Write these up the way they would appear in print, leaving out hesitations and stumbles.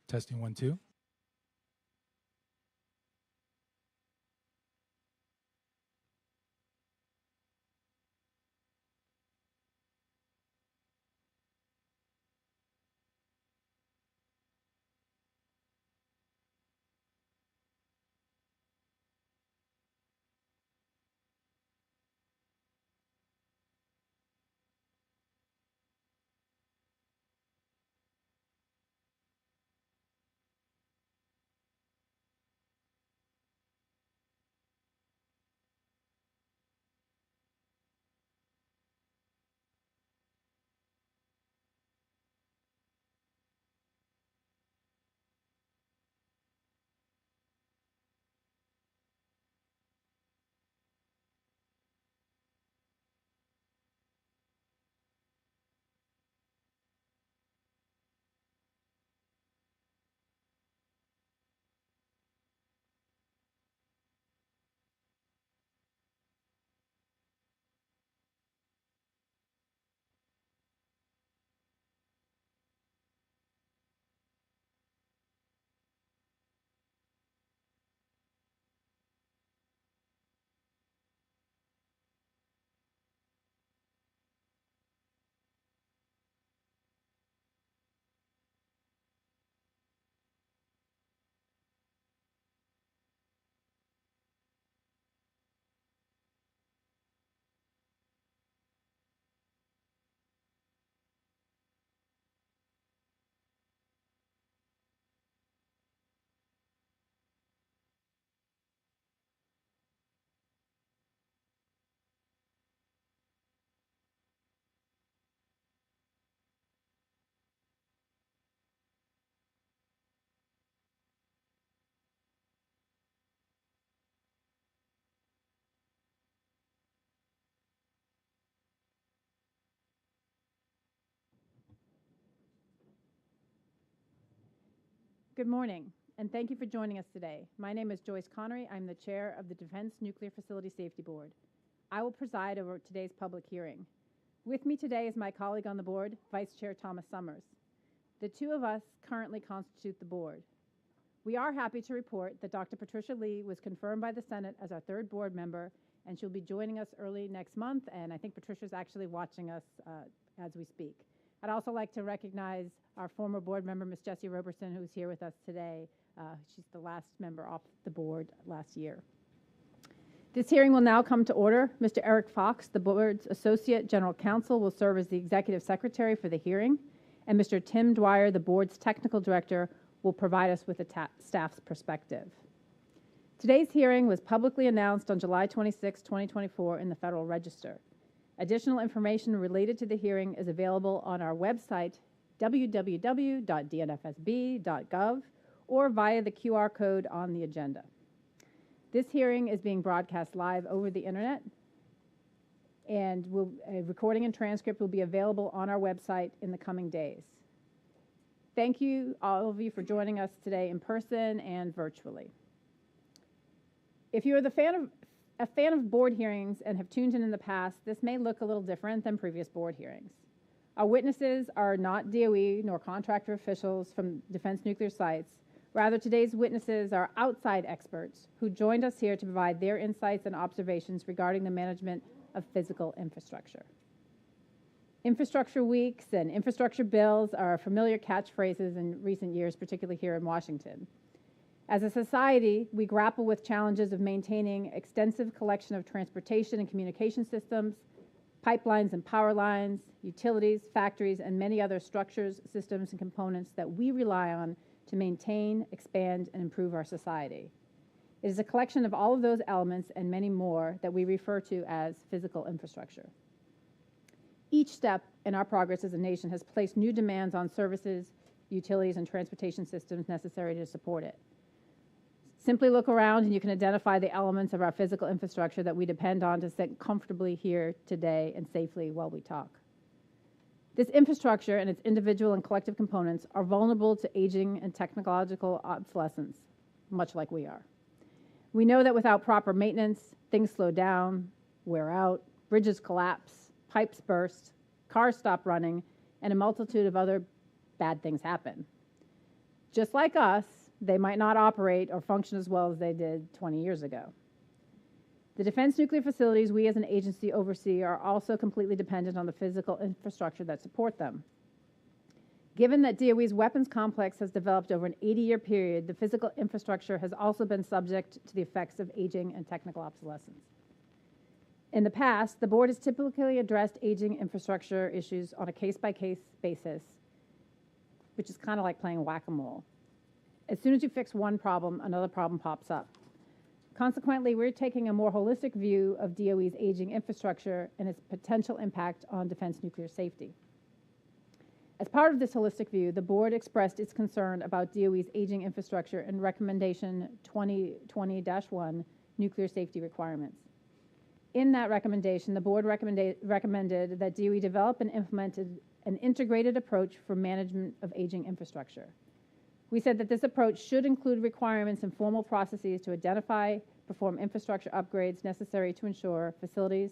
Testing 1, 2. Good morning, and thank you for joining us today. My name is Joyce Connery. I'm the chair of the Defense Nuclear Facility Safety Board. I will preside over today's public hearing. With me today is my colleague on the board, Vice Chair Thomas Summers. The two of us currently constitute the board. We are happy to report that Dr. Patricia Lee was confirmed by the Senate as our third board member, and she'll be joining us early next month, and I think Patricia's actually watching us as we speak. I'd also like to recognize our former board member, Ms. Jessie Roberson, who's here with us today. She's the last member off the board last year. This hearing will now come to order. Mr. Eric Fox, the board's Associate General Counsel, will serve as the Executive Secretary for the hearing, and Mr. Tim Dwyer, the board's Technical Director, will provide us with a staff's perspective. Today's hearing was publicly announced on July 26, 2024 in the Federal Register. Additional information related to the hearing is available on our website, www.dnfsb.gov, or via the QR code on the agenda. This hearing is being broadcast live over the internet, and a recording and transcript will be available on our website in the coming days. Thank you, all of you, for joining us today in person and virtually. If you are a fan of board hearings and have tuned in the past, this may look a little different than previous board hearings. Our witnesses are not DOE nor contractor officials from defense nuclear sites. Rather, today's witnesses are outside experts who joined us here to provide their insights and observations regarding the management of physical infrastructure. Infrastructure weeks and infrastructure bills are familiar catchphrases in recent years, particularly here in Washington. As a society, we grapple with challenges of maintaining extensive collection of transportation and communication systems, pipelines and power lines, utilities, factories, and many other structures, systems, and components that we rely on to maintain, expand, and improve our society. It is a collection of all of those elements and many more that we refer to as physical infrastructure. Each step in our progress as a nation has placed new demands on services, utilities, and transportation systems necessary to support it. Simply look around and you can identify the elements of our physical infrastructure that we depend on to sit comfortably here today and safely while we talk. This infrastructure and its individual and collective components are vulnerable to aging and technological obsolescence, much like we are. We know that without proper maintenance, things slow down, wear out, bridges collapse, pipes burst, cars stop running, and a multitude of other bad things happen. Just like us, they might not operate or function as well as they did 20 years ago. The defense nuclear facilities we as an agency oversee are also completely dependent on the physical infrastructure that support them. Given that DOE's weapons complex has developed over an 80-year period, the physical infrastructure has also been subject to the effects of aging and technical obsolescence. In the past, the board has typically addressed aging infrastructure issues on a case-by-case basis, which is kind of like playing whack-a-mole. As soon as you fix one problem, another problem pops up. Consequently, we're taking a more holistic view of DOE's aging infrastructure and its potential impact on defense nuclear safety. As part of this holistic view, the board expressed its concern about DOE's aging infrastructure in Recommendation 2020-1, Nuclear Safety Requirements. In that recommendation, the board recommended that DOE develop and implemented an integrated approach for management of aging infrastructure. We said that this approach should include requirements and formal processes to identify, perform infrastructure upgrades necessary to ensure facilities,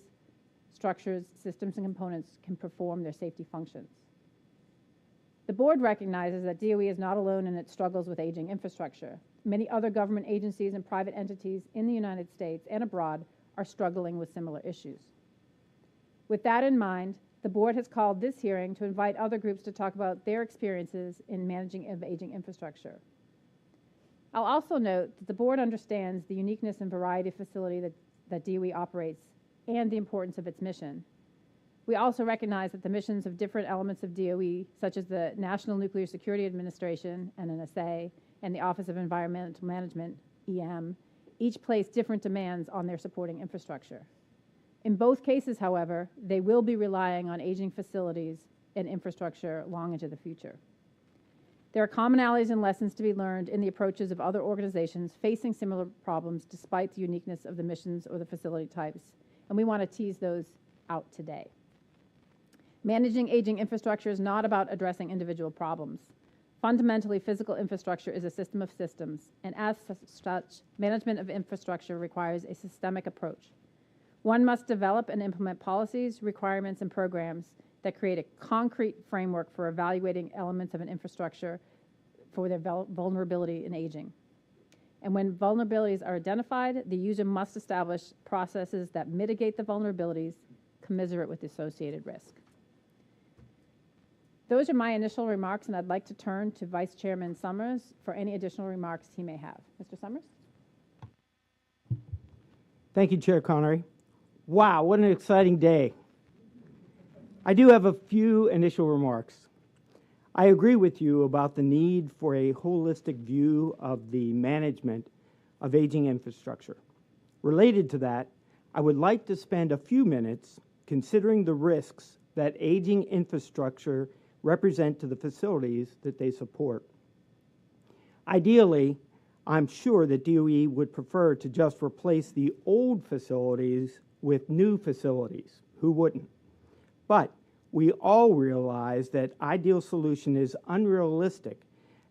structures, systems, and components can perform their safety functions. The board recognizes that DOE is not alone in its struggles with aging infrastructure. Many other government agencies and private entities in the United States and abroad are struggling with similar issues. With that in mind, the board has called this hearing to invite other groups to talk about their experiences in managing aging infrastructure. I'll also note that the board understands the uniqueness and variety of facility that DOE operates and the importance of its mission. We also recognize that the missions of different elements of DOE, such as the National Nuclear Security Administration, NNSA, and the Office of Environmental Management, EM, each place different demands on their supporting infrastructure. In both cases, however, they will be relying on aging facilities and infrastructure long into the future. There are commonalities and lessons to be learned in the approaches of other organizations facing similar problems despite the uniqueness of the missions or the facility types, and we want to tease those out today. Managing aging infrastructure is not about addressing individual problems. Fundamentally, physical infrastructure is a system of systems, and as such, management of infrastructure requires a systemic approach. One must develop and implement policies, requirements, and programs that create a concrete framework for evaluating elements of an infrastructure for their vulnerability in aging. And when vulnerabilities are identified, the user must establish processes that mitigate the vulnerabilities commensurate with the associated risk. Those are my initial remarks, and I'd like to turn to Vice Chairman Summers for any additional remarks he may have. Mr. Summers? Thank you, Chair Connery. Wow, what an exciting day. I do have a few initial remarks. I agree with you about the need for a holistic view of the management of aging infrastructure. Related to that, I would like to spend a few minutes considering the risks that aging infrastructure represent to the facilities that they support. Ideally, I'm sure that DOE would prefer to just replace the old facilities with new facilities. Who wouldn't? But we all realize that ideal solution is unrealistic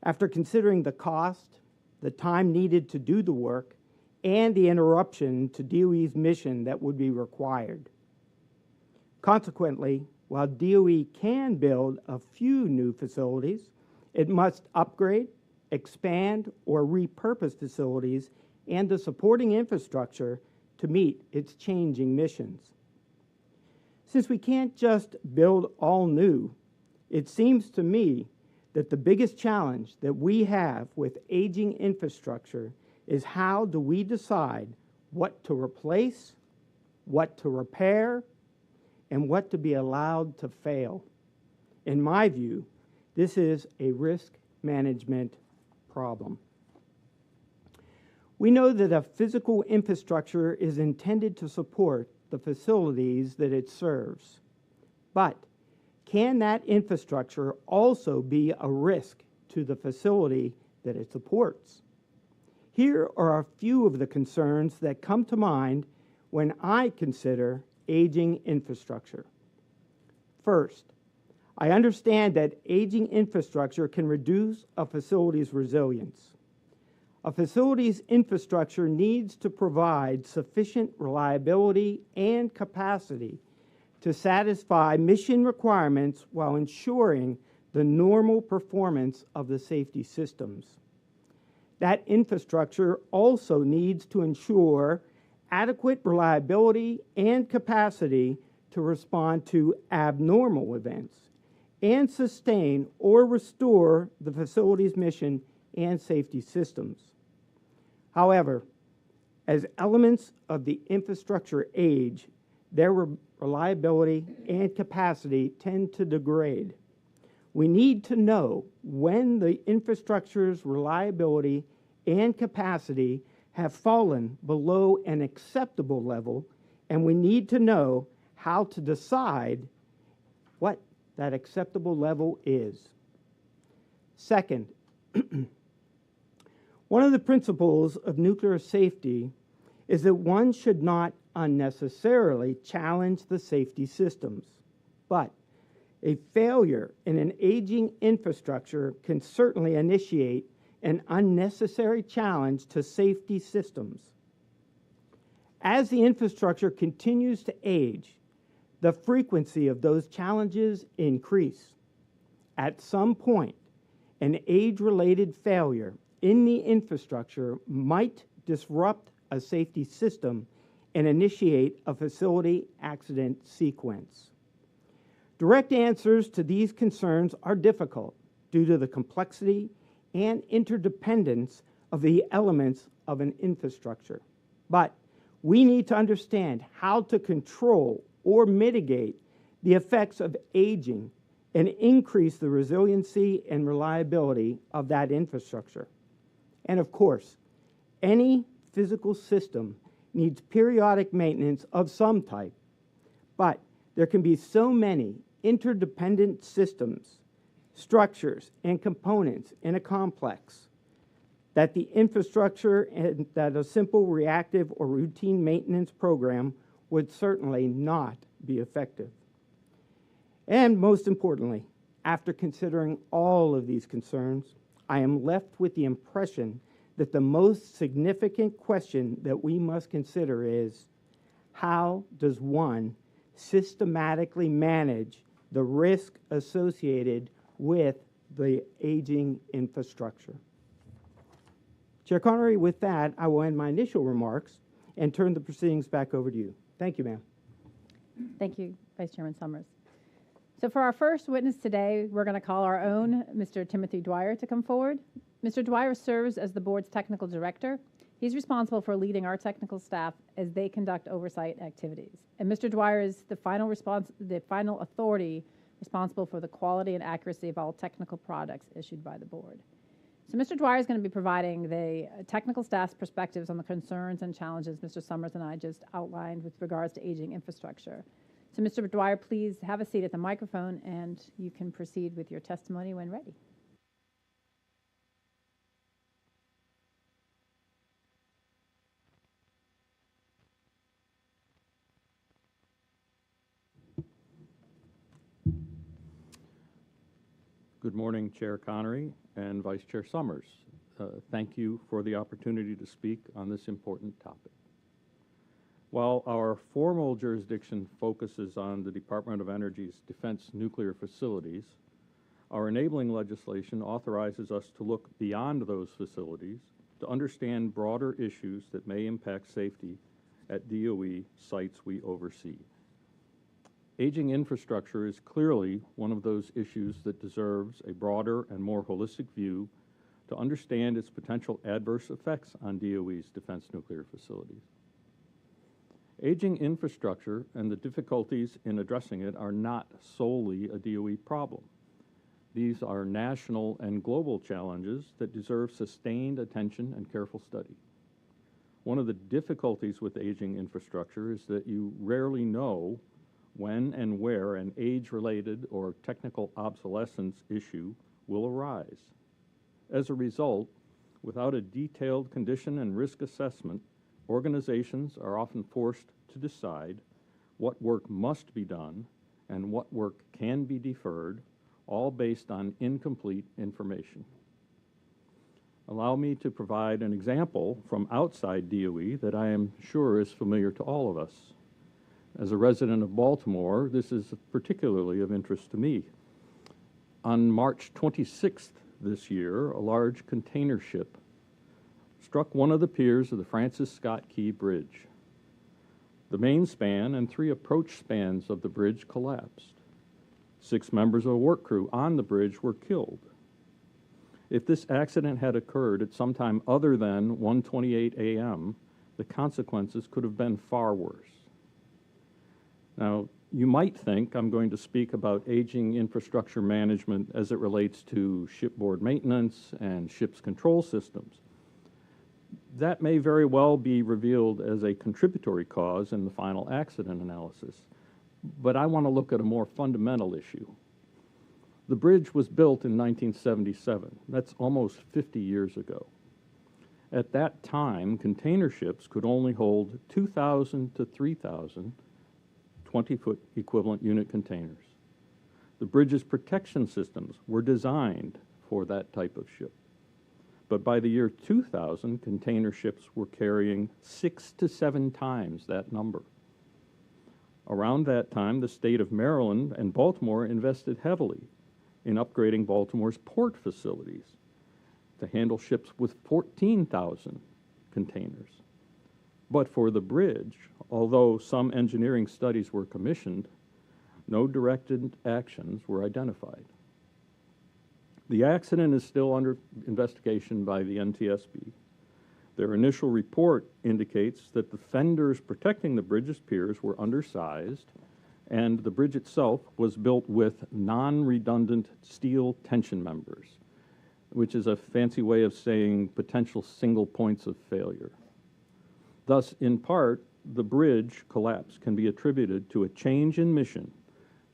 after considering the cost, the time needed to do the work, and the interruption to DOE's mission that would be required. Consequently, while DOE can build a few new facilities, it must upgrade, expand, or repurpose facilities and the supporting infrastructure to meet its changing missions. Since we can't just build all new, it seems to me that the biggest challenge that we have with aging infrastructure is how do we decide what to replace, what to repair, and what to be allowed to fail. In my view, this is a risk management problem. We know that a physical infrastructure is intended to support the facilities that it serves. But can that infrastructure also be a risk to the facility that it supports? Here are a few of the concerns that come to mind when I consider aging infrastructure. First, I understand that aging infrastructure can reduce a facility's resilience. A facility's infrastructure needs to provide sufficient reliability and capacity to satisfy mission requirements while ensuring the normal performance of the safety systems. That infrastructure also needs to ensure adequate reliability and capacity to respond to abnormal events and sustain or restore the facility's mission and safety systems. However, as elements of the infrastructure age, their reliability and capacity tend to degrade. We need to know when the infrastructure's reliability and capacity have fallen below an acceptable level, and we need to know how to decide what that acceptable level is. Second, one of the principles of nuclear safety is that one should not unnecessarily challenge the safety systems, but a failure in an aging infrastructure can certainly initiate an unnecessary challenge to safety systems. As the infrastructure continues to age, the frequency of those challenges increase. At some point, an age-related failure in the infrastructure might disrupt a safety system and initiate a facility accident sequence. Direct answers to these concerns are difficult due to the complexity and interdependence of the elements of an infrastructure. But we need to understand how to control or mitigate the effects of aging and increase the resiliency and reliability of that infrastructure. And of course, any physical system needs periodic maintenance of some type, but there can be so many interdependent systems, structures, and components in a complex that the infrastructure and that a simple reactive or routine maintenance program would certainly not be effective. And most importantly, after considering all of these concerns, I am left with the impression that the most significant question that we must consider is, how does one systematically manage the risk associated with the aging infrastructure? Chair Connery, with that, I will end my initial remarks and turn the proceedings back over to you. Thank you, ma'am. Thank you, Vice Chairman Summers. So for our first witness today, we're going to call our own Mr. Timothy Dwyer to come forward. Mr. Dwyer serves as the board's technical director. He's responsible for leading our technical staff as they conduct oversight activities. And Mr. Dwyer is the final authority responsible for the quality and accuracy of all technical products issued by the board. So Mr. Dwyer is going to be providing the technical staff's perspectives on the concerns and challenges Mr. Summers and I just outlined with regards to aging infrastructure. So Mr. Dwyer, please have a seat at the microphone and you can proceed with your testimony when ready. Good morning, Chair Connery and Vice Chair Summers. Thank you for the opportunity to speak on this important topic. While our formal jurisdiction focuses on the Department of Energy's defense nuclear facilities, our enabling legislation authorizes us to look beyond those facilities to understand broader issues that may impact safety at DOE sites we oversee. Aging infrastructure is clearly one of those issues that deserves a broader and more holistic view to understand its potential adverse effects on DOE's defense nuclear facilities. Aging infrastructure and the difficulties in addressing it are not solely a DOE problem. These are national and global challenges that deserve sustained attention and careful study. One of the difficulties with aging infrastructure is that you rarely know when and where an age-related or technical obsolescence issue will arise. As a result, without a detailed condition and risk assessment, organizations are often forced to decide what work must be done and what work can be deferred, all based on incomplete information. Allow me to provide an example from outside DOE that I am sure is familiar to all of us. As a resident of Baltimore, this is particularly of interest to me. On March 26th this year, a large container ship struck one of the piers of the Francis Scott Key Bridge. The main span and 3 approach spans of the bridge collapsed. 6 members of a work crew on the bridge were killed. If this accident had occurred at some time other than 1:28 a.m., the consequences could have been far worse. Now, you might think I'm going to speak about aging infrastructure management as it relates to shipboard maintenance and ship's control systems. That may very well be revealed as a contributory cause in the final accident analysis, but I want to look at a more fundamental issue. The bridge was built in 1977. That's almost 50 years ago. At that time, container ships could only hold 2,000 to 3,000 20-foot equivalent unit containers. The bridge's protection systems were designed for that type of ship. But by the year 2000, container ships were carrying 6 to 7 times that number. Around that time, the state of Maryland and Baltimore invested heavily in upgrading Baltimore's port facilities to handle ships with 14,000 containers. But for the bridge, although some engineering studies were commissioned, no directed actions were identified. The accident is still under investigation by the NTSB. Their initial report indicates that the fenders protecting the bridge's piers were undersized, and the bridge itself was built with non-redundant steel tension members, which is a fancy way of saying potential single points of failure. Thus, in part, the bridge collapse can be attributed to a change in mission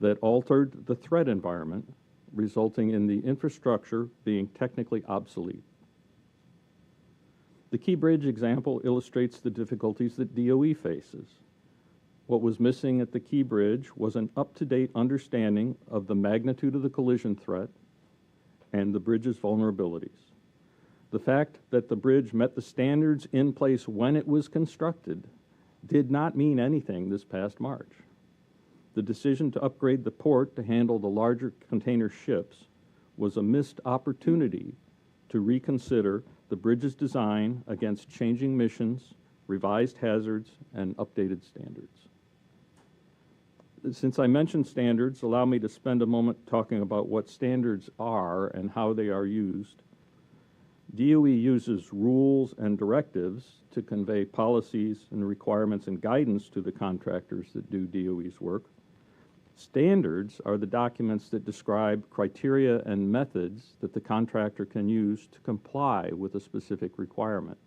that altered the threat environment, resulting in the infrastructure being technically obsolete. The Key Bridge example illustrates the difficulties that DOE faces. What was missing at the Key Bridge was an up-to-date understanding of the magnitude of the collision threat and the bridge's vulnerabilities. The fact that the bridge met the standards in place when it was constructed did not mean anything this past March. The decision to upgrade the port to handle the larger container ships was a missed opportunity to reconsider the bridge's design against changing missions, revised hazards, and updated standards. Since I mentioned standards, allow me to spend a moment talking about what standards are and how they are used. DOE uses rules and directives to convey policies and requirements and guidance to the contractors that do DOE's work. Standards are the documents that describe criteria and methods that the contractor can use to comply with a specific requirement.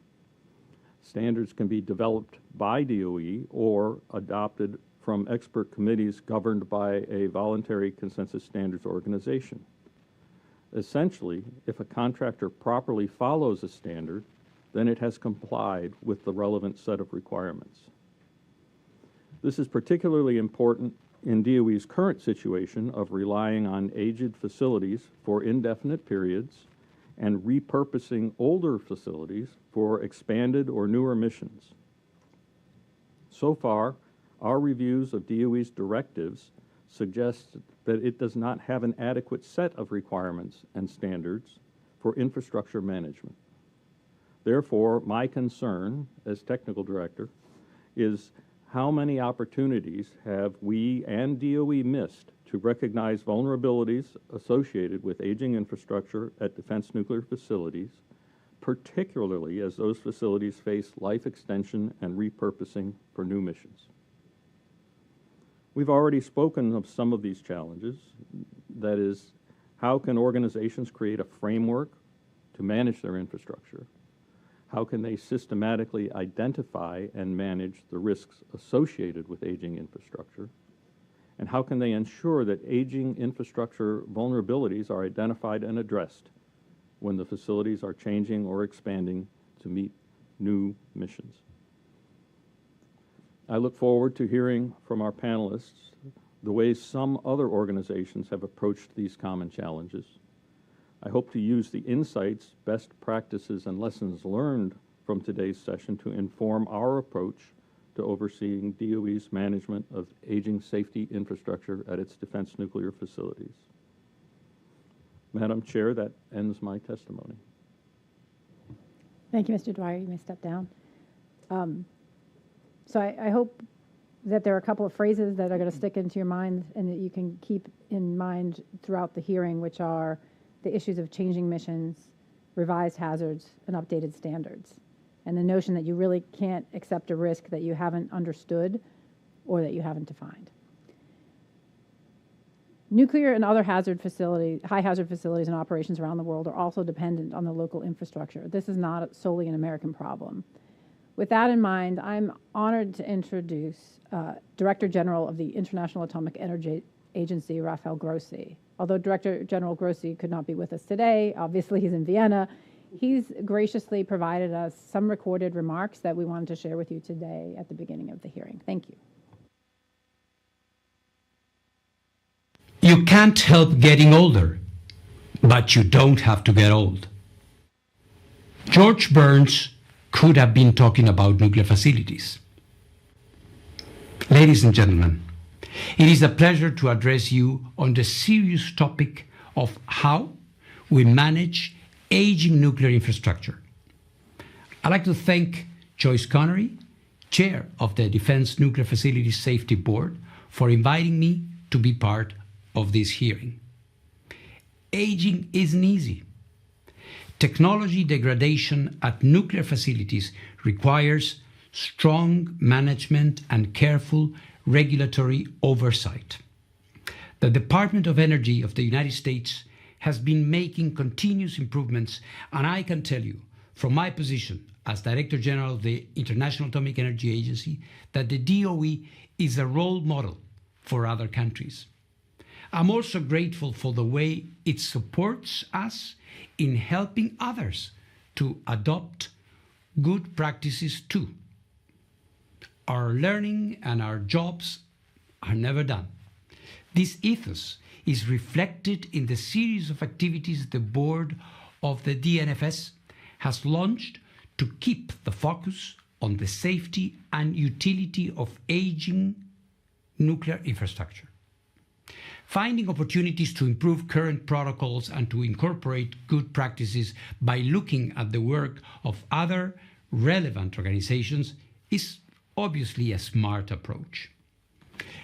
Standards can be developed by DOE or adopted from expert committees governed by a voluntary consensus standards organization. Essentially, if a contractor properly follows a standard, then it has complied with the relevant set of requirements. This is particularly important in DOE's current situation of relying on aged facilities for indefinite periods and repurposing older facilities for expanded or newer missions. So far, our reviews of DOE's directives suggest that it does not have an adequate set of requirements and standards for infrastructure management. Therefore, my concern as technical director is how many opportunities have we and DOE missed to recognize vulnerabilities associated with aging infrastructure at defense nuclear facilities, particularly as those facilities face life extension and repurposing for new missions. We've already spoken of some of these challenges. That is, how can organizations create a framework to manage their infrastructure? How can they systematically identify and manage the risks associated with aging infrastructure? And how can they ensure that aging infrastructure vulnerabilities are identified and addressed when the facilities are changing or expanding to meet new missions? I look forward to hearing from our panelists the ways some other organizations have approached these common challenges. I hope to use the insights, best practices, and lessons learned from today's session to inform our approach to overseeing DOE's management of aging safety infrastructure at its defense nuclear facilities. Madam Chair, that ends my testimony. Thank you, Mr. Dwyer. You may step down. So I hope that there are a couple of phrases that are going to stick into your mind and that you can keep in mind throughout the hearing, which are the issues of changing missions, revised hazards, and updated standards. And the notion that you really can't accept a risk that you haven't understood or that you haven't defined. Nuclear and other high hazard facilities and operations around the world are also dependent on the local infrastructure. This is not solely an American problem. With that in mind, I'm honored to introduce Director General of the International Atomic Energy Agency, Rafael Grossi. Although Director General Grossi could not be with us today, obviously he's in Vienna, he's graciously provided us some recorded remarks that we wanted to share with you today at the beginning of the hearing. Thank you. You can't help getting older, but you don't have to get old. George Burns could have been talking about nuclear facilities. Ladies and gentlemen, it is a pleasure to address you on the serious topic of how we manage aging nuclear infrastructure. I'd like to thank Joyce Connery, Chair of the Defense Nuclear Facilities Safety Board, for inviting me to be part of this hearing. Aging isn't easy. Technology degradation at nuclear facilities requires strong management and careful regulatory oversight. The Department of Energy of the United States has been making continuous improvements, and I can tell you from my position as Director General of the International Atomic Energy Agency that the DOE is a role model for other countries. I'm also grateful for the way it supports us in helping others to adopt good practices too. Our learning and our jobs are never done. This ethos is reflected in the series of activities the board of the DNFS has launched to keep the focus on the safety and utility of aging nuclear infrastructure. Finding opportunities to improve current protocols and to incorporate good practices by looking at the work of other relevant organizations is obviously a smart approach.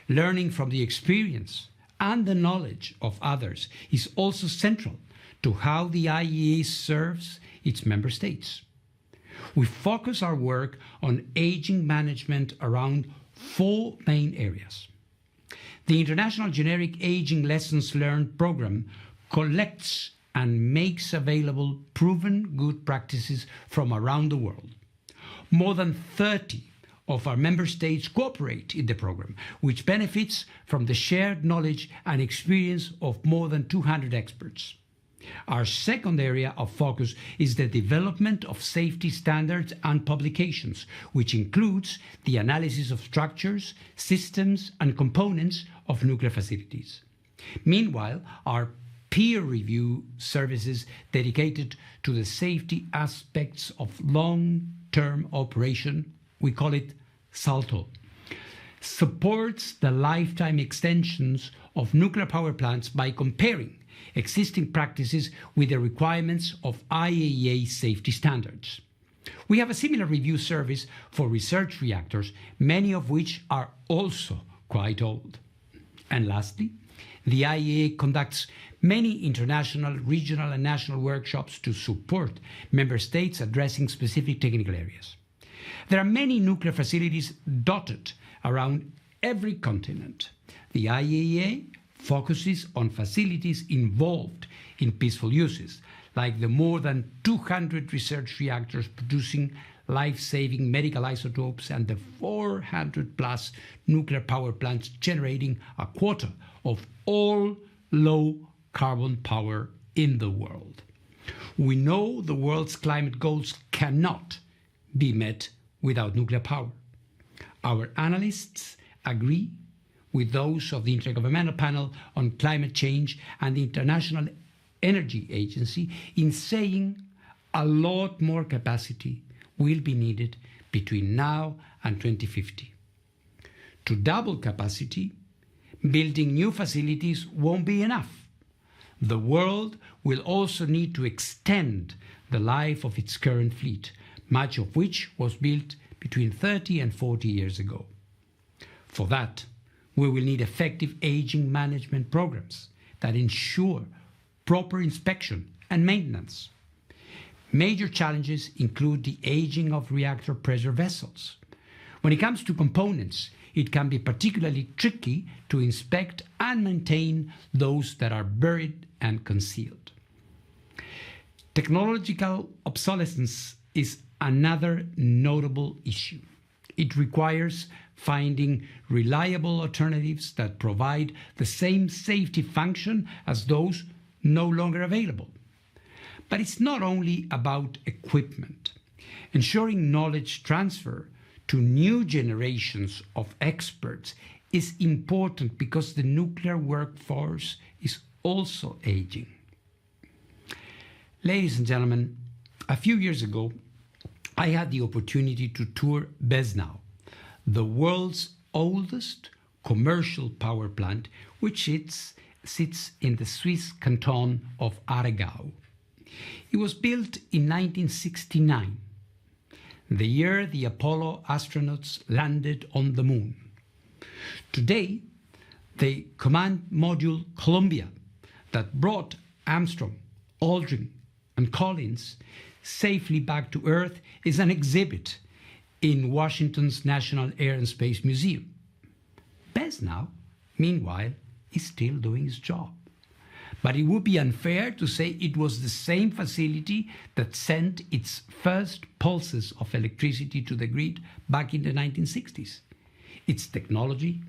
Learning from the experience and the knowledge of others is also central to how the IAEA serves its member states. We focus our work on aging management around 4 main areas. The International Generic Aging Lessons Learned program collects and makes available proven good practices from around the world. More than 30 of our member states cooperate in the program, which benefits from the shared knowledge and experience of more than 200 experts. Our second area of focus is the development of safety standards and publications, which includes the analysis of structures, systems, and components of nuclear facilities. Meanwhile, our peer review services dedicated to the safety aspects of long-term operation, we call it SALTO, supports the lifetime extensions of nuclear power plants by comparing existing practices with the requirements of IAEA safety standards. We have a similar review service for research reactors, many of which are also quite old. And lastly, the IAEA conducts many international, regional, and national workshops to support member states addressing specific technical areas. There are many nuclear facilities dotted around every continent. The IAEA focuses on facilities involved in peaceful uses, like the more than 200 research reactors producing life-saving medical isotopes and the 400-plus nuclear power plants generating a quarter of all low-carbon power in the world. We know the world's climate goals cannot be met without nuclear power. Our analysts agree with those of the Intergovernmental Panel on Climate Change and the International Energy Agency in saying a lot more capacity will be needed between now and 2050. To double capacity, building new facilities won't be enough. the world will also need to extend the life of its current fleet, much of which was built between 30 and 40 years ago. For that, we will need effective aging management programs that ensure proper inspection and maintenance. Major challenges include the aging of reactor pressure vessels. When it comes to components, it can be particularly tricky to inspect and maintain those that are buried and concealed. Technological obsolescence is another notable issue. It requires finding reliable alternatives that provide the same safety function as those no longer available. But it's not only about equipment. Ensuring knowledge transfer to new generations of experts is important because the nuclear workforce is also aging. Ladies and gentlemen, a few years ago, I had the opportunity to tour Besnau, the world's oldest commercial power plant, which sits in the Swiss canton of Aargau. It was built in 1969, the year the Apollo astronauts landed on the moon. Today, the command module Columbia that brought Armstrong, Aldrin, and Collins safely back to Earth is an exhibit in Washington's National Air and Space Museum. Besnau, meanwhile, is still doing its job. But it would be unfair to say it was the same facility that sent its first pulses of electricity to the grid back in the 1960s. Its technology,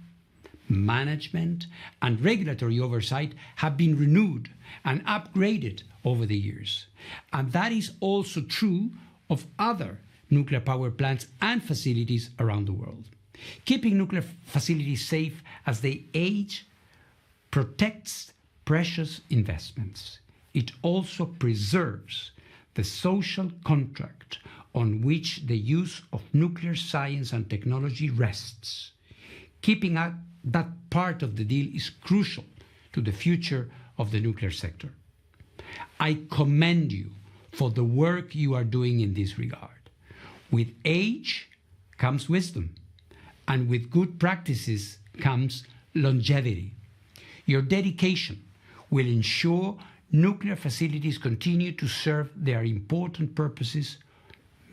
management, and regulatory oversight have been renewed and upgraded over the years. And that is also true of other nuclear power plants and facilities around the world. Keeping nuclear facilities safe as they age protects precious investments. It also preserves the social contract on which the use of nuclear science and technology rests. Keeping up that part of the deal is crucial to the future of the nuclear sector. I commend you for the work you are doing in this regard. With age comes wisdom, and with good practices comes longevity. Your dedication will ensure nuclear facilities continue to serve their important purposes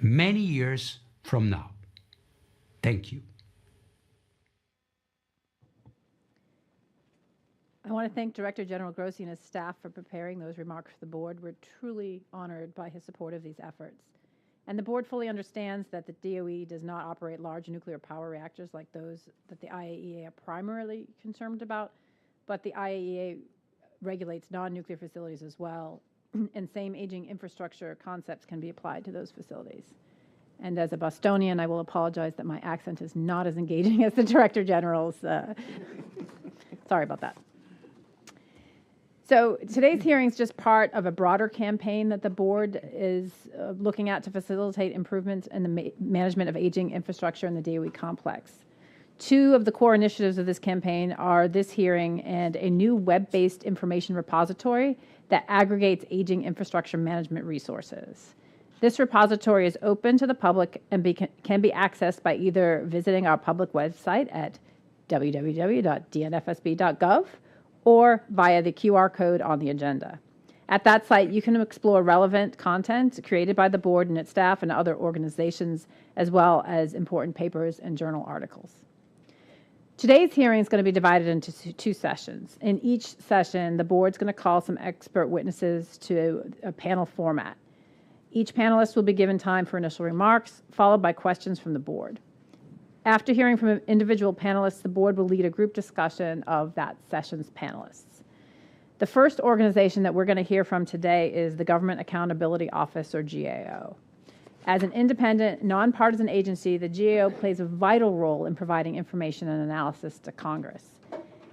many years from now. Thank you. I want to thank Director General Grossi and his staff for preparing those remarks for the board. We're truly honored by his support of these efforts. And the board fully understands that the DOE does not operate large nuclear power reactors like those that the IAEA are primarily concerned about, but the IAEA regulates non-nuclear facilities as well, and same aging infrastructure concepts can be applied to those facilities. And as a Bostonian, I will apologize that my accent is not as engaging as the Director General's. Sorry about that. So today's hearing is just part of a broader campaign that the board is looking at to facilitate improvements in the management of aging infrastructure in the DOE complex. Two of the core initiatives of this campaign are this hearing and a new web-based information repository that aggregates aging infrastructure management resources. This repository is open to the public and can be accessed by either visiting our public website at www.dnfsb.gov or via the QR code on the agenda. At that site, you can explore relevant content created by the board and its staff and other organizations, as well as important papers and journal articles. Today's hearing is going to be divided into two sessions. In each session, the board's going to call some expert witnesses to a panel format. Each panelist will be given time for initial remarks, followed by questions from the board. After hearing from individual panelists, the board will lead a group discussion of that session's panelists. The first organization that we're going to hear from today is the Government Accountability Office, or GAO. As an independent, nonpartisan agency, the GAO plays a vital role in providing information and analysis to Congress.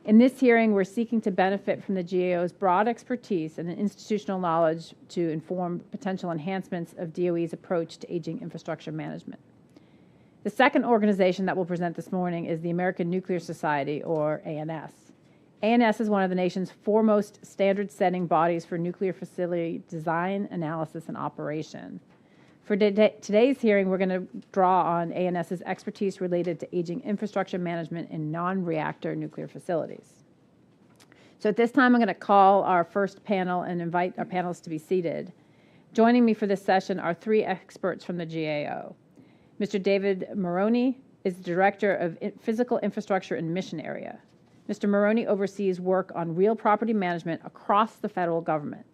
In this hearing, we're seeking to benefit from the GAO's broad expertise and institutional knowledge to inform potential enhancements of DOE's approach to aging infrastructure management. The second organization that will present this morning is the American Nuclear Society, or ANS. ANS is one of the nation's foremost standard-setting bodies for nuclear facility design, analysis, and operation. For today's hearing, we're going to draw on ANS's expertise related to aging infrastructure management in non-reactor nuclear facilities. So at this time, I'm going to call our first panel and invite our panelists to be seated. Joining me for this session are three experts from the GAO. Mr. David Maroney is the Director of Physical Infrastructure and Mission Area. Mr. Maroney oversees work on real property management across the federal government.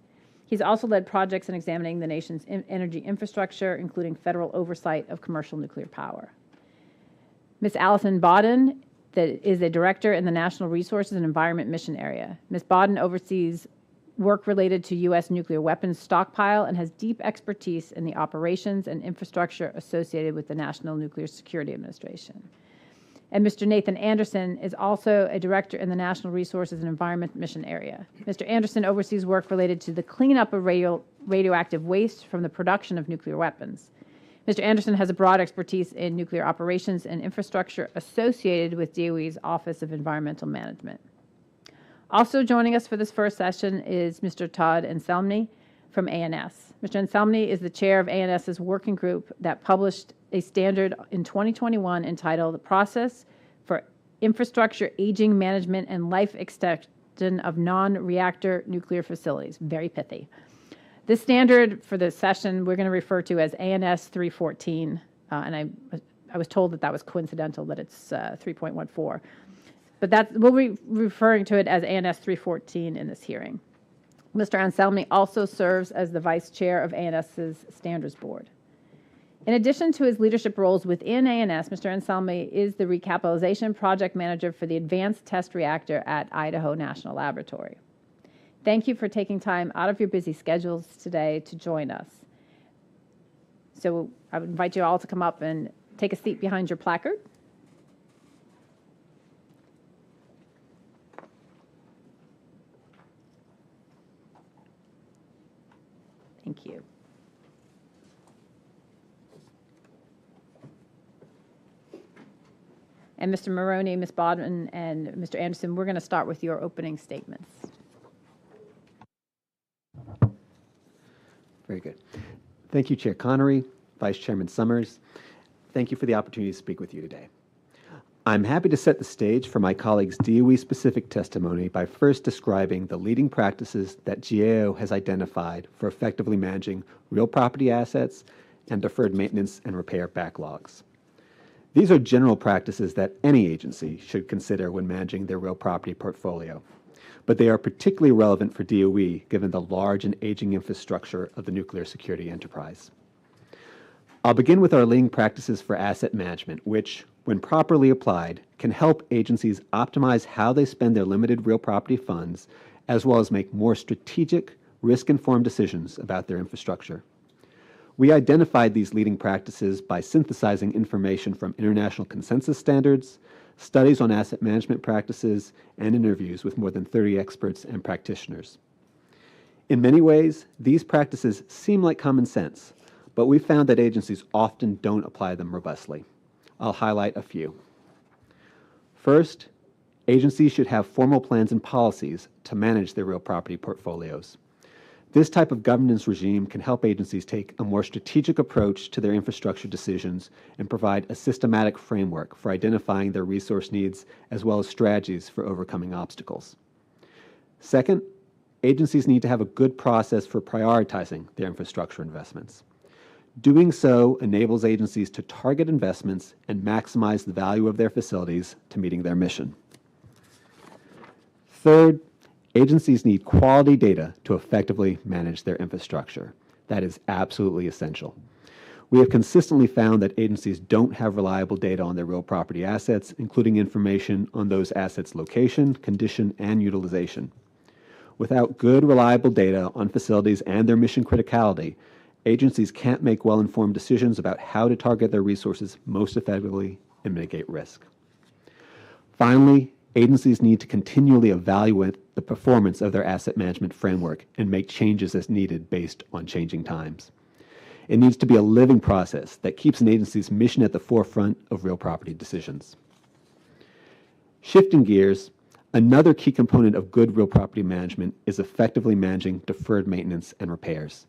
He's also led projects in examining the nation's energy infrastructure, including federal oversight of commercial nuclear power. Ms. Allison Bodden that is a director in the National Resources and Environment Mission Area. Ms. Bodden oversees work related to U.S. nuclear weapons stockpile and has deep expertise in the operations and infrastructure associated with the National Nuclear Security Administration. And Mr. Nathan Anderson is also a director in the National Resources and Environment Mission Area. Mr. Anderson oversees work related to the cleanup of radioactive waste from the production of nuclear weapons. Mr. Anderson has a broad expertise in nuclear operations and infrastructure associated with DOE's Office of Environmental Management. Also joining us for this first session is Mr. Todd Anselmi from ANS. Mr. Anselmi is the chair of ANS's working group that published a standard in 2021 entitled The Process for Infrastructure Aging Management and Life Extension of Non-Reactor Nuclear Facilities. Very pithy. This standard for the session we're going to refer to as ANS 314, and I was told that was coincidental that it's 3.14. But we'll be referring to it as ANS 314 in this hearing. Mr. Anselmi also serves as the vice chair of ANS's Standards Board. In addition to his leadership roles within ANS, Mr. Anselmi is the recapitalization project manager for the Advanced Test Reactor at Idaho National Laboratory. Thank you for taking time out of your busy schedules today to join us. So I would invite you all to come up and take a seat behind your placard. Thank you. And Mr. Maroney, Ms. Bodden, and Mr. Anderson, we're going to start with your opening statements. Very good. Thank you, Chair Connery, Vice Chairman Summers. Thank you for the opportunity to speak with you today. I'm happy to set the stage for my colleagues' DOE-specific testimony by first describing the leading practices that GAO has identified for effectively managing real property assets and deferred maintenance and repair backlogs. These are general practices that any agency should consider when managing their real property portfolio, but they are particularly relevant for DOE given the large and aging infrastructure of the nuclear security enterprise. I'll begin with our leading practices for asset management, which, when properly applied, can help agencies optimize how they spend their limited real property funds, as well as make more strategic, risk-informed decisions about their infrastructure. We identified these leading practices by synthesizing information from international consensus standards, studies on asset management practices, and interviews with more than 30 experts and practitioners. In many ways, these practices seem like common sense, but we found that agencies often don't apply them robustly. I'll highlight a few. First, agencies should have formal plans and policies to manage their real property portfolios. This type of governance regime can help agencies take a more strategic approach to their infrastructure decisions and provide a systematic framework for identifying their resource needs as well as strategies for overcoming obstacles. Second, agencies need to have a good process for prioritizing their infrastructure investments. Doing so enables agencies to target investments and maximize the value of their facilities to meeting their mission. Third, agencies need quality data to effectively manage their infrastructure. That is absolutely essential. We have consistently found that agencies don't have reliable data on their real property assets, including information on those assets' location, condition, and utilization. Without good, reliable data on facilities and their mission criticality, agencies can't make well-informed decisions about how to target their resources most effectively and mitigate risk. Finally, agencies need to continually evaluate the performance of their asset management framework and make changes as needed based on changing times. It needs to be a living process that keeps an agency's mission at the forefront of real property decisions. Shifting gears, Another key component of good real property management is effectively managing deferred maintenance and repairs.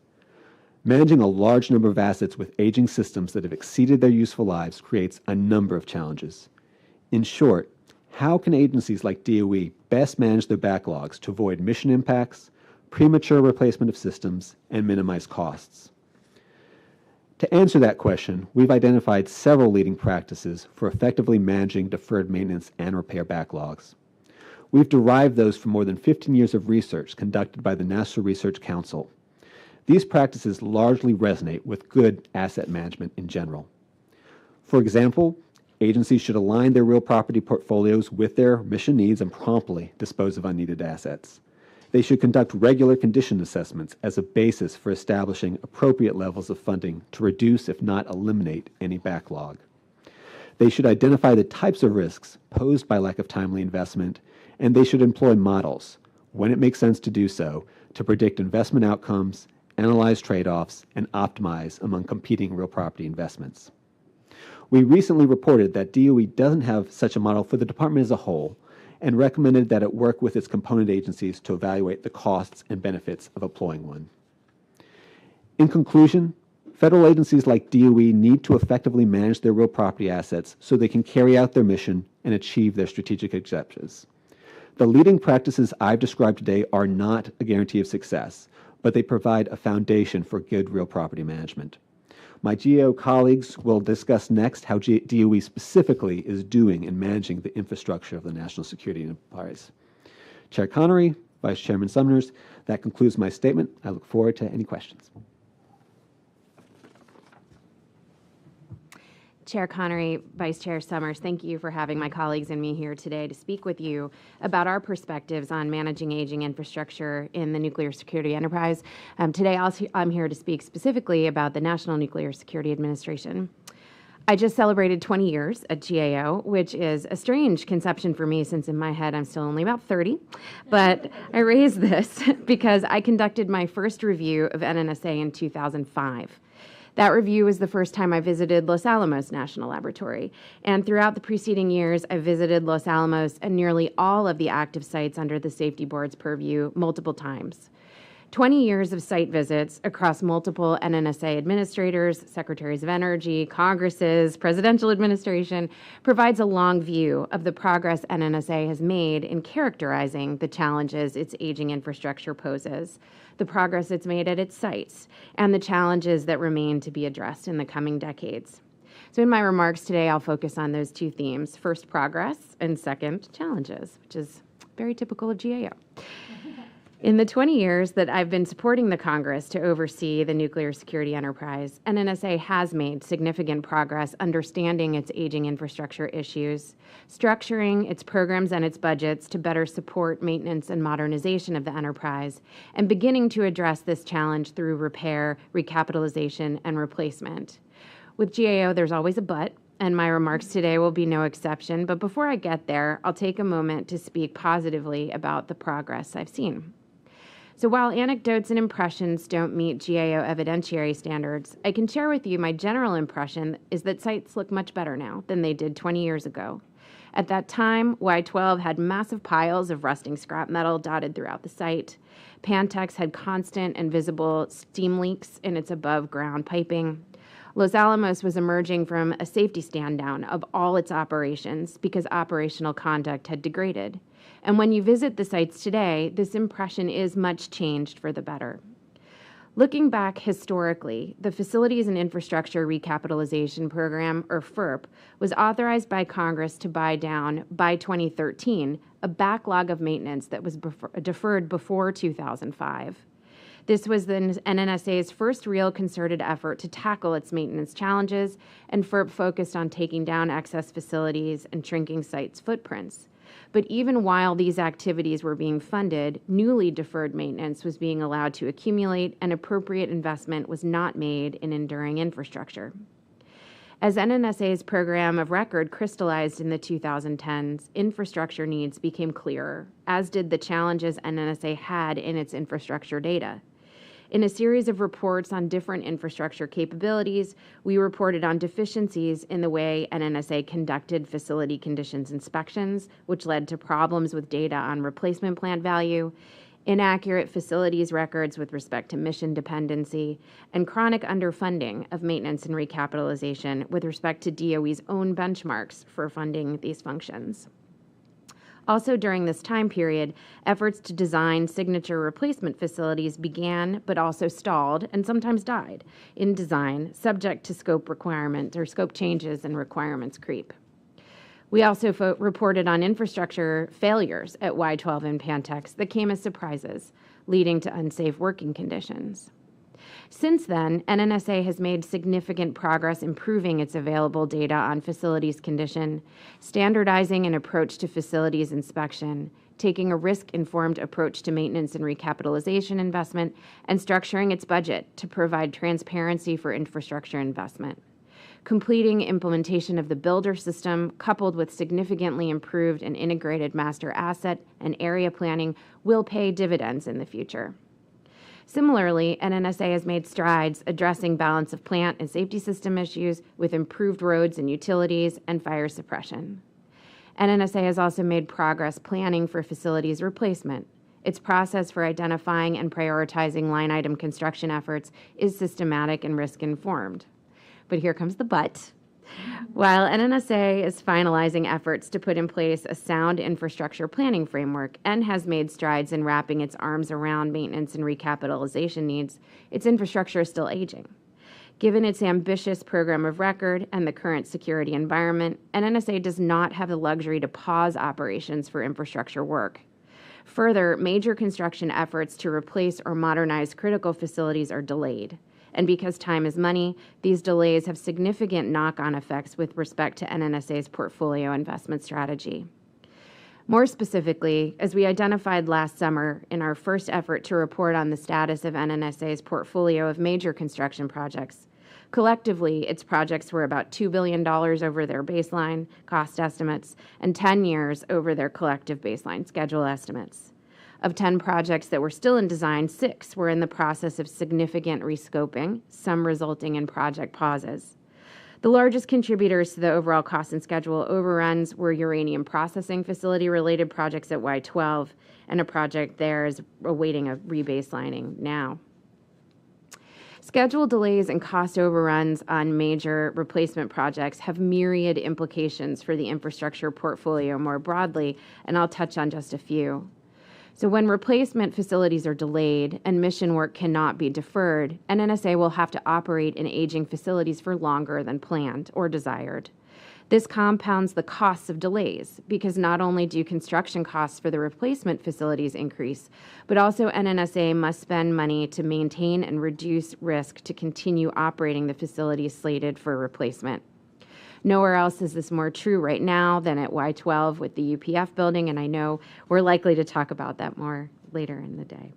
Managing a large number of assets with aging systems that have exceeded their useful lives creates a number of challenges. In short, how can agencies like DOE best manage their backlogs to avoid mission impacts, premature replacement of systems, and minimize costs? To answer that question, we've identified several leading practices for effectively managing deferred maintenance and repair backlogs. We've derived those from more than 15 years of research conducted by the National Research Council. These practices largely resonate with good asset management in general. For example, agencies should align their real property portfolios with their mission needs and promptly dispose of unneeded assets. They should conduct regular condition assessments as a basis for establishing appropriate levels of funding to reduce, if not eliminate, any backlog. They should identify the types of risks posed by lack of timely investment, and they should employ models, when it makes sense to do so, to predict investment outcomes, analyze trade-offs, and optimize among competing real property investments. We recently reported that DOE doesn't have such a model for the department as a whole, and recommended that it work with its component agencies to evaluate the costs and benefits of employing one. In conclusion, federal agencies like DOE need to effectively manage their real property assets so they can carry out their mission and achieve their strategic objectives. The leading practices I've described today are not a guarantee of success, but they provide a foundation for good real property management. My GAO colleagues will discuss next how DOE specifically is doing in managing the infrastructure of the national security enterprise. Chair Connery, Vice Chairman Summers, that concludes my statement. I look forward to any questions. Chair Connery, Vice Chair Summers, thank you for having my colleagues and me here today to speak with you about our perspectives on managing aging infrastructure in the nuclear security enterprise. Today, I'm here to speak specifically about the National Nuclear Security Administration. I just celebrated 20 years at GAO, which is a strange conception for me since in my head I'm still only about 30. But I raise this because I conducted my first review of NNSA in 2005. That review was the first time I visited Los Alamos National Laboratory, and throughout the preceding years, I visited Los Alamos and nearly all of the active sites under the Safety Board's purview multiple times. 20 years of site visits across multiple NNSA administrators, secretaries of energy, Congresses, presidential administration provides a long view of the progress NNSA has made in characterizing the challenges its aging infrastructure poses, the progress it's made at its sites, and the challenges that remain to be addressed in the coming decades. So in my remarks today, I'll focus on those two themes: first, progress, and second, challenges, which is very typical of GAO. In the 20 years that I've been supporting the Congress to oversee the nuclear security enterprise, NNSA has made significant progress understanding its aging infrastructure issues, structuring its programs and its budgets to better support maintenance and modernization of the enterprise, and beginning to address this challenge through repair, recapitalization, and replacement. With GAO, there's always a but, and my remarks today will be no exception, but before I get there, I'll take a moment to speak positively about the progress I've seen. So while anecdotes and impressions don't meet GAO evidentiary standards, I can share with you my general impression is that sites look much better now than they did 20 years ago. At that time, Y-12 had massive piles of rusting scrap metal dotted throughout the site. Pantex had constant and visible steam leaks in its above-ground piping. Los Alamos was emerging from a safety stand-down of all its operations because operational conduct had degraded. And when you visit the sites today, this impression is much changed for the better. Looking back historically, the Facilities and Infrastructure Recapitalization Program, or FIRP, was authorized by Congress to buy down, by 2013, a backlog of maintenance that was deferred before 2005. This was the NNSA's first real concerted effort to tackle its maintenance challenges, and FIRP focused on taking down excess facilities and shrinking sites' footprints. But even while these activities were being funded, newly deferred maintenance was being allowed to accumulate, and appropriate investment was not made in enduring infrastructure. As NNSA's program of record crystallized in the 2010s, infrastructure needs became clearer, as did the challenges NNSA had in its infrastructure data. In a series of reports on different infrastructure capabilities, we reported on deficiencies in the way NNSA conducted facility conditions inspections, which led to problems with data on replacement plant value, inaccurate facilities records with respect to mission dependency, and chronic underfunding of maintenance and recapitalization with respect to DOE's own benchmarks for funding these functions. Also during this time period, efforts to design signature replacement facilities began but also stalled and sometimes died in design, subject to scope requirements or scope changes and requirements creep. We also reported on infrastructure failures at Y-12 and Pantex that came as surprises, leading to unsafe working conditions. Since then, NNSA has made significant progress improving its available data on facilities condition, standardizing an approach to facilities inspection, taking a risk-informed approach to maintenance and recapitalization investment, and structuring its budget to provide transparency for infrastructure investment. Completing implementation of the builder system, coupled with significantly improved and integrated master asset and area planning, will pay dividends in the future. Similarly, NNSA has made strides addressing balance of plant and safety system issues with improved roads and utilities and fire suppression. NNSA has also made progress planning for facilities replacement. Its process for identifying and prioritizing line item construction efforts is systematic and risk-informed. But here comes the but. While NNSA is finalizing efforts to put in place a sound infrastructure planning framework and has made strides in wrapping its arms around maintenance and recapitalization needs, its infrastructure is still aging. Given its ambitious program of record and the current security environment, NNSA does not have the luxury to pause operations for infrastructure work. Further, major construction efforts to replace or modernize critical facilities are delayed. And because time is money, these delays have significant knock-on effects with respect to NNSA's portfolio investment strategy. More specifically, as we identified last summer in our first effort to report on the status of NNSA's portfolio of major construction projects, collectively, its projects were about $2 billion over their baseline cost estimates and 10 years over their collective baseline schedule estimates. Of 10 projects that were still in design, 6 were in the process of significant rescoping, some resulting in project pauses. The largest contributors to the overall cost and schedule overruns were uranium processing facility-related projects at Y-12, and a project there is awaiting a rebaselining now. Schedule delays and cost overruns on major replacement projects have myriad implications for the infrastructure portfolio more broadly, and I'll touch on just a few. So when replacement facilities are delayed and mission work cannot be deferred, NNSA will have to operate in aging facilities for longer than planned or desired. This compounds the costs of delays because not only do construction costs for the replacement facilities increase, but also NNSA must spend money to maintain and reduce risk to continue operating the facilities slated for replacement. Nowhere else is this more true right now than at Y-12 with the UPF building, and I know we're likely to talk about that more later in the day.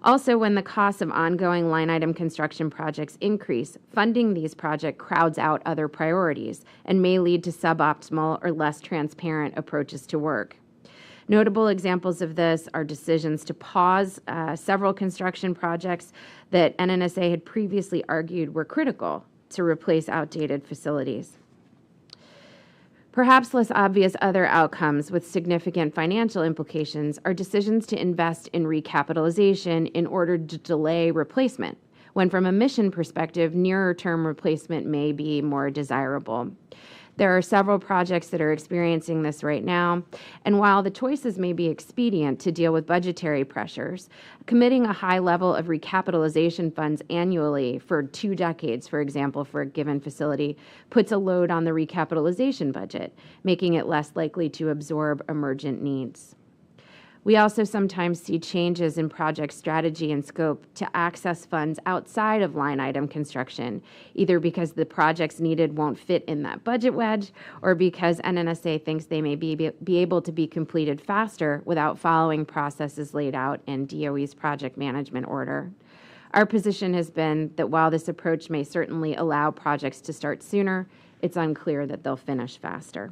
Also, when the costs of ongoing line item construction projects increase, funding these projects crowds out other priorities and may lead to suboptimal or less transparent approaches to work. Notable examples of this are decisions to pause several construction projects that NNSA had previously argued were critical to replace outdated facilities. Perhaps less obvious other outcomes with significant financial implications are decisions to invest in recapitalization in order to delay replacement, when from a mission perspective, nearer-term replacement may be more desirable. There are several projects that are experiencing this right now, and while the choices may be expedient to deal with budgetary pressures, committing a high level of recapitalization funds annually for 2 decades, for example, for a given facility, puts a load on the recapitalization budget, making it less likely to absorb emergent needs. We also sometimes see changes in project strategy and scope to access funds outside of line item construction, either because the projects needed won't fit in that budget wedge or because NNSA thinks they may be able to be completed faster without following processes laid out in DOE's project management order. Our position has been that while this approach may certainly allow projects to start sooner, it's unclear that they'll finish faster.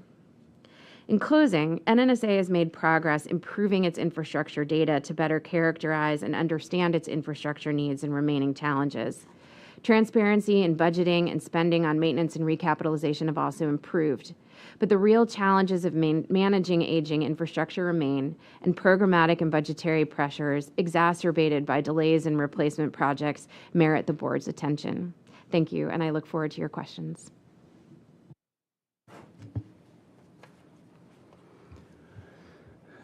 In closing, NNSA has made progress improving its infrastructure data to better characterize and understand its infrastructure needs and remaining challenges. Transparency in budgeting and spending on maintenance and recapitalization have also improved. But the real challenges of managing aging infrastructure remain, and programmatic and budgetary pressures exacerbated by delays in replacement projects merit the board's attention. Thank you, and I look forward to your questions.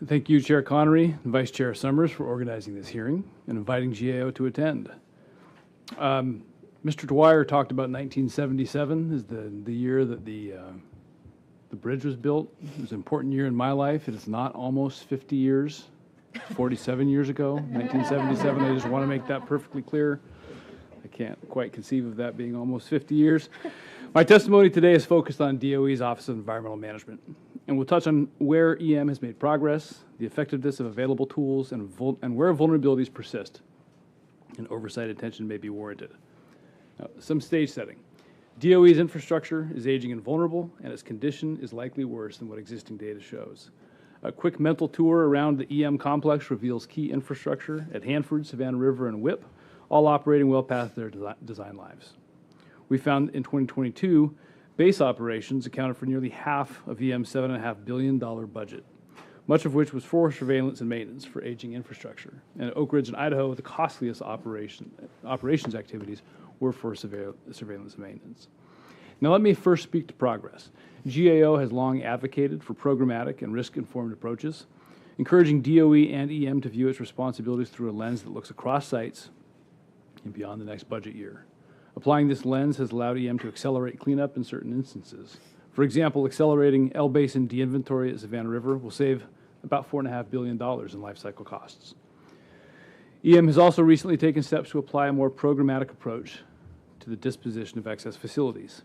Thank you, Chair Connery and Vice Chair Summers, for organizing this hearing and inviting GAO to attend. Mr. Dwyer talked about 1977 as the year that the bridge was built. It was an important year in my life. It is not almost 50 years, 47 years ago, 1977. I just want to make that perfectly clear. I can't quite conceive of that being almost 50 years. My testimony today is focused on DOE's Office of Environmental Management, and we'll touch on where EM has made progress, the effectiveness of available tools, and where vulnerabilities persist, and oversight attention may be warranted. Now, some stage setting. DOE's infrastructure is aging and vulnerable, and its condition is likely worse than what existing data shows. A quick mental tour around the EM complex reveals key infrastructure at Hanford, Savannah River, and WIP, all operating well past their design lives. We found in 2022, base operations accounted for nearly half of EM's $7.5 billion budget, much of which was for surveillance and maintenance for aging infrastructure. And at Oak Ridge in Idaho, the costliest operations activities were for surveillance and maintenance. Now let me first speak to progress. GAO has long advocated for programmatic and risk-informed approaches, encouraging DOE and EM to view its responsibilities through a lens that looks across sites and beyond the next budget year. Applying this lens has allowed EM to accelerate cleanup in certain instances. For example, accelerating L Basin de-inventory at Savannah River will save about $4.5 billion in life cycle costs. EM has also recently taken steps to apply a more programmatic approach to the disposition of excess facilities.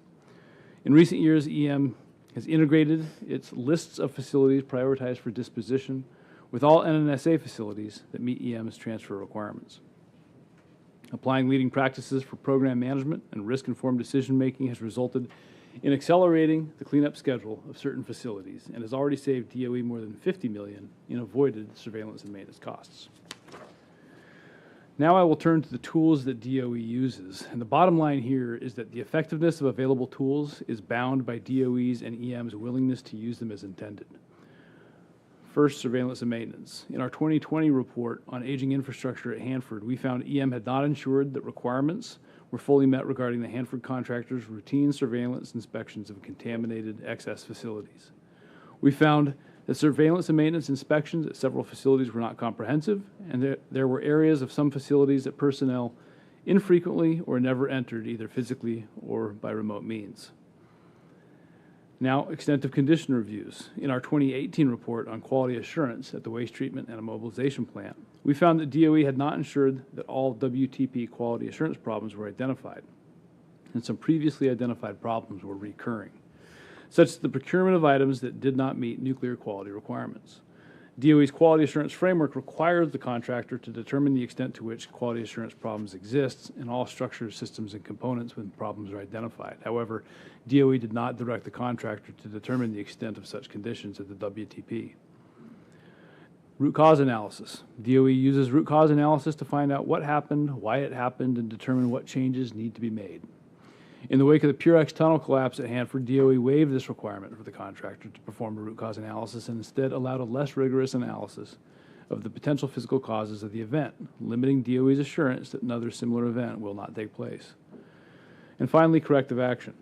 In recent years, EM has integrated its lists of facilities prioritized for disposition with all NNSA facilities that meet EM's transfer requirements. Applying leading practices for program management and risk-informed decision-making has resulted in accelerating the cleanup schedule of certain facilities and has already saved DOE more than $50 million in avoided surveillance and maintenance costs. Now I will turn to the tools that DOE uses, and the bottom line here is that the effectiveness of available tools is bound by DOE's and EM's willingness to use them as intended. First, surveillance and maintenance. In our 2020 report on aging infrastructure at Hanford, we found EM had not ensured that requirements were fully met regarding the Hanford contractor's routine surveillance inspections of contaminated excess facilities. We found that surveillance and maintenance inspections at several facilities were not comprehensive, and there were areas of some facilities that personnel infrequently or never entered either physically or by remote means. Now, extent of condition reviews. In our 2018 report on quality assurance at the waste treatment and immobilization plant, we found that DOE had not ensured that all WTP quality assurance problems were identified, and some previously identified problems were recurring, such as the procurement of items that did not meet nuclear quality requirements. DOE's quality assurance framework requires the contractor to determine the extent to which quality assurance problems exist in all structures, systems, and components when problems are identified. However, DOE did not direct the contractor to determine the extent of such conditions at the WTP. Root cause analysis. DOE uses root cause analysis to find out what happened, why it happened, and determine what changes need to be made. In the wake of the Purex tunnel collapse at Hanford, DOE waived this requirement for the contractor to perform a root cause analysis and instead allowed a less rigorous analysis of the potential physical causes of the event, limiting DOE's assurance that another similar event will not take place. And finally, corrective action.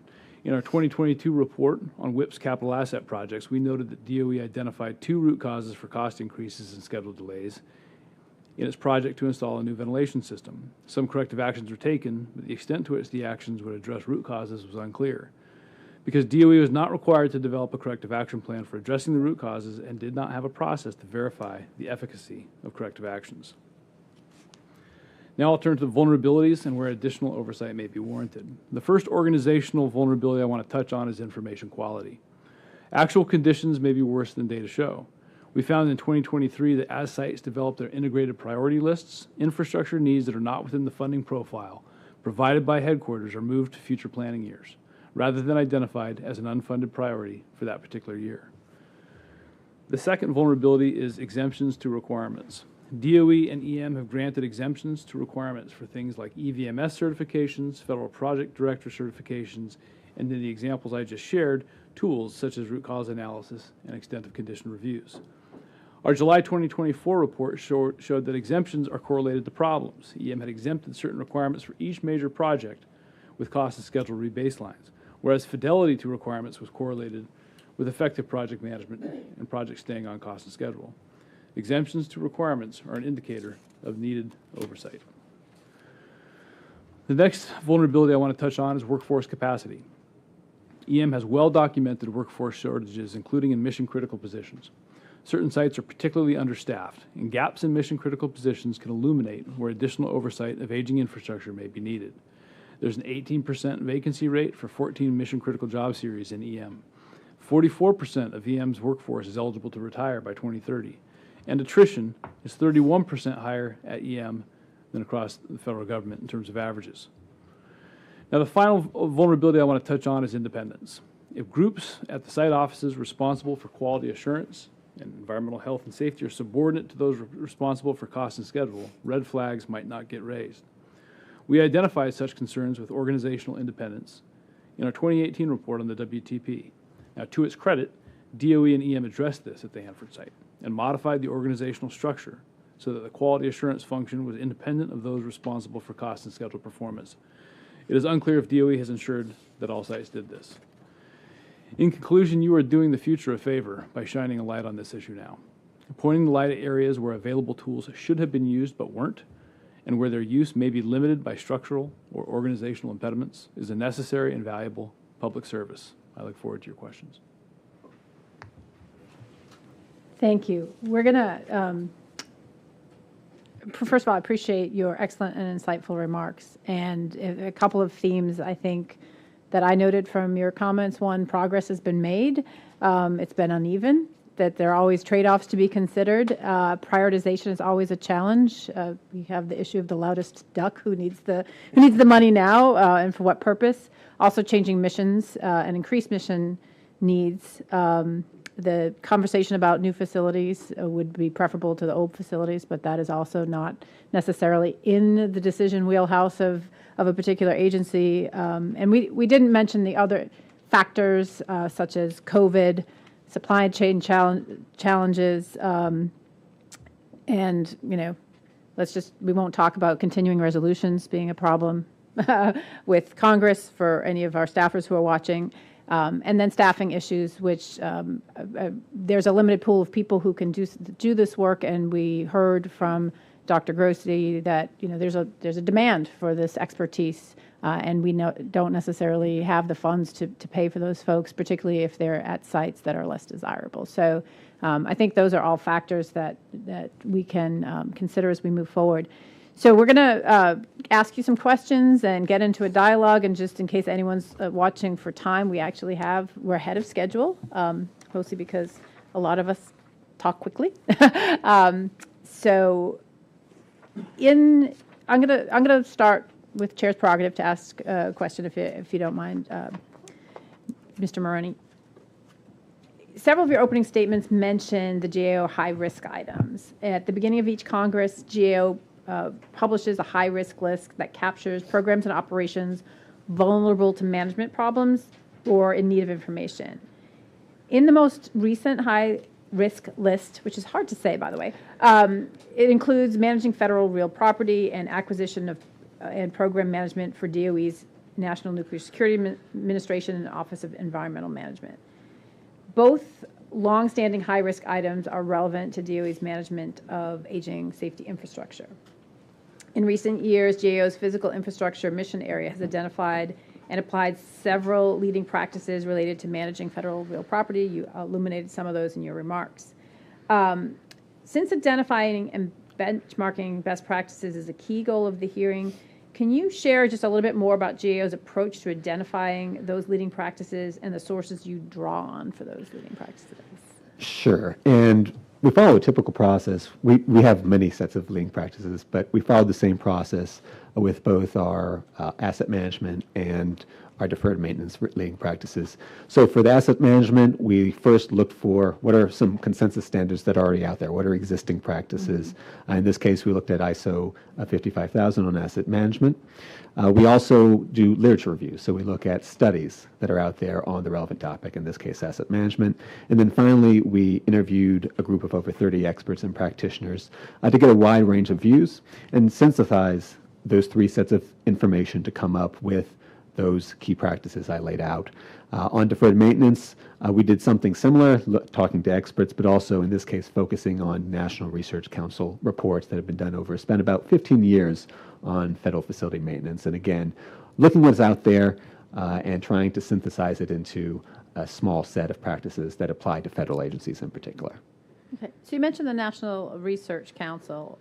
In our 2022 report on WIP's capital asset projects, we noted that DOE identified 2 root causes for cost increases and schedule delays in its project to install a new ventilation system. Some corrective actions were taken, but the extent to which the actions would address root causes was unclear. Because DOE was not required to develop a corrective action plan for addressing the root causes and did not have a process to verify the efficacy of corrective actions. Now I'll turn to the vulnerabilities and where additional oversight may be warranted. The first organizational vulnerability I want to touch on is information quality. Actual conditions may be worse than data show. We found in 2023 that as sites develop their integrated priority lists, infrastructure needs that are not within the funding profile provided by headquarters are moved to future planning years, rather than identified as an unfunded priority for that particular year. The second vulnerability is exemptions to requirements. DOE and EM have granted exemptions to requirements for things like EVMS certifications, federal project director certifications, and in the examples I just shared, tools such as root cause analysis and extent of condition reviews. Our July 2024 report showed that exemptions are correlated to problems. EM had exempted certain requirements for each major project with cost and schedule rebaselines, whereas fidelity to requirements was correlated with effective project management and projects staying on cost and schedule. Exemptions to requirements are an indicator of needed oversight. The next vulnerability I want to touch on is workforce capacity. EM has well-documented workforce shortages, including in mission-critical positions. Certain sites are particularly understaffed, and gaps in mission-critical positions can illuminate where additional oversight of aging infrastructure may be needed. There's an 18% vacancy rate for 14 mission-critical job series in EM. 44% of EM's workforce is eligible to retire by 2030, and attrition is 31% higher at EM than across the federal government in terms of averages. Now, the final vulnerability I want to touch on is independence. If groups at the site offices responsible for quality assurance and environmental health and safety are subordinate to those responsible for cost and schedule, red flags might not get raised. We identified such concerns with organizational independence in our 2018 report on the WTP. Now, to its credit, DOE and EM addressed this at the Hanford site and modified the organizational structure so that the quality assurance function was independent of those responsible for cost and schedule performance. It is unclear if DOE has ensured that all sites did this. In conclusion, you are doing the future a favor by shining a light on this issue now. Pointing the light at areas where available tools should have been used but weren't, and where their use may be limited by structural or organizational impediments, is a necessary and valuable public service. I look forward to your questions. Thank you. We're going to, first of all, I appreciate your excellent and insightful remarks. And a couple of themes, I think, that I noted from your comments. One, progress has been made. It's been uneven, that there are always trade-offs to be considered. Prioritization is always a challenge. We have the issue of the loudest duck, who needs the money now and for what purpose. Also changing missions and increased mission needs. The conversation about new facilities would be preferable to the old facilities, but that is also not necessarily in the decision wheelhouse of a particular agency. And we didn't mention the other factors such as COVID, supply chain challenges, and, you know, we won't talk about continuing resolutions being a problem with Congress for any of our staffers who are watching. And then staffing issues, which there's a limited pool of people who can do this work, and we heard from Dr. Grossi that, you know, there's a demand for this expertise, and we don't necessarily have the funds to pay for those folks, particularly if they're at sites that are less desirable. So I think those are all factors that we can consider as we move forward. So we're going to ask you some questions and get into a dialogue. And just in case anyone's watching for time, we're ahead of schedule, mostly because a lot of us talk quickly. So I'm going to start with Chair's prerogative to ask a question, if you don't mind, Mr. Maroney. Several of your opening statements mentioned the GAO high-risk items. At the beginning of each Congress, GAO publishes a high-risk list that captures programs and operations vulnerable to management problems or in need of information. In the most recent high-risk list, which is hard to say, by the way, it includes managing federal real property and acquisition of and program management for DOE's National Nuclear Security Administration and Office of Environmental Management. Both long-standing high-risk items are relevant to DOE's management of aging safety infrastructure. In recent years, GAO's physical infrastructure mission area has identified and applied several leading practices related to managing federal real property. You illuminated some of those in your remarks. Since identifying and benchmarking best practices is a key goal of the hearing, can you share just a little bit more about GAO's approach to identifying those leading practices and the sources you draw on for those leading practices? Sure. And we follow a typical process. We have many sets of leading practices, but we follow the same process with both our asset management and our deferred maintenance leading practices. So for the asset management, we first looked for what are some consensus standards that are already out there, what are existing practices. In this case, we looked at ISO 55000 on asset management. We also do literature reviews, so we look at studies that are out there on the relevant topic, in this case asset management. And then finally, we interviewed a group of over 30 experts and practitioners to get a wide range of views and synthesize those three sets of information to come up with those key practices I laid out. On deferred maintenance, we did something similar, talking to experts, but also in this case focusing on National Research Council reports that have been done over, spent about 15 years on federal facility maintenance. And again, looking what's out there and trying to synthesize it into a small set of practices that apply to federal agencies in particular. Okay. So you mentioned the National Research Council.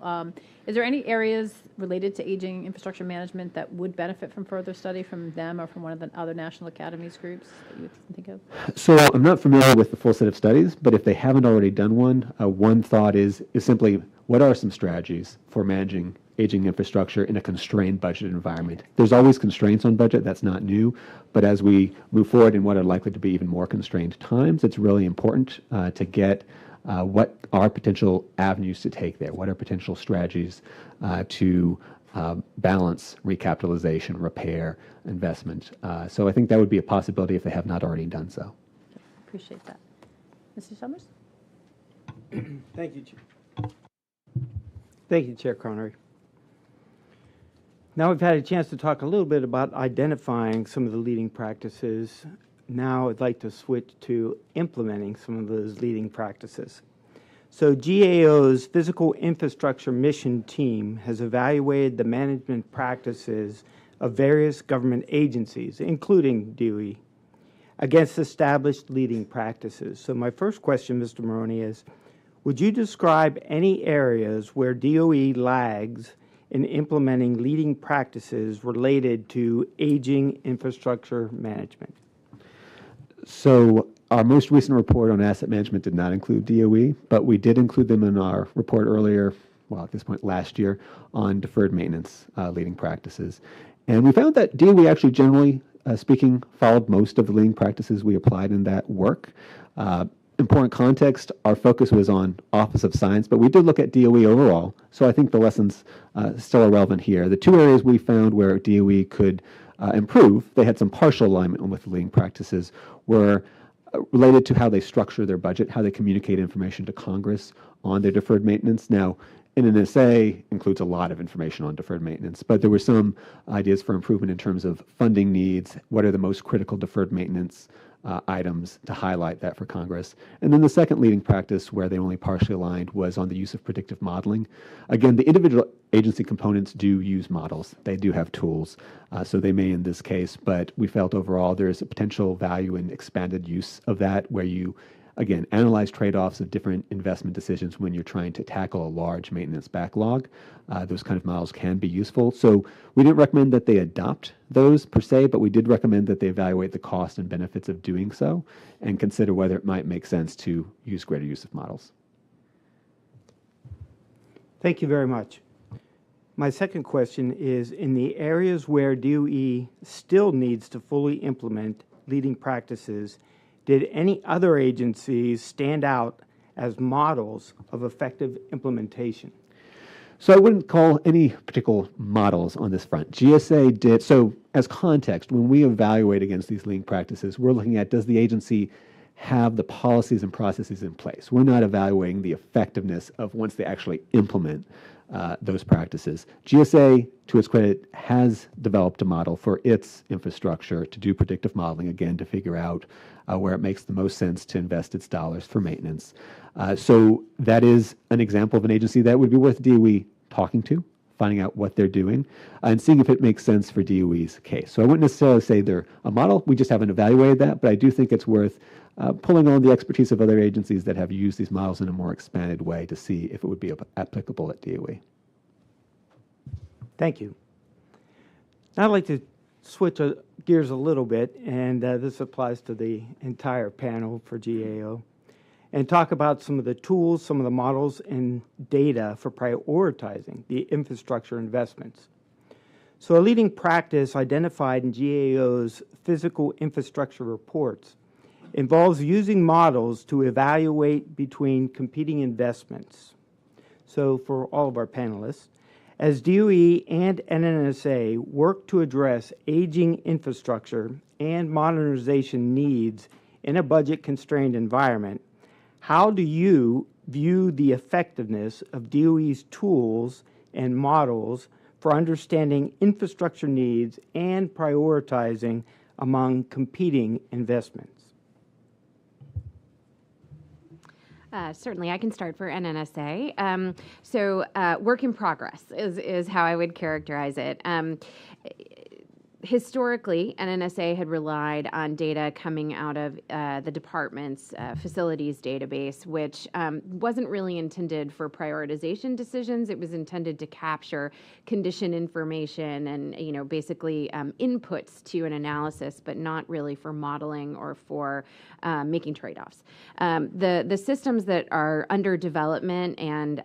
Is there any areas related to aging infrastructure management that would benefit from further study from them or from one of the other national academies groups that you would think of? So I'm not familiar with the full set of studies, but if they haven't already done one, one thought is simply what are some strategies for managing aging infrastructure in a constrained budget environment? There's always constraints on budget, that's not new, but as we move forward in what are likely to be even more constrained times, it's really important to get what are potential avenues to take there? What are potential strategies to balance recapitalization, repair, investment? So I think that would be a possibility if they have not already done so. Appreciate that. Mr. Summers? Thank you, Chair. Thank you, Chair Connery. Now we've had a chance to talk a little bit about identifying some of the leading practices. Now I'd like to switch to implementing some of those leading practices. So GAO's Physical Infrastructure Mission Team has evaluated the management practices of various government agencies, including DOE, against established leading practices. So my first question, Mr. Maroney, is, would you describe any areas where DOE lags in implementing leading practices related to aging infrastructure management? So our most recent report on asset management did not include DOE, but we did include them in our report earlier, well, at this point last year, on deferred maintenance leading practices. And we found that DOE actually, generally speaking, followed most of the leading practices we applied in that work. Important context, our focus was on Office of Science, but we did look at DOE overall, so I think the lessons still are relevant here. The two areas we found where DOE could improve, they had some partial alignment with the leading practices, were related to how they structure their budget, how they communicate information to Congress on their deferred maintenance. Now, NNSA includes a lot of information on deferred maintenance, but there were some ideas for improvement in terms of funding needs, what are the most critical deferred maintenance items to highlight that for Congress. And then the second leading practice where they only partially aligned was on the use of predictive modeling. Again, the individual agency components do use models. They do have tools, so they may in this case, but we felt overall there's a potential value in expanded use of that where you, again, analyze trade-offs of different investment decisions when you're trying to tackle a large maintenance backlog. Those kind of models can be useful. So we didn't recommend that they adopt those per se, but we did recommend that they evaluate the cost and benefits of doing so and consider whether it might make sense to use greater use of models. Thank you very much. My second question is, in the areas where DOE still needs to fully implement leading practices, did any other agencies stand out as models of effective implementation? So I wouldn't call any particular models on this front. GSA did, so as context, when we evaluate against these leading practices, we're looking at, does the agency have the policies and processes in place? We're not evaluating the effectiveness of once they actually implement those practices. GSA, to its credit, has developed a model for its infrastructure to do predictive modeling, again, to figure out where it makes the most sense to invest its dollars for maintenance. So that is an example of an agency that would be worth DOE talking to, finding out what they're doing, and seeing if it makes sense for DOE's case. So I wouldn't necessarily say they're a model. We just haven't evaluated that, but I do think it's worth pulling on the expertise of other agencies that have used these models in a more expanded way to see if it would be applicable at DOE. Thank you. Now I'd like to switch gears a little bit, and this applies to the entire panel for GAO, and talk about some of the tools, some of the models, and data for prioritizing the infrastructure investments. So a leading practice identified in GAO's physical infrastructure reports involves using models to evaluate between competing investments. So for all of our panelists, as DOE and NNSA work to address aging infrastructure and modernization needs in a budget-constrained environment, how do you view the effectiveness of DOE's tools and models for understanding infrastructure needs and prioritizing among competing investments? Certainly, I can start for NNSA. Work in progress is how I would characterize it. Historically, NNSA had relied on data coming out of the department's facilities database, which wasn't really intended for prioritization decisions. It was intended to capture condition information and, basically inputs to an analysis, but not really for modeling or for making trade-offs. The systems that are under development and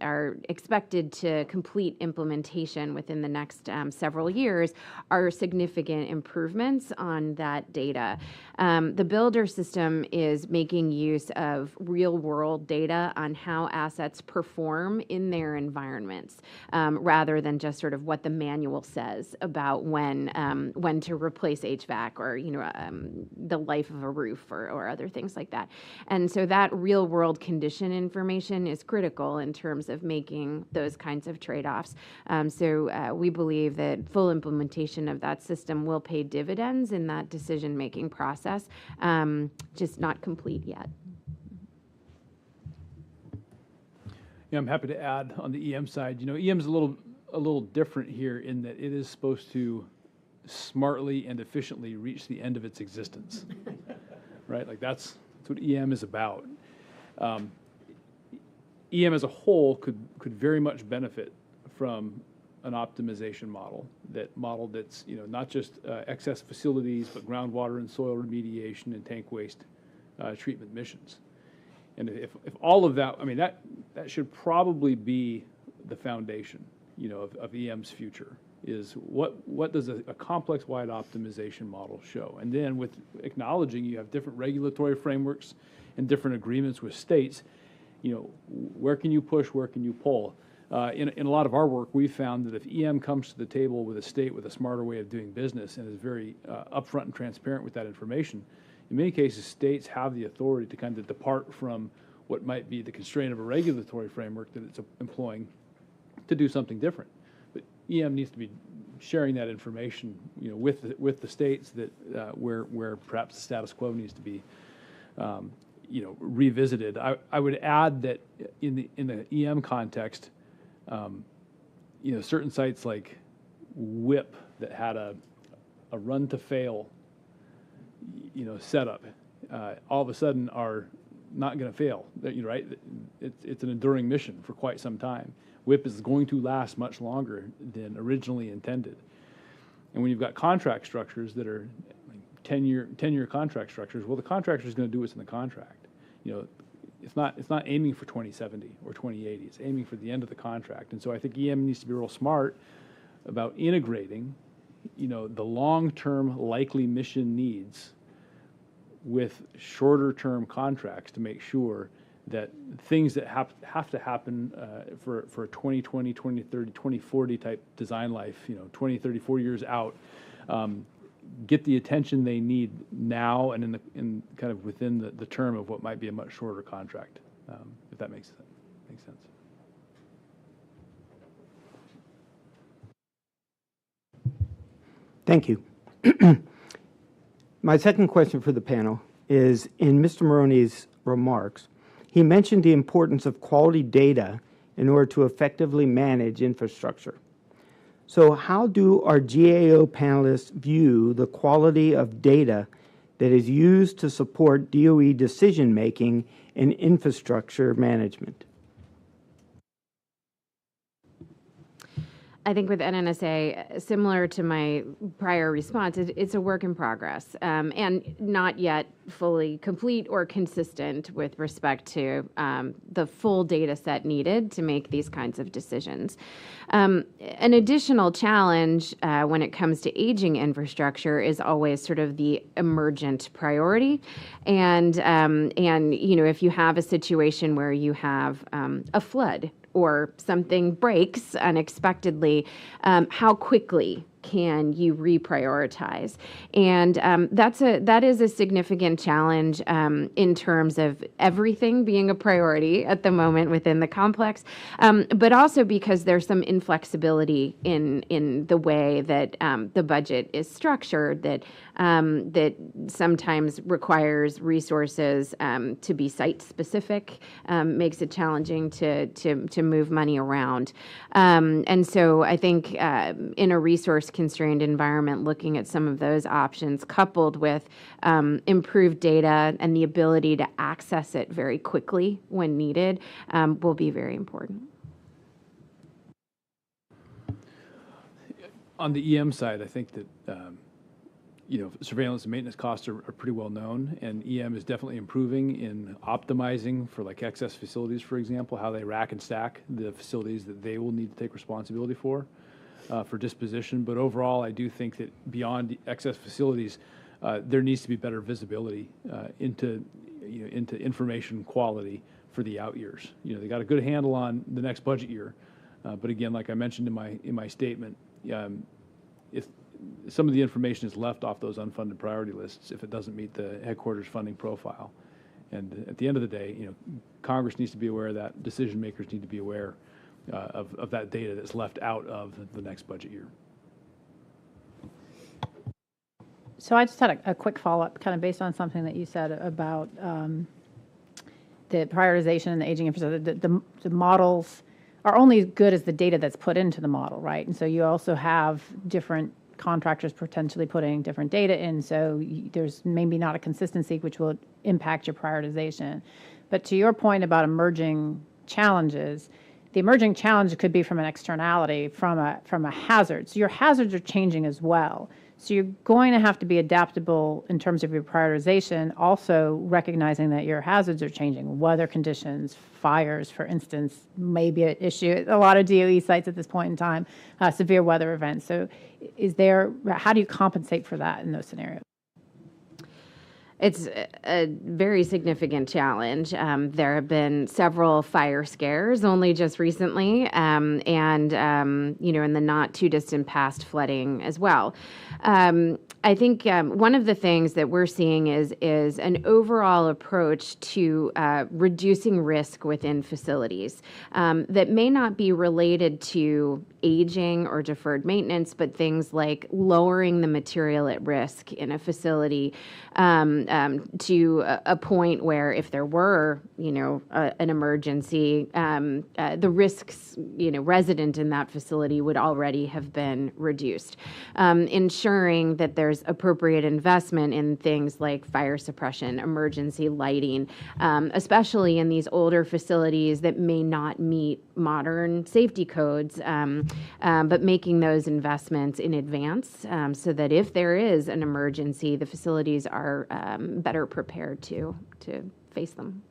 are expected to complete implementation within the next several years are significant improvements on that data. The builder system is making use of real-world data on how assets perform in their environments, rather than just sort of what the manual says about when to replace HVAC or the life of a roof or other things like that. And so that real-world condition information is critical in terms of making those kinds of trade-offs. We believe that full implementation of that system will pay dividends in that decision-making process, just not complete yet. Yeah, I'm happy to add on the EM side. EM's a little different here in that it is supposed to smartly and efficiently reach the end of its existence, right? Like that's what EM is about. EM as a whole could very much benefit from an optimization model that's not just excess facilities, but groundwater and soil remediation and tank waste treatment missions. And if all of that, that should probably be the foundation, of EM's future. Is what does a complex wide optimization model show? And then with acknowledging you have different regulatory frameworks and different agreements with states, where can you push, where can you pull? In a lot of our work, we've found that if EM comes to the table with a state with a smarter way of doing business and is very upfront and transparent with that information, in many cases, states have the authority to kind of depart from what might be the constraint of a regulatory framework that it's employing to do something different. But EM needs to be sharing that information, with the states that where perhaps the status quo needs to be, revisited. I would add that in the EM context, certain sites like WIP that had a run to fail, setup, all of a sudden are not going to fail. Right? It's an enduring mission for quite some time. WIP is going to last much longer than originally intended. And when you've got contract structures that are 10-year contract structures, well, the contractor is going to do what's in the contract. It's not aiming for 2070 or 2080. It's aiming for the end of the contract. And so I think EM needs to be real smart about integrating, the long-term likely mission needs with shorter-term contracts to make sure that things that have to happen for a 2020, 2030, 2040 type design life, 20, 30, 40 years out, get the attention they need now and in kind of within the term of what might be a much shorter contract, if that makes sense. Thank you. My second question for the panel is, in Mr. Maroney's remarks, he mentioned the importance of quality data in order to effectively manage infrastructure. So how do our GAO panelists view the quality of data that is used to support DOE decision-making in infrastructure management? I think with NNSA, similar to my prior response, it's a work in progress and not yet fully complete or consistent with respect to the full data set needed to make these kinds of decisions. An additional challenge when it comes to aging infrastructure is always sort of the emergent priority. And if you have a situation where you have a flood, or something breaks unexpectedly, how quickly can you reprioritize? And that is a significant challenge in terms of everything being a priority at the moment within the complex, but also because there's some inflexibility in the way that the budget is structured that sometimes requires resources to be site specific, makes it challenging to move money around. And so I think in a resource constrained environment, looking at some of those options coupled with improved data and the ability to access it very quickly when needed will be very important. On the EM side, I think that surveillance and maintenance costs are pretty well known, and EM is definitely improving in optimizing for like excess facilities, for example, how they rack and stack the facilities that they will need to take responsibility for disposition. But overall, I do think that beyond excess facilities, there needs to be better visibility into information quality for the out years. They got a good handle on the next budget year, but again, like I mentioned in my statement, if some of the information is left off those unfunded priority lists, if it doesn't meet the headquarters funding profile, and at the end of the day, Congress needs to be aware of that. Decision makers need to be aware of that data that's left out of the next budget year. So I just had a quick follow-up, kind of based on something that you said about the prioritization and the aging infrastructure. The models are only as good as the data that's put into the model, right? And so you also have different contractors potentially putting different data in, so there's maybe not a consistency, which will impact your prioritization. But to your point about emerging challenges, the emerging challenge could be from an externality, from a hazard. So your hazards are changing as well. So you're going to have to be adaptable in terms of your prioritization, also recognizing that your hazards are changing. Weather conditions, fires, for instance, may be an issue. A lot of DOE sites at this point in time, severe weather events. So how do you compensate for that in those scenarios? It's a very significant challenge. There have been several fire scares only just recently, and in the not too distant past, flooding as well. I think one of the things that we're seeing is an overall approach to reducing risk within facilities that may not be related to aging or deferred maintenance, but things like lowering the material at risk in a facility to a point where if there were, an emergency, the risks, resident in that facility would already have been reduced. Ensuring that there's appropriate investment in things like fire suppression, emergency lighting, especially in these older facilities that may not meet modern safety codes, but making those investments in advance so that if there is an emergency, the facilities are better prepared to face them.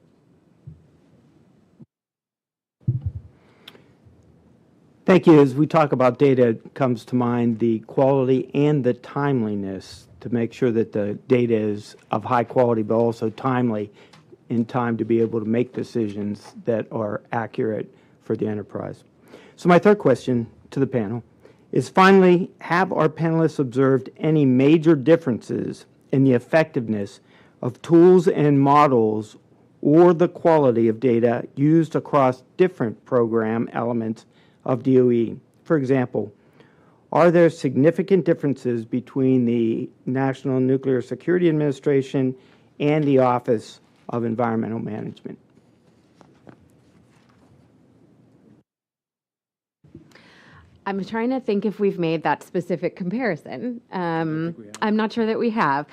Thank you. As we talk about data, it comes to mind the quality and the timeliness to make sure that the data is of high quality, but also timely in time to be able to make decisions that are accurate for the enterprise. So my third question to the panel is, finally, have our panelists observed any major differences in the effectiveness of tools and models or the quality of data used across different program elements of DOE? For example, are there significant differences between the National Nuclear Security Administration and the Office of Environmental Management? I'm trying to think if we've made that specific comparison. I'm not sure that we have.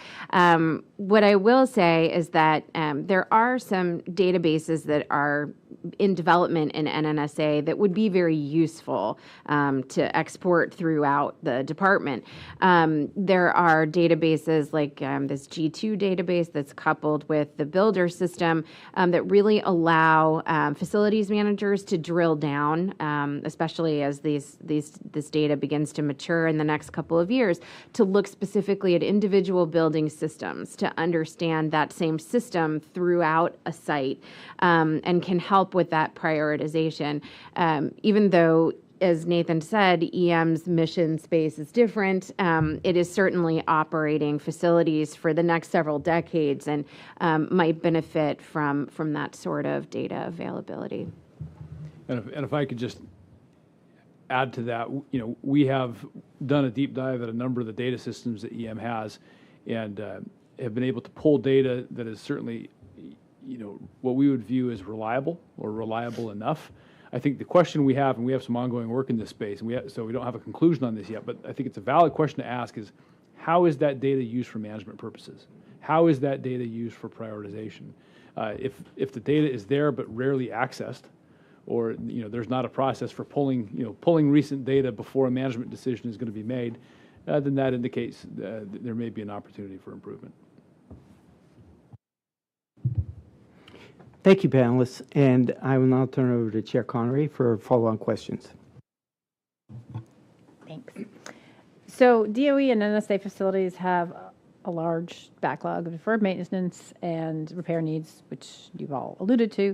What I will say is that there are some databases that are in development in NNSA that would be very useful to export throughout the department. There are databases like this G2 database that's coupled with the Builder system that really allow facilities managers to drill down, especially as this data begins to mature in the next couple of years, to look specifically at individual building systems to understand that same system throughout a site, and can help with that prioritization. Even though, as Nathan said, EM's mission space is different, it is certainly operating facilities for the next several decades and might benefit from that sort of data availability. And if I could just add to that, we have done a deep dive at a number of the data systems that EM has, and have been able to pull data that is certainly, what we would view as reliable or reliable enough. I think the question we have, and we have some ongoing work in this space, and so we don't have a conclusion on this yet, but I think it's a valid question to ask is, how is that data used for management purposes? How is that data used for prioritization? If the data is there but rarely accessed, or there's not a process for pulling recent data before a management decision is going to be made, then that indicates there may be an opportunity for improvement. Thank you, panelists. And I will now turn it over to Chair Connery for follow-on questions. Thanks. So DOE and NSA facilities have a large backlog of deferred maintenance and repair needs, which you've all alluded to.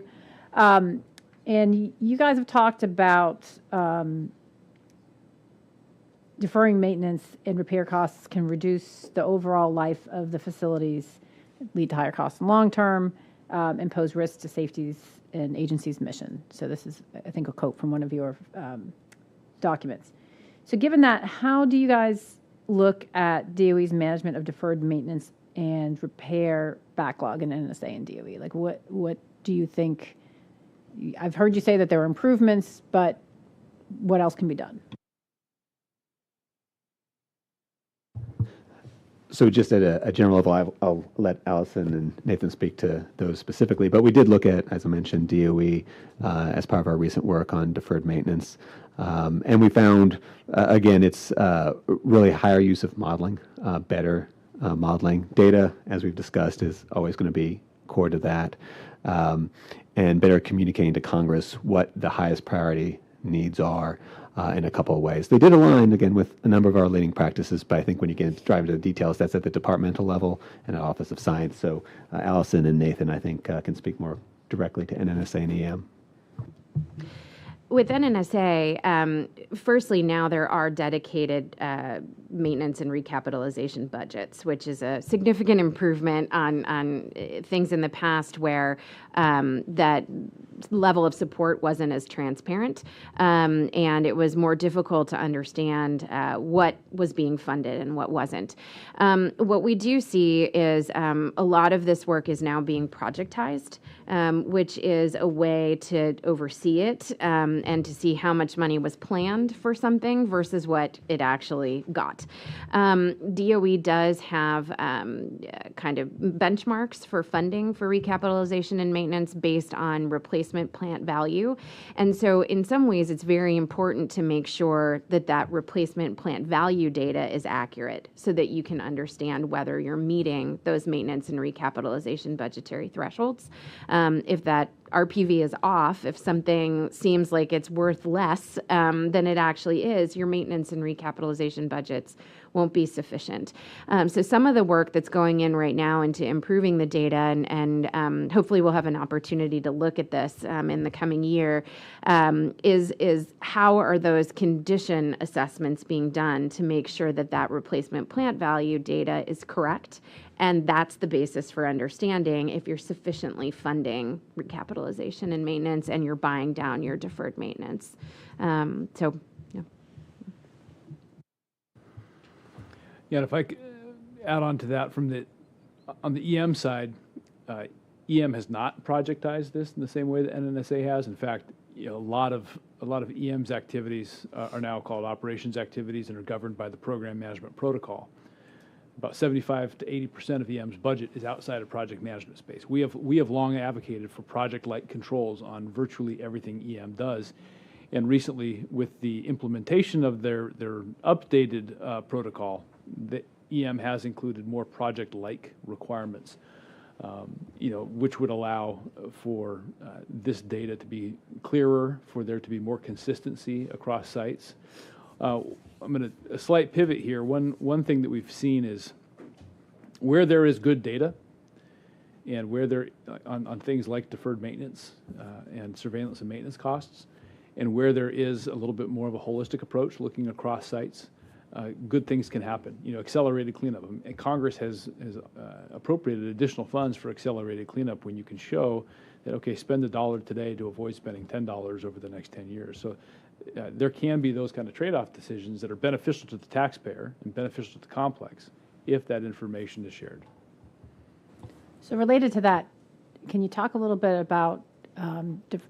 And you guys have talked about deferring maintenance and repair costs can reduce the overall life of the facilities, lead to higher costs in long term, and pose risks to safeties and agency's mission. So this is, I think, a quote from one of your documents. So given that, how do you guys look at DOE's management of deferred maintenance and repair backlog in NSA and DOE? Like, what do you think? I've heard you say that there are improvements, but what else can be done? So just at a general level, I'll let Allison and Nathan speak to those specifically, but we did look at, as I mentioned, DOE as part of our recent work on deferred maintenance. And we found, again, it's really higher use of modeling, better modeling. Data, as we've discussed, is always going to be core to that. And better communicating to Congress what the highest priority needs are in a couple of ways. They did align, again, with a number of our leading practices, but I think when you get into the details, that's at the departmental level and at Office of Science. So Allison and Nathan, I think, can speak more directly to NNSA and EM. With NNSA, firstly, now there are dedicated maintenance and recapitalization budgets, which is a significant improvement on things in the past where that level of support wasn't as transparent, and it was more difficult to understand what was being funded and what wasn't. What we do see is a lot of this work is now being projectized, which is a way to oversee it and to see how much money was planned for something versus what it actually got. DOE does have kind of benchmarks for funding for recapitalization and maintenance based on replacement plant value. And so in some ways, it's very important to make sure that that replacement plant value data is accurate so that you can understand whether you're meeting those maintenance and recapitalization budgetary thresholds. If that RPV is off, if something seems like it's worth less than it actually is, your maintenance and recapitalization budgets won't be sufficient. So some of the work that's going in right now into improving the data, and hopefully we'll have an opportunity to look at this in the coming year, is how are those condition assessments being done to make sure that that replacement plant value data is correct. And that's the basis for understanding if you're sufficiently funding recapitalization and maintenance and you're buying down your deferred maintenance. So, yeah. Yeah, and if I could add on to that, on the EM side, EM has not projectized this in the same way that NNSA has. In fact, a lot of EM's activities are now called operations activities and are governed by the program management protocol. about 75 to 80% of EM's budget is outside of project management space. We have long advocated for project-like controls on virtually everything EM does. And recently, with the implementation of their updated protocol, the EM has included more project-like requirements, which would allow for this data to be clearer, for there to be more consistency across sites. I'm going to a slight pivot here. One thing that we've seen is where there is good data, and where there on things like deferred maintenance and surveillance and maintenance costs, and where there is a little bit more of a holistic approach, looking across sites, good things can happen. Accelerated cleanup. And Congress has appropriated additional funds for accelerated cleanup when you can show that, okay, spend $1 today to avoid spending $10 over the next 10 years. So there can be those kind of trade-off decisions that are beneficial to the taxpayer and beneficial to the complex if that information is shared. So related to that, can you talk a little bit about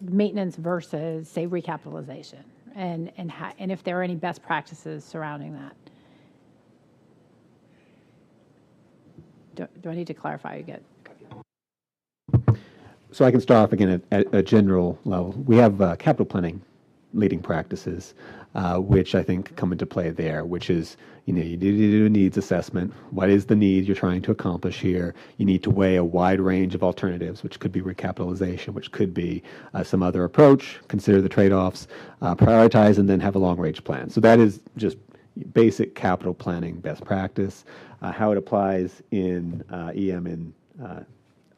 maintenance versus, say, recapitalization, and if there are any best practices surrounding that? Do I need to clarify again? So I can start off again at a general level. We have capital planning leading practices, which I think come into play there, which is, you need to do a needs assessment. What is the need you're trying to accomplish here? You need to weigh a wide range of alternatives, which could be recapitalization, which could be some other approach, consider the trade-offs, prioritize, and then have a long-range plan. So that is just basic capital planning best practice. How it applies in EM and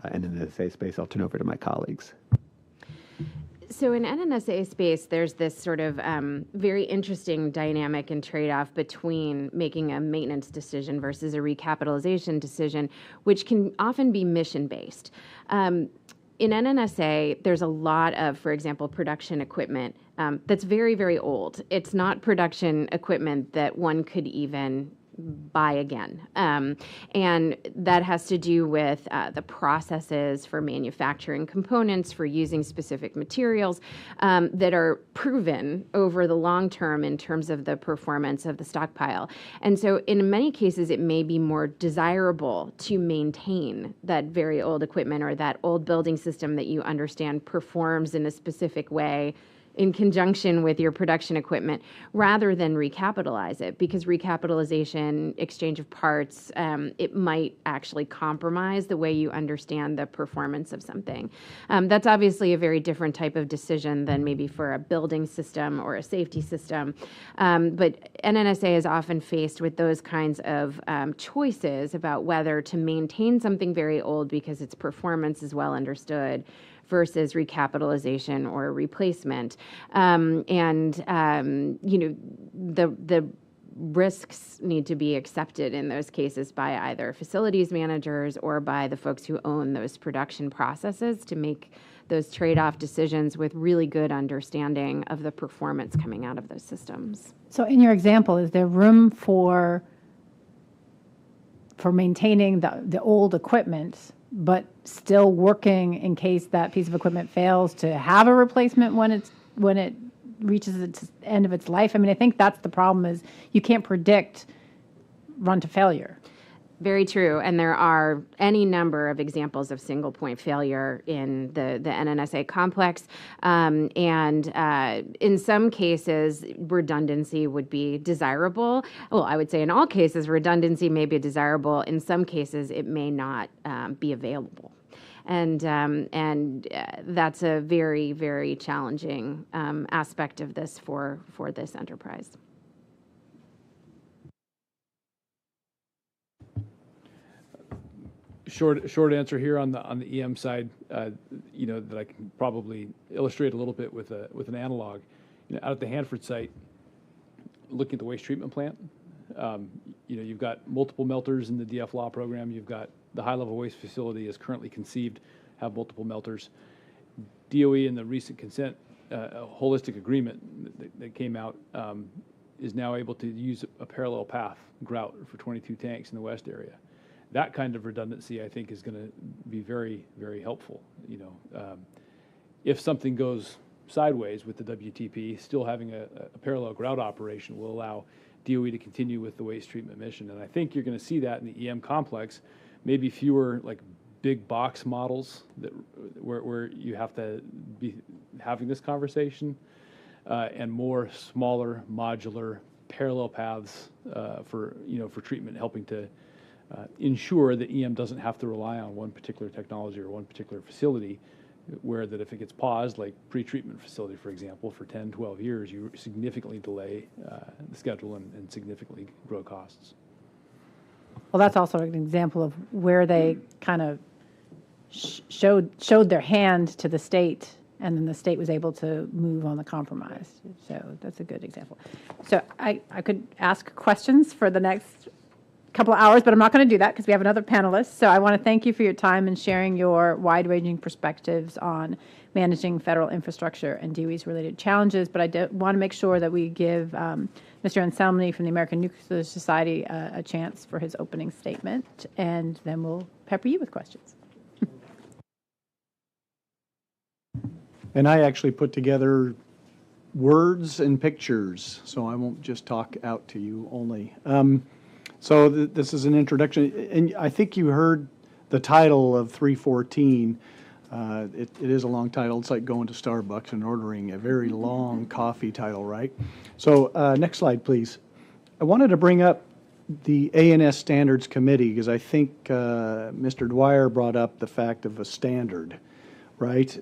NNSA space, I'll turn over to my colleagues. So in NNSA space, there's this sort of very interesting dynamic and trade-off between making a maintenance decision versus a recapitalization decision, which can often be mission-based. In NNSA, there's a lot of, for example, production equipment that's very, very old. It's not production equipment that one could even buy again. And that has to do with the processes for manufacturing components, for using specific materials that are proven over the long term in terms of the performance of the stockpile. And so in many cases, it may be more desirable to maintain that very old equipment or that old building system that you understand performs in a specific way in conjunction with your production equipment, rather than recapitalize it, because recapitalization, exchange of parts, it might actually compromise the way you understand the performance of something. That's obviously a very different type of decision than maybe for a building system or a safety system. But NNSA is often faced with those kinds of choices about whether to maintain something very old because its performance is well understood versus recapitalization or replacement. The risks need to be accepted in those cases by either facilities managers or by the folks who own those production processes to make those trade-off decisions with really good understanding of the performance coming out of those systems. So in your example, is there room for maintaining the old equipment, but still working in case that piece of equipment fails, to have a replacement when it reaches its end of its life? I mean, I think that's the problem, is you can't predict run to failure. Very true. And there are any number of examples of single point failure in the NNSA complex. In some cases, redundancy would be desirable. Well, I would say in all cases, redundancy may be desirable. In some cases, it may not be available. And that's a very, very challenging aspect of this for this enterprise. Short answer here on the EM side, that I can probably illustrate a little bit with an analog. Out at the Hanford site, looking at the waste treatment plant, you've got multiple melters in the DF law program. You've got the high-level waste facility is currently conceived, have multiple melters. DOE in the recent consent holistic agreement that came out is now able to use a parallel path grout for 22 tanks in the west area. That kind of redundancy, I think, is going to be very, very helpful. If something goes sideways with the WTP, still having a parallel grout operation will allow DOE to continue with the waste treatment mission. And I think you're going to see that in the EM complex, maybe fewer like big box models that where you have to be having this conversation, and more smaller, modular, parallel paths for treatment, helping to ensure that EM doesn't have to rely on one particular technology or one particular facility, where that if it gets paused, like pre-treatment facility, for example, for 10, 12 years, you significantly delay the schedule and significantly grow costs. Well, that's also an example of where they kind of showed their hand to the state, and then the state was able to move on the compromise. So that's a good example. So I could ask questions for the next couple of hours, but I'm not going to do that because we have another panelist. So I want to thank you for your time and sharing your wide-ranging perspectives on managing federal infrastructure and DOE's related challenges. But I want to make sure that we give Mr. Anselmi from the American Nuclear Society a chance for his opening statement, and then we'll pepper you with questions. And I actually put together words and pictures, so I won't just talk out to you only. So this is an introduction, and I think you heard the title of 314. It is a long title. It's like going to Starbucks and ordering a very long coffee title, right? So next slide, please. I wanted to bring up the ANS Standards Committee because I think Mr. Dwyer brought up the fact of a standard, right?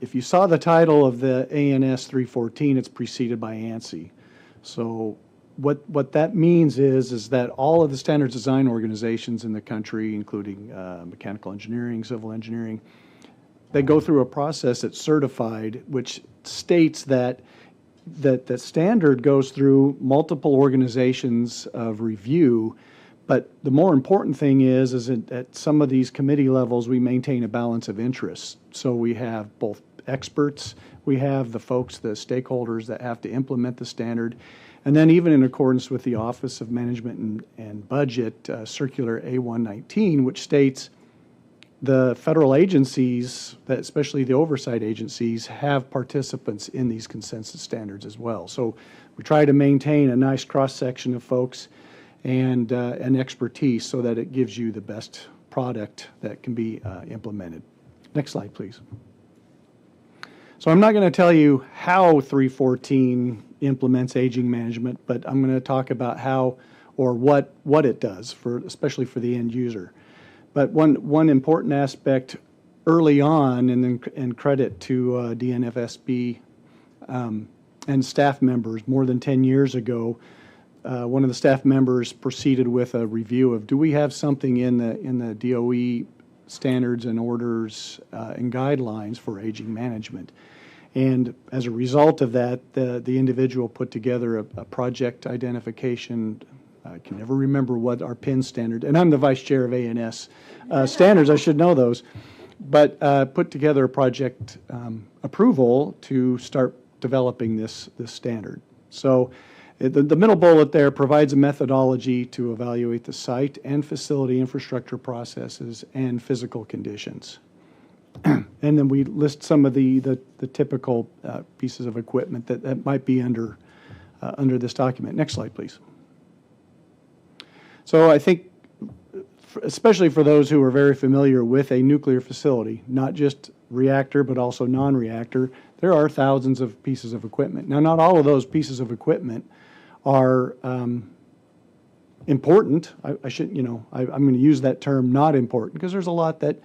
If you saw the title of the ANS 314, it's preceded by ANSI. So what that means is that all of the standards design organizations in the country, including mechanical engineering, civil engineering, they go through a process that's certified, which states that that standard goes through multiple organizations of review. But the more important thing is at some of these committee levels, we maintain a balance of interests. So we have both experts, we have the folks, the stakeholders that have to implement the standard, and then even in accordance with the Office of Management and Budget Circular A119, which states the federal agencies, especially the oversight agencies, have participants in these consensus standards as well. So we try to maintain a nice cross-section of folks and expertise so that it gives you the best product that can be implemented. Next slide, please. So I'm not going to tell you how 314 implements aging management, but I'm going to talk about how or what it does, especially for the end user. But one important aspect early on, and credit to DNFSB and staff members, more than 10 years ago, one of the staff members proceeded with a review of, do we have something in the DOE standards and orders and guidelines for aging management? And as a result of that, the individual put together a project identification. I can never remember what our PIN standard, and I'm the vice chair of ANS standards, I should know those, but put together a project approval to start developing this standard. So the middle bullet there provides a methodology to evaluate the site and facility infrastructure processes and physical conditions. And then we list some of the typical pieces of equipment that might be under this document. Next slide, please. So I think, especially for those who are very familiar with a nuclear facility, not just reactor, but also non-reactor, there are thousands of pieces of equipment. Now, not all of those pieces of equipment are important. I should, I'm going to use that term "not important" because there's a lot that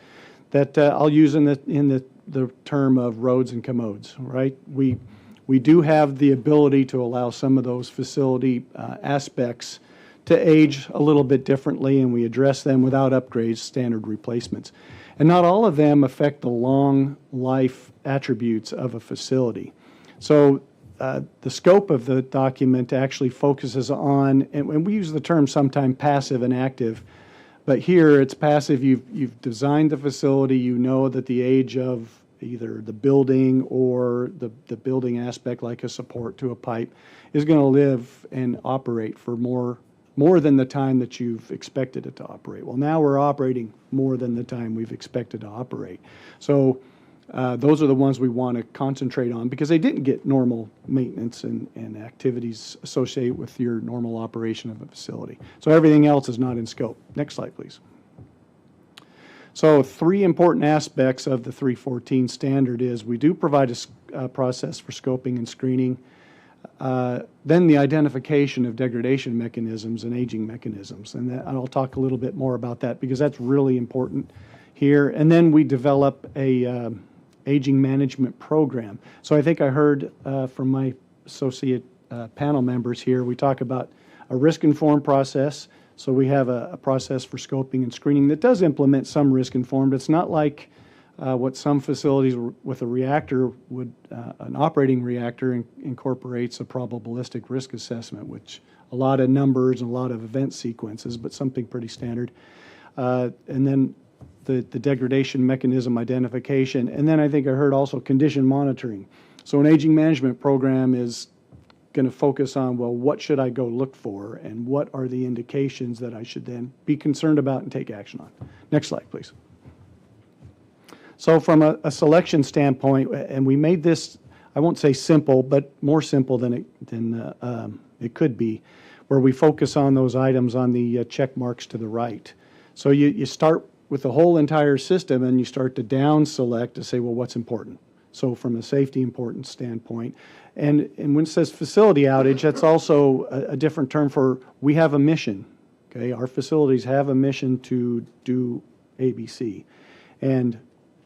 I'll use in the term of roads and commodes. Right? We do have the ability to allow some of those facility aspects to age a little bit differently, and we address them without upgrades, standard replacements. And not all of them affect the long life attributes of a facility. So the scope of the document actually focuses on, and we use the term sometimes passive and active, but here it's passive. You've designed the facility, you know that the age of either the building or the building aspect, like a support to a pipe, is going to live and operate for more than the time that you've expected it to operate. Well, now we're operating more than the time we've expected to operate. So Those are the ones we want to concentrate on because they didn't get normal maintenance and activities associated with your normal operation of a facility. So everything else is not in scope. Next slide, please. So 3 important aspects of the 314 standard is we do provide a process for scoping and screening, then the identification of degradation mechanisms and aging mechanisms. And I'll talk a little bit more about that because that's really important here. And then we develop a aging management program. So I think I heard from my associate panel members here, we talk about a risk-informed process. So we have a process for scoping and screening that does implement some risk-informed. It's not like what some facilities with a reactor would, an operating reactor incorporates a probabilistic risk assessment, which a lot of numbers and a lot of event sequences, but something pretty standard. And then the degradation mechanism identification. And then I think I heard also condition monitoring. So an aging management program is going to focus on, well, what should I go look for and what are the indications that I should then be concerned about and take action on. Next slide, please. So from a selection standpoint, and we made this, I won't say simple, but more simple than it could be, where we focus on those items on the check marks to the right. So you start with the whole entire system and you start to down select to say, well, what's important? So from a safety importance standpoint, and when it says facility outage, that's also a different term for we have a mission. Okay, our facilities have a mission to do ABC, and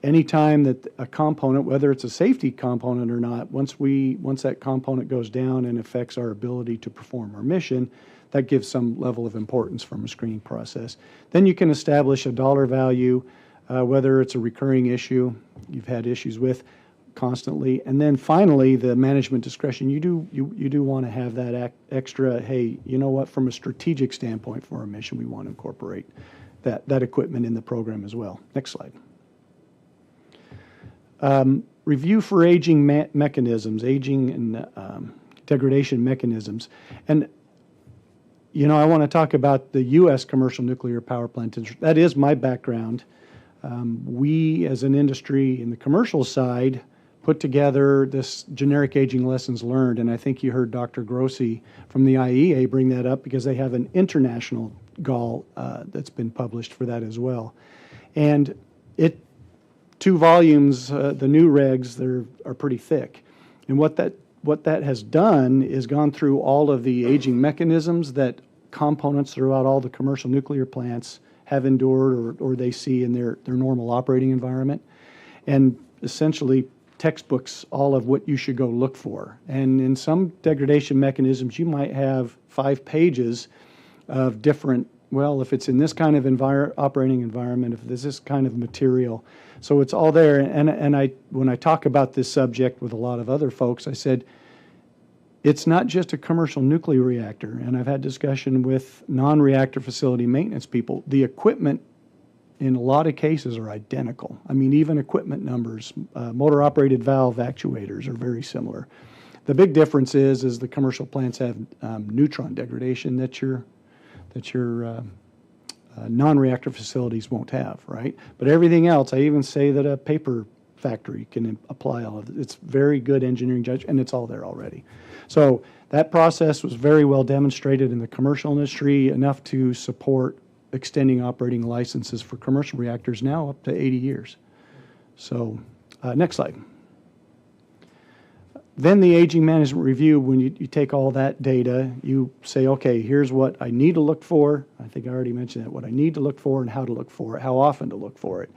anytime that a component, whether it's a safety component or not, once that component goes down and affects our ability to perform our mission, that gives some level of importance from a screening process. Then you can establish a dollar value, whether it's a recurring issue you've had issues with constantly, and then finally the management discretion. You do want to have that extra. Hey, you know what? From a strategic standpoint for our mission, we want to incorporate that equipment in the program as well. Next slide. Review for aging mechanisms, aging and degradation mechanisms, and I want to talk about the U.S. commercial nuclear power plant. That is my background. We, as an industry in the commercial side, put together this generic aging lessons learned, and I think you heard Dr. Grossi from the IEA bring that up because they have an international GAL that's been published for that as well. And 2 volumes, the new regs, are pretty thick. And what that has done is gone through all of the aging mechanisms that components throughout all the commercial nuclear plants have endured or they see in their normal operating environment, and essentially textbooks all of what you should go look for. And in some degradation mechanisms, you might have 5 pages of different, well, if it's in this kind of operating environment, if there's this kind of material. So it's all there. And when I talk about this subject with a lot of other folks, I said, it's not just a commercial nuclear reactor. And I've had discussion with non-reactor facility maintenance people. The equipment in a lot of cases are identical. I mean, even equipment numbers, motor-operated valve actuators are very similar. The big difference is the commercial plants have neutron degradation that your non-reactor facilities won't have, right? But everything else, I even say that a paper factory can apply all of it. It's very good engineering judgment, and it's all there already. So that process was very well demonstrated in the commercial industry, enough to support extending operating licenses for commercial reactors now up to 80 years. So next slide. Then the aging management review, when you take all that data, you say, okay, here's what I need to look for. I think I already mentioned that, what I need to look for and how to look for it, how often to look for it.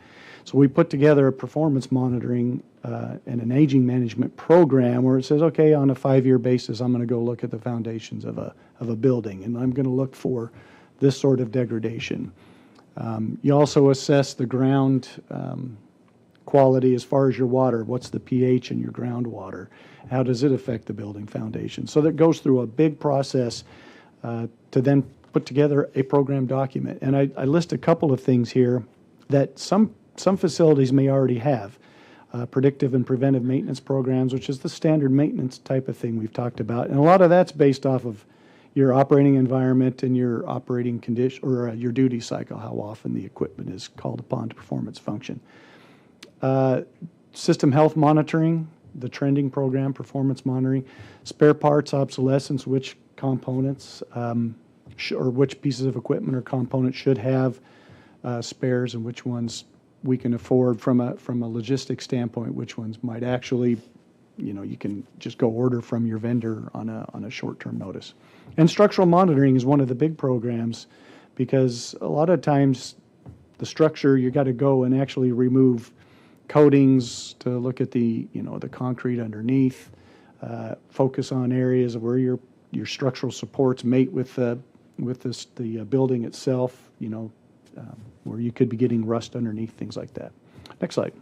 So we put together a performance monitoring and an aging management program where it says, okay, on a 5-year basis, I'm going to go look at the foundations of a building, and I'm going to look for this sort of degradation. You also assess the ground quality as far as your water. What's the pH in your groundwater? How does it affect the building foundation? So that goes through a big process to then put together a program document. And I list a couple of things here that some facilities may already have. Predictive and preventive maintenance programs, which is the standard maintenance type of thing we've talked about. And a lot of that's based off of your operating environment and your operating condition, or your duty cycle, how often the equipment is called upon to perform its function. system health monitoring, the trending program, performance monitoring, spare parts obsolescence, which components or which pieces of equipment or components should have spares and which ones we can afford from a logistics standpoint, which ones might actually, you can just go order from your vendor on a short-term notice. And structural monitoring is one of the big programs because a lot of times the structure, you got to go and actually remove coatings to look at the concrete underneath, focus on areas where your structural supports mate with the building itself, where you could be getting rust underneath, things like that. Next slide.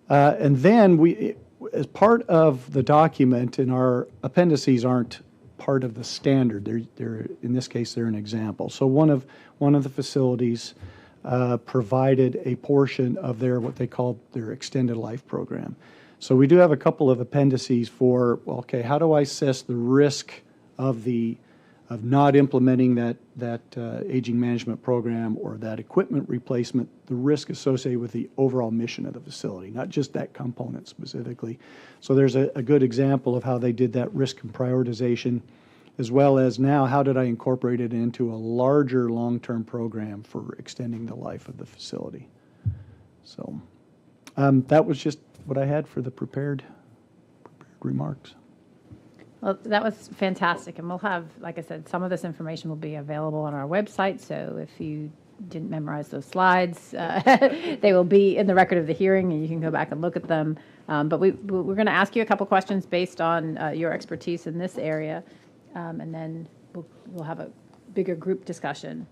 And then we, as part of the document, and our appendices aren't part of the standard. They're in this case they're an example. So one of the facilities provided a portion of what they called their extended life program. So we do have a couple of appendices for, okay, how do I assess the risk of not implementing that aging management program or that equipment replacement, the risk associated with the overall mission of the facility, not just that component specifically. So there's a good example of how they did that risk and prioritization, as well as now how did I incorporate it into a larger long-term program for extending the life of the facility. So that was just what I had for the prepared remarks. Well, that was fantastic, and we'll have, like I said, some of this information will be available on our website, so if you didn't memorize those slides, they will be in the record of the hearing, and you can go back and look at them. But we're going to ask you a couple questions based on your expertise in this area, and then we'll have a bigger group discussion.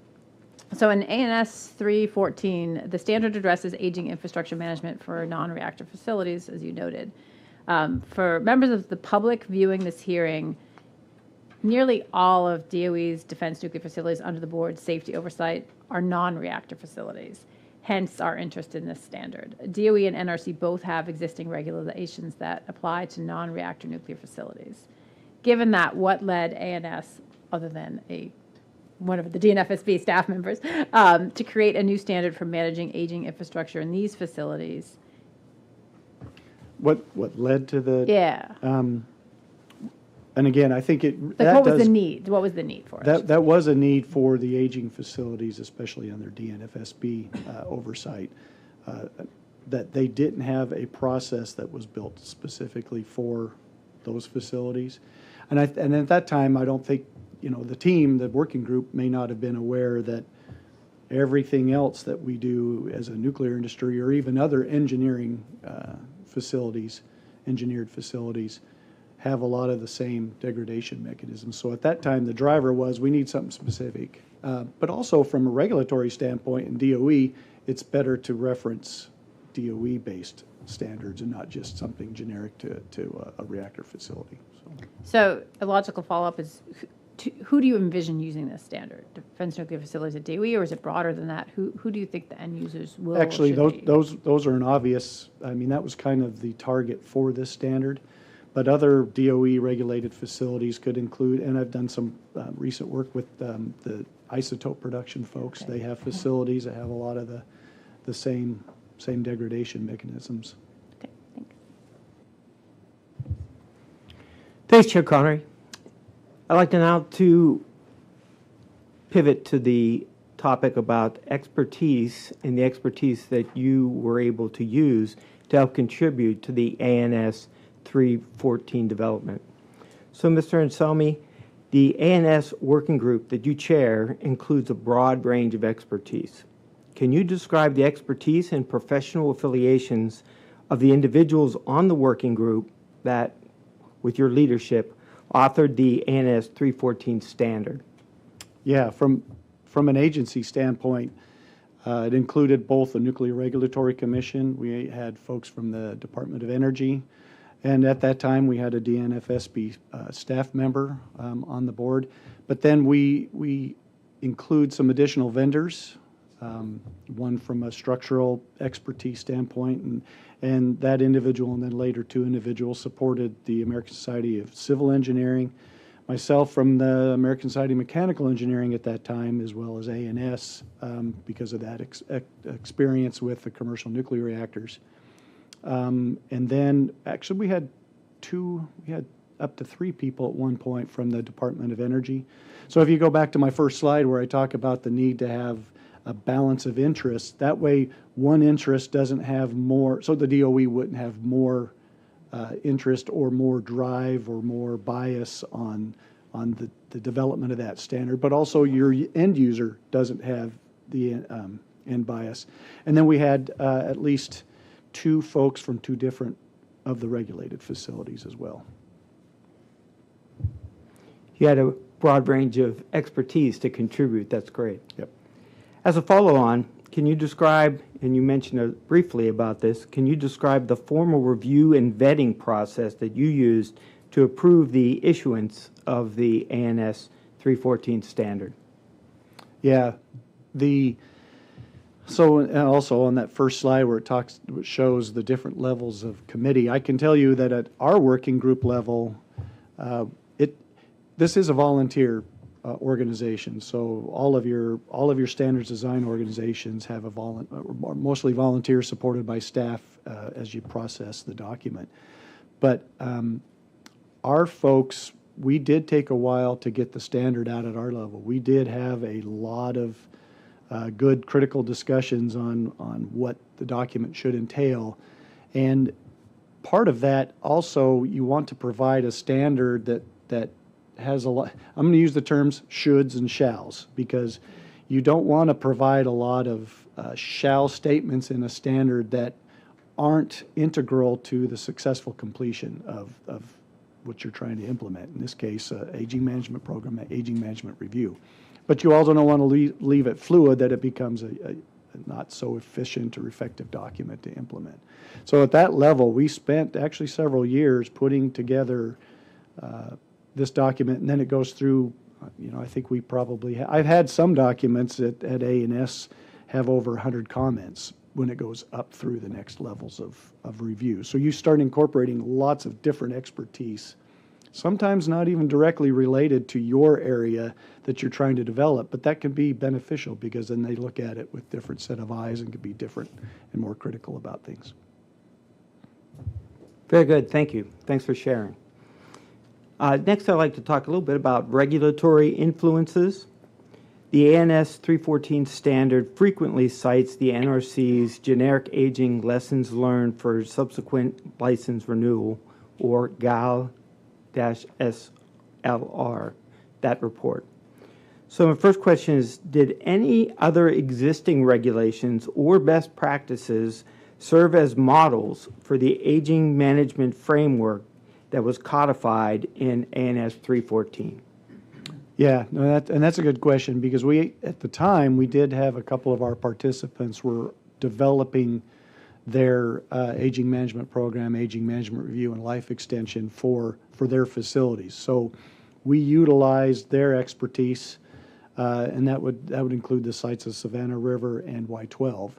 So in ANS 314, the standard addresses aging infrastructure management for non-reactor facilities, as you noted. For members of the public viewing this hearing, nearly all of DOE's defense nuclear facilities under the board's safety oversight are non-reactor facilities, hence our interest in this standard. DOE and NRC both have existing regulations that apply to non-reactor nuclear facilities. Given that, what led ANS, other than one of the DNFSB staff members, to create a new standard for managing aging infrastructure in these facilities? What led to the... Yeah. And again, I think what was the need? What was the need for it? That was a need for the aging facilities, especially under DNFSB oversight, that they didn't have a process that was built specifically for those facilities. And at that time, I don't think, the team, the working group may not have been aware that everything else that we do as a nuclear industry or even other engineering engineered facilities, have a lot of the same degradation mechanisms. So at that time, the driver was, we need something specific. But also from a regulatory standpoint in DOE, it's better to reference DOE-based standards and not just something generic to a reactor facility. So a logical follow-up is, who do you envision using this standard? Defense nuclear facilities at DOE, or is it broader than that? Who do you think the end users will? Actually, those are an obvious. I mean, that was kind of the target for this standard. But other DOE-regulated facilities could include, and I've done some recent work with the isotope production folks. Okay. They have facilities that have a lot of the same degradation mechanisms. Okay, thanks. Thanks, Chair Connery. I'd like to now pivot to the topic about expertise and the expertise that you were able to use to help contribute to the ANS 314 development. So, Mr. Anselmi, the ANS working group that you chair includes a broad range of expertise. Can you describe the expertise and professional affiliations of the individuals on the working group that, with your leadership, authored the ANS 314 standard? Yeah, from an agency standpoint, it included both the Nuclear Regulatory Commission. We had folks from the Department of Energy, and at that time we had a DNFSB staff member on the board. But then we include some additional vendors, one from a structural expertise standpoint, and that individual and then later two individuals supported the American Society of Civil Engineering, myself from the American Society of Mechanical Engineering at that time, as well as ANS, because of that experience with the commercial nuclear reactors. And then actually we had up to 3 people at one point from the Department of Energy. So if you go back to my first slide where I talk about the need to have a balance of interests, that way one interest doesn't have more, so the DOE wouldn't have more interest or more drive or more bias on the development of that standard, but also your end user doesn't have the end bias. And then we had at least 2 folks from 2 different of the regulated facilities as well. You had a broad range of expertise to contribute. That's great. Yep. As a follow-on, can you describe, and you mentioned briefly about this, can you describe the formal review and vetting process that you used to approve the issuance of the ANS 314 standard? Yeah. So and also on that first slide where it shows the different levels of committee, I can tell you that at our working group level, this is a volunteer organization. So all of your standards design organizations have mostly volunteers supported by staff as you process the document. But our folks, we did take a while to get the standard out at our level. We did have a lot of good critical discussions on what the document should entail. And part of that also, you want to provide a standard that has a lot, I'm going to use the terms shoulds and shalls, because you don't want to provide a lot of shall statements in a standard that aren't integral to the successful completion of what you're trying to implement. In this case, aging management program, aging management review. But you also don't want to leave it fluid that it becomes a not so efficient or effective document to implement. So at that level, we spent actually several years putting together this document, and then it goes through, I think we probably, I've had some documents at ANS have over 100 comments when it goes up through the next levels of review. So you start incorporating lots of different expertise, sometimes not even directly related to your area that you're trying to develop, but that can be beneficial because then they look at it with different set of eyes and can be different and more critical about things. Very good. Thank you. Thanks for sharing. Next, I'd like to talk a little bit about regulatory influences. The ANS 314 standard frequently cites the NRC's Generic Aging Lessons Learned for Subsequent License Renewal, or GAL-SLR, that report. So my first question is, did any other existing regulations or best practices serve as models for the aging management framework that was codified in ANS 314? Yeah, no, that's a good question, because at the time, we did have a couple of our participants were developing their aging management program, aging management review, and life extension for their facilities. So we utilized their expertise, and that would include the sites of Savannah River and Y12.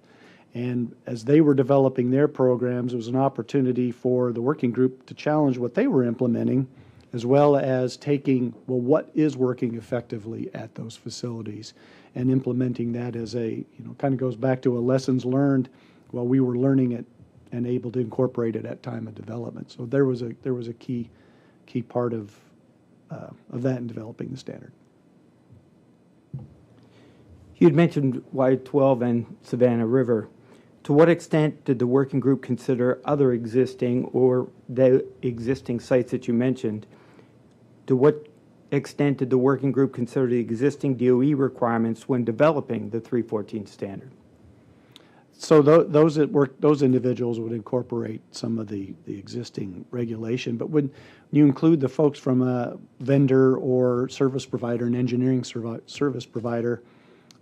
And as they were developing their programs, it was an opportunity for the working group to challenge what they were implementing, as well as taking, well, what is working effectively at those facilities and implementing that as kind of goes back to a lessons learned while we were learning it and able to incorporate it at time of development. So there was a key part of that in developing the standard. You had mentioned Y12 and Savannah River. To what extent did the working group consider other existing or the existing sites that you mentioned? To what extent did the working group consider the existing DOE requirements when developing the 314 standard? So those individuals would incorporate some of the existing regulation, but when you include the folks from a vendor or service provider, an engineering service provider,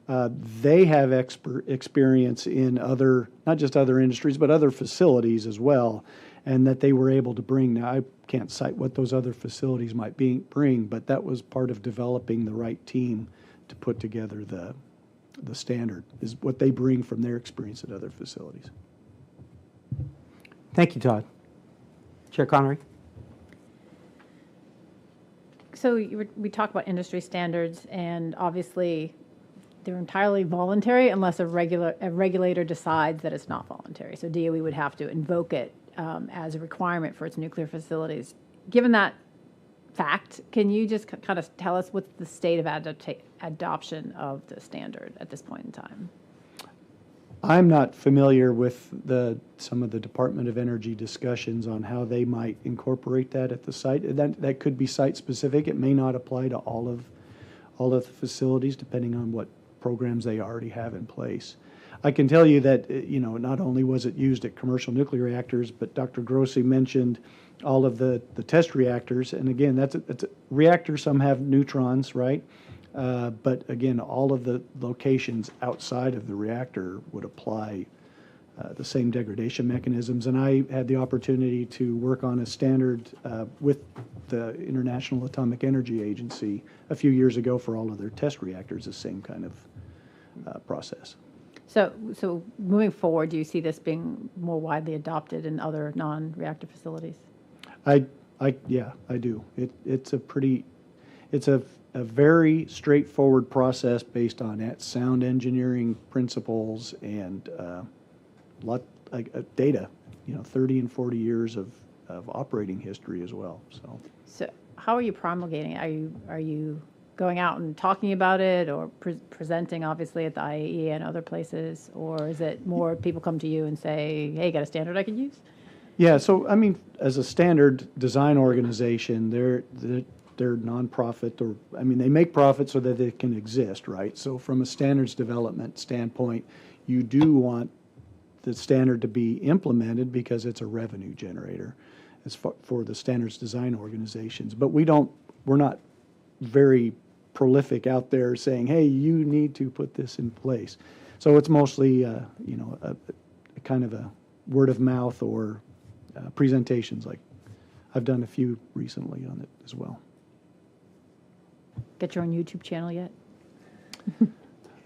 they have experience in not just other industries, but other facilities as well, and that they were able to bring. Now, I can't cite what those other facilities might bring, but that was part of developing the right team to put together the standard, is what they bring from their experience at other facilities. Thank you, Todd. Chair Connery. So we talk about industry standards, and obviously they're entirely voluntary unless a regulator decides that it's not voluntary. So DOE would have to invoke it as a requirement for its nuclear facilities. Given that fact, can you just kind of tell us what's the state of adoption of the standard at this point in time? I'm not familiar with some of the Department of Energy discussions on how they might incorporate that at the site. That could be site specific. It may not apply to all of the facilities, depending on what programs they already have in place. I can tell you that not only was it used at commercial nuclear reactors, but Dr. Grossi mentioned all of the test reactors. And again, that's a reactor. Some have neutrons, right? But again, all of the locations outside of the reactor would apply the same degradation mechanisms. And I had the opportunity to work on a standard with the International Atomic Energy Agency a few years ago for all of their test reactors, the same kind of process. So moving forward, do you see this being more widely adopted in other non-reactor facilities? Yeah, I do. It's a very straightforward process based on sound engineering principles and data, 30 and 40 years of operating history as well. So how are you promulgating it? Are you going out and talking about it, or presenting obviously at the IAEA and other places, or is it more people come to you and say, hey, got a standard I could use? Yeah, so I mean, as a standard design organization, they're nonprofit, or they make profit so that they can exist, right? So from a standards development standpoint, you do want the standard to be implemented because it's a revenue generator as for the standards design organizations. But we're not very prolific out there saying, hey, you need to put this in place. So it's mostly a kind of a word of mouth or presentations. Like I've done a few recently on it as well. Get your own YouTube channel yet?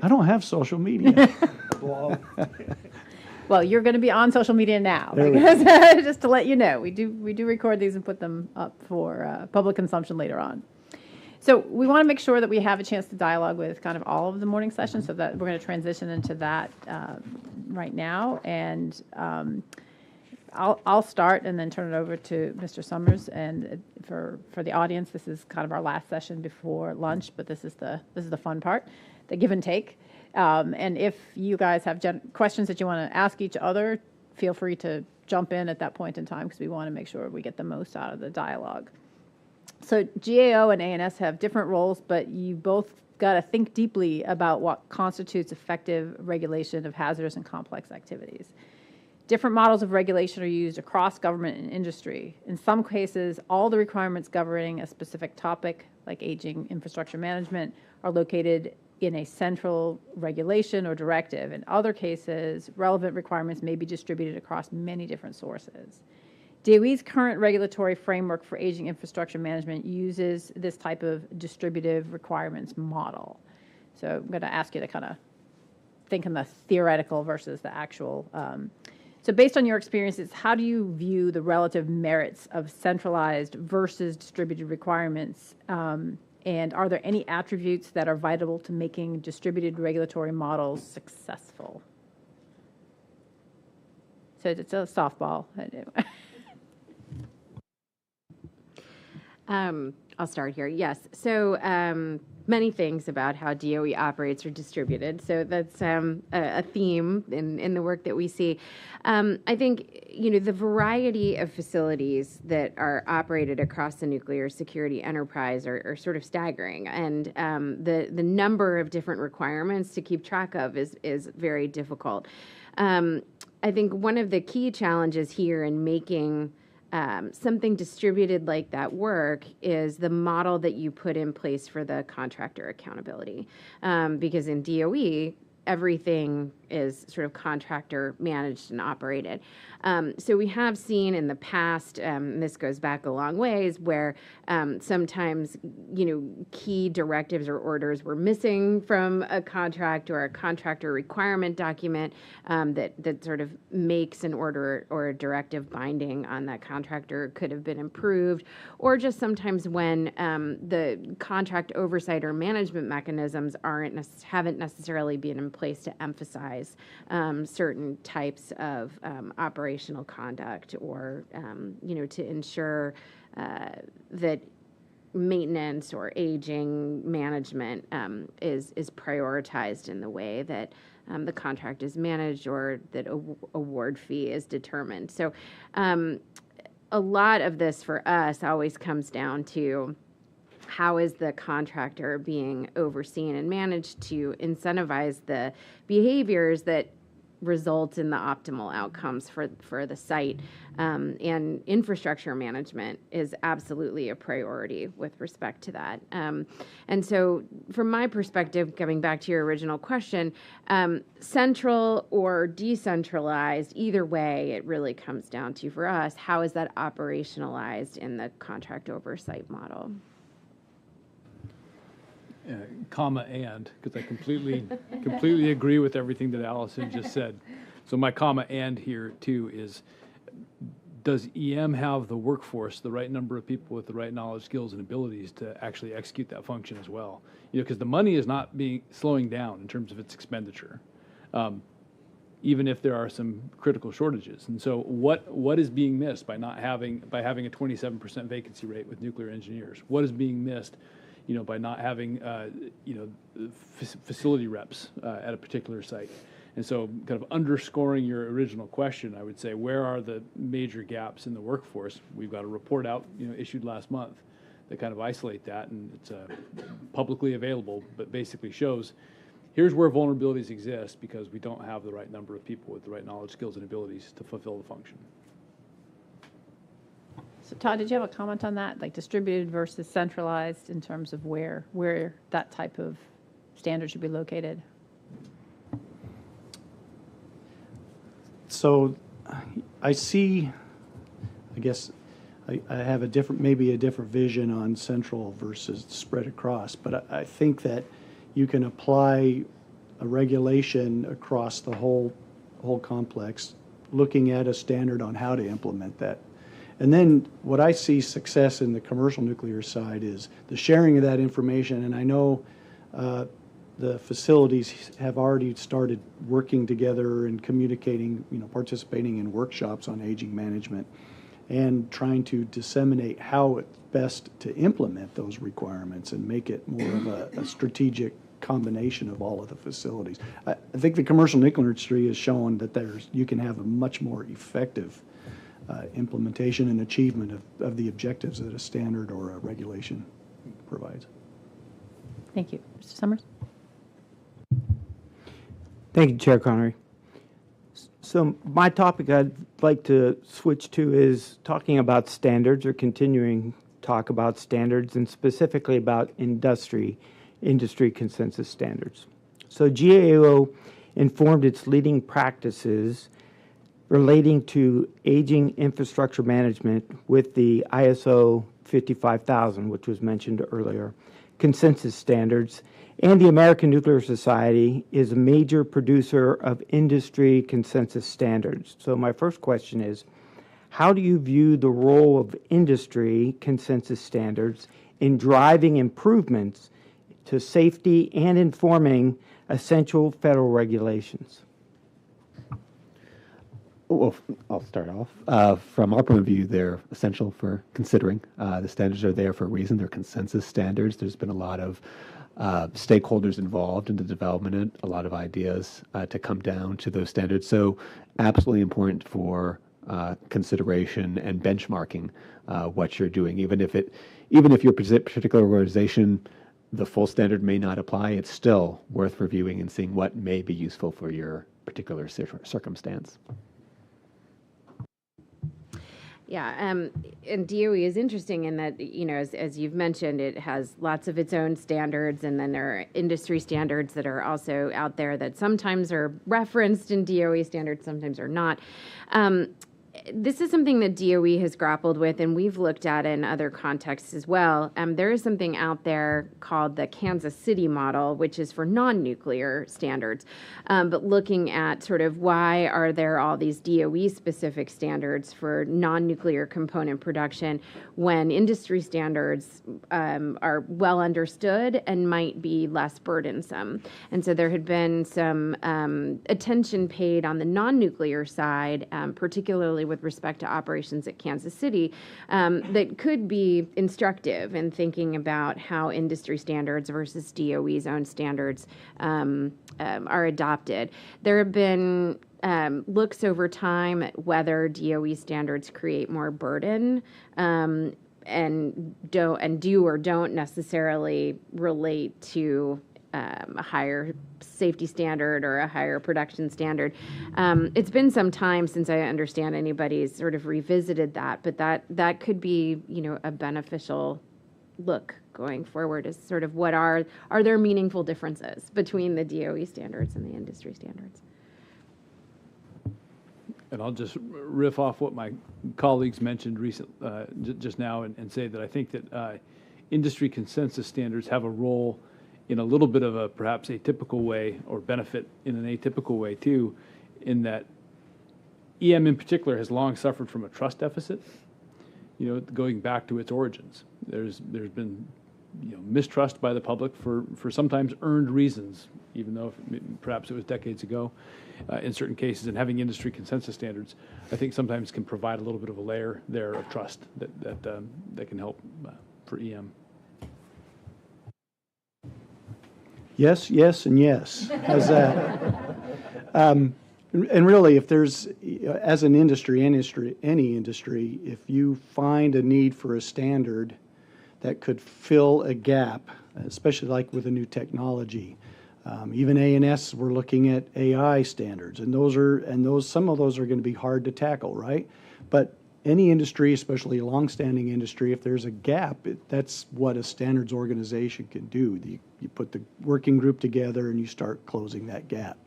I don't have social media. Well, you're going to be on social media now, because just to let you know, we do record these and put them up for public consumption later on. So we want to make sure that we have a chance to dialogue with kind of all of the morning sessions, so that we're going to transition into that right now. And I'll start and then turn it over to Mr. Summers. And for the audience, this is kind of our last session before lunch, but this is the fun part, the give and take. And if you guys have questions that you want to ask each other, feel free to jump in at that point in time, because we want to make sure we get the most out of the dialogue. So GAO and ANS have different roles, but you both got to think deeply about what constitutes effective regulation of hazardous and complex activities. Different models of regulation are used across government and industry. In some cases, all the requirements governing a specific topic, like aging infrastructure management, are located in a central regulation or directive. In other cases, relevant requirements may be distributed across many different sources. DOE's current regulatory framework for aging infrastructure management uses this type of distributive requirements model. So I'm going to ask you to kind of think in the theoretical versus the actual. So based on your experiences, how do you view the relative merits of centralized versus distributed requirements? And are there any attributes that are vital to making distributed regulatory models successful? So it's a softball. I'll start here. Yes. So many things about how DOE operates are distributed. So that's a theme in the work that we see. I think, the variety of facilities that are operated across the nuclear security enterprise are sort of staggering. And the number of different requirements to keep track of is very difficult. I think one of the key challenges here in making something distributed like that work is the model that you put in place for the contractor accountability. Because in DOE, everything is sort of contractor managed and operated. So we have seen in the past, and this goes back a long ways, where sometimes, key directives or orders were missing from a contract or a contractor requirement document that sort of makes an order or a directive binding on that contractor could have been improved, or just sometimes when the contract oversight or management mechanisms haven't necessarily been in place to emphasize certain types of operational conduct, or to ensure that maintenance or aging management is prioritized in the way that the contract is managed, or that award fee is determined. So a lot of this for us always comes down to how is the contractor being overseen and managed to incentivize the behaviors that result in the optimal outcomes for the site. And infrastructure management is absolutely a priority with respect to that. And so from my perspective, coming back to your original question, central or decentralized, either way, it really comes down to, for us, how is that operationalized in the contract oversight model? Because I completely agree with everything that Allison just said. So my comma and here too is, does EM have the workforce, the right number of people with the right knowledge, skills, and abilities to actually execute that function as well? Because the money is not slowing down in terms of its expenditure, even if there are some critical shortages. And so what is being missed by having a 27% vacancy rate with nuclear engineers? What is being missed by not having, facility reps at a particular site? And so kind of underscoring your original question, I would say, where are the major gaps in the workforce? We've got a report out, issued last month that kind of isolate that, and it's publicly available, but basically shows here's where vulnerabilities exist because we don't have the right number of people with the right knowledge, skills, and abilities to fulfill the function. So Todd, did you have a comment on that, like distributed versus centralized in terms of where that type of standard should be located? So I see, I guess I have maybe a different vision on central versus spread across, but I think that you can apply a regulation across the whole complex, looking at a standard on how to implement that. And then what I see success in the commercial nuclear side is the sharing of that information. And I know the facilities have already started working together and communicating, participating in workshops on aging management and trying to disseminate how it's best to implement those requirements and make it more of a strategic combination of all of the facilities. I think the commercial nuclear industry has shown that you can have a much more effective implementation and achievement of the objectives that a standard or a regulation provides. Thank you. Mr. Summers? Thank you, Chair Connery. So my topic I'd like to switch to is talking about standards, or continuing talk about standards, and specifically about industry consensus standards. So GAO informed its leading practices relating to aging infrastructure management with the ISO 55000, which was mentioned earlier, consensus standards, and the American Nuclear Society is a major producer of industry consensus standards. So my first question is, how do you view the role of industry consensus standards in driving improvements to safety and informing essential federal regulations? Well, I'll start off. From our point of view, they're essential for considering. The standards are there for a reason. They're consensus standards. There's been a lot of stakeholders involved in the development, a lot of ideas to come down to those standards. So absolutely important for consideration and benchmarking what you're doing. Even if your particular organization, the full standard may not apply, it's still worth reviewing and seeing what may be useful for your particular circumstance. Yeah, and DOE is interesting in that, as you've mentioned, it has lots of its own standards, and then there are industry standards that are also out there that sometimes are referenced in DOE standards, sometimes are not. This is something that DOE has grappled with, and we've looked at in other contexts as well. There is something out there called the Kansas City model, which is for non-nuclear standards, but looking at sort of why are there all these DOE-specific standards for non-nuclear component production when industry standards are well understood and might be less burdensome. And so there had been some attention paid on the non-nuclear side, particularly with respect to operations at Kansas City, that could be instructive in thinking about how industry standards versus DOE's own standards are adopted. There have been looks over time at whether DOE standards create more burden and do or don't necessarily relate to a higher safety standard or a higher production standard. It's been some time since I understand anybody's sort of revisited that, but that could be, a beneficial look going forward, is sort of what are there meaningful differences between the DOE standards and the industry standards? And I'll just riff off what my colleagues mentioned just now and say that I think that industry consensus standards have a role in a little bit of a perhaps atypical way, or benefit in an atypical way too, in that EM in particular has long suffered from a trust deficit, going back to its origins. There's been mistrust by the public for sometimes earned reasons, even though perhaps it was decades ago in certain cases, and having industry consensus standards, I think sometimes can provide a little bit of a layer there of trust that can help for EM. Yes, yes, and yes. How's that? And really, if there's, as an industry, any industry, if you find a need for a standard that could fill a gap, especially like with a new technology, even A&S, we're looking at AI standards, and some of those are going to be hard to tackle, right? But any industry, especially a long-standing industry, if there's a gap, that's what a standards organization can do. You put the working group together and you start closing that gap.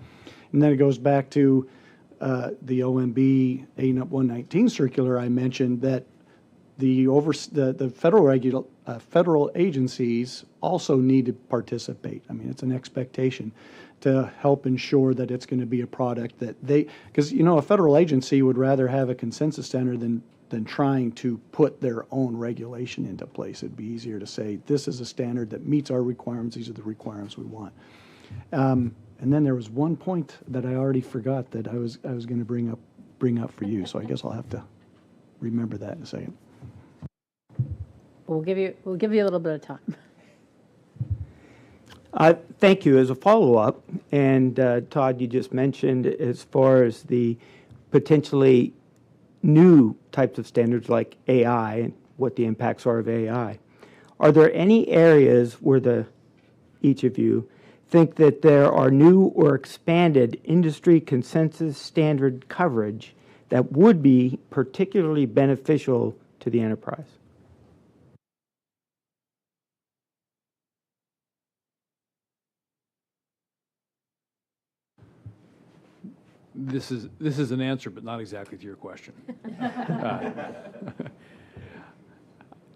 And then it goes back to the OMB 119 circular I mentioned, that the federal agencies also need to participate. I mean, it's an expectation to help ensure that it's going to be a product that because a federal agency would rather have a consensus standard than trying to put their own regulation into place. It'd be easier to say, this is a standard that meets our requirements, these are the requirements we want. And then there was one point that I already forgot that I was going to bring up for you, so I guess I'll have to remember that in a second. We'll give you a little bit of time. Thank you. As a follow-up, and Todd, you just mentioned as far as the potentially new types of standards like AI and what the impacts are of AI. Are there any areas where each of you think that there are new or expanded industry consensus standard coverage that would be particularly beneficial to the enterprise? This is an answer, but not exactly to your question.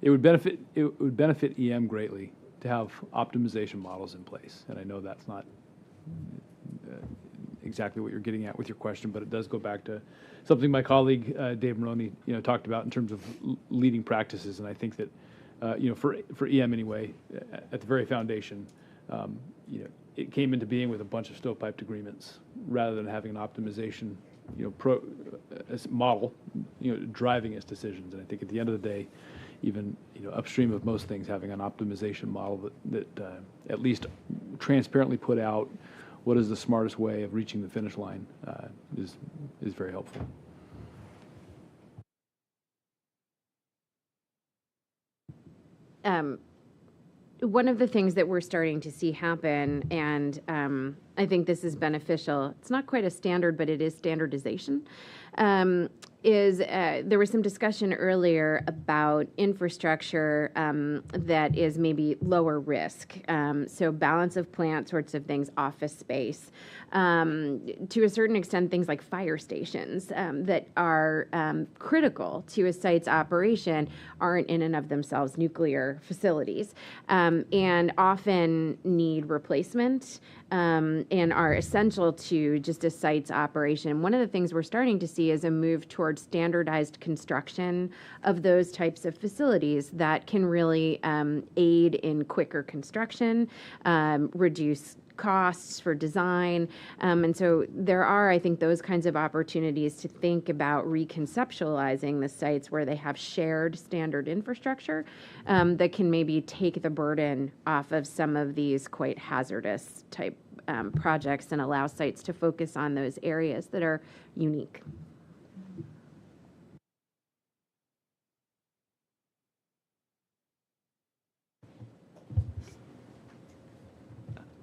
It would benefit EM greatly to have optimization models in place, and I know that's not exactly what you're getting at with your question, but it does go back to something my colleague Dave Maroney talked about in terms of leading practices, and I think that for EM anyway, at the very foundation, it came into being with a bunch of stovepiped agreements rather than having an optimization model driving its decisions. And I think at the end of the day, even upstream of most things, having an optimization model that at least transparently put out what is the smartest way of reaching the finish line is very helpful. One of the things that we're starting to see happen, and I think this is beneficial. It's not quite a standard, but it is standardization. There was some discussion earlier about infrastructure that is maybe lower risk. So balance of plant sorts of things, office space. To a certain extent, things like fire stations that are critical to a site's operation aren't in and of themselves nuclear facilities and often need replacement and are essential to just a site's operation. One of the things we're starting to see is a move towards standardized construction of those types of facilities that can really aid in quicker construction, reduce costs for design. And so there are, I think, those kinds of opportunities to think about reconceptualizing the sites where they have shared standard infrastructure that can maybe take the burden off of some of these quite hazardous type projects and allow sites to focus on those areas that are unique.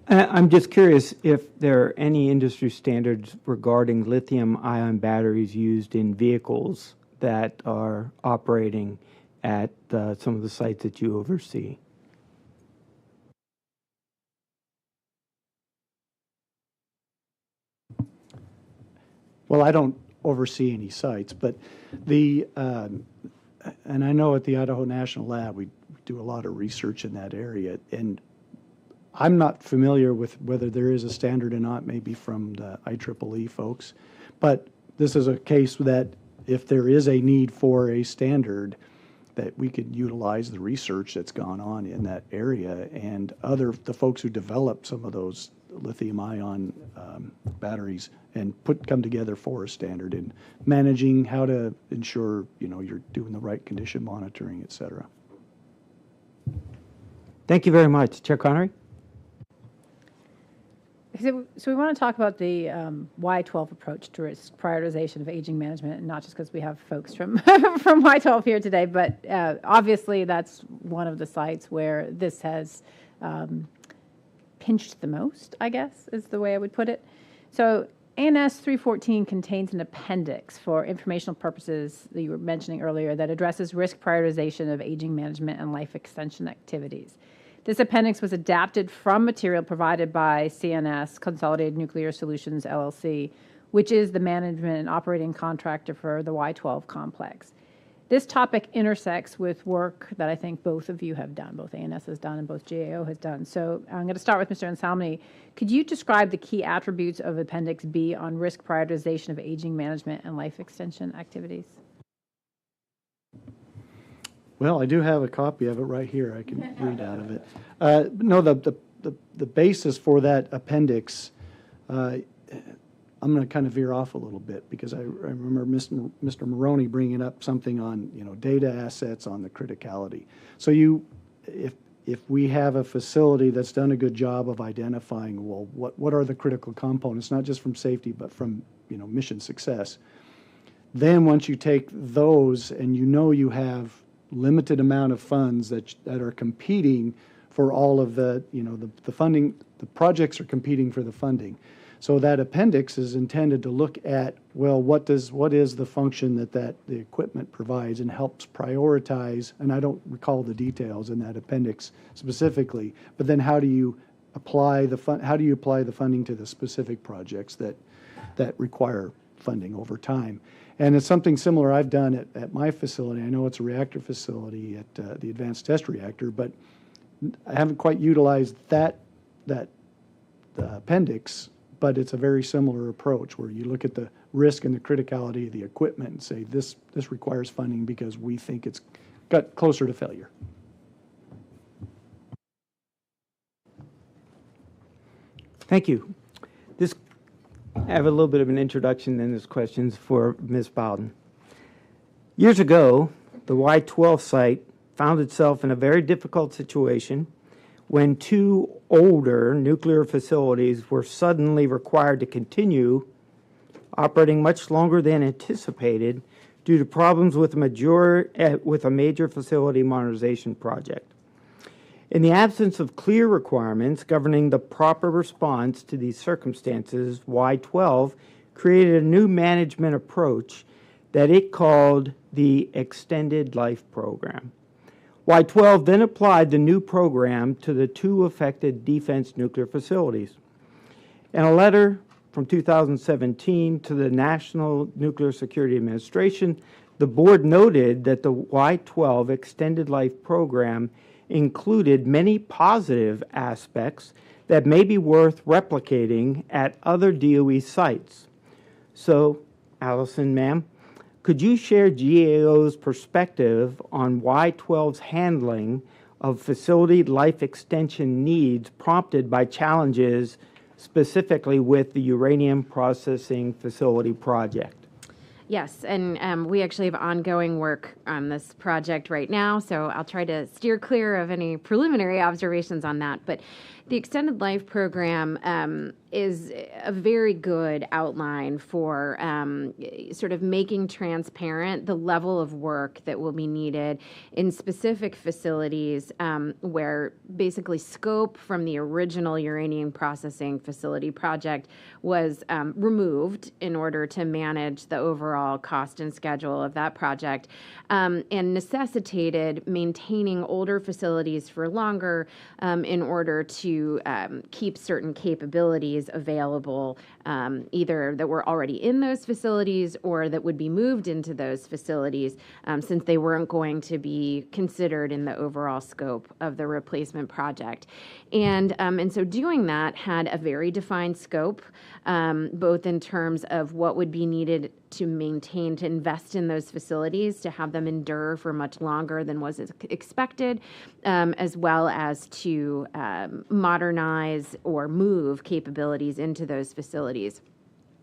I'm just curious if there are any industry standards regarding lithium-ion batteries used in vehicles that are operating at some of the sites that you oversee. Well, I don't oversee any sites, but and I know at the Idaho National Lab, we do a lot of research in that area, and I'm not familiar with whether there is a standard or not, maybe from the IEEE folks, but this is a case that if there is a need for a standard, that we could utilize the research that's gone on in that area and the folks who develop some of those lithium-ion batteries and come together for a standard in managing how to ensure, you're doing the right condition monitoring, et cetera. Thank you very much. Chair Connery? So we want to talk about the Y12 approach to risk prioritization of aging management, and not just because we have folks from from Y12 here today, but obviously that's one of the sites where this has pinched the most, I guess, is the way I would put it. So ANS 314 contains an appendix for informational purposes that you were mentioning earlier that addresses risk prioritization of aging management and life extension activities. This appendix was adapted from material provided by CNS, Consolidated Nuclear Solutions, LLC, which is the management and operating contractor for the Y12 complex. This topic intersects with work that I think both of you have done, both ANS has done and both GAO has done. So I'm going to start with Mr. Anselmi. Could you describe the key attributes of Appendix B on risk prioritization of aging management and life extension activities? Well, I do have a copy of it right here. I can read out of it. No, the basis for that appendix, I'm going to kind of veer off a little bit because I remember Mr. Maroney bringing up something on data assets on the criticality. So if we have a facility that's done a good job of identifying, well, what are the critical components, not just from safety but from mission success, then once you take those and you have limited amount of funds that are competing for all of the funding, the projects are competing for the funding. So that appendix is intended to look at, well, what is the function that the equipment provides and helps prioritize, and I don't recall the details in that appendix specifically, but then how do you apply the funding to the specific projects that require funding over time? And it's something similar I've done at my facility. I know it's a reactor facility at the Advanced Test Reactor, but I haven't quite utilized that appendix, but it's a very similar approach where you look at the risk and the criticality of the equipment and say this requires funding because we think it's got closer to failure. Thank you. I have a little bit of an introduction, then there's questions for Ms. Bowden. Years ago, the Y12 site found itself in a very difficult situation when two older nuclear facilities were suddenly required to continue operating much longer than anticipated due to problems with a major facility modernization project. In the absence of clear requirements governing the proper response to these circumstances, Y12 created a new management approach that it called the Extended Life Program. Y12 then applied the new program to the 2 affected defense nuclear facilities. In a letter from 2017 to the National Nuclear Security Administration, the board noted that the Y12 Extended Life Program included many positive aspects that may be worth replicating at other DOE sites. So, Allison, ma'am, could you share GAO's perspective on Y12's handling of facility life extension needs prompted by challenges specifically with the uranium processing facility project? Yes, and we actually have ongoing work on this project right now, so I'll try to steer clear of any preliminary observations on that. But the Extended Life Program is a very good outline for sort of making transparent the level of work that will be needed in specific facilities where basically scope from the original uranium processing facility project was removed in order to manage the overall cost and schedule of that project, and necessitated maintaining older facilities for longer in order to keep certain capabilities available, either that were already in those facilities or that would be moved into those facilities, since they weren't going to be considered in the overall scope of the replacement project. And so doing that had a very defined scope, both in terms of what would be needed to maintain, to invest in those facilities, to have them endure for much longer than was expected, as well as to modernize or move capabilities into those facilities.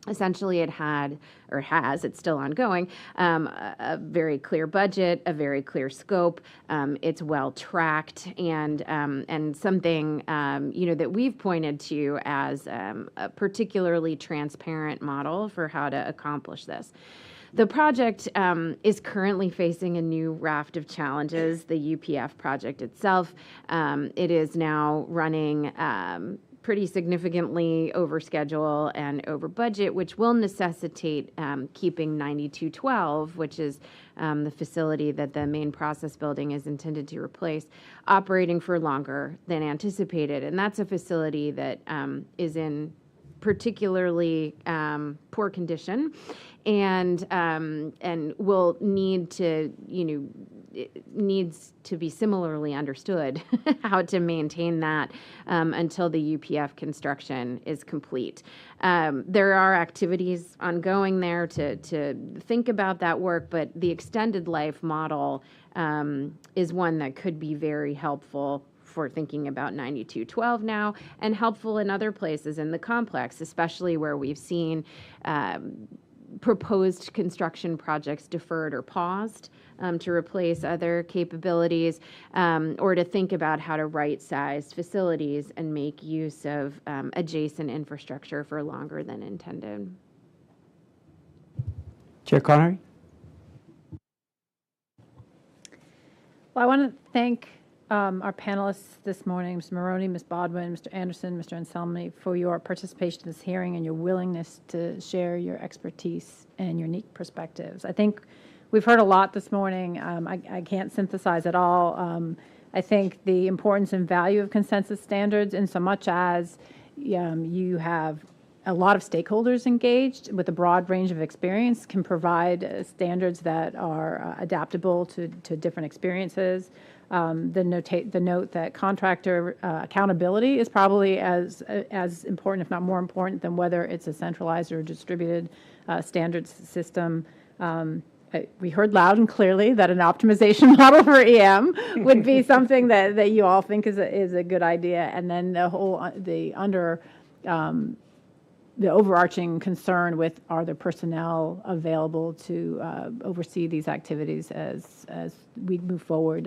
Essentially, it had, or has, it's still ongoing, a very clear budget, a very clear scope. It's well tracked, and something that we've pointed to as a particularly transparent model for how to accomplish this. The project is currently facing a new raft of challenges. The UPF project itself, it is now running pretty significantly over schedule and over budget, which will necessitate keeping 9212, which is the facility that the main process building is intended to replace, operating for longer than anticipated. And that's a facility that is in particularly poor condition, and will need to, it needs to be similarly understood how to maintain that until the UPF construction is complete. There are activities ongoing there to think about that work, but the extended life model is one that could be very helpful for thinking about 9212 now, and helpful in other places in the complex, especially where we've seen proposed construction projects deferred or paused to replace other capabilities, or to think about how to right-size facilities and make use of adjacent infrastructure for longer than intended. Chair Connery? Well, I want to thank our panelists this morning, Mr. Maroney, Ms. Bodwin, Mr. Anderson, Mr. Anselmi, for your participation in this hearing and your willingness to share your expertise and unique perspectives. I think we've heard a lot this morning. I can't synthesize it all. I think the importance and value of consensus standards, in so much as you have a lot of stakeholders engaged with a broad range of experience, can provide standards that are adaptable to different experiences. The note that contractor accountability is probably as important, if not more important, than whether it's a centralized or distributed standards system. We heard loud and clearly that an optimization model for EM would be something that you all think is a good idea, and then the the overarching concern with, are there personnel available to oversee these activities as we move forward?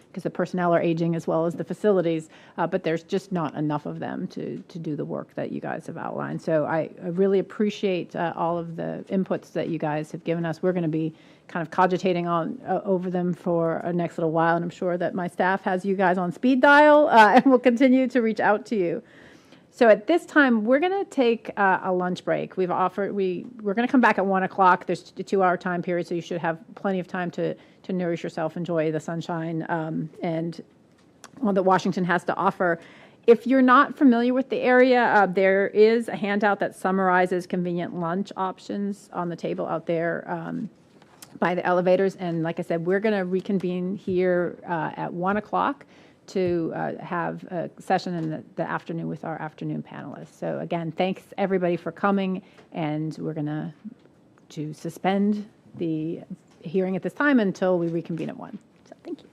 Because the personnel are aging as well as the facilities, but there's just not enough of them to do the work that you guys have outlined. So I really appreciate all of the inputs that you guys have given us. We're going to be kind of cogitating on over them for a next little while, and I'm sure that my staff has you guys on speed dial, and will continue to reach out to you. So at this time, we're going to take a lunch break. We're going to come back at 1 o'clock. There's a 2-hour time period, so you should have plenty of time to nourish yourself, enjoy the sunshine, and all that Washington has to offer. If you're not familiar with the area, there is a handout that summarizes convenient lunch options on the table out there by the elevators. And like I said, we're going to reconvene here at 1 o'clock to have a session in the afternoon with our afternoon panelists. So again, thanks everybody for coming, and we're going to suspend the hearing at this time until we reconvene at 1. So thank you.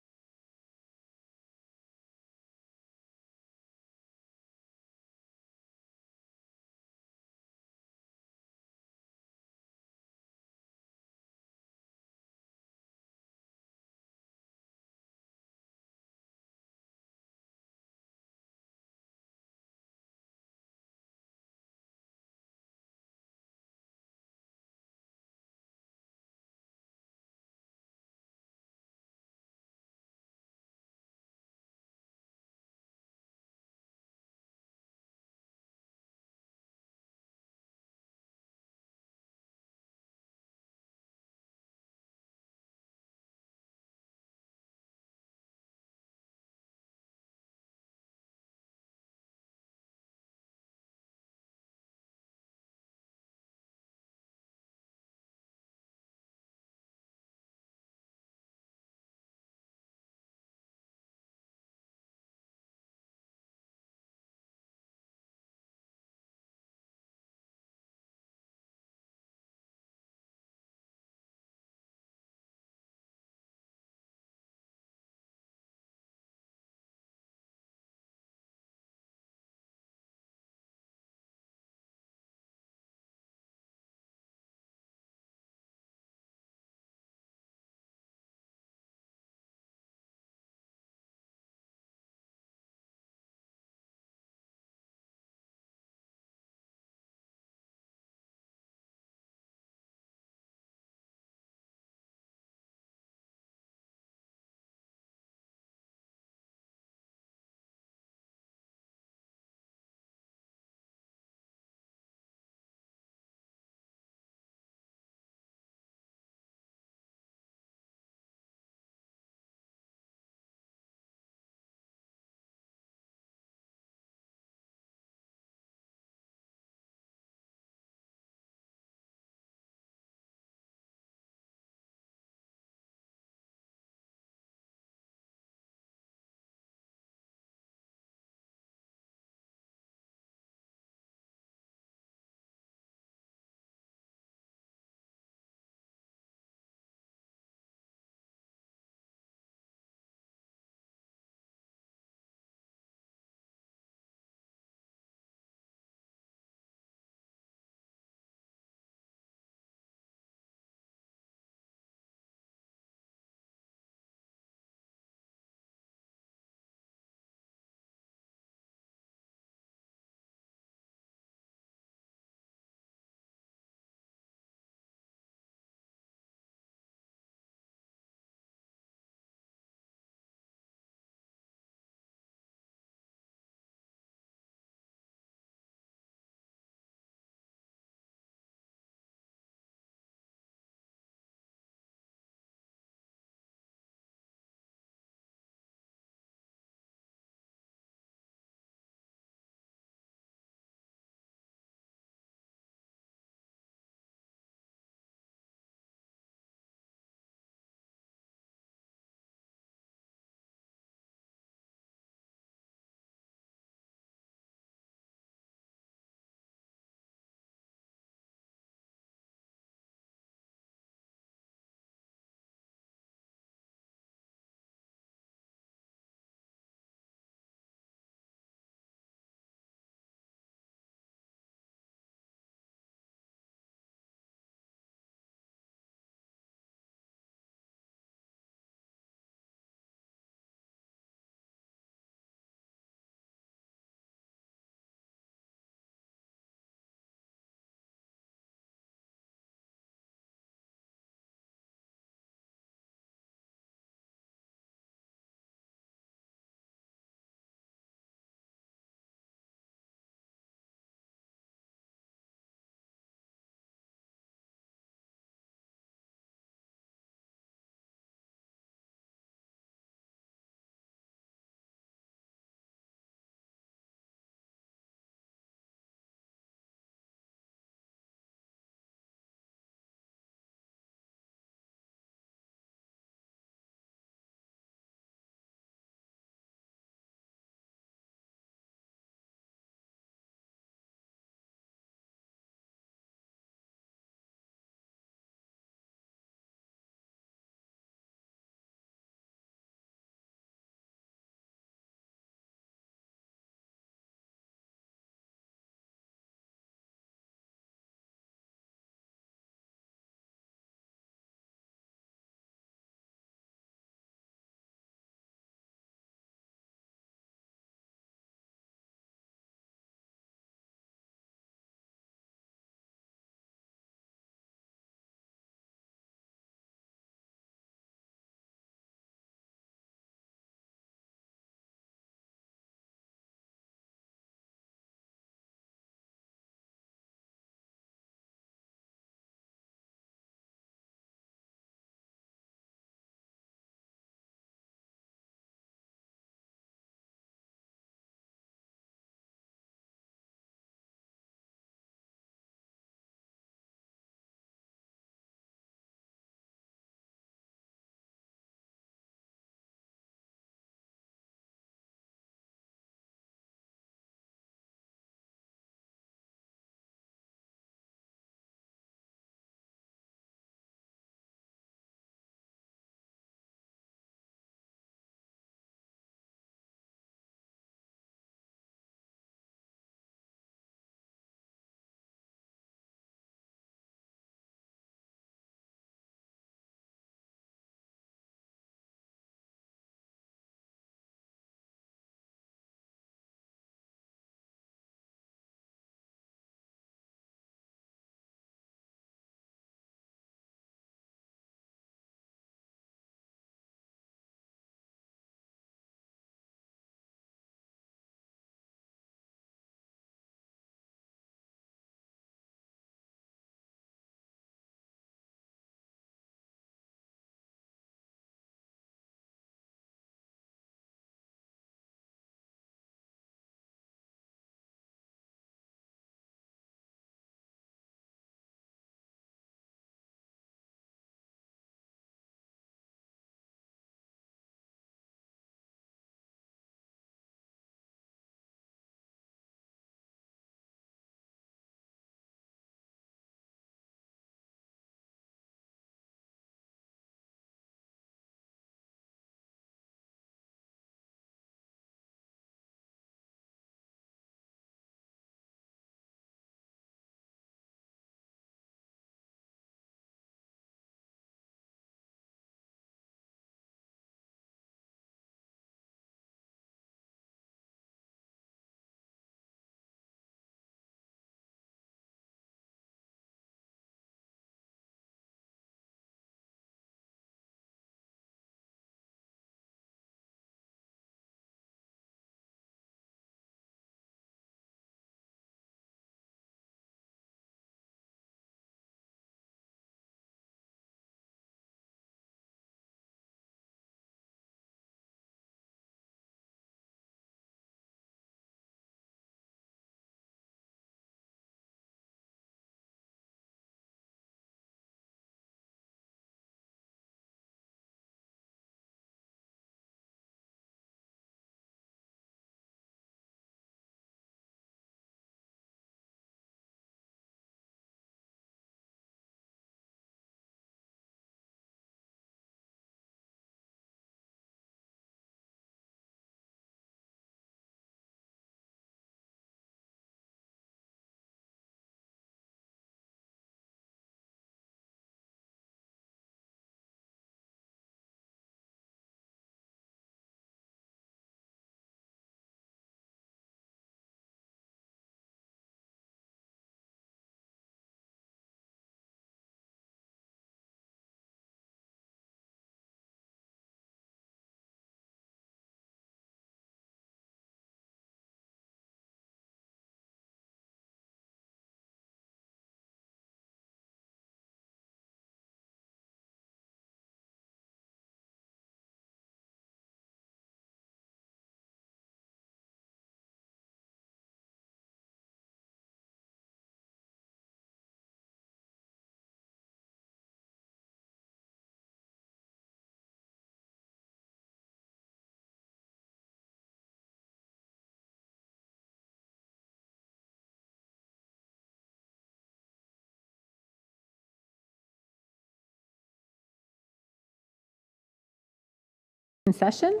session.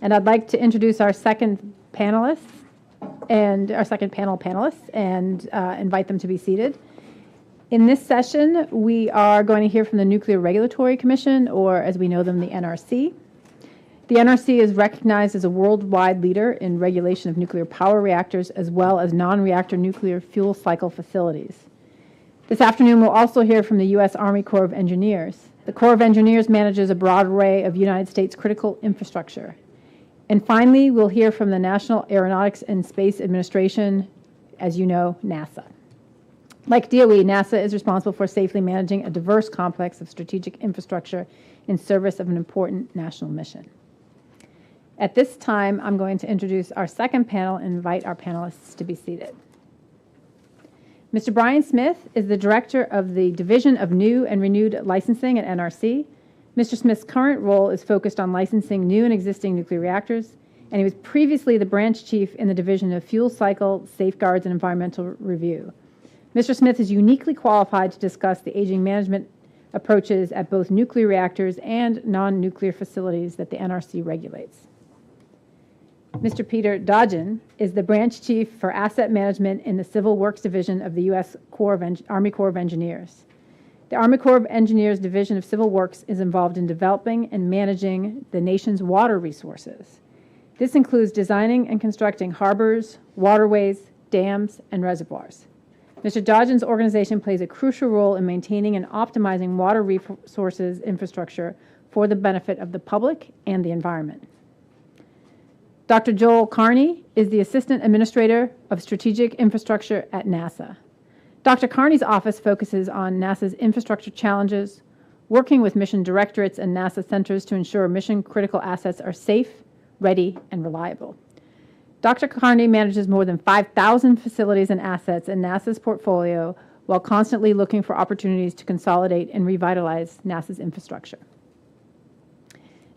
And I'd like to introduce our second panelists and our second panel panelists and invite them to be seated. In this session, we are going to hear from the Nuclear Regulatory Commission, or as we know them, the NRC. The NRC is recognized as a worldwide leader in regulation of nuclear power reactors as well as non-reactor nuclear fuel cycle facilities. This afternoon, we'll also hear from the U.S. Army Corps of Engineers. The Corps of Engineers manages a broad array of United States critical infrastructure. And finally, we'll hear from the National Aeronautics and Space Administration, as you know, NASA. Like DOE, NASA is responsible for safely managing a diverse complex of strategic infrastructure in service of an important national mission. At this time, I'm going to introduce our second panel and invite our panelists to be seated. Mr. Brian Smith is the Director of the Division of New and Renewed Licensing at NRC. Mr. Smith's current role is focused on licensing new and existing nuclear reactors, and he was previously the branch chief in the Division of Fuel Cycle, Safeguards, and Environmental Review. Mr. Smith is uniquely qualified to discuss the aging management approaches at both nuclear reactors and non-nuclear facilities that the NRC regulates. Mr. Peter Dodgen is the branch chief for asset management in the Civil Works Division of the U.S. Army Corps of Engineers. The Army Corps of Engineers Division of Civil Works is involved in developing and managing the nation's water resources. This includes designing and constructing harbors, waterways, dams, and reservoirs. Mr. Dodgen's organization plays a crucial role in maintaining and optimizing water resources infrastructure for the benefit of the public and the environment. Dr. Joel Carney is the Assistant Administrator of Strategic Infrastructure at NASA. Dr. Carney's office focuses on NASA's infrastructure challenges, working with mission directorates and NASA centers to ensure mission-critical assets are safe, ready, and reliable. Dr. Carney manages more than 5,000 facilities and assets in NASA's portfolio while constantly looking for opportunities to consolidate and revitalize NASA's infrastructure.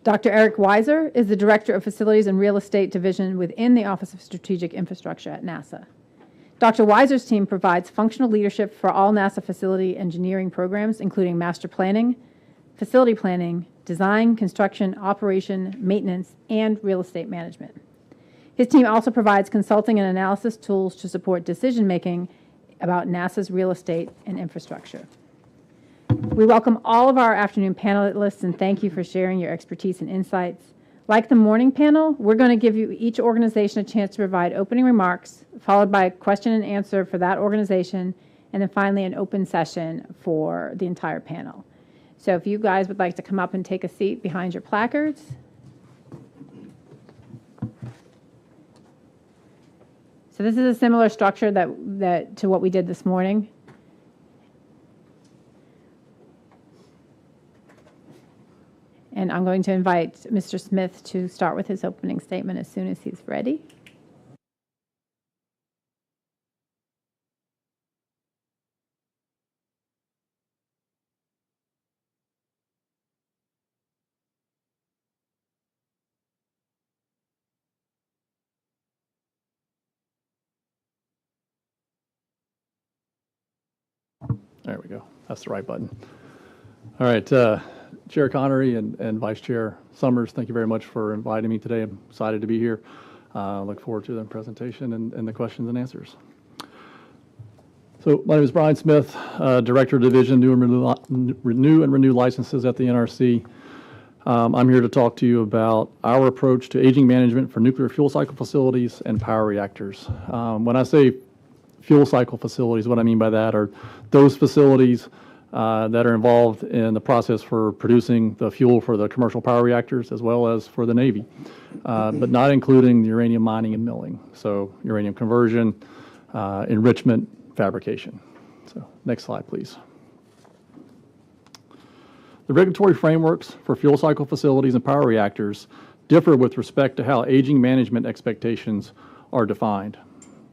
Dr. Eric Weiser is the Director of Facilities and Real Estate Division within the Office of Strategic Infrastructure at NASA. Dr. Weiser's team provides functional leadership for all NASA facility engineering programs, including master planning, facility planning, design, construction, operation, maintenance, and real estate management. His team also provides consulting and analysis tools to support decision-making about NASA's real estate and infrastructure. We welcome all of our afternoon panelists and thank you for sharing your expertise and insights. Like the morning panel, we're going to give you each organization a chance to provide opening remarks, followed by a question and answer for that organization, and then finally an open session for the entire panel. So if you guys would like to come up and take a seat behind your placards. So this is a similar structure to what we did this morning. And I'm going to invite Mr. Smith to start with his opening statement as soon as he's ready. There we go. That's the right button. All right. Chair Connery and Vice Chair Summers, thank you very much for inviting me today. I'm excited to be here. Look forward to the presentation and the questions and answers. So my name is Brian Smith, Director of Division New and Renew Licenses at the NRC. I'm here to talk to you about our approach to aging management for nuclear fuel cycle facilities and power reactors. When I say fuel cycle facilities, what I mean by that are those facilities that are involved in the process for producing the fuel for the commercial power reactors as well as for the Navy, but not including the uranium mining and milling. So uranium conversion, enrichment, fabrication. So next slide, please. The regulatory frameworks for fuel cycle facilities and power reactors differ with respect to how aging management expectations are defined.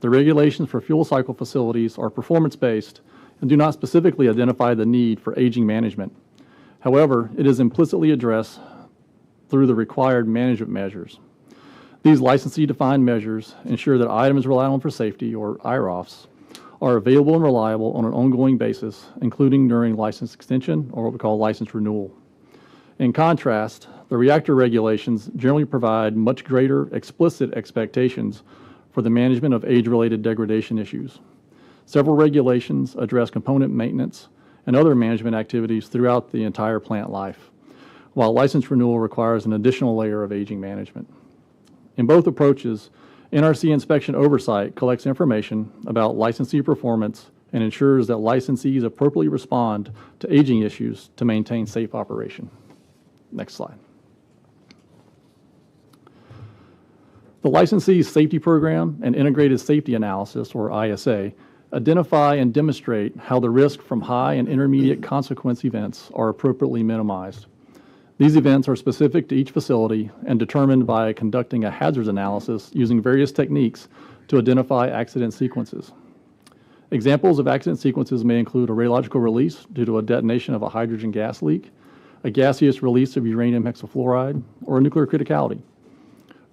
The regulations for fuel cycle facilities are performance-based and do not specifically identify the need for aging management. However, it is implicitly addressed through the required management measures. These licensee-defined measures ensure that items relied on for safety, or IROFs, are available and reliable on an ongoing basis, including during license extension or what we call license renewal. In contrast, the reactor regulations generally provide much greater explicit expectations for the management of age-related degradation issues. Several regulations address component maintenance and other management activities throughout the entire plant life, while license renewal requires an additional layer of aging management. In both approaches, NRC inspection oversight collects information about licensee performance and ensures that licensees appropriately respond to aging issues to maintain safe operation. Next slide. The Licensee's Safety Program and Integrated Safety Analysis, or ISA, identify and demonstrate how the risk from high and intermediate consequence events are appropriately minimized. These events are specific to each facility and determined by conducting a hazards analysis using various techniques to identify accident sequences. Examples of accident sequences may include a radiological release due to a detonation of a hydrogen gas leak, a gaseous release of uranium hexafluoride, or a nuclear criticality.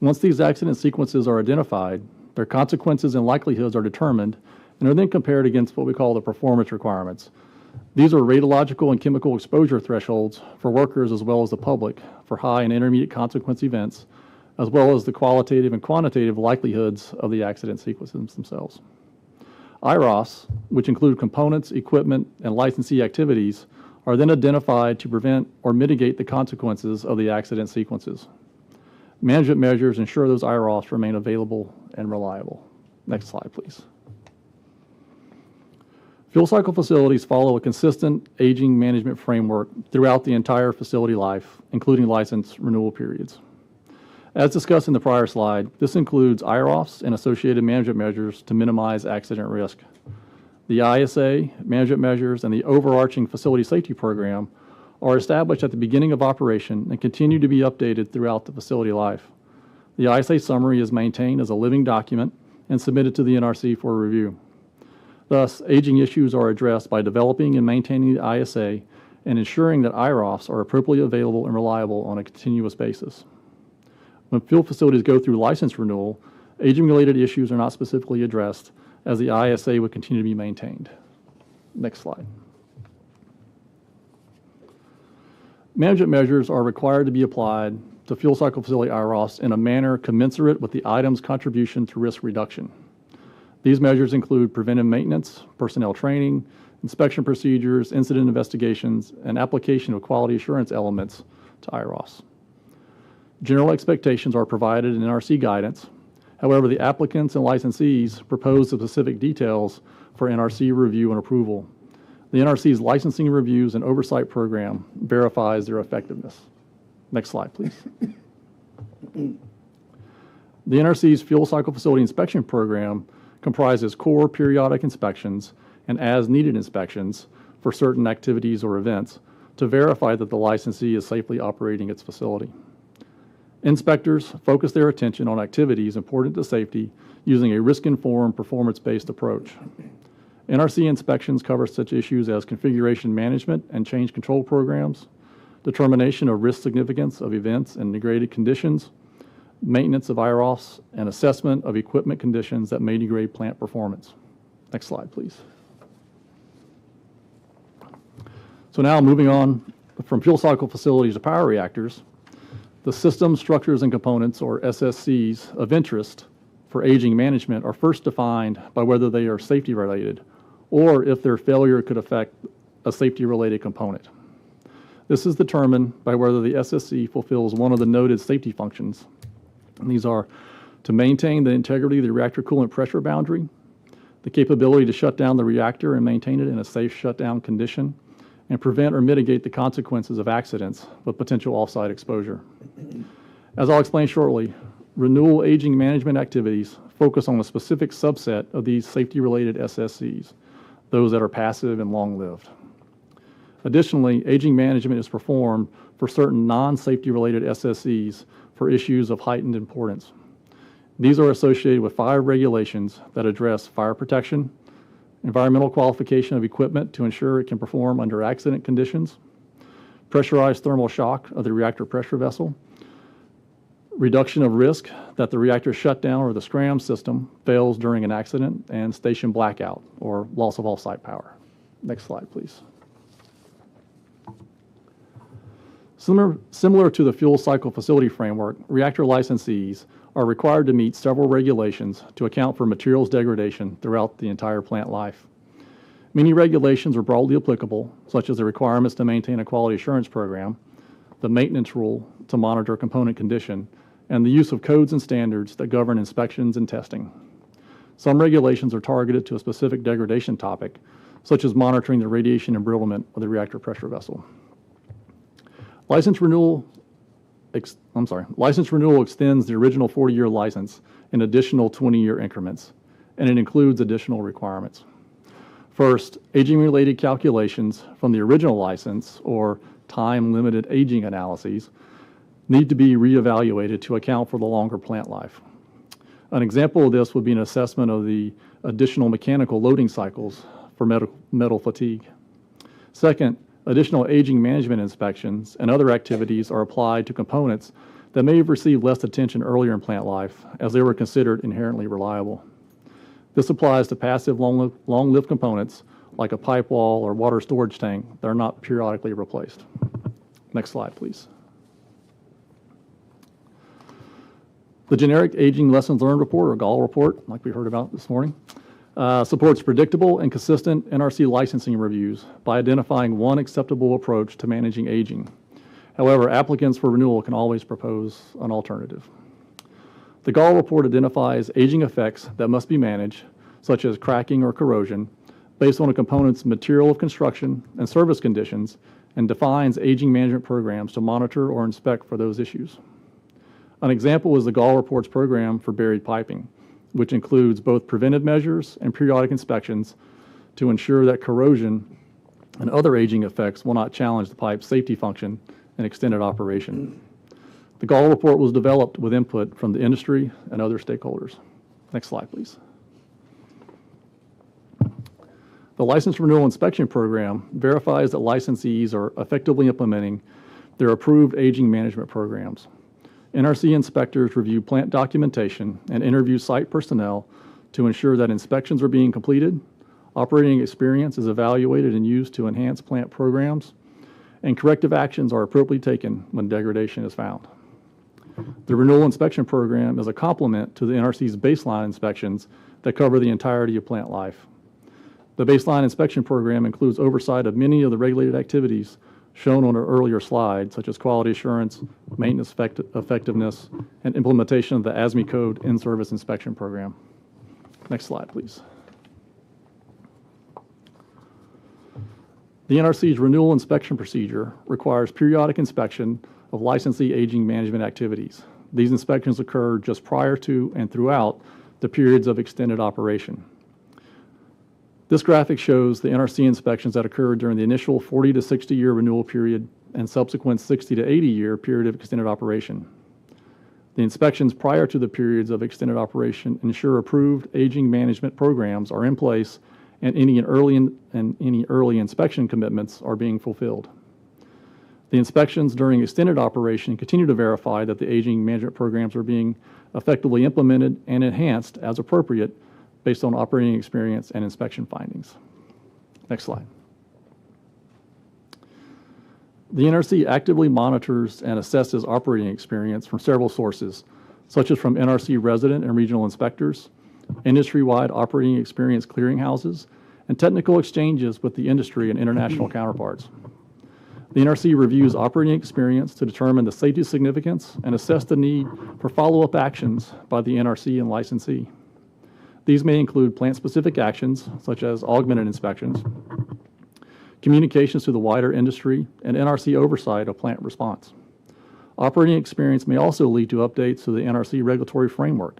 Once these accident sequences are identified, their consequences and likelihoods are determined and are then compared against what we call the performance requirements. These are radiological and chemical exposure thresholds for workers as well as the public for high and intermediate consequence events, as well as the qualitative and quantitative likelihoods of the accident sequences themselves. IROS, which include components, equipment, and licensee activities, are then identified to prevent or mitigate the consequences of the accident sequences. Management measures ensure those IROS remain available and reliable. Next slide, please. Fuel cycle facilities follow a consistent aging management framework throughout the entire facility life, including license renewal periods. As discussed in the prior slide, this includes IROS and associated management measures to minimize accident risk. The ISA, management measures, and the overarching facility safety program are established at the beginning of operation and continue to be updated throughout the facility life. The ISA summary is maintained as a living document and submitted to the NRC for review. Thus, aging issues are addressed by developing and maintaining the ISA and ensuring that IROS are appropriately available and reliable on a continuous basis. When fuel facilities go through license renewal, aging-related issues are not specifically addressed, as the ISA would continue to be maintained. Next slide. Management measures are required to be applied to fuel cycle facility IROS in a manner commensurate with the item's contribution to risk reduction. These measures include preventive maintenance, personnel training, inspection procedures, incident investigations, and application of quality assurance elements to IROS. General expectations are provided in NRC guidance. However, the applicants and licensees propose the specific details for NRC review and approval. The NRC's licensing reviews and oversight program verifies their effectiveness. Next slide, please. The NRC's fuel cycle facility inspection program comprises core periodic inspections and as-needed inspections for certain activities or events to verify that the licensee is safely operating its facility. Inspectors focus their attention on activities important to safety using a risk-informed, performance-based approach. NRC inspections cover such issues as configuration management and change control programs, determination of risk significance of events and degraded conditions, maintenance of IROS, and assessment of equipment conditions that may degrade plant performance. Next slide, please. So now moving on from fuel cycle facilities to power reactors, the systems, structures, and components, or SSCs, of interest for aging management are first defined by whether they are safety-related or if their failure could affect a safety-related component. This is determined by whether the SSC fulfills one of the noted safety functions. And these are to maintain the integrity of the reactor coolant pressure boundary, the capability to shut down the reactor and maintain it in a safe shutdown condition, and prevent or mitigate the consequences of accidents with potential off-site exposure. As I'll explain shortly, renewal aging management activities focus on a specific subset of these safety-related SSCs, those that are passive and long-lived. Additionally, aging management is performed for certain non-safety-related SSCs for issues of heightened importance. These are associated with 5 regulations that address fire protection, environmental qualification of equipment to ensure it can perform under accident conditions, pressurized thermal shock of the reactor pressure vessel, reduction of risk that the reactor shutdown or the SCRAM system fails during an accident, and station blackout or loss of all site power. Next slide, please. Similar to the fuel cycle facility framework, reactor licensees are required to meet several regulations to account for materials degradation throughout the entire plant life. Many regulations are broadly applicable, such as the requirements to maintain a quality assurance program, the maintenance rule to monitor component condition, and the use of codes and standards that govern inspections and testing. Some regulations are targeted to a specific degradation topic, such as monitoring the radiation embrittlement of the reactor pressure vessel. License renewal extends the original 40-year license in additional 20-year increments, and it includes additional requirements. First, aging-related calculations from the original license, or time-limited aging analyses, need to be reevaluated to account for the longer plant life. An example of this would be an assessment of the additional mechanical loading cycles for metal fatigue. Second, additional aging management inspections and other activities are applied to components that may have received less attention earlier in plant life, as they were considered inherently reliable. This applies to passive long-lived components like a pipe wall or water storage tank that are not periodically replaced. Next slide, please. The Generic Aging Lessons Learned Report, or GAL report, like we heard about this morning, supports predictable and consistent NRC licensing reviews by identifying one acceptable approach to managing aging. However, applicants for renewal can always propose an alternative. The GAL report identifies aging effects that must be managed, such as cracking or corrosion, based on a component's material of construction and service conditions, and defines aging management programs to monitor or inspect for those issues. An example is the GAL report's program for buried piping, which includes both preventive measures and periodic inspections to ensure that corrosion and other aging effects will not challenge the pipe's safety function and extended operation. The GAL report was developed with input from the industry and other stakeholders. Next slide, please. The License Renewal Inspection Program verifies that licensees are effectively implementing their approved aging management programs. NRC inspectors review plant documentation and interview site personnel to ensure that inspections are being completed, operating experience is evaluated and used to enhance plant programs, and corrective actions are appropriately taken when degradation is found. The Renewal Inspection Program is a complement to the NRC's baseline inspections that cover the entirety of plant life. The baseline inspection program includes oversight of many of the regulated activities shown on an earlier slide, such as quality assurance, maintenance effectiveness, and implementation of the ASME code in-service inspection program. Next slide, please. The NRC's renewal inspection procedure requires periodic inspection of licensee aging management activities. These inspections occur just prior to and throughout the periods of extended operation. This graphic shows the NRC inspections that occurred during the initial 40 to 60 year renewal period and subsequent 60 to 80 year period of extended operation. The inspections prior to the periods of extended operation ensure approved aging management programs are in place and any early inspection commitments are being fulfilled. The inspections during extended operation continue to verify that the aging management programs are being effectively implemented and enhanced as appropriate based on operating experience and inspection findings. Next slide. The NRC actively monitors and assesses operating experience from several sources, such as from NRC resident and regional inspectors, industry-wide operating experience clearinghouses, and technical exchanges with the industry and international counterparts. The NRC reviews operating experience to determine the safety significance and assess the need for follow-up actions by the NRC and licensee. These may include plant-specific actions, such as augmented inspections, communications to the wider industry, and NRC oversight of plant response. Operating experience may also lead to updates to the NRC regulatory framework.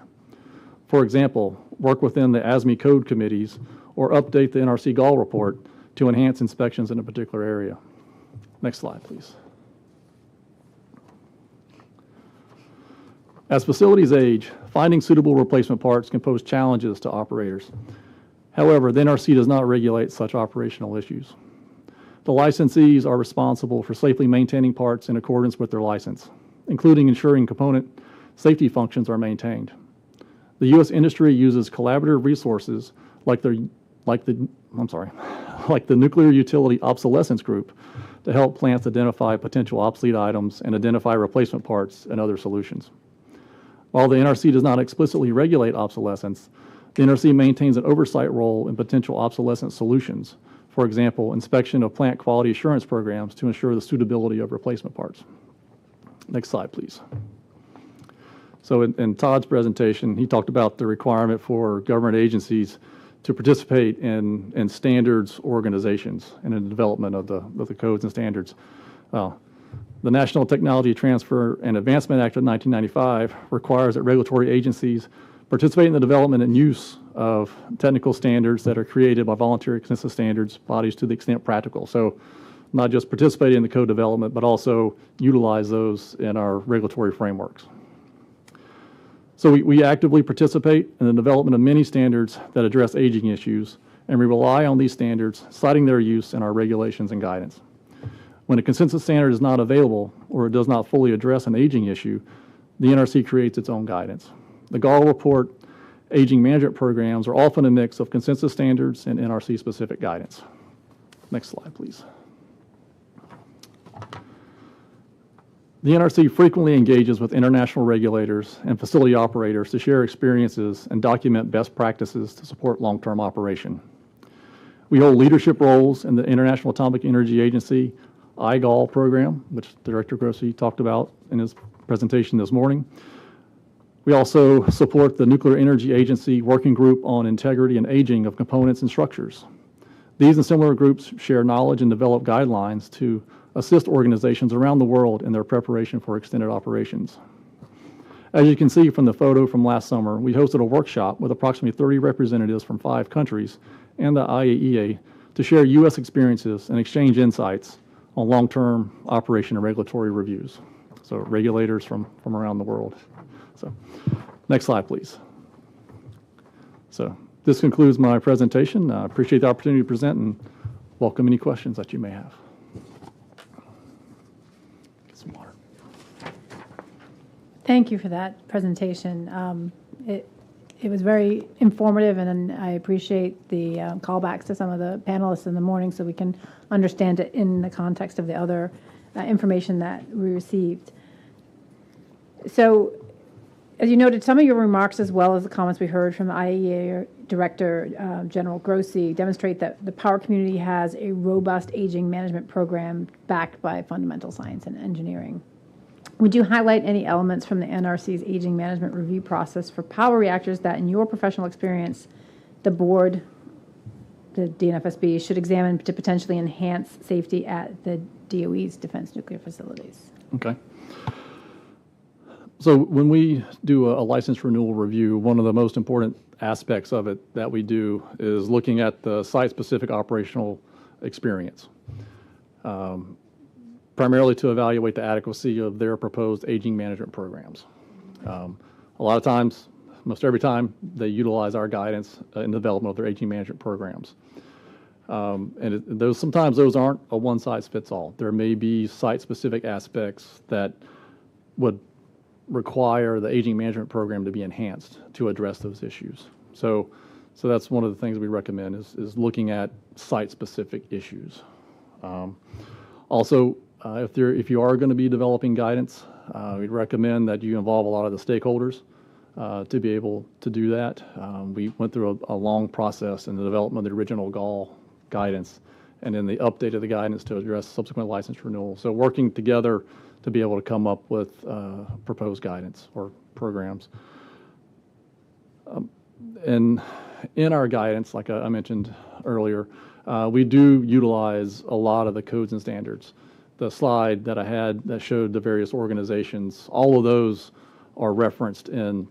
For example, work within the ASME code committees or update the NRC GAL report to enhance inspections in a particular area. Next slide, please. As facilities age, finding suitable replacement parts can pose challenges to operators. However, the NRC does not regulate such operational issues. The licensees are responsible for safely maintaining parts in accordance with their license, including ensuring component safety functions are maintained. The U.S. industry uses collaborative resources like the Nuclear Utility Obsolescence Group to help plants identify potential obsolete items and identify replacement parts and other solutions. While the NRC does not explicitly regulate obsolescence, the NRC maintains an oversight role in potential obsolescence solutions. For example, inspection of plant quality assurance programs to ensure the suitability of replacement parts. Next slide, please. So in Todd's presentation, he talked about the requirement for government agencies to participate in standards organizations and in the development of the codes and standards. The National Technology Transfer and Advancement Act of 1995 requires that regulatory agencies participate in the development and use of technical standards that are created by voluntary consensus standards bodies to the extent practical. So not just participating in the code development, but also utilize those in our regulatory frameworks. So we actively participate in the development of many standards that address aging issues, and we rely on these standards, citing their use in our regulations and guidance. When a consensus standard is not available or it does not fully address an aging issue, the NRC creates its own guidance. The Gall Report aging management programs are often a mix of consensus standards and NRC-specific guidance. Next slide, please. The NRC frequently engages with international regulators and facility operators to share experiences and document best practices to support long-term operation. We hold leadership roles in the International Atomic Energy Agency IGAL program, which Director Grossi talked about in his presentation this morning. We also support the Nuclear Energy Agency Working Group on Integrity and Aging of Components and Structures. These and similar groups share knowledge and develop guidelines to assist organizations around the world in their preparation for extended operations. As you can see from the photo from last summer, we hosted a workshop with approximately 30 representatives from 5 countries and the IAEA to share U.S. experiences and exchange insights on long-term operation and regulatory reviews. So regulators from around the world. So next slide, please. So this concludes my presentation. I appreciate the opportunity to present and welcome any questions that you may have. Get some water. Thank you for that presentation. It was very informative, and I appreciate the callbacks to some of the panelists in the morning so we can understand it in the context of the other information that we received. So, as you noted, some of your remarks as well as the comments we heard from the IAEA Director General Grossi demonstrate that the power community has a robust aging management program backed by fundamental science and engineering. Would you highlight any elements from the NRC's aging management review process for power reactors that, in your professional experience, the board, the DNFSB, should examine to potentially enhance safety at the DOE's defense nuclear facilities? Okay. So when we do a license renewal review, one of the most important aspects of it that we do is looking at the site-specific operational experience. Primarily to evaluate the adequacy of their proposed aging management programs. A lot of times, most every time, they utilize our guidance in the development of their aging management programs. Sometimes those aren't a one-size-fits-all. There may be site-specific aspects that would require the aging management program to be enhanced to address those issues. So that's one of the things we recommend is looking at site-specific issues. Also, if you are going to be developing guidance, we'd recommend that you involve a lot of the stakeholders to be able to do that. We went through a long process in the development of the original Gall guidance and then the update of the guidance to address subsequent license renewal. So working together to be able to come up with proposed guidance or programs. And in our guidance, like I mentioned earlier, we do utilize a lot of the codes and standards. The slide that I had that showed the various organizations, all of those are referenced in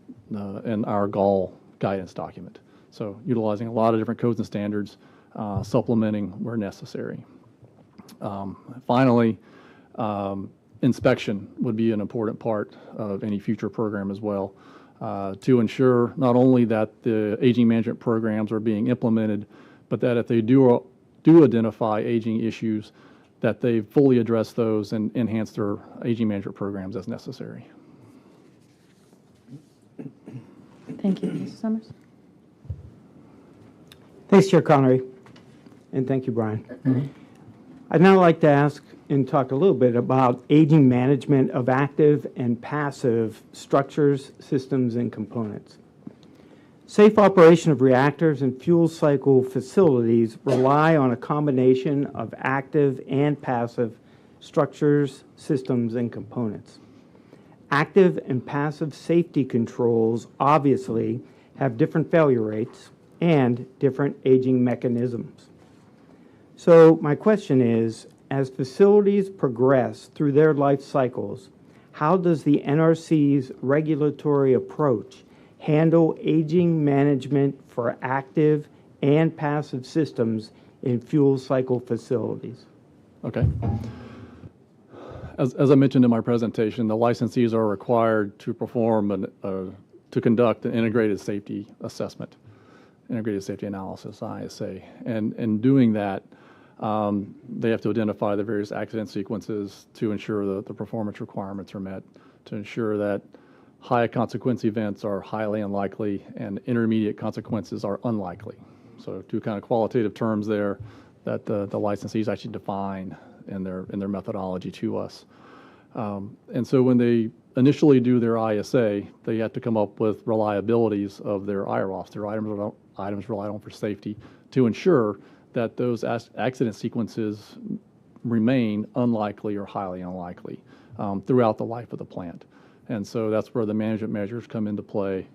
our Gall guidance document. So utilizing a lot of different codes and standards, supplementing where necessary. Finally, inspection would be an important part of any future program as well, to ensure not only that the aging management programs are being implemented, but that if they do identify aging issues, that they fully address those and enhance their aging management programs as necessary. Thank you. Mr. Summers? Thanks, Chair Connery, and thank you, Brian. I'd now like to ask and talk a little bit about aging management of active and passive structures, systems, and components. Safe operation of reactors and fuel cycle facilities rely on a combination of active and passive structures, systems, and components. Active and passive safety controls obviously have different failure rates and different aging mechanisms. So my question is, as facilities progress through their life cycles, how does the NRC's regulatory approach handle aging management for active and passive systems in fuel cycle facilities? Okay. As I mentioned in my presentation, the licensees are required to perform to conduct an integrated safety assessment, integrated safety analysis, ISA. And in doing that, they have to identify the various accident sequences to ensure that the performance requirements are met, to ensure that high consequence events are highly unlikely and intermediate consequences are unlikely. So two kind of qualitative terms there that the licensees actually define in their methodology to us. And so when they initially do their ISA, they have to come up with reliabilities of their IROFs, their items relied on for safety, to ensure that those accident sequences remain unlikely or highly unlikely throughout the life of the plant. And so that's where the management measures come into play.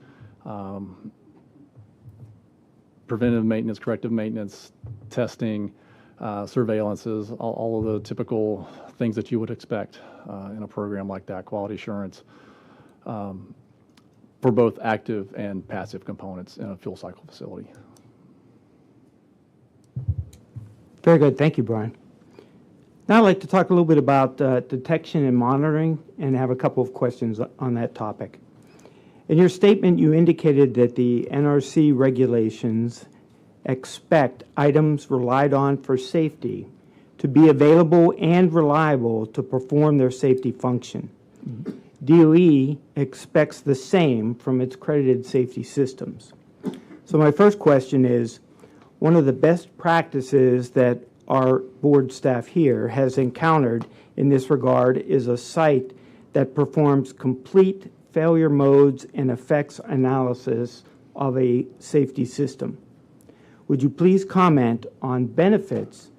Preventive maintenance, corrective maintenance, testing, surveillances, all of the typical things that you would expect in a program like that, quality assurance, for both active and passive components in a fuel cycle facility. Very good. Thank you, Brian. Now I'd like to talk a little bit about detection and monitoring and have a couple of questions on that topic. In your statement, you indicated that the NRC regulations expect items relied on for safety to be available and reliable to perform their safety function. DOE expects the same from its credited safety systems. So my first question is, one of the best practices that our board staff here has encountered in this regard is a site that performs complete failure modes and effects analysis of a safety system. Would you please comment on benefits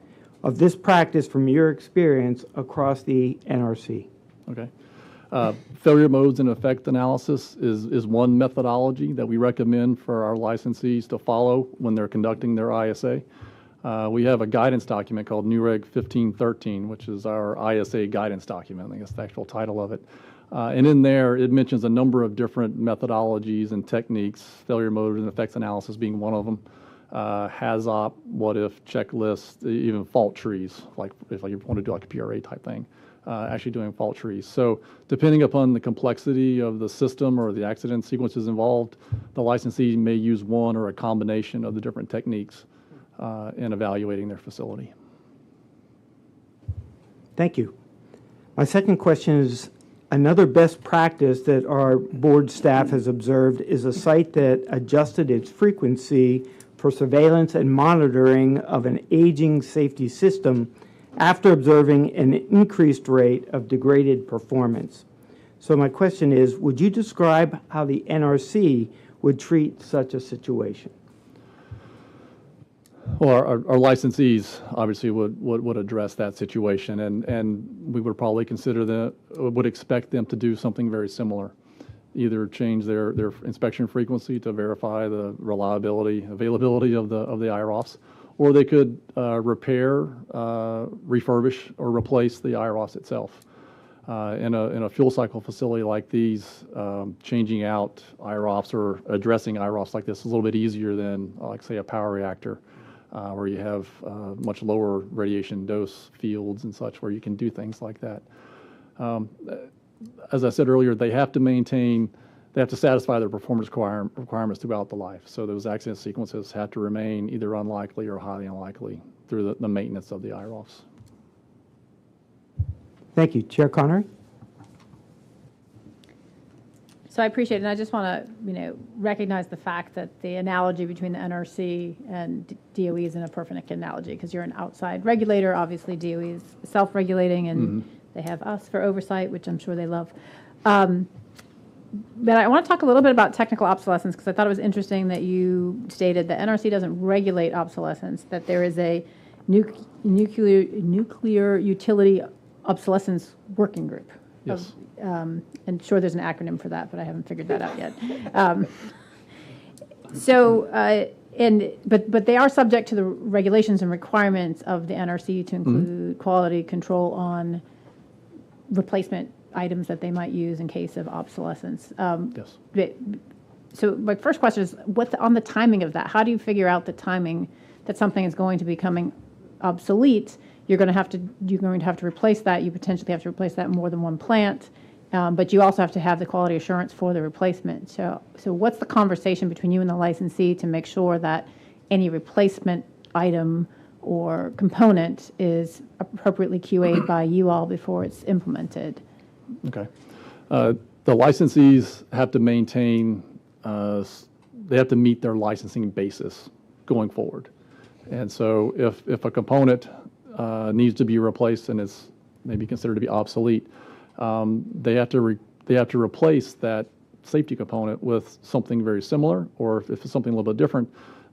of this practice from your experience across the NRC? Okay. Failure modes and effect analysis is one methodology that we recommend for our licensees to follow when they're conducting their ISA. We have a guidance document called NUREG 1513, which is our ISA guidance document. I think that's the actual title of it. And in there, it mentions a number of different methodologies and techniques, failure mode and effects analysis being one of them. HAZOP, what if, checklists, even fault trees, like if you want to do like a PRA type thing, actually doing fault trees. So depending upon the complexity of the system or the accident sequences involved, the licensee may use one or a combination of the different techniques in evaluating their facility. Thank you. My second question is, another best practice that our board staff has observed is a site that adjusted its frequency for surveillance and monitoring of an aging safety system after observing an increased rate of degraded performance. So my question is, would you describe how the NRC would treat such a situation? Well, our licensees obviously would address that situation, and we would probably would expect them to do something very similar. Either change their inspection frequency to verify the reliability, availability of the IROFs, or they could repair, refurbish, or replace the IROFs itself. In a fuel cycle facility like these, changing out IROFs or addressing IROFs like this is a little bit easier than, like, say, a power reactor, where you have much lower radiation dose fields and such, where you can do things like that. As I said earlier, they have to satisfy their performance requirements throughout the life. So those accident sequences have to remain either unlikely or highly unlikely through the maintenance of the IROFs. Thank you. Chair Connery? So I appreciate it, and I just want to, recognize the fact that the analogy between the NRC and DOE isn't a perfect analogy, because you're an outside regulator. Obviously, DOE is self-regulating, and they have us for oversight, which I'm sure they love. But I want to talk a little bit about technical obsolescence, because I thought it was interesting that you stated that NRC doesn't regulate obsolescence, that there is a nuclear utility obsolescence working group. Yes. And sure, there's an acronym for that, but I haven't figured that out yet. But they are subject to the regulations and requirements of the NRC to include quality control on replacement items that they might use in case of obsolescence. Yes. So my first question is, on the timing of that? How do you figure out the timing that something is going to be becoming obsolete? You're going to have to replace that. You potentially have to replace that in more than one plant, but you also have to have the quality assurance for the replacement. So what's the conversation between you and the licensee to make sure that any replacement item or component is appropriately QA'd by you all before it's implemented? Okay. The licensees have to maintain, they have to meet their licensing basis going forward. And so if a component needs to be replaced and is maybe considered to be obsolete, they have to replace that safety component with something very similar, or if it's something a little bit different,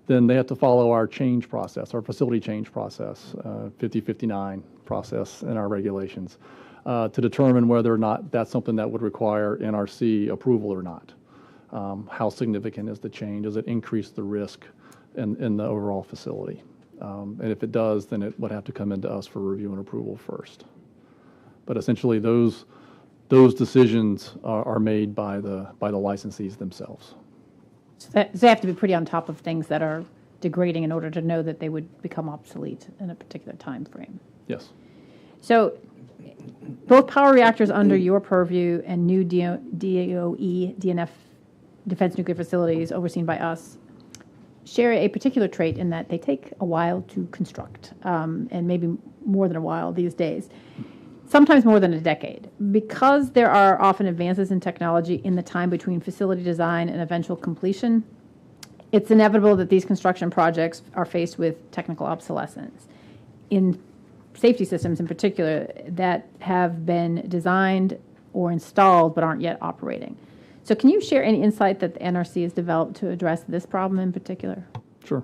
then they have to follow our change process, our facility change process, 5059 process in our regulations, to determine whether or not that's something that would require NRC approval or not. How significant is the change? Does it increase the risk in the overall facility? And if it does, then it would have to come into us for review and approval first. But essentially, those decisions are made by the licensees themselves. So they have to be pretty on top of things that are degrading in order to know that they would become obsolete in a particular time frame. Yes. So both power reactors under your purview and new DNF Defense Nuclear Facilities overseen by us share a particular trait in that they take a while to construct, and maybe more than a while these days, sometimes more than a decade. Because there are often advances in technology in the time between facility design and eventual completion, it's inevitable that these construction projects are faced with technical obsolescence. In safety systems in particular that have been designed or installed but aren't yet operating. So can you share any insight that the NRC has developed to address this problem in particular? Sure.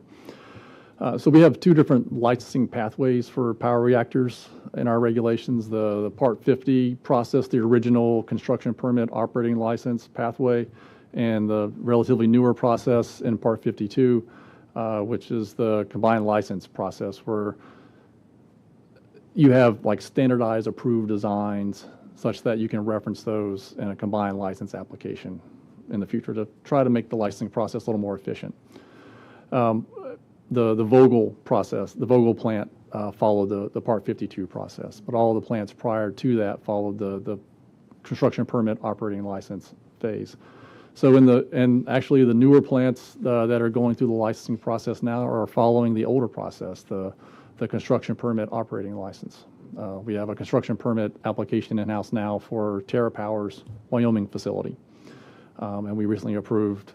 So we have two different licensing pathways for power reactors in our regulations. The Part 50 process, the original construction permit operating license pathway, and the relatively newer process in Part 52, which is the combined license process, where you have like standardized approved designs such that you can reference those in a combined license application in the future to try to make the licensing process a little more efficient. The Vogtle process, the Vogtle plant followed the Part 52 process, but all the plants prior to that followed the construction permit operating license phase. So actually the newer plants that are going through the licensing process now are following the older process, the construction permit operating license. We have a construction permit application in-house now for TerraPower's Wyoming facility. And we recently approved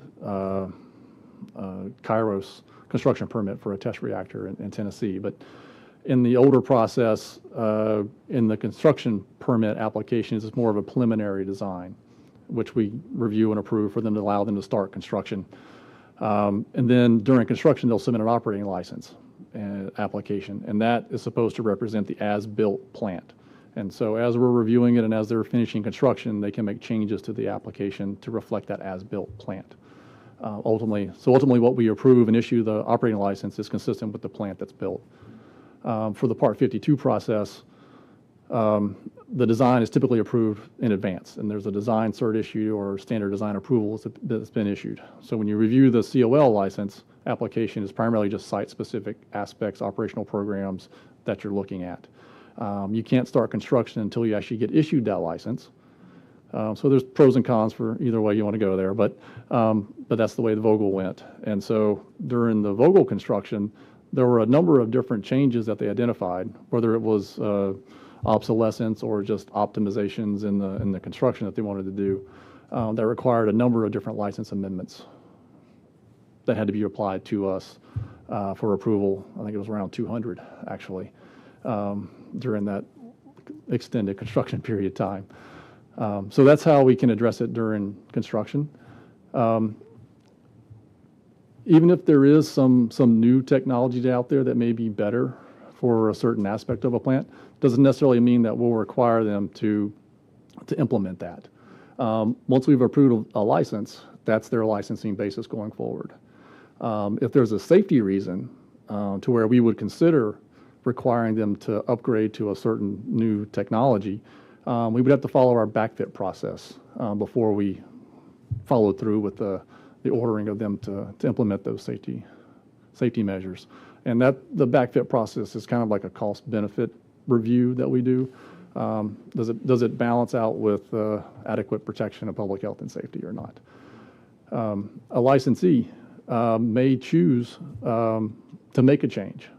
Kairos construction permit for a test reactor in Tennessee. But in the older process, in the construction permit applications, it's more of a preliminary design, which we review and approve for them to allow them to start construction. And then during construction, they'll submit an operating license application, and that is supposed to represent the as-built plant. And so as we're reviewing it and as they're finishing construction, they can make changes to the application to reflect that as-built plant. Ultimately what we approve and issue the operating license is consistent with the plant that's built. For the Part 52 process, the design is typically approved in advance, and there's a design cert issue or standard design approval that's been issued. So when you review the COL license application, it's primarily just site-specific aspects, operational programs that you're looking at. You can't start construction until you actually get issued that license. So there's pros and cons for either way you want to go there, but that's the way the Vogtle went. And so during the Vogtle construction, there were a number of different changes that they identified, whether it was obsolescence or just optimizations in the construction that they wanted to do. that required a number of different license amendments that had to be applied to us for approval. I think it was around 200, actually, during that extended construction period of time. So that's how we can address it during construction. Even if there is some new technology out there that may be better for a certain aspect of a plant, doesn't necessarily mean that we'll require them to implement that. Once we've approved a license, that's their licensing basis going forward. If there's a safety reason to where we would consider requiring them to upgrade to a certain new technology, we would have to follow our backfit process before we followed through with the ordering of them to implement those safety measures. And that the backfit process is kind of like a cost-benefit review that we do. Does it balance out with adequate protection of public health and safety or not? A licensee may choose to make a change,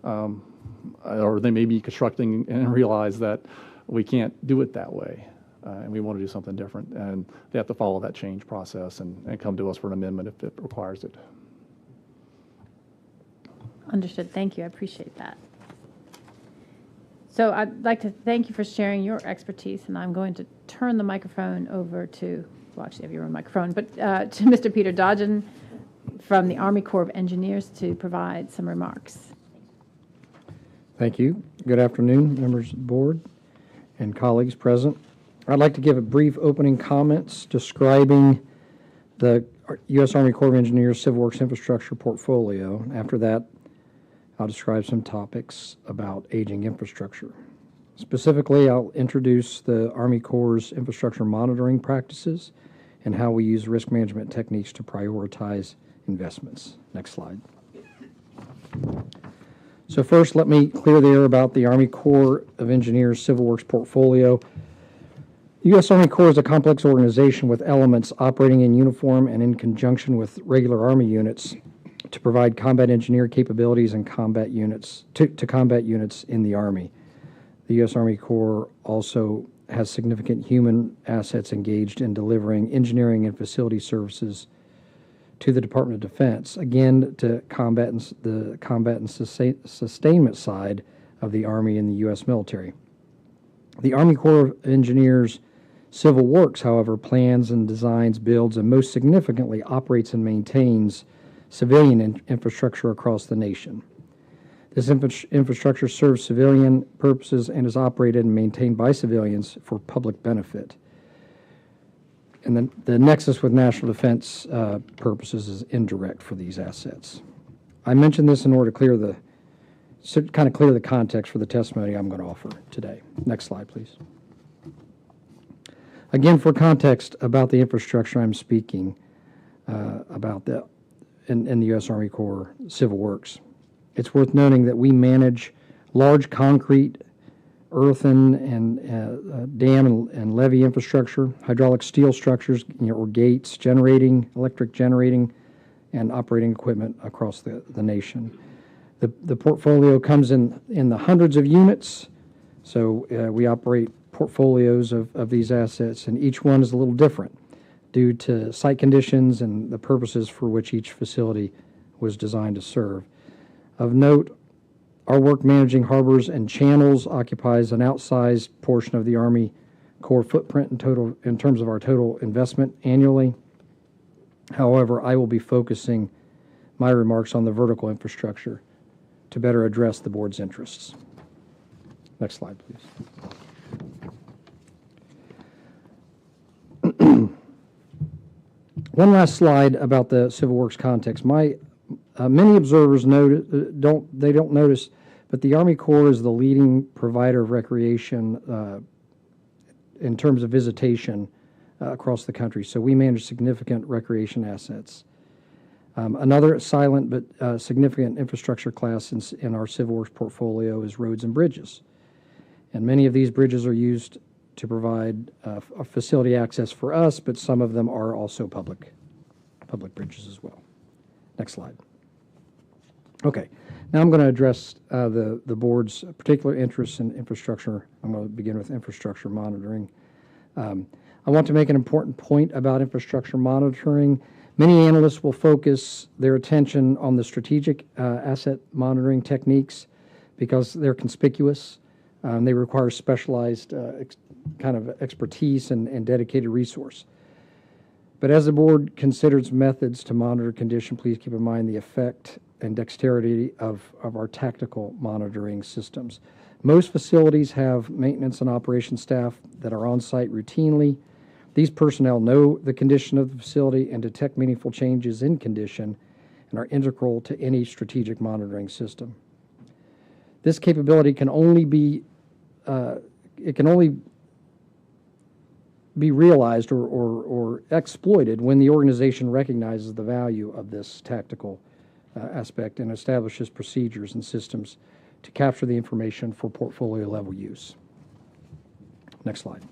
or they may be constructing and realize that we can't do it that way, and we want to do something different, and they have to follow that change process and come to us for an amendment if it requires it. Understood. Thank you. I appreciate that. So I'd like to thank you for sharing your expertise, and I'm going to turn the microphone over to, well, actually, I have your own microphone, but to Mr. Peter Dodgen from the Army Corps of Engineers to provide some remarks. Thank you. Good afternoon, members of the board and colleagues present. I'd like to give a brief opening comments describing the U.S. Army Corps of Engineers Civil Works Infrastructure portfolio. After that, I'll describe some topics about aging infrastructure. Specifically, I'll introduce the Army Corps' infrastructure monitoring practices and how we use risk management techniques to prioritize investments. Next slide. So first, let me clear the air about the Army Corps of Engineers Civil Works portfolio. The U.S. Army Corps is a complex organization with elements operating in uniform and in conjunction with regular Army units to provide combat engineer capabilities and combat units to combat units in the Army. The U.S. Army Corps also has significant human assets engaged in delivering engineering and facility services to the Department of Defense, again, to the combat and sustainment side of the Army and the U.S. military. The Army Corps of Engineers Civil Works, however, plans and designs, builds, and most significantly operates and maintains civilian infrastructure across the nation. This infrastructure serves civilian purposes and is operated and maintained by civilians for public benefit. And then the nexus with national defense purposes is indirect for these assets. I mention this in order to kind of clear the context for the testimony I'm going to offer today. Next slide, please. Again, for context about the infrastructure I'm speaking about in the U.S. Army Corps Civil Works, it's worth noting that we manage large concrete, earthen, and dam and levee infrastructure, hydraulic steel structures, or gates, electric generating, and operating equipment across the nation. The portfolio comes in the hundreds of units, so we operate portfolios of these assets, and each one is a little different due to site conditions and the purposes for which each facility was designed to serve. Of note, our work managing harbors and channels occupies an outsized portion of the Army Corps footprint in terms of our total investment annually. However, I will be focusing my remarks on the vertical infrastructure to better address the board's interests. Next slide, please. One last slide about the Civil Works context. Many observers don't notice, but the Army Corps is the leading provider of recreation in terms of visitation across the country. So we manage significant recreation assets. Another silent but significant infrastructure class in our Civil Works portfolio is roads and bridges. And many of these bridges are used to provide a facility access for us, but some of them are also public bridges as well. Next slide. Okay, now I'm going to address the board's particular interests in infrastructure. I'm going to begin with infrastructure monitoring. I want to make an important point about infrastructure monitoring. Many analysts will focus their attention on the strategic asset monitoring techniques because they're conspicuous. They require specialized kind of expertise and dedicated resource. But as the board considers methods to monitor condition, please keep in mind the effect and dexterity of our tactical monitoring systems. Most facilities have maintenance and operation staff that are on site routinely. These personnel know the condition of the facility and detect meaningful changes in condition and are integral to any strategic monitoring system. This capability can only be realized or exploited when the organization recognizes the value of this tactical aspect and establishes procedures and systems to capture the information for portfolio level use. Next slide.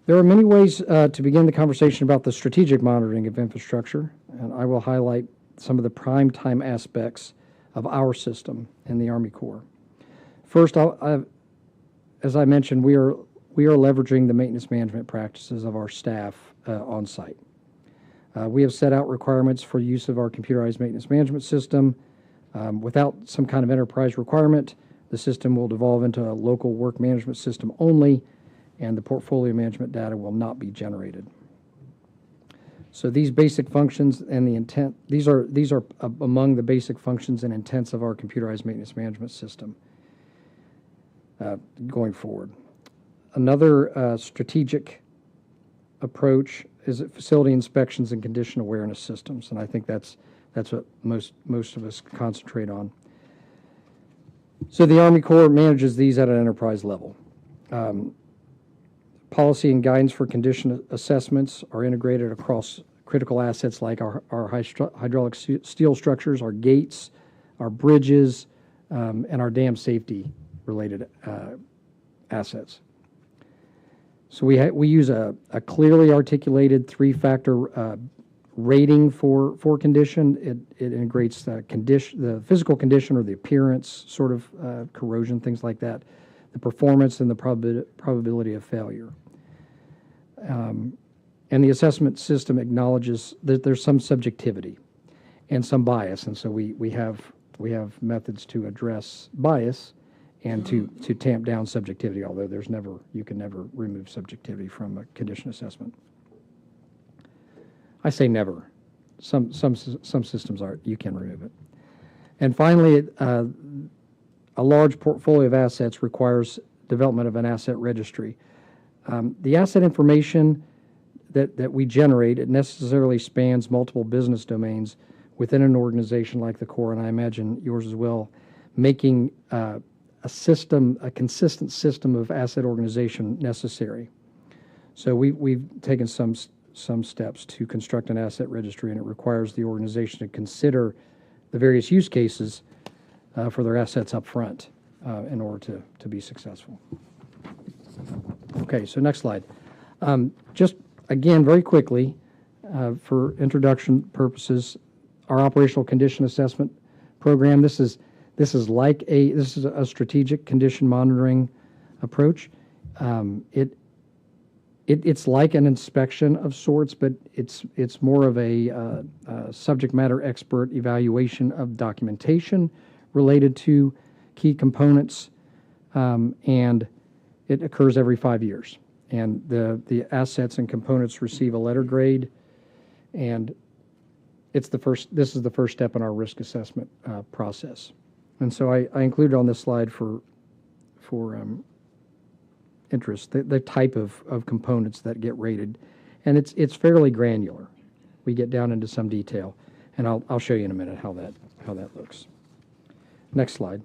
There are many ways to begin the conversation about the strategic monitoring of infrastructure, and I will highlight some of the prime time aspects of our system in the Army Corps. First, as I mentioned, we are leveraging the maintenance management practices of our staff on site. We have set out requirements for use of our computerized maintenance management system. Without some kind of enterprise requirement, the system will devolve into a local work management system only, and the portfolio management data will not be generated. So these basic functions and the intent, these are among the basic functions and intents of our computerized maintenance management system going forward. Another strategic approach is facility inspections and condition awareness systems, and I think that's what most of us concentrate on. So the Army Corps manages these at an enterprise level. Policy and guidance for condition assessments are integrated across critical assets like our hydraulic steel structures, our gates, our bridges, and our dam safety related assets. So we use a clearly articulated three-factor rating for condition. It integrates the physical condition or the appearance, sort of corrosion, things like that, the performance, and the probability of failure. And the assessment system acknowledges that there's some subjectivity and some bias, and so we have methods to address bias and to tamp down subjectivity, although you can never remove subjectivity from a condition assessment. I say never. Some systems you can remove it. And finally, a large portfolio of assets requires development of an asset registry. The asset information that we generate, it necessarily spans multiple business domains within an organization like the Corps, and I imagine yours as well, making a consistent system of asset organization necessary. So we've taken some steps to construct an asset registry, and it requires the organization to consider the various use cases for their assets up front in order to be successful. Okay, so next slide. Just again, very quickly, for introduction purposes, our operational condition assessment program. This is a strategic condition monitoring approach. It's like an inspection of sorts, but it's more of a subject matter expert evaluation of documentation related to key components, and it occurs every 5 years. And the assets and components receive a letter grade, and this is the first step in our risk assessment process. And so I included on this slide for interest the type of components that get rated, and it's fairly granular. We get down into some detail, and I'll show you in a minute how that looks. Next slide.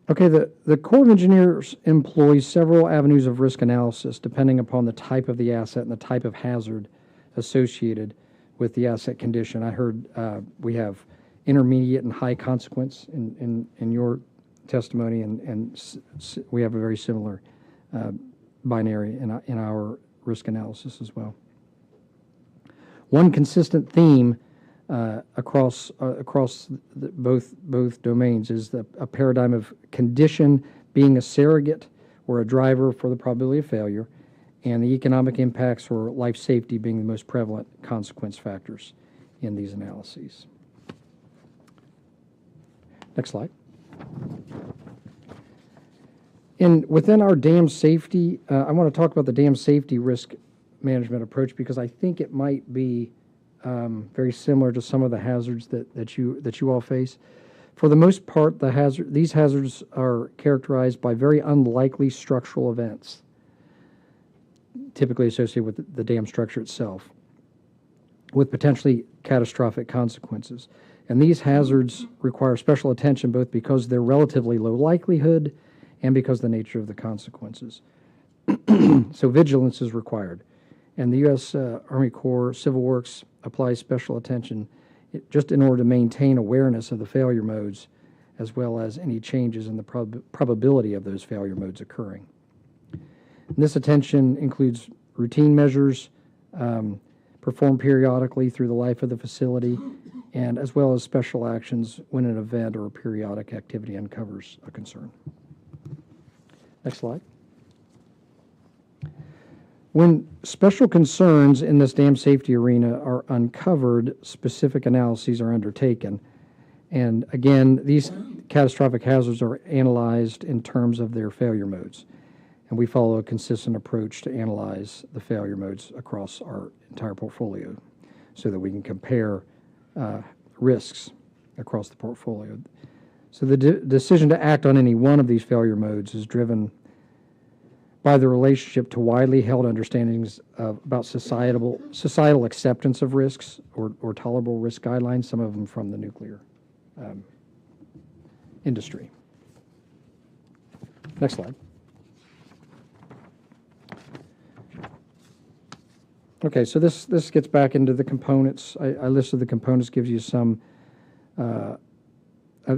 Okay, the Corps of Engineers employs several avenues of risk analysis depending upon the type of the asset and the type of hazard associated with the asset condition. I heard we have intermediate and high consequence in your testimony, and we have a very similar binary in our risk analysis as well. One consistent theme across both domains is a paradigm of condition being a surrogate or a driver for the probability of failure, and the economic impacts or life safety being the most prevalent consequence factors in these analyses. Next slide. Within our dam safety, I want to talk about the dam safety risk management approach because I think it might be very similar to some of the hazards that you all face. For the most part, these hazards are characterized by very unlikely structural events, typically associated with the dam structure itself, with potentially catastrophic consequences. And these hazards require special attention both because they're relatively low likelihood and because of the nature of the consequences. So vigilance is required. And the U.S. Army Corps Civil Works applies special attention just in order to maintain awareness of the failure modes as well as any changes in the probability of those failure modes occurring. And this attention includes routine measures performed periodically through the life of the facility, and as well as special actions when an event or a periodic activity uncovers a concern. Next slide. When special concerns in this dam safety arena are uncovered, specific analyses are undertaken. And again, these catastrophic hazards are analyzed in terms of their failure modes. And we follow a consistent approach to analyze the failure modes across our entire portfolio so that we can compare risks across the portfolio. So the decision to act on any one of these failure modes is driven by the relationship to widely held understandings about societal acceptance of risks or tolerable risk guidelines, some of them from the nuclear industry. Next slide. Okay, so this gets back into the components. I listed the components, gives you some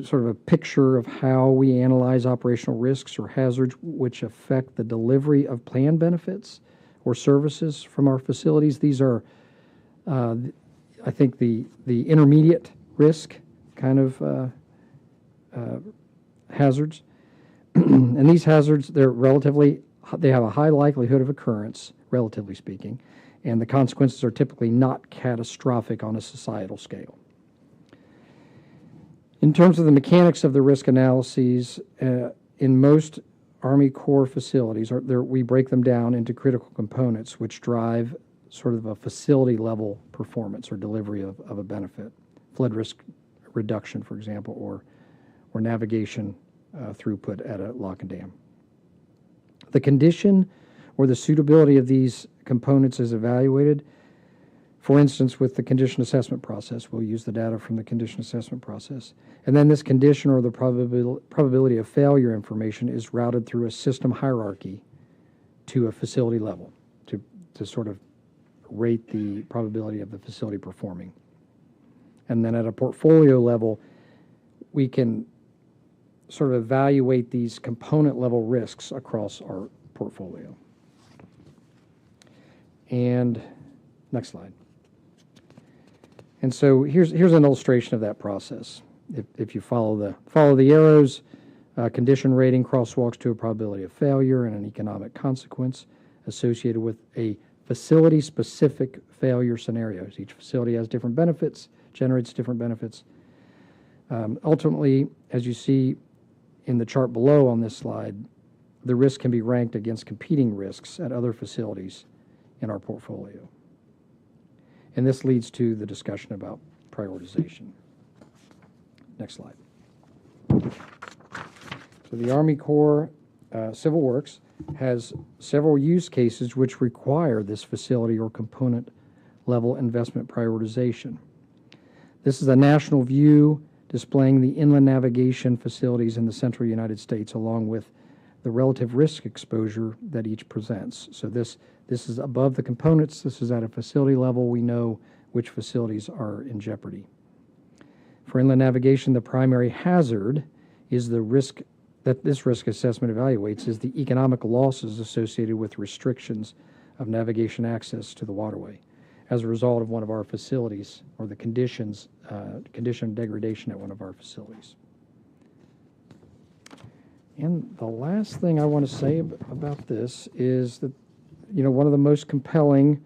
sort of a picture of how we analyze operational risks or hazards which affect the delivery of planned benefits or services from our facilities. These are, I think, the intermediate risk kind of hazards. And these hazards, they have a high likelihood of occurrence, relatively speaking, and the consequences are typically not catastrophic on a societal scale. In terms of the mechanics of the risk analyses, in most Army Corps facilities, we break them down into critical components which drive sort of a facility-level performance or delivery of a benefit. Flood risk reduction, for example, or navigation throughput at a lock and dam. The condition or the suitability of these components is evaluated. For instance, with the condition assessment process, we'll use the data from the condition assessment process. And then this condition or the probability of failure information is routed through a system hierarchy to a facility level to sort of rate the probability of the facility performing. And then at a portfolio level, we can sort of evaluate these component level risks across our portfolio. And next slide. And so here's an illustration of that process. If you follow the arrows, condition rating crosswalks to a probability of failure and an economic consequence associated with a facility-specific failure scenarios. Each facility has different benefits, generates different benefits. Ultimately, as you see in the chart below on this slide, the risk can be ranked against competing risks at other facilities in our portfolio. And this leads to the discussion about prioritization. Next slide. So the Army Corps Civil Works has several use cases which require this facility or component level investment prioritization. This is a national view displaying the inland navigation facilities in the central United States along with the relative risk exposure that each presents. So this is above the components. This is at a facility level. We know which facilities are in jeopardy. For inland navigation, the primary hazard is the risk that this risk assessment evaluates is the economic losses associated with restrictions of navigation access to the waterway as a result of one of our facilities or the condition degradation at one of our facilities. And the last thing I want to say about this is that, one of the most compelling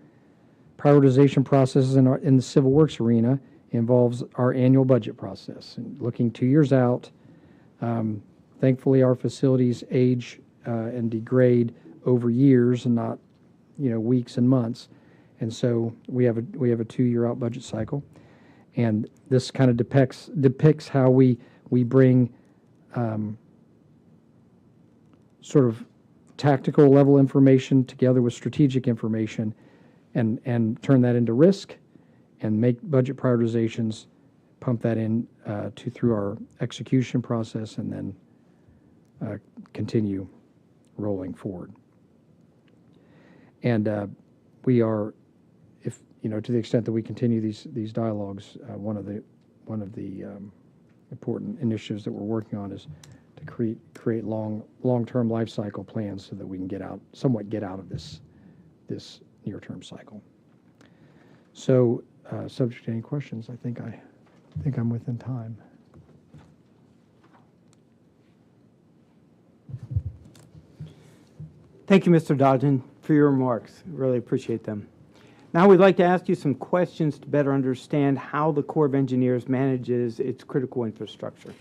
prioritization processes in the civil works arena involves our annual budget process. And looking 2 years out, thankfully our facilities age and degrade over years and not, weeks and months. And so we have a 2-year out budget cycle. And this kind of depicts how we bring sort of tactical level information together with strategic information and turn that into risk and make budget prioritizations, pump that in through our execution process, and then continue rolling forward. And we are, to the extent that we continue these dialogues, one of the important initiatives that we're working on is to create long-term life cycle plans so that we can somewhat get out of this near-term cycle. So, subject to any questions, I think I'm within time. Thank you, Mr. Dodgen, for your remarks. Really appreciate them. Now we'd like to ask you some questions to better understand how the Corps of Engineers manages its critical infrastructure.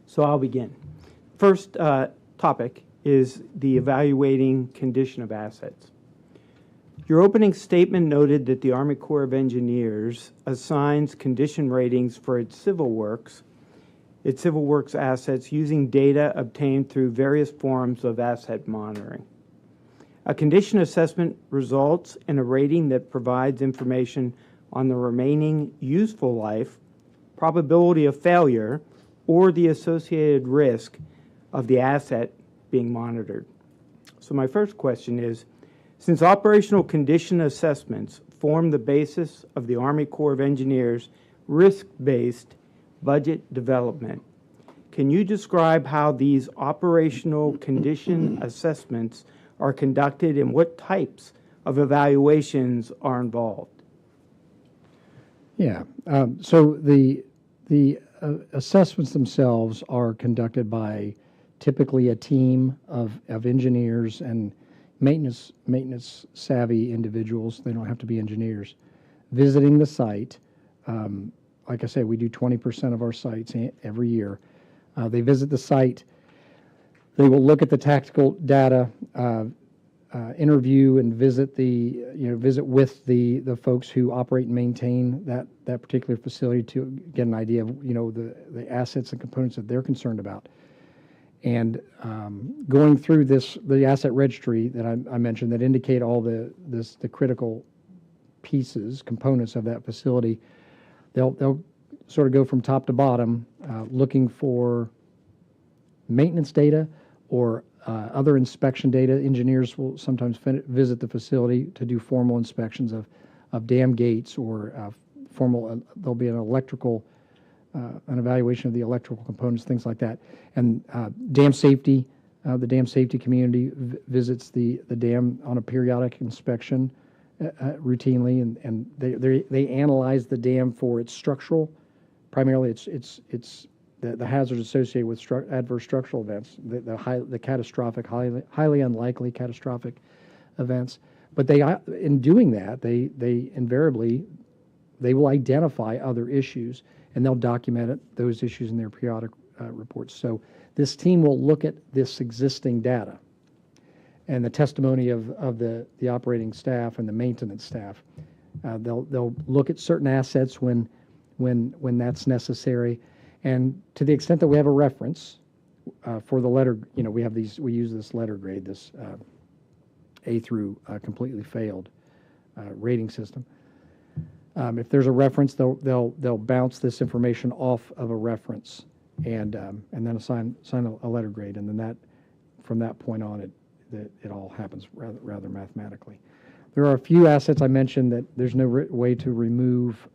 So I'll begin. First topic is the evaluating condition of assets. Your opening statement noted that the Army Corps of Engineers assigns condition ratings for its civil works assets using data obtained through various forms of asset monitoring. A condition assessment results in a rating that provides information on the remaining useful life, probability of failure, or the associated risk of the asset being monitored. So my first question is, since operational condition assessments form the basis of the Army Corps of Engineers' risk-based budget development, can you describe how these operational condition assessments are conducted and what types of evaluations are involved? Yeah. So the assessments themselves are conducted by typically a team of engineers and maintenance savvy individuals. They don't have to be engineers visiting the site. Like I say, we do 20% of our sites every year. They visit the site. They will look at the tactical data, interview and visit with the folks who operate and maintain that particular facility to get an idea of the assets and components that they're concerned about. And going through the asset registry that I mentioned that indicate all the critical pieces, components of that facility, they'll sort of go from top to bottom, looking for maintenance data or other inspection data. Engineers will sometimes visit the facility to do formal inspections of dam gates or there'll be an evaluation of the electrical components, things like that. And dam safety, the dam safety community visits the dam on a periodic inspection routinely, and they analyze the dam for its structural, primarily it's the hazards associated with adverse structural events, the catastrophic, highly unlikely catastrophic events. But in doing that, they invariably will identify other issues, and they'll document those issues in their periodic reports. So this team will look at this existing data and the testimony of the operating staff and the maintenance staff. They'll look at certain assets when that's necessary. And to the extent that we have a reference for the letter, we use this letter grade, this A through completely failed rating system. If there's a reference, they'll bounce this information off of a reference and then assign a letter grade, and then from that point on, it all happens rather mathematically. There are a few assets I mentioned that there's no way to remove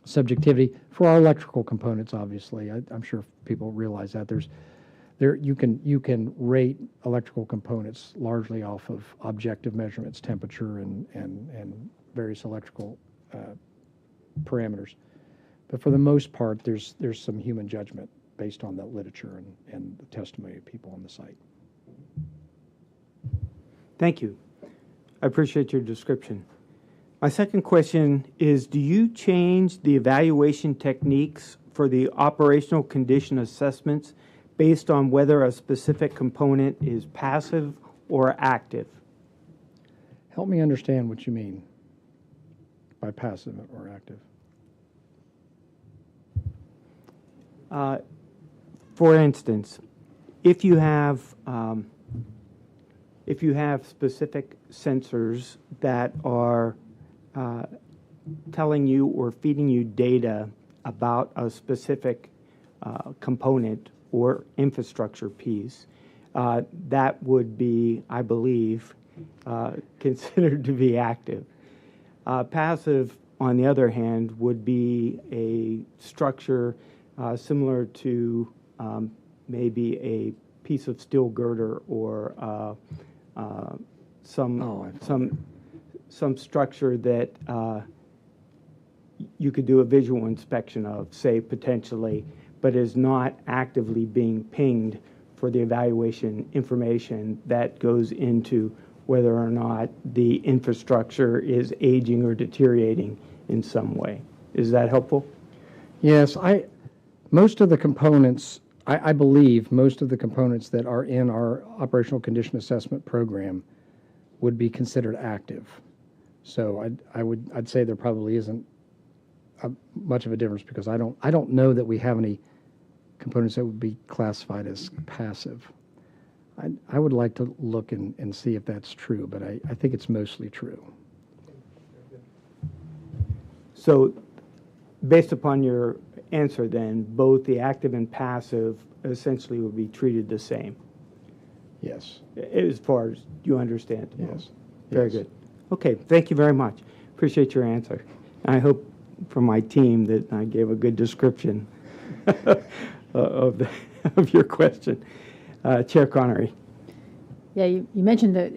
subjectivity for our electrical components. Obviously, I'm sure people realize that you can rate electrical components largely off of objective measurements, temperature, and various electrical parameters. But for the most part, there's some human judgment based on the literature and the testimony of people on the site. Thank you. I appreciate your description. My second question is, do you change the evaluation techniques for the operational condition assessments based on whether a specific component is passive or active? Help me understand what you mean by passive or active. For instance, if you have specific sensors that are telling you or feeding you data about a specific component or infrastructure piece, that would be, I believe, considered to be active. Passive, on the other hand, would be a structure similar to maybe a piece of steel girder or some structure that you could do a visual inspection of, say, potentially, but is not actively being pinged for the evaluation information that goes into whether or not the infrastructure is aging or deteriorating in some way. Is that helpful? Yes, most of the components, I believe most of the components that are in our operational condition assessment program would be considered active. So I'd say there probably isn't much of a difference, because I don't know that we have any components that would be classified as passive. I would like to look and see if that's true, but I think it's mostly true. So based upon your answer then, both the active and passive essentially would be treated the same, Yes. as far as you understand? Yes. Very Yes. good. Okay, thank you very much. Appreciate your answer. I hope from my team that I gave a good description of your question. Chair Connery. Yeah, you mentioned that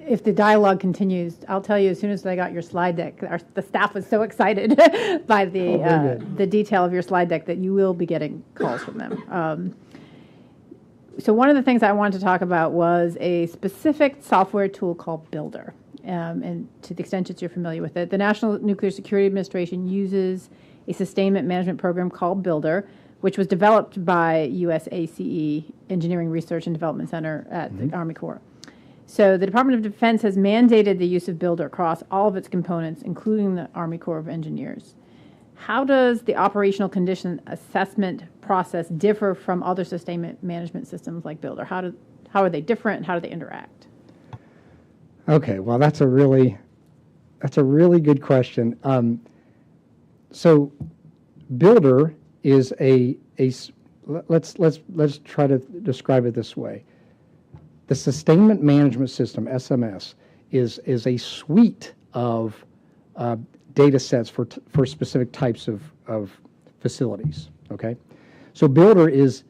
if the dialogue continues, I'll tell you, as soon as I got your slide deck, the staff was so excited by the detail of your slide deck that you will be getting calls from them. So one of the things I wanted to talk about was a specific software tool called Builder. And to the extent that you're familiar with it, the National Nuclear Security Administration uses a sustainment management program called Builder, which was developed by USACE Engineering Research and Development Center at the Army Corps. So the Department of Defense has mandated the use of Builder across all of its components, including the Army Corps of Engineers. How does the operational condition assessment process differ from other sustainment management systems like Builder? How are they different? How do they interact? Okay, well, that's a really good question. So Builder is let's try to describe it this way. The Sustainment Management System, SMS, is a suite of data sets for specific types of facilities. Okay, so Builder is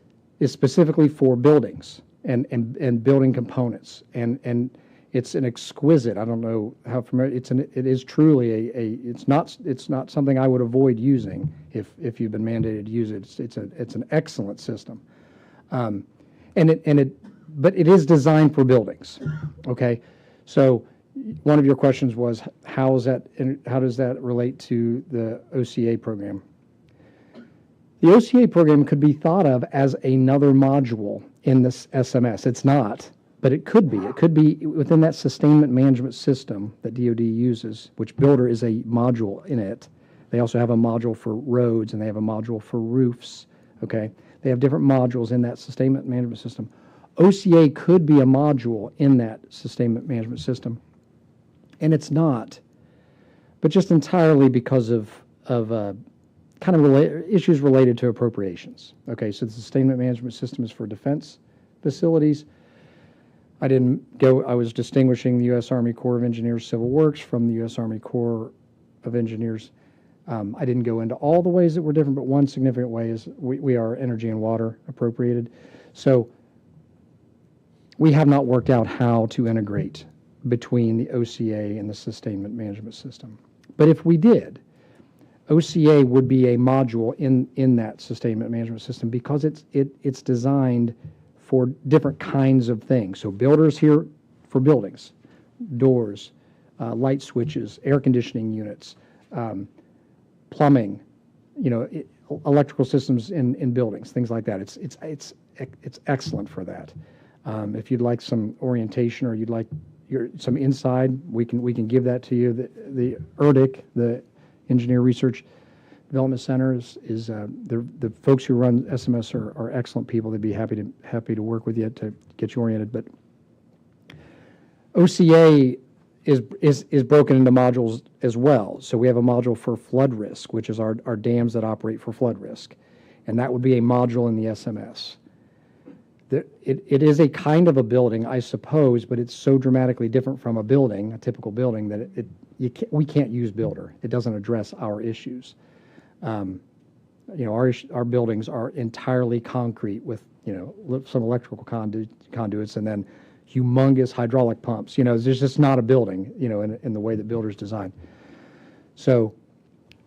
specifically for buildings and building components, and it's an exquisite. I don't know how familiar it is. Truly it's not something I would avoid using if you've been mandated to use it. It's an excellent system, but it is designed for buildings. Okay, so one of your questions was how does that relate to the OCA program? The OCA program could be thought of as another module in this SMS. It's not, but it could be. It could be within that sustainment management system that DoD uses, which Builder is a module in it. They also have a module for roads, and they have a module for roofs. Okay, they have different modules in that sustainment management system. OCA could be a module in that sustainment management system, and it's not, but just entirely because of kind of issues related to appropriations. Okay, so the sustainment management system is for defense facilities. I was distinguishing the U.S. Army Corps of Engineers Civil Works from the U.S. Army Corps of Engineers. I didn't go into all the ways that were different, but one significant way is we are energy and water appropriated. So we have not worked out how to integrate between the OCA and the sustainment management system. But if we did, OCA would be a module in that sustainment management system because it's designed for different kinds of things. So builders here for buildings, doors, light switches, air conditioning units, plumbing, electrical systems in buildings, things like that. It's excellent for that. If you'd like some orientation or you'd like some inside, we can give that to you. The ERDIC, the Engineer Research Development Center, is the folks who run SMS are excellent people. They'd be happy to work with you to get you oriented. But OCA is broken into modules as well. So we have a module for flood risk, which is our dams that operate for flood risk, and that would be a module in the SMS. It is a kind of a building, I suppose, but it's so dramatically different from a building, a typical building, that we can't use builder. It doesn't address our issues. Our buildings are entirely concrete with some electrical conduits and then humongous hydraulic pumps. There's just not a building, in the way that builders design. So,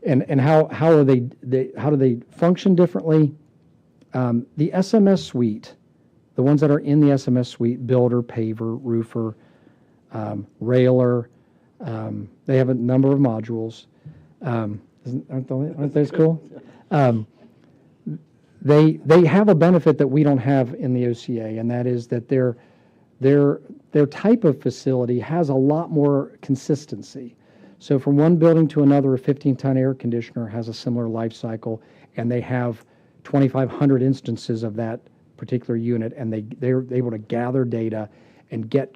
and how do they function differently? The SMS suite, the ones that are in the SMS suite, builder, paver, roofer, railer, they have a number of modules. Aren't those cool? They have a benefit that we don't have in the OCA, and that is that their type of facility has a lot more consistency. So from one building to another, a 15-ton air conditioner has a similar life cycle, and they have 2,500 instances of that particular unit, and they're able to gather data and get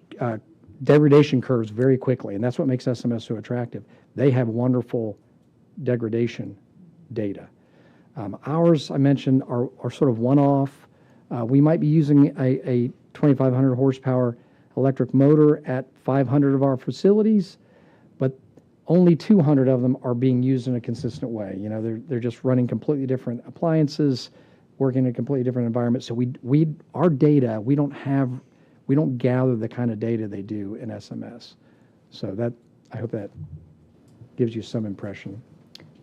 degradation curves very quickly, and that's what makes SMS so attractive. They have wonderful degradation data. Ours, I mentioned, are sort of one-off. We might be using a 2,500 horsepower electric motor at 500 of our facilities, but only 200 of them are being used in a consistent way. They're just running completely different appliances, working in a completely different environment. So our data, we don't gather the kind of data they do in SMS. So I hope that gives you some impression.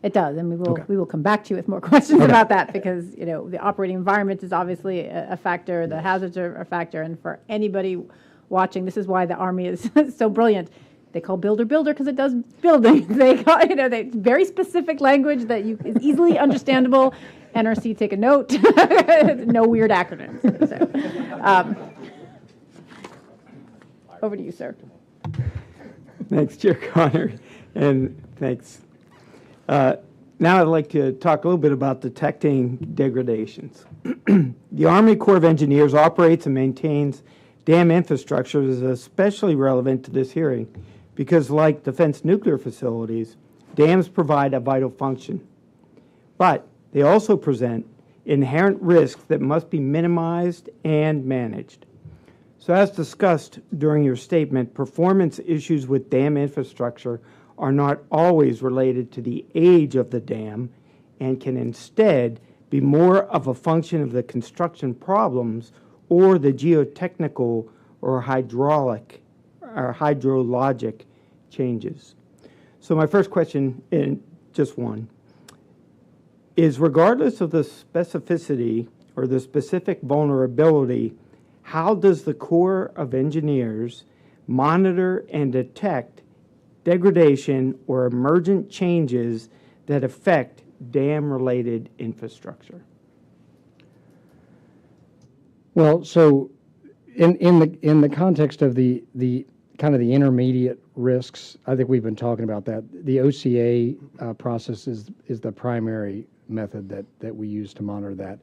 It does, and we will come back to you with more questions about that, because the operating environment is obviously a factor, the hazards are a factor, and for anybody watching, this is why the Army is so brilliant. They call builder because it does building. They call they very specific language that is easily understandable. NRC, take a note. No weird acronyms. So, over to you, sir. Thanks, Chair Connor, and thanks. Now I'd like to talk a little bit about detecting degradations. The Army Corps of Engineers operates and maintains dam infrastructure is especially relevant to this hearing because, like defense nuclear facilities, dams provide a vital function. But they also present inherent risks that must be minimized and managed. So as discussed during your statement, performance issues with dam infrastructure are not always related to the age of the dam and can instead be more of a function of the construction problems or the geotechnical or hydraulic or hydrologic changes. So my first question, and just one, is regardless of the specificity or the specific vulnerability, how does the Corps of Engineers monitor and detect degradation or emergent changes that affect dam-related infrastructure? Well, so in the context of the kind of the intermediate risks, I think we've been talking about that. The OCA process is the primary method that we use to monitor that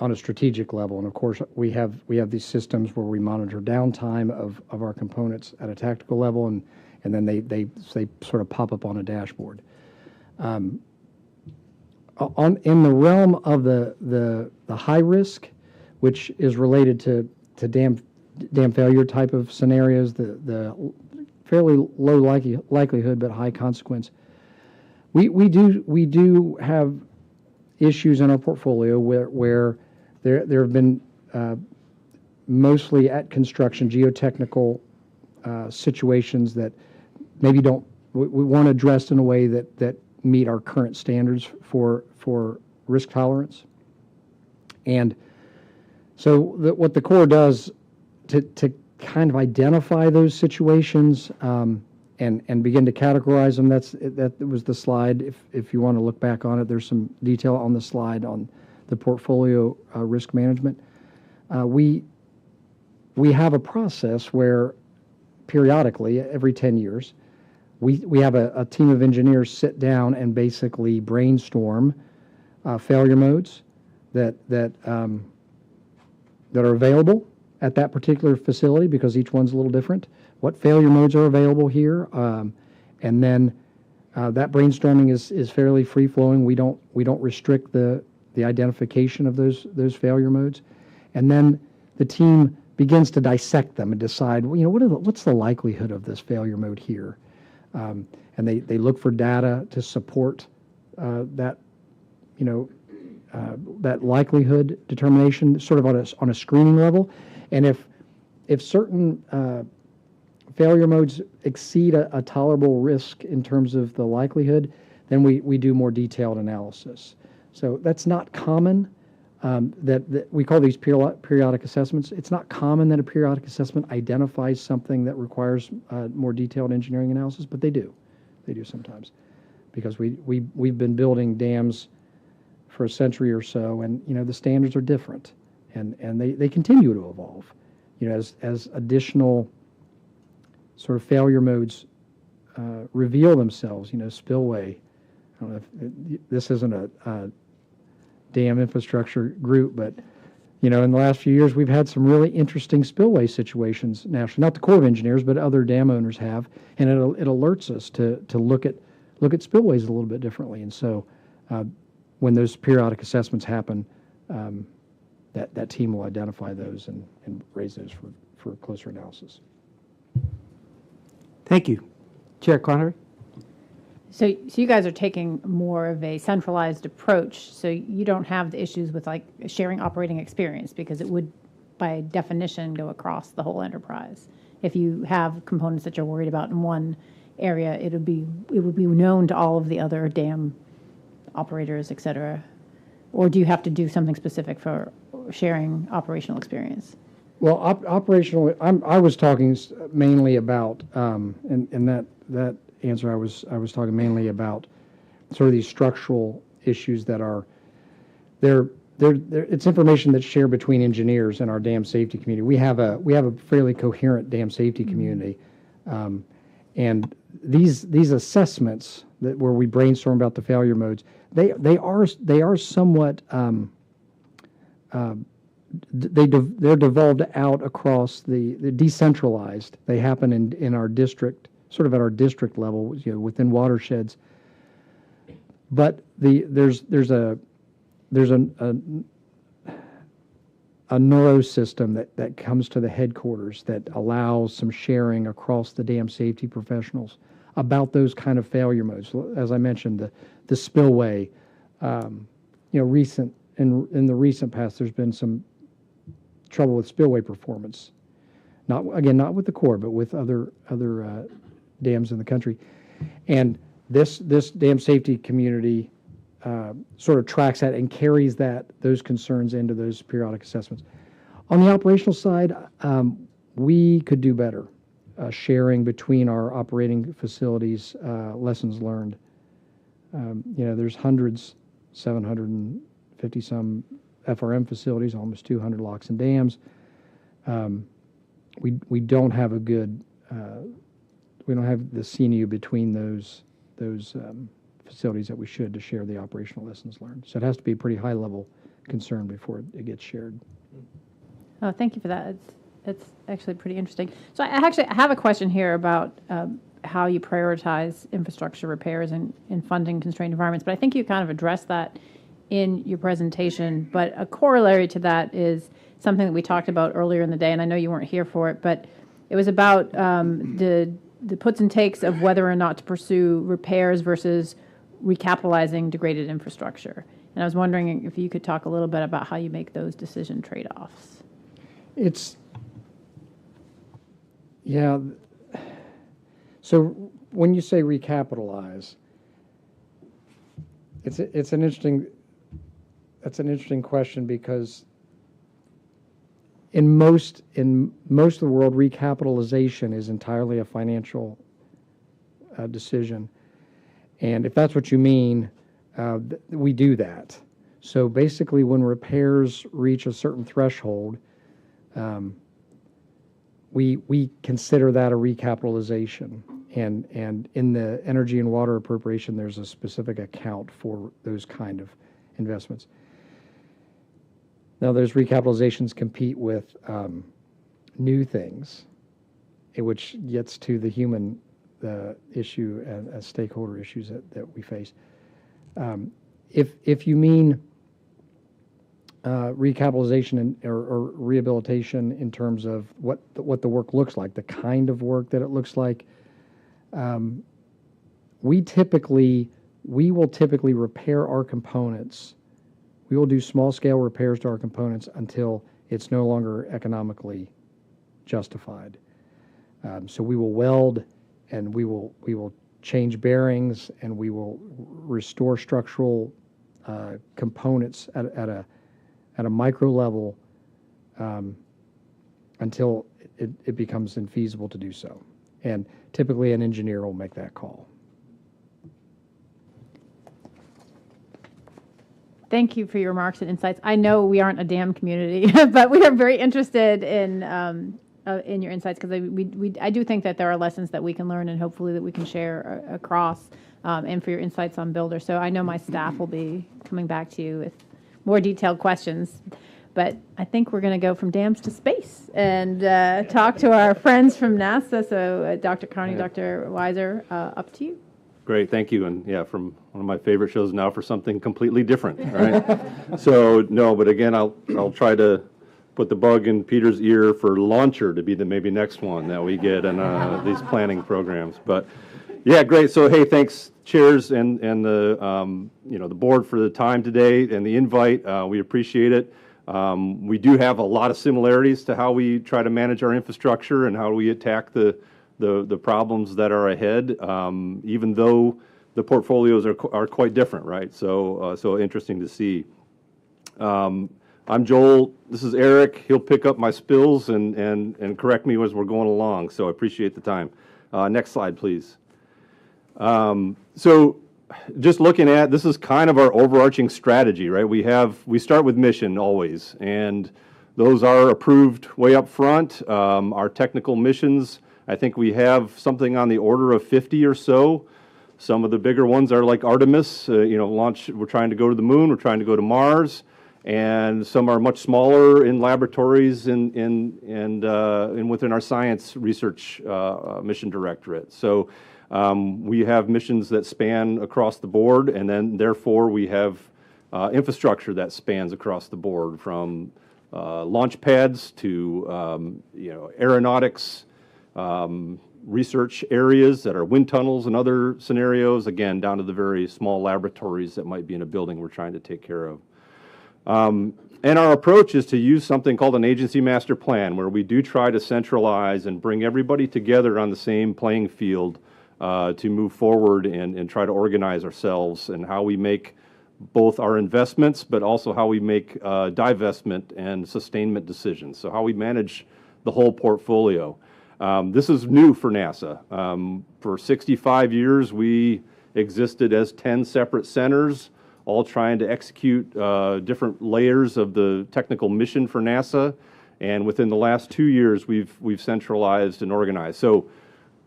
on a strategic level. And of course, we have these systems where we monitor downtime of our components at a tactical level, and then they sort of pop up on a dashboard. In the realm of the high risk, which is related to dam failure type of scenarios, the fairly low likelihood but high consequence, we do have issues in our portfolio where there have been mostly at construction geotechnical situations that maybe don't we want it addressed in a way that meet our current standards for risk tolerance. And so what the Corps does to kind of identify those situations and begin to categorize them, that was the slide. If you want to look back on it, there's some detail on the slide on the portfolio risk management. We have a process where periodically, every 10 years, we have a team of engineers sit down and basically brainstorm failure modes that are available at that particular facility, because each one's a little different. What failure modes are available here, and then that brainstorming is fairly free flowing. We don't restrict the identification of those failure modes, and then the team begins to dissect them and decide, well, what's the likelihood of this failure mode here, and they look for data to support that that likelihood determination, sort of on a screening level. And if certain failure modes exceed a tolerable risk in terms of the likelihood, then we do more detailed analysis. So that's not common. That we call these periodic assessments. It's not common that a periodic assessment identifies something that requires more detailed engineering analysis, but they do. They do sometimes, because we've been building dams for a century or so, and the standards are different, and they continue to evolve. As additional sort of failure modes reveal themselves. Spillway. I don't know if this isn't a dam infrastructure group, but in the last few years we've had some really interesting spillway situations nationally. Not the Corps of Engineers, but other dam owners have, and it alerts us to look at spillways a little bit differently. And so when those periodic assessments happen, that team will identify those and raise those for closer analysis. Thank you. Chair Connery? So you guys are taking more of a centralized approach, so you don't have the issues with like sharing operating experience, because it would, by definition, go across the whole enterprise. If you have components that you're worried about in one area, it would be known to all of the other dam operators, et cetera. Or do you have to do something specific for sharing operational experience? Well, operational. I was talking mainly about, in that answer, I was talking mainly about sort of these structural issues that are there. It's information that's shared between engineers and our dam safety community. We have a fairly coherent dam safety community, and these assessments where we brainstorm about the failure modes, they are somewhat they're devolved out across the decentralized. They happen in our district, sort of at our district level, within watersheds. But there's a neuro system that comes to the headquarters that allows some sharing across the dam safety professionals about those kind of failure modes. As I mentioned, the spillway, in the recent past, there's been some trouble with spillway performance. Not with the Corps, but with other dams in the country. And this dam safety community sort of tracks that and carries those concerns into those periodic assessments. On the operational side, we could do better sharing between our operating facilities lessons learned. There's hundreds, 750 some FRM facilities, almost 200 locks and dams. We don't have a good we don't have the CNU between those facilities that we should to share the operational lessons learned. So it has to be a pretty high level concern before it gets shared. Oh, thank you for that. It's actually pretty interesting. So I have a question here about how you prioritize infrastructure repairs in funding constrained environments, but I think you kind of addressed that in your presentation. But a corollary to that is something that we talked about earlier in the day, and I know you weren't here for it, but it was about the puts and takes of whether or not to pursue repairs versus recapitalizing degraded infrastructure. And I was wondering if you could talk a little bit about how you make those decision trade-offs. So when you say recapitalize, it's an interesting question, because in most of the world, recapitalization is entirely a financial decision, and if that's what you mean, we do that. So basically, when repairs reach a certain threshold, we consider that a recapitalization, and in the energy and water appropriation, there's a specific account for those kind of investments. Now, those recapitalizations compete with new things, which gets to the human issue and stakeholder issues that we face. If you mean recapitalization or rehabilitation in terms of what the work looks like, the kind of work that it looks like, we will typically repair our components. We will do small-scale repairs to our components until it's no longer economically justified. So we will weld, and we will change bearings, and we will restore structural components at a micro level until it becomes infeasible to do so. And typically, an engineer will make that call. Thank you for your remarks and insights. I know we aren't a dam community, but we are very interested in your insights, because I do think that there are lessons that we can learn, and hopefully that we can share across, and for your insights on Builder. So I know my staff will be coming back to you with more detailed questions, but I think we're going to go from dams to space and talk to our friends from NASA. So Dr. Carney, Dr. Weiser, up to you. Great, thank you. And yeah, from one of my favorite shows now for something completely different, right? So no, but again, I'll try to put the bug in Peter's ear for launcher to be the maybe next one that we get in these planning programs. But yeah, great. So hey, thanks, chairs and the the board for the time today and the invite. We appreciate it. We do have a lot of similarities to how we try to manage our infrastructure and how we attack the problems that are ahead, even though the portfolios are quite different, right? So interesting to see. I'm Joel. This is Eric. He'll pick up my spills and correct me as we're going along. So I appreciate the time. Next slide, please. So just looking at, this is kind of our overarching strategy, right? We start with mission always, and those are approved way up front. Our technical missions, I think we have something on the order of 50 or so. Some of the bigger ones are like Artemis, launch. We're trying to go to the moon. We're trying to go to Mars, and some are much smaller in laboratories and within our science research mission directorate. So we have missions that span across the board, and then therefore we have infrastructure that spans across the board, from launch pads to aeronautics. Research areas that are wind tunnels and other scenarios, again, down to the very small laboratories that might be in a building we're trying to take care of. And our approach is to use something called an agency master plan, where we do try to centralize and bring everybody together on the same playing field to move forward and try to organize ourselves and how we make both our investments, but also how we make divestment and sustainment decisions. So how we manage the whole portfolio. This is new for NASA. For 65 years, we existed as 10 separate centers, all trying to execute different layers of the technical mission for NASA. And within the last 2 years, we've centralized and organized. So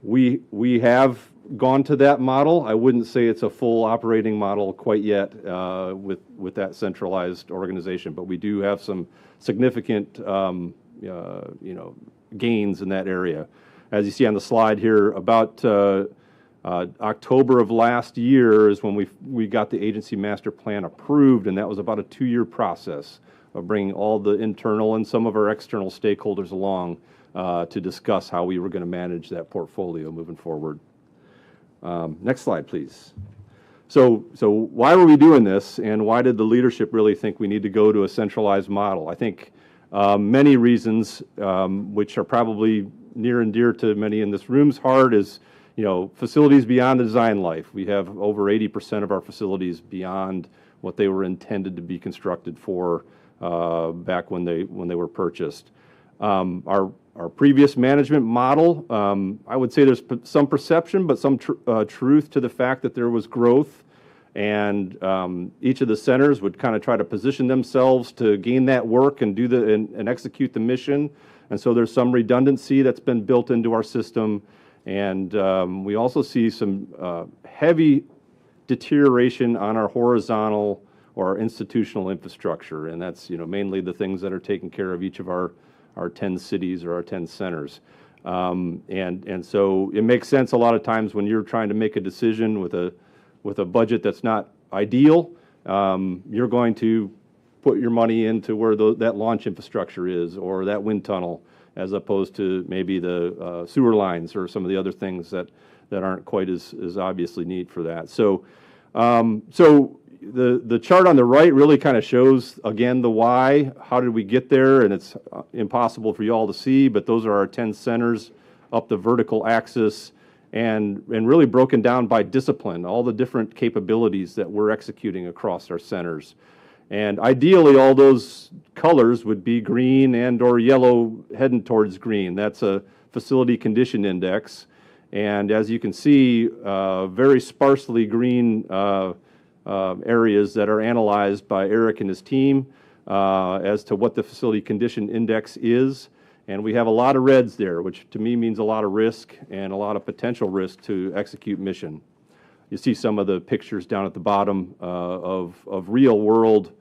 we have gone to that model. I wouldn't say it's a full operating model quite yet with that centralized organization, but we do have some significant gains in that area. As you see on the slide here, about October of last year is when we got the agency master plan approved, and that was about a 2-year process of bringing all the internal and some of our external stakeholders along to discuss how we were going to manage that portfolio moving forward. Next slide, please. So why were we doing this, and why did the leadership really think we need to go to a centralized model? I think many reasons, which are probably near and dear to many in this room's heart, is facilities beyond the design life. We have over 80% of our facilities beyond what they were intended to be constructed for back when they were purchased. Our previous management model, I would say there's some perception, but some truth to the fact that there was growth, and each of the centers would kind of try to position themselves to gain that work and and execute the mission. And so there's some redundancy that's been built into our system, and we also see some heavy deterioration on our horizontal or our institutional infrastructure, and that's mainly the things that are taking care of each of our 10 cities or our 10 centers. And so it makes sense a lot of times when you're trying to make a decision with a budget that's not ideal, you're going to put your money into where that launch infrastructure is, or that wind tunnel, as opposed to maybe the sewer lines or some of the other things that aren't quite as obviously neat for that. So the chart on the right really kind of shows, again, the why. How did we get there? And it's impossible for you all to see, but those are our 10 centers up the vertical axis, and really broken down by discipline, all the different capabilities that we're executing across our centers. And ideally, all those colors would be green and or yellow heading towards green. That's a facility condition index. And as you can see, very sparsely green areas that are analyzed by Eric and his team as to what the facility condition index is. And we have a lot of reds there, which to me means a lot of risk and a lot of potential risk to execute mission. You see some of the pictures down at the bottom of real world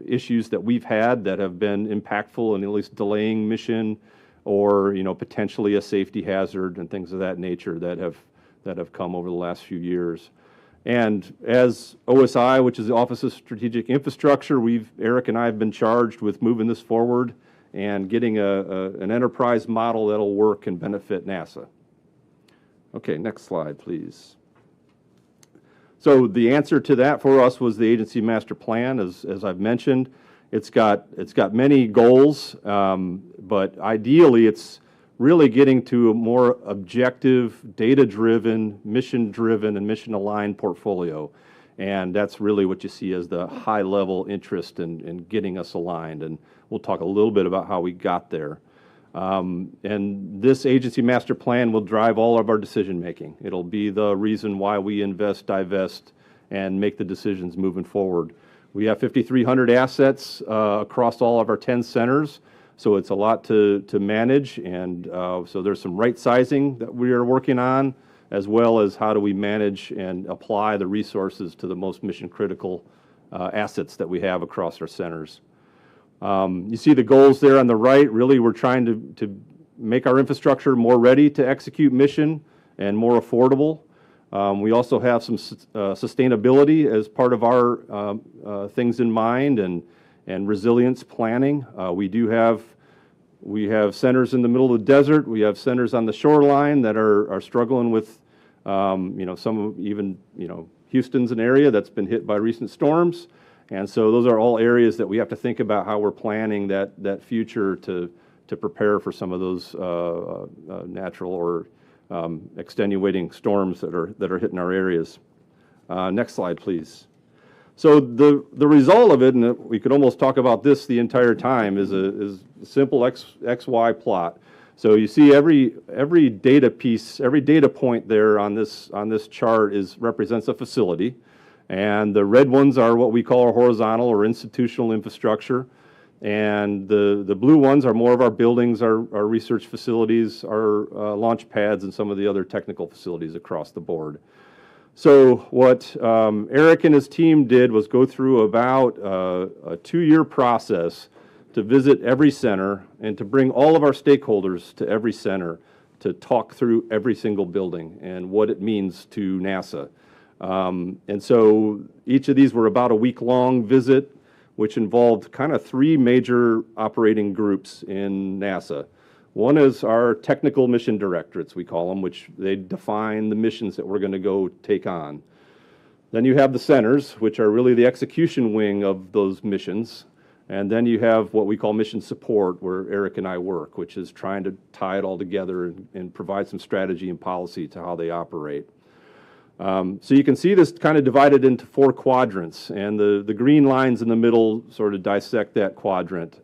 issues that we've had that have been impactful and at least delaying mission, or potentially a safety hazard and things of that nature that have come over the last few years. And as OSI, which is the Office of Strategic Infrastructure, Eric and I have been charged with moving this forward and getting an enterprise model that'll work and benefit NASA. Okay, next slide, please. So the answer to that for us was the agency master plan, as I've mentioned. It's got many goals, but ideally it's really getting to a more objective, data-driven, mission-driven, and mission-aligned portfolio. And that's really what you see as the high-level interest in getting us aligned. And we'll talk a little bit about how we got there. And this agency master plan will drive all of our decision-making. It'll be the reason why we invest, divest, and make the decisions moving forward. We have 5,300 assets across all of our 10 centers, so it's a lot to manage. And so there's some right sizing that we are working on, as well as how do we manage and apply the resources to the most mission-critical assets that we have across our centers. You see the goals there on the right. Really, we're trying to make our infrastructure more ready to execute mission and more affordable. We also have some sustainability as part of our things in mind, and resilience planning. We have centers in the middle of the desert. We have centers on the shoreline that are struggling with, some even Houston's an area that's been hit by recent storms. And so those are all areas that we have to think about how we're planning that future to prepare for some of those natural or extenuating storms that are hitting our areas. Next slide, please. So the result of it, and we could almost talk about this the entire time, is a simple XY plot. So you see every data piece, every data point there on this chart represents a facility. And the red ones are what we call our horizontal or institutional infrastructure. And the blue ones are more of our buildings, our research facilities, our launch pads, and some of the other technical facilities across the board. So what Eric and his team did was go through about a 2-year process to visit every center and to bring all of our stakeholders to every center to talk through every single building and what it means to NASA. And so each of these were about a week-long visit, which involved kind of 3 major operating groups in NASA. One is our technical mission directorates, we call them, which they define the missions that we're going to go take on. Then you have the centers, which are really the execution wing of those missions. And then you have what we call mission support, where Eric and I work, which is trying to tie it all together and provide some strategy and policy to how they operate. So you can see this kind of divided into 4 quadrants, and the green lines in the middle sort of dissect that quadrant.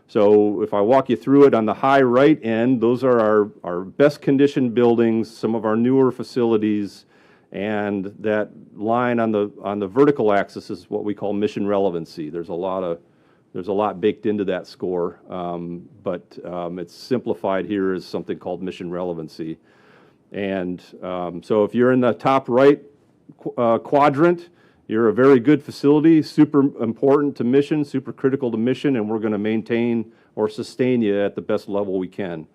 So if I walk you through it, on the high right end, those are our best conditioned buildings, some of our newer facilities, and that line on the vertical axis is what we call mission relevancy. There's a lot baked into that score, but it's simplified here as something called mission relevancy. And so if you're in the top right quadrant, you're a very good facility, super important to mission, super critical to mission, and we're going to maintain or sustain you at the best level we can.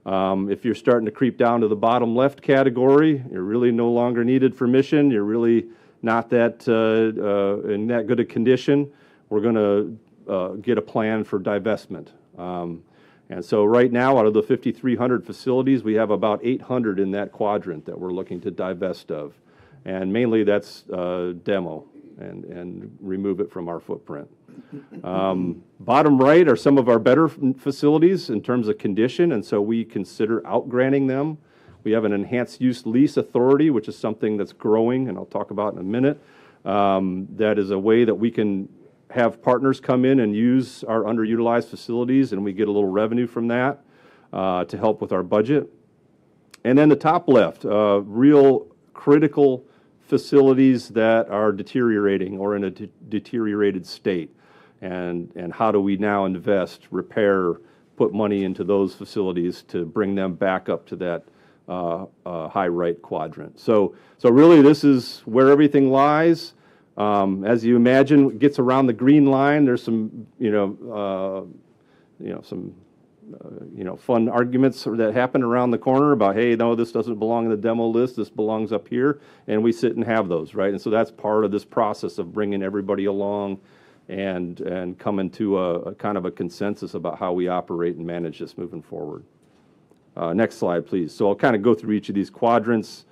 If you're starting to creep down to the bottom left category, you're really no longer needed for mission, you're really not that in that good a condition, we're going to get a plan for divestment. And so right now, out of the 5,300 facilities, we have about 800 in that quadrant that we're looking to divest of. And mainly that's demo and remove it from our footprint. Bottom right are some of our better facilities in terms of condition, and so we consider outgranting them. We have an enhanced use lease authority, which is something that's growing, and I'll talk about in a minute. That is a way that we can have partners come in and use our underutilized facilities, and we get a little revenue from that to help with our budget. And then the top left, real critical facilities that are deteriorating or in a deteriorated state. And how do we now invest, repair, put money into those facilities to bring them back up to that high right quadrant. So really this is where everything lies. As you imagine, it gets around the green line. There's some, fun arguments that happen around the corner about, hey, no, this doesn't belong in the demo list. This belongs up here, and we sit and have those, right? And so that's part of this process of bringing everybody along and coming to a kind of a consensus about how we operate and manage this moving forward. Next slide, please. So I'll kind of go through each of these quadrants.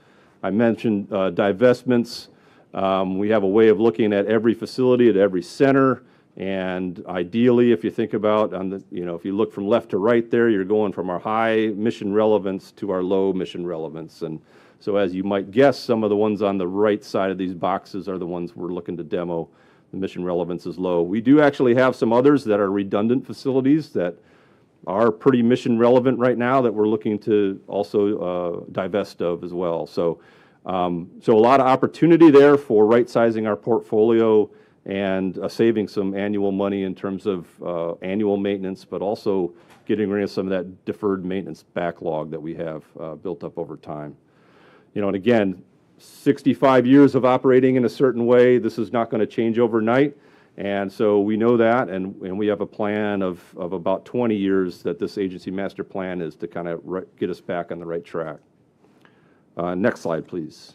I mentioned divestments. We have a way of looking at every facility, at every center, and ideally, if you think about, if you look from left to right there, you're going from our high mission relevance to our low mission relevance. And so as you might guess, some of the ones on the right side of these boxes are the ones we're looking to demo. The mission relevance is low. We do actually have some others that are redundant facilities that are pretty mission relevant right now that we're looking to also divest of as well. So a lot of opportunity there for right-sizing our portfolio and saving some annual money in terms of annual maintenance, but also getting rid of some of that deferred maintenance backlog that we have built up over time. And again, 65 years of operating in a certain way, this is not going to change overnight. And so we know that, and we have a plan of about 20 years that this agency master plan is to kind of get us back on the right track. Next slide, please.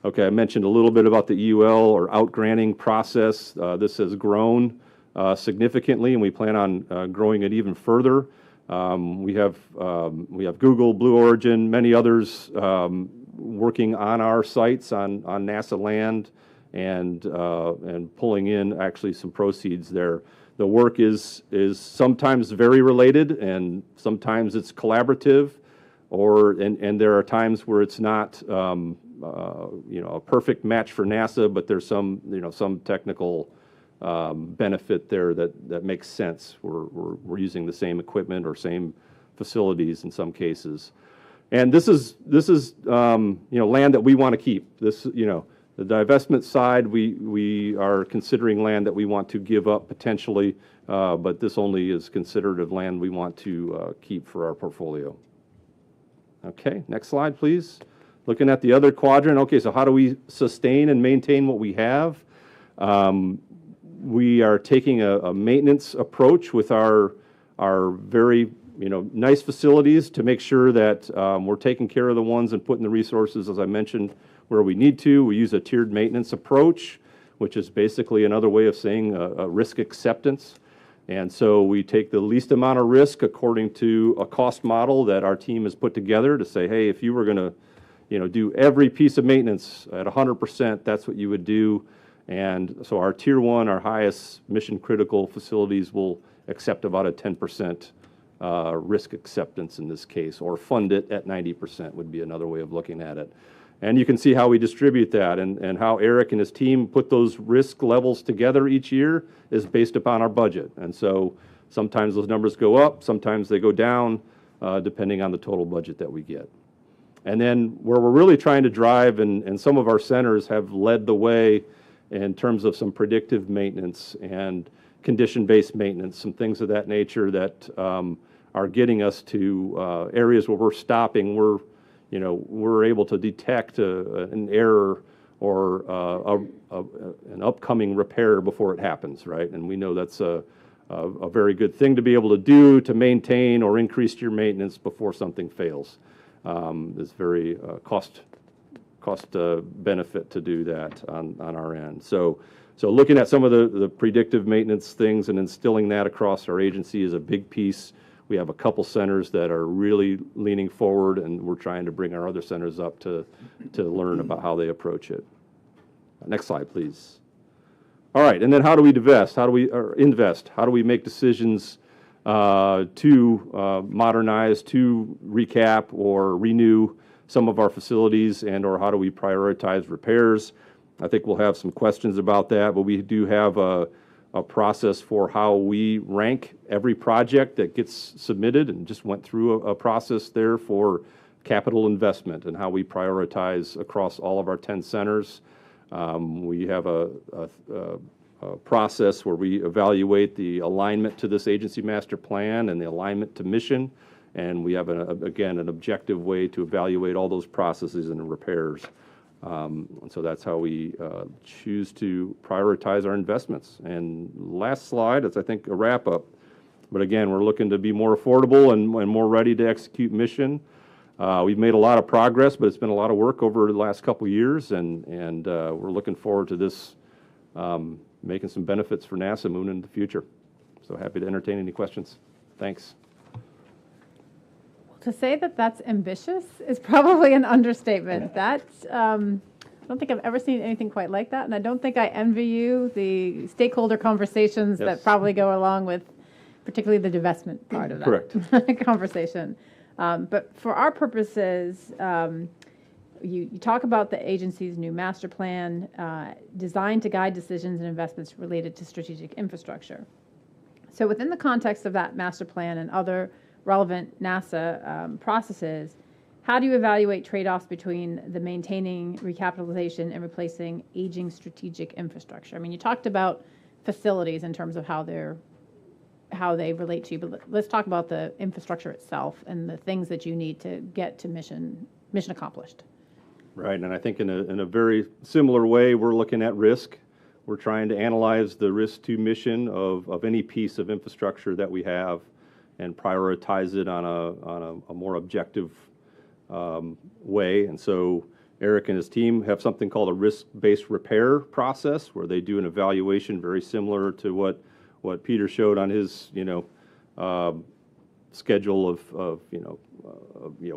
Okay, I mentioned a little bit about the EUL or outgranting process. This has grown significantly, and we plan on growing it even further. We have Google, Blue Origin, many others working on our sites on NASA land and pulling in actually some proceeds there. The work is sometimes very related, and sometimes it's collaborative, and there are times where it's not a perfect match for NASA, but there's some technical benefit there that makes sense. We're using the same equipment or same facilities in some cases, and this is land that we want to keep. The divestment side, we are considering land that we want to give up potentially, but this only is considered of land we want to keep for our portfolio. Okay, next slide, please. Looking at the other quadrant, okay, so how do we sustain and maintain what we have? We are taking a maintenance approach with our very nice facilities to make sure that we're taking care of the ones and putting the resources, as I mentioned, where we need to. We use a tiered maintenance approach, which is basically another way of saying a risk acceptance. And so we take the least amount of risk according to a cost model that our team has put together to say, hey, if you were going to do every piece of maintenance at 100%, that's what you would do. And so our tier one, our highest mission critical facilities will accept about a 10% risk acceptance in this case, or fund it at 90% would be another way of looking at it. And you can see how we distribute that, and how Eric and his team put those risk levels together each year is based upon our budget. And so sometimes those numbers go up, sometimes they go down, depending on the total budget that we get. And then where we're really trying to drive, and some of our centers have led the way in terms of some predictive maintenance and condition-based maintenance, some things of that nature that are getting us to areas where we're stopping. We're able to detect an error or an upcoming repair before it happens, right? And we know that's a very good thing to be able to do to maintain or increase your maintenance before something fails. It's very cost benefit to do that on our end. So looking at some of the predictive maintenance things and instilling that across our agency is a big piece. We have a couple centers that are really leaning forward, and we're trying to bring our other centers up to learn about how they approach it. Next slide, please. All right, and then how do we invest? How do we make decisions to modernize, to recap, or renew some of our facilities, and or how do we prioritize repairs? I think we'll have some questions about that, but we do have a process for how we rank every project that gets submitted, and just went through a process there for capital investment and how we prioritize across all of our 10 centers. We have a process where we evaluate the alignment to this agency master plan and the alignment to mission, and we have, again, an objective way to evaluate all those processes and repairs. And so that's how we choose to prioritize our investments. And last slide is, I think, a wrap-up. But again, we're looking to be more affordable and more ready to execute mission. We've made a lot of progress, but it's been a lot of work over the last couple of years, and we're looking forward to this making some benefits for NASA moving into the future. So happy to entertain any questions. Thanks. To say that that's ambitious is probably an understatement. That's, I don't think I've ever seen anything quite like that, and I don't think I envy you the stakeholder conversations that probably go along with particularly the divestment part of that conversation. But for our purposes, you talk about the agency's new master plan designed to guide decisions and investments related to strategic infrastructure. So within the context of that master plan and other relevant NASA processes, how do you evaluate trade-offs between the maintaining, recapitalization, and replacing aging strategic infrastructure? I mean, you talked about facilities in terms of how they relate to you, but let's talk about the infrastructure itself and the things that you need to get to mission accomplished. Right, and I think in a very similar way, we're looking at risk. We're trying to analyze the risk to mission of any piece of infrastructure that we have, and prioritize it on a more objective way. And so Eric and his team have something called a risk-based repair process, where they do an evaluation very similar to what Peter showed on his schedule of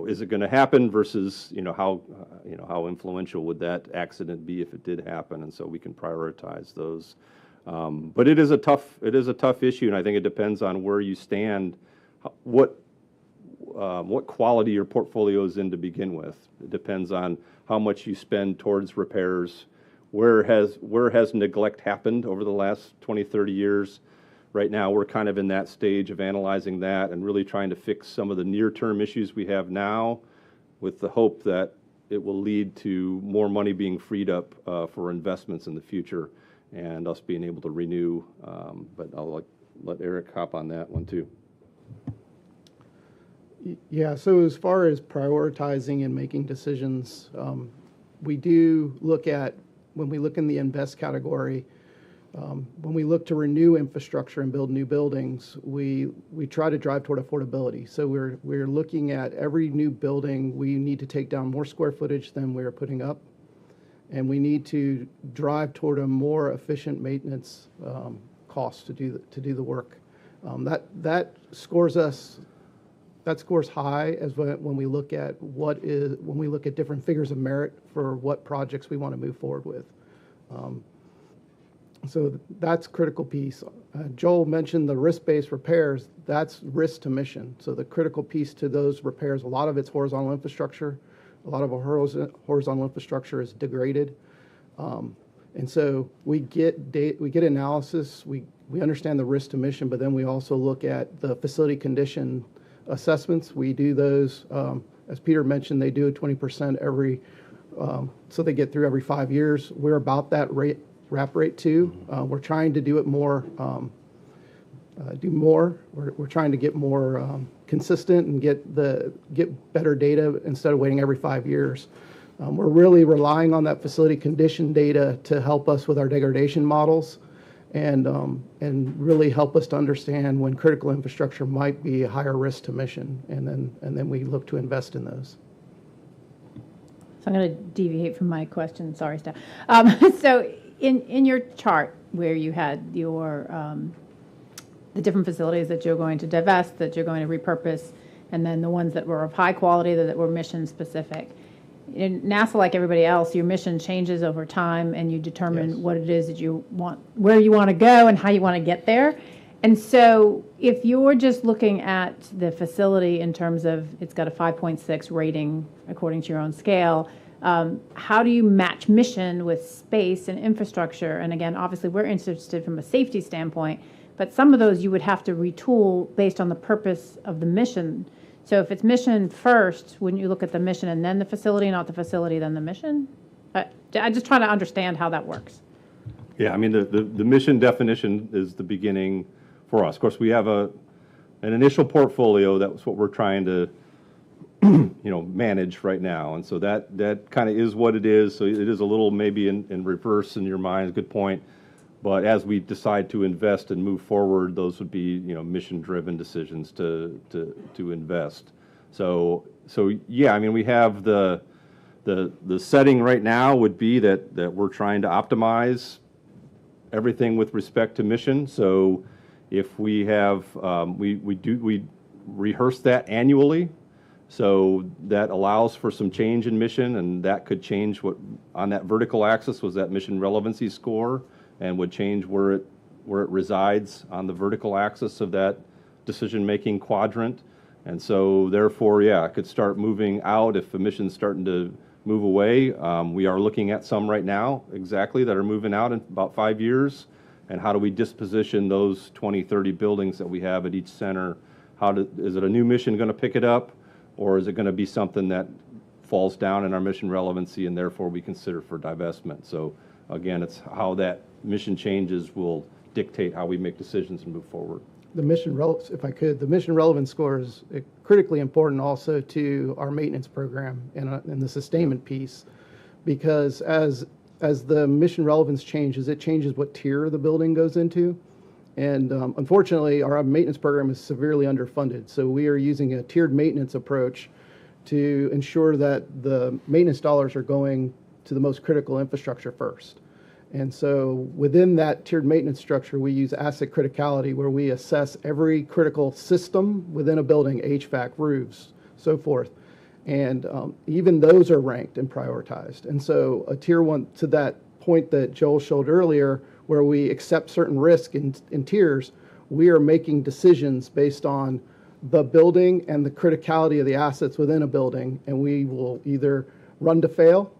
is it going to happen versus how influential would that accident be if it did happen, and so we can prioritize those. But it is a tough issue, and I think it depends on where you stand, what quality your portfolio is in to begin with. It depends on how much you spend towards repairs, where has neglect happened over the last 20, 30 years. Right now, we're kind of in that stage of analyzing that and really trying to fix some of the near-term issues we have now, with the hope that it will lead to more money being freed up for investments in the future, and us being able to renew. But I'll let Eric hop on that one too. Yeah, so as far as prioritizing and making decisions, we do look at, when we look in the invest category, when we look to renew infrastructure and build new buildings, we try to drive toward affordability. So we're looking at every new building, we need to take down more square footage than we're putting up, and we need to drive toward a more efficient maintenance cost to do the work. That scores high as when we look at different figures of merit for what projects we want to move forward with. So that's a critical piece. Joel mentioned the risk-based repairs. That's risk to mission. So the critical piece to those repairs, a lot of it's horizontal infrastructure. A lot of our horizontal infrastructure is degraded. And so we get analysis, we understand the risk to mission, but then we also look at the facility condition assessments. We do those, as Peter mentioned, they do a 20% every, so they get through every 5 years. We're about that wrap rate too. We're trying to do it more, We're trying to get more consistent and get better data instead of waiting every 5 years. We're really relying on that facility condition data to help us with our degradation models and really help us to understand when critical infrastructure might be a higher risk to mission, and then we look to invest in those. So I'm going to deviate from my question. Sorry, Steph. So in your chart where you had your the different facilities that you're going to divest, that you're going to repurpose, and then the ones that were of high quality, that were mission specific. In NASA, like everybody else, your mission changes over time, and you determine Yes. what it is that you want, where you want to go, and how you want to get there. And so, if you're just looking at the facility in terms of it's got a 5.6 rating according to your own scale, how do you match mission with space and infrastructure? And again, obviously, we're interested from a safety standpoint, but some of those you would have to retool based on the purpose of the mission. So if it's mission first, wouldn't you look at the mission and then the facility, not the facility, then the mission? I just try to understand how that works. Yeah, I mean, the mission definition is the beginning for us. Of course, we have an initial portfolio. That's what we're trying to, manage right now. And so that kind of is what it is. So it is a little maybe in reverse in your mind, good point. But as we decide to invest and move forward, those would be, mission-driven decisions to invest. So yeah, I mean, we have the setting right now would be that we're trying to optimize everything with respect to mission. So if we have, we rehearse that annually. So that allows for some change in mission, and that could change what on that vertical axis was that mission relevancy score, and would change where it resides on the vertical axis of that decision-making quadrant. And so therefore, yeah, it could start moving out if the mission's starting to move away. We are looking at some right now, exactly, that are moving out in about 5 years. And how do we disposition those 20, 30 buildings that we have at each center? Is it a new mission going to pick it up? Or is it going to be something that falls down in our mission relevancy and therefore we consider for divestment? So again, it's how that mission changes will dictate how we make decisions and move forward. The mission relevance score is critically important also to our maintenance program and the sustainment piece, because as the mission relevance changes, it changes what tier the building goes into. And unfortunately, our maintenance program is severely underfunded. So we are using a tiered maintenance approach to ensure that the maintenance dollars are going to the most critical infrastructure first. And so within that tiered maintenance structure, we use asset criticality, where we assess every critical system within a building, HVAC, roofs, so forth. And even those are ranked and prioritized. And so a tier one, to that point that Joel showed earlier, where we accept certain risk in tiers, we are making decisions based on the building and the criticality of the assets within a building. And we will either run to fail,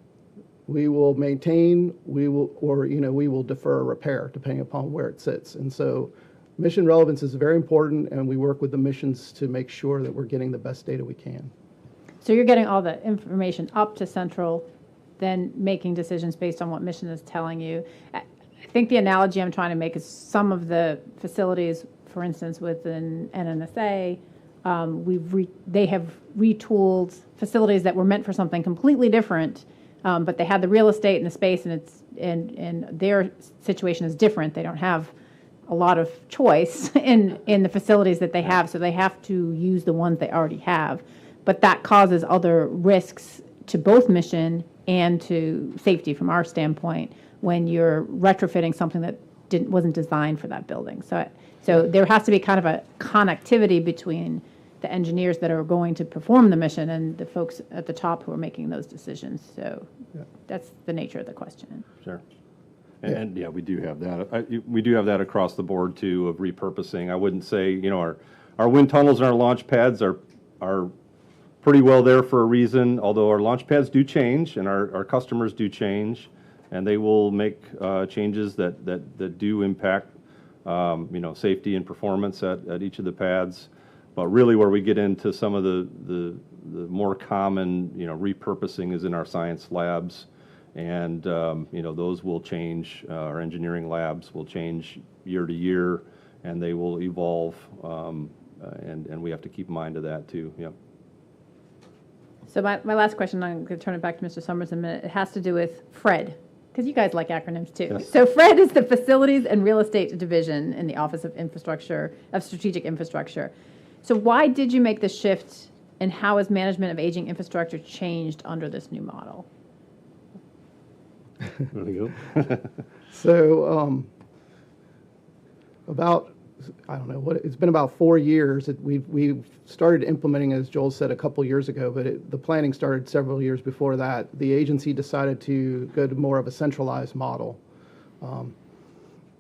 we will maintain, we will defer a repair depending upon where it sits. And so mission relevance is very important, and we work with the missions to make sure that we're getting the best data we can. So you're getting all the information up to central, then making decisions based on what mission is telling you. I think the analogy I'm trying to make is some of the facilities, for instance, within NNSA, they have retooled facilities that were meant for something completely different, but they had the real estate and the space, and their situation is different. They don't have a lot of choice in the facilities that they have, so they have to use the ones they already have. But that causes other risks to both mission and to safety from our standpoint when you're retrofitting something that wasn't designed for that building. So there has to be kind of a connectivity between the engineers that are going to perform the mission and the folks at the top who are making those decisions. So that's the nature of the question. Sure. And yeah, we do have that. We do have that across the board too, of repurposing. I wouldn't say, you know, our wind tunnels and our launch pads are pretty well there for a reason, although our launch pads do change and our customers do change, and they will make changes that do impact, you know, safety and performance at each of the pads. But really where we get into some of the more common, you know, repurposing is in our science labs. And, you know, those will change, our engineering labs will change year to year, and they will evolve, and we have to keep in mind of that too, yeah. So my last question, I'm going to turn it back to Mr. Summers in a minute. It has to do with FRED, because you guys like acronyms too. Yes. So FRED is the Facilities and Real Estate Division in the Office of Strategic Infrastructure. So why did you make the shift, and how has management of aging infrastructure changed under this new model? There you go. So about, I don't know, it's been about 4 years. We've started implementing, as Joel said, a couple years ago, but the planning started several years before that. The agency decided to go to more of a centralized model.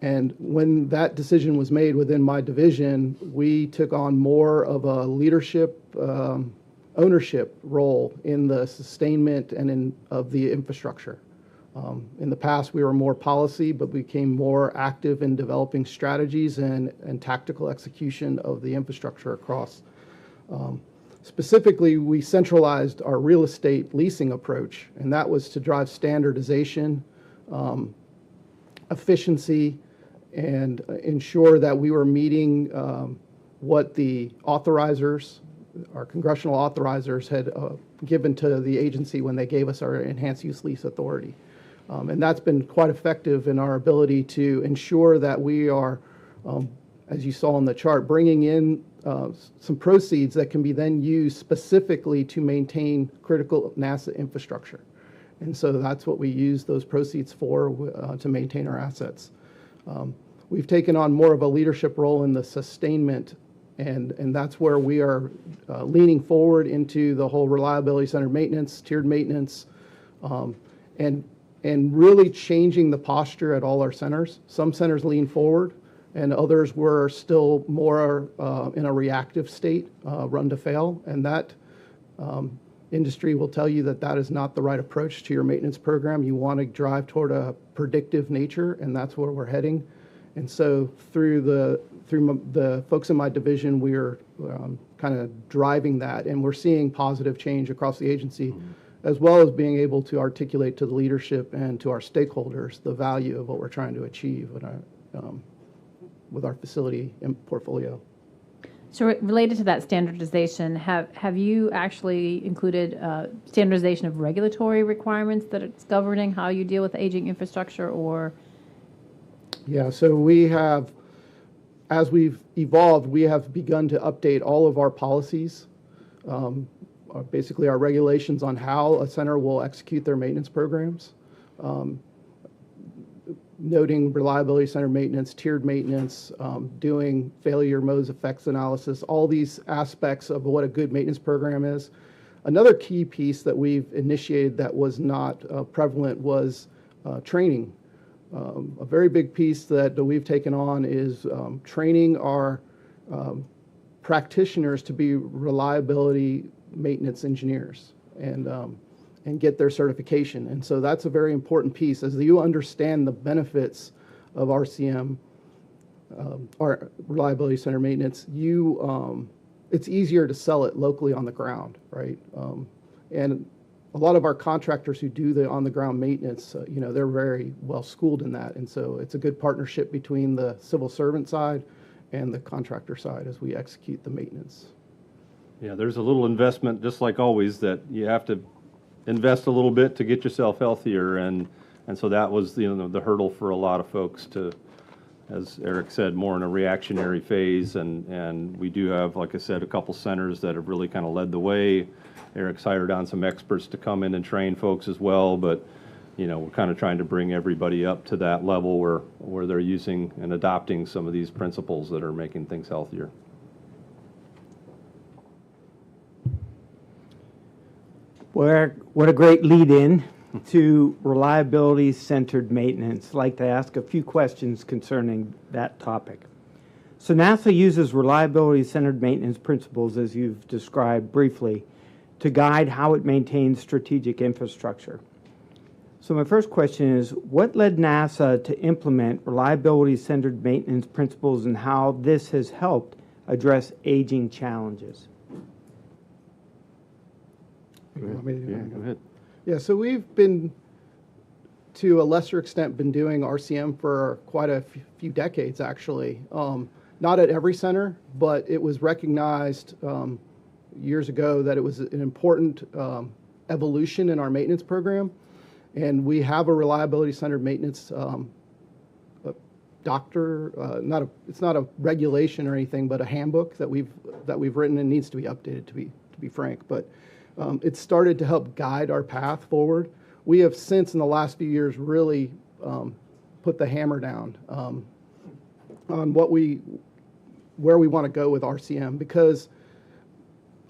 And when that decision was made within my division, we took on more of a leadership ownership role in the sustainment and of the infrastructure. In the past, we were more policy, but became more active in developing strategies and tactical execution of the infrastructure across. Specifically, we centralized our real estate leasing approach, and that was to drive standardization, efficiency, and ensure that we were meeting what the authorizers, our congressional authorizers, had given to the agency when they gave us our enhanced use lease authority. And that's been quite effective in our ability to ensure that we are, as you saw on the chart, bringing in some proceeds that can be then used specifically to maintain critical NASA infrastructure. And so that's what we use those proceeds for, to maintain our assets. We've taken on more of a leadership role in the sustainment, and that's where we are leaning forward into the whole reliability-centered maintenance, tiered maintenance, and really changing the posture at all our centers. Some centers lean forward, and others were still more in a reactive state, run to fail. And that industry will tell you that that is not the right approach to your maintenance program. You want to drive toward a predictive nature, and that's where we're heading. And so through the folks in my division, we're kind of driving that, and we're seeing positive change across the agency, as well as being able to articulate to the leadership and to our stakeholders the value of what we're trying to achieve with our facility and portfolio. So related to that standardization, have you actually included standardization of regulatory requirements that it's governing how you deal with aging infrastructure, or? Yeah, so we have, as we've evolved, we have begun to update all of our policies, basically our regulations on how a center will execute their maintenance programs, noting reliability-centered maintenance, tiered maintenance, doing failure modes effects analysis, all these aspects of what a good maintenance program is. Another key piece that we've initiated that was not prevalent was training. A very big piece that we've taken on is training our practitioners to be reliability maintenance engineers and get their certification. And so that's a very important piece. As you understand the benefits of RCM, our reliability center maintenance, it's easier to sell it locally on the ground, right? And a lot of our contractors who do the on-the-ground maintenance, they're very well schooled in that. And so it's a good partnership between the civil servant side and the contractor side as we execute the maintenance. Yeah, there's a little investment, just like always, that you have to invest a little bit to get yourself healthier, and so that was the hurdle for a lot of folks to, as Eric said, more in a reactionary phase, and we do have, like I said, a couple centers that have really kind of led the way. Eric's hired on some experts to come in and train folks as well, but we're kind of trying to bring everybody up to that level where they're using and adopting some of these principles that are making things healthier. What a great lead-in. to reliability-centered maintenance. I'd like to ask a few questions concerning that topic. So NASA uses reliability-centered maintenance principles, as you've described briefly, to guide how it maintains strategic infrastructure. So my first question is, what led NASA to implement reliability-centered maintenance principles and how this has helped address aging challenges? Go ahead. Yeah, so we've been, to a lesser extent, been doing RCM for quite a few decades, actually. Not at every center, but it was recognized years ago that it was an important evolution in our maintenance program. And we have a reliability-centered maintenance it's not a regulation or anything, but a handbook that we've written and needs to be updated, to be frank. But it started to help guide our path forward. We have since, in the last few years, really put the hammer down on where we want to go with RCM, because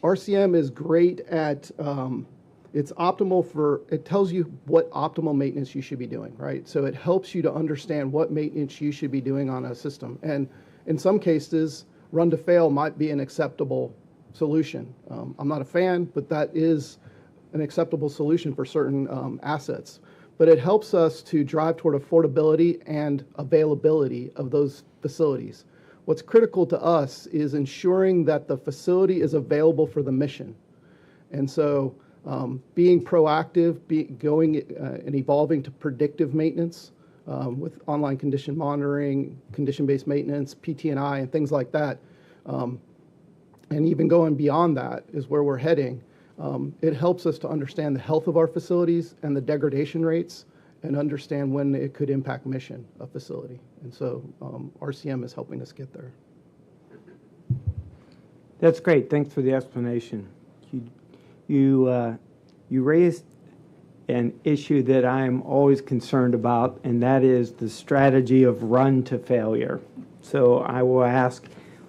RCM is great at it's optimal it tells you what optimal maintenance you should be doing, right? So it helps you to understand what maintenance you should be doing on a system. And in some cases, run to fail might be an acceptable solution. I'm not a fan, but that is an acceptable solution for certain assets. But it helps us to drive toward affordability and availability of those facilities. What's critical to us is ensuring that the facility is available for the mission. And so being proactive, going and evolving to predictive maintenance with online condition monitoring, condition-based maintenance, PT&I, and things like that, and even going beyond that is where we're heading. It helps us to understand the health of our facilities and the degradation rates and understand when it could impact mission of facility. And so RCM is helping us get there. That's great. Thanks for the explanation. You raised an issue that I'm always concerned about, and that is the strategy of run to failure. So I will ask,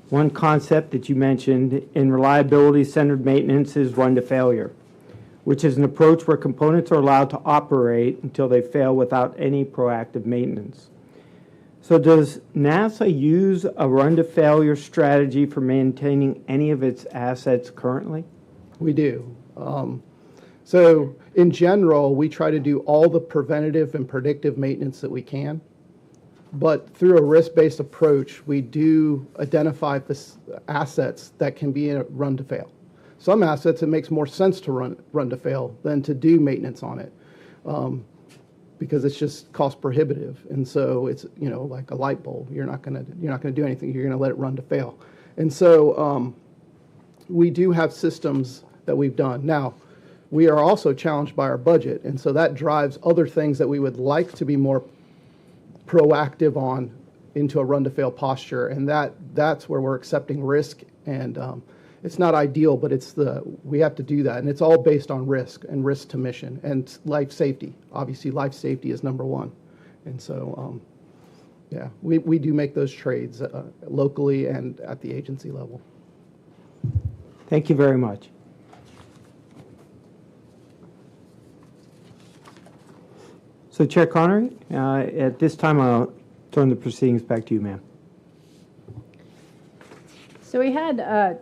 one concept that you mentioned in reliability-centered maintenance is run to failure, which is an approach where components are allowed to operate until they fail without any proactive maintenance. So does NASA use a run to failure strategy for maintaining any of its assets currently? We do. So in general, we try to do all the preventative and predictive maintenance that we can. But through a risk-based approach, we do identify assets that can be in a run to fail. Some assets, it makes more sense to run to fail than to do maintenance on it, because it's just cost prohibitive. And so it's, like a light bulb. You're not gonna do anything. You're gonna let it run to fail. And so we do have systems that we've done. Now, we are also challenged by our budget, and so that drives other things that we would like to be more proactive on into a run-to-fail posture, and that's where we're accepting risk, and it's not ideal, but we have to do that, and it's all based on risk and risk to mission and life safety. Obviously, life safety is number one, and so yeah, we do make those trades locally and at the agency level. Thank you very much. So, Chair Connery, at this time, I'll turn the proceedings back to you, ma'am. So we had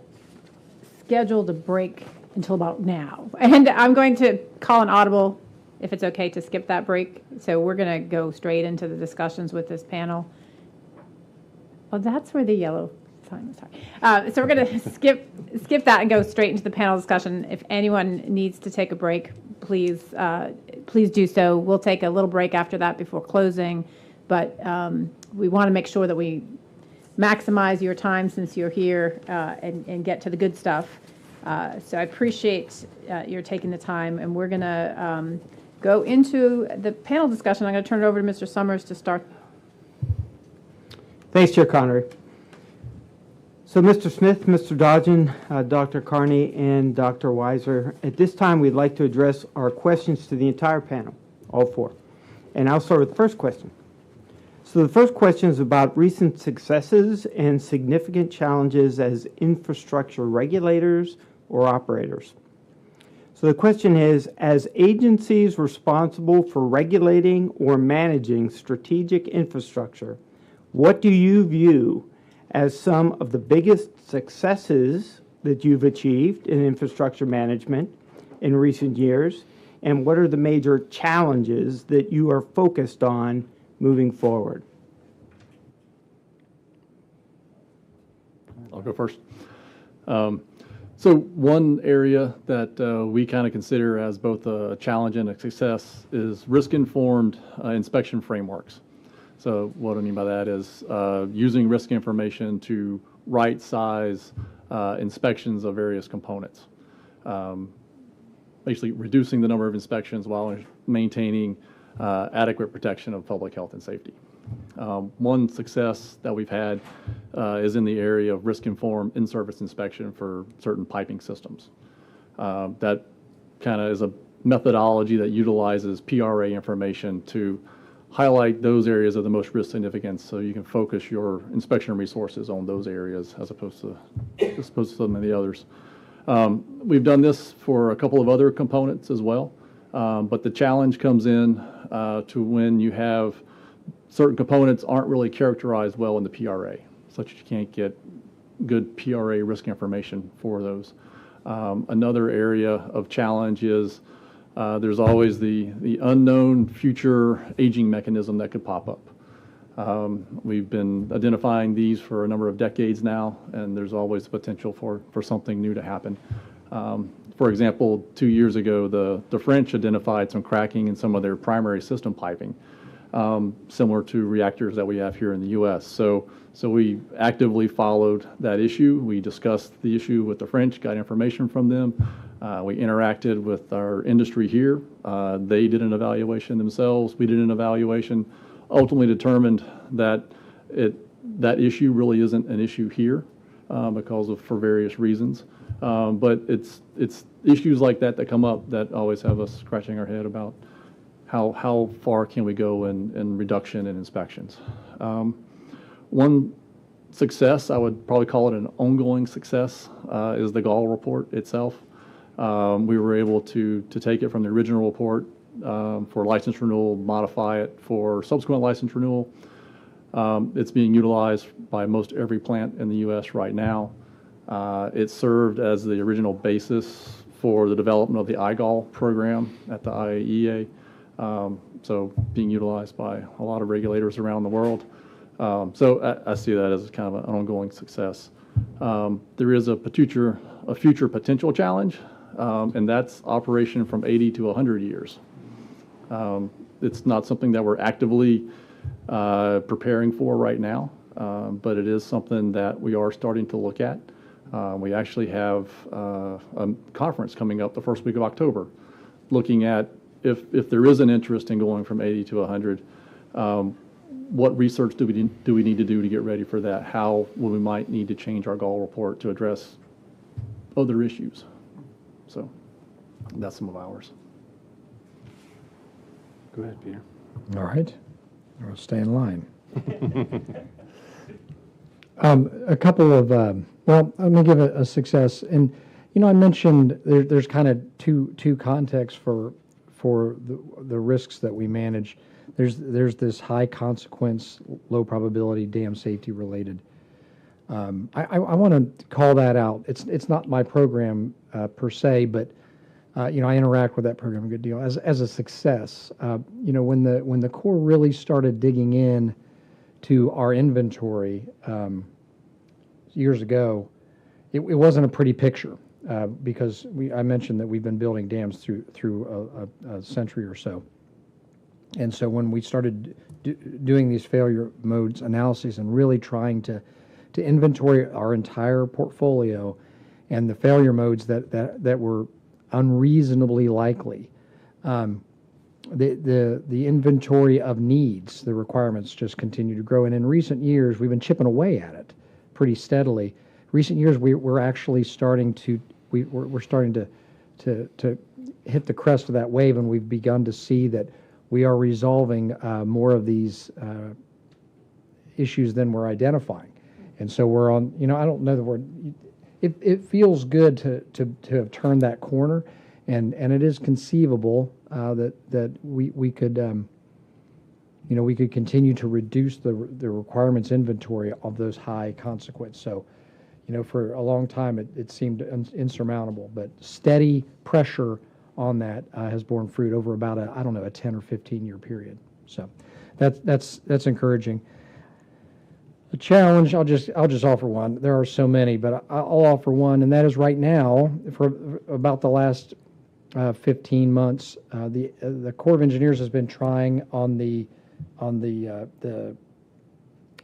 scheduled a break until about now, and I'm going to call an audible if it's okay to skip that break. So we're going to go straight into the discussions with this panel. Oh, that's where the yellow sign is. So we're going to skip that and go straight into the panel discussion. If anyone needs to take a break, please do so. We'll take a little break after that before closing, but we want to make sure that we maximize your time since you're here and get to the good stuff. So I appreciate your taking the time, and we're going to go into the panel discussion. I'm going to turn it over to Mr. Summers to start. Thanks, Chair Connery. So, Mr. Smith, Mr. Dodgen, Dr. Carney, and Dr. Weiser, at this time we'd like to address our questions to the entire panel, all four. And I'll start with the first question. So the first question is about recent successes and significant challenges as infrastructure regulators or operators. So the question is, as agencies responsible for regulating or managing strategic infrastructure, what do you view as some of the biggest successes that you've achieved in infrastructure management in recent years? And what are the major challenges that you are focused on moving forward? I'll go first. So one area that we kind of consider as both a challenge and a success is risk-informed inspection frameworks. So what I mean by that is using risk information to right-size inspections of various components. Basically reducing the number of inspections while maintaining adequate protection of public health and safety. One success that we've had is in the area of risk-informed in-service inspection for certain piping systems. That kind of is a methodology that utilizes PRA information to highlight those areas of the most risk significance, so you can focus your inspection resources on those areas as opposed to some of the others. We've done this for a couple of other components as well, but the challenge comes in to when you have certain components aren't really characterized well in the PRA, such that you can't get good PRA risk information for those. Another area of challenge is there's always the unknown future aging mechanism that could pop up. We've been identifying these for a number of decades now, and there's always the potential for something new to happen. For example, 2 years ago, the French identified some cracking in some of their primary system piping, similar to reactors that we have here in the U.S. So we actively followed that issue. We discussed the issue with the French, got information from them. We interacted with our industry here. They did an evaluation themselves. We did an evaluation. Ultimately determined that that issue really isn't an issue here for various reasons. But it's issues like that come up that always have us scratching our head about how far can we go in reduction in inspections. One success, I would probably call it an ongoing success, is the Gall report itself. We were able to take it from the original report for license renewal, modify it for subsequent license renewal. It's being utilized by most every plant in the U.S. right now. It served as the original basis for the development of the IGAL program at the IAEA. So being utilized by a lot of regulators around the world. So I see that as kind of an ongoing success. There is a future potential challenge, and that's operation from 80 to 100 years. It's not something that we're actively preparing for right now, but it is something that we are starting to look at. We actually have a conference coming up the first week of October, looking at if there is an interest in going from 80 to 100, what research do we need to do to get ready for that? How we might need to change our Gall report to address other issues? So that's some of ours. Go ahead, Peter. All right. I'll stay in line. A couple of, well, I'm going to give a success. And, I mentioned there's kind of two contexts for the risks that we manage. There's this high consequence, low probability dam safety related. I want to call that out. It's not my program per se, but I interact with that program a good deal as a success. When the Corps really started digging in to our inventory years ago, it wasn't a pretty picture because I mentioned that we've been building dams through a century or so. And so when we started doing these failure modes analyses and really trying to inventory our entire portfolio and the failure modes that were unreasonably likely, the inventory of needs, the requirements just continue to grow. And in recent years, we've been chipping away at it pretty steadily. Recent years, we're actually starting to hit the crest of that wave, and we've begun to see that we are resolving more of these issues than we're identifying. And so we're on, I don't know the word, it feels good to have turned that corner. And it is conceivable that we could, we could continue to reduce the requirements inventory of those high consequence. So, for a long time it seemed insurmountable, but steady pressure on that has borne fruit over about a 10 or 15 year period. So that's encouraging. The challenge, I'll just offer one. There are so many, but I'll offer one, and that is right now, for about the last 15 months, the Corps of Engineers has been trying on the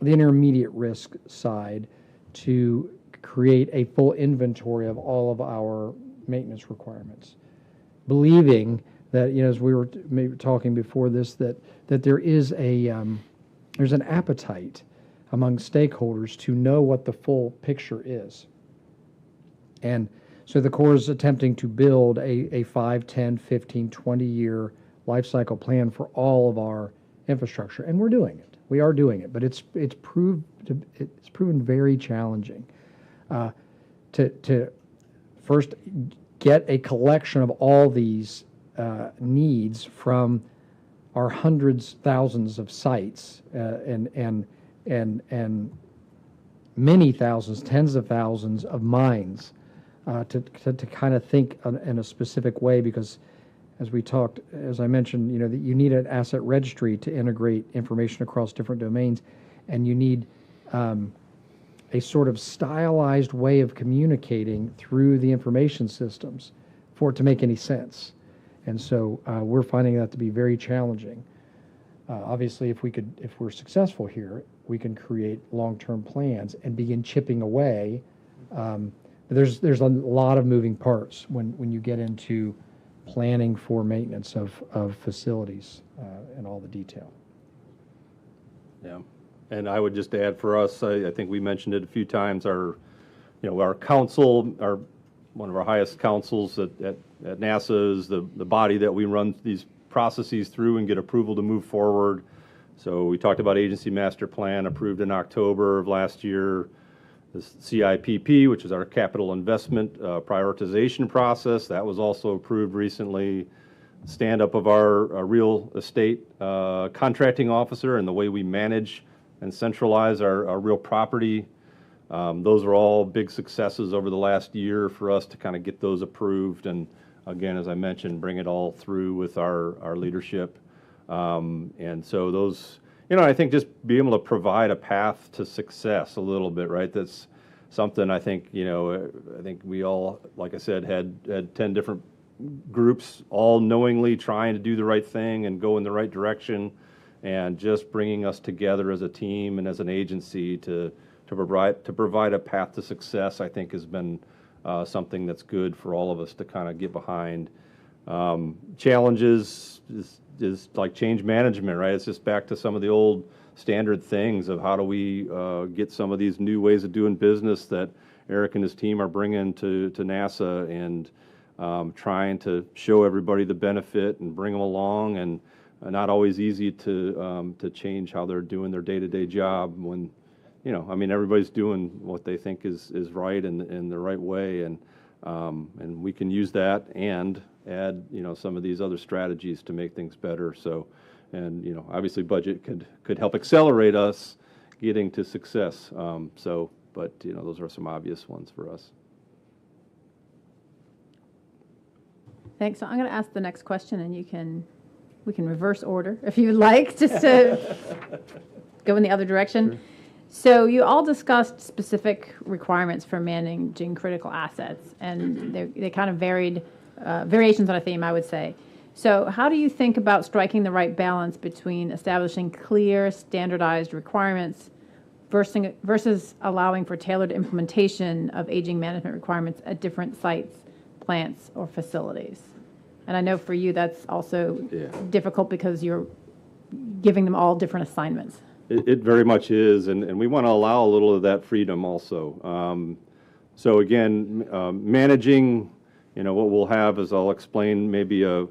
intermediate risk side to create a full inventory of all of our maintenance requirements, believing that, as we were maybe talking before this, that there is there's an appetite among stakeholders to know what the full picture is. And so the Corps is attempting to build a 5, 10, 15, 20-year life cycle plan for all of our infrastructure, and we're doing it. We are doing it, but it's proven very challenging to first get a collection of all these needs from our hundreds, thousands of sites, and many thousands, tens of thousands of mines, to kind of think in a specific way, because as I mentioned, that you need an asset registry to integrate information across different domains, and you need a sort of stylized way of communicating through the information systems for it to make any sense. And so we're finding that to be very challenging. Obviously, if we're successful here, we can create long-term plans and begin chipping away. But there's a lot of moving parts when you get into planning for maintenance of facilities and all the detail. Yeah, and I would just add for us, I think we mentioned it a few times, our council, one of our highest councils at NASA is the body that we run these processes through and get approval to move forward. So we talked about agency master plan approved in October of last year. The CIPP, which is our capital investment prioritization process, that was also approved recently. Stand up of our real estate contracting officer and the way we manage and centralize our real property. Those are all big successes over the last year for us to kind of get those approved. And again, as I mentioned, bring it all through with our leadership. And so those, I think just being able to provide a path to success a little bit, right? That's something I think, I think we all, like I said, had 10 different groups all knowingly trying to do the right thing and go in the right direction, and just bringing us together as a team and as an agency to provide a path to success, I think has been something that's good for all of us to kind of get behind. Challenges is like change management, right? It's just back to some of the old standard things of how do we get some of these new ways of doing business that Eric and his team are bringing to NASA, and trying to show everybody the benefit and bring them along, and not always easy to change how they're doing their day-to-day job when, everybody's doing what they think is right and in the right way, and we can use that and add, some of these other strategies to make things better. So, and, obviously budget could help accelerate us getting to success. But, those are some obvious ones for us. Thanks. So I'm going to ask the next question, and we can reverse order if you would like, just to go in the other direction. Sure. So you all discussed specific requirements for managing critical assets, and they kind of variations on a theme, I would say. So how do you think about striking the right balance between establishing clear, standardized requirements versus allowing for tailored implementation of aging management requirements at different sites, plants, or facilities? And I know for you that's also difficult because you're giving them all different assignments. It very much is, and we want to allow a little of that freedom also. So again, managing, what we'll have is, I'll explain, maybe a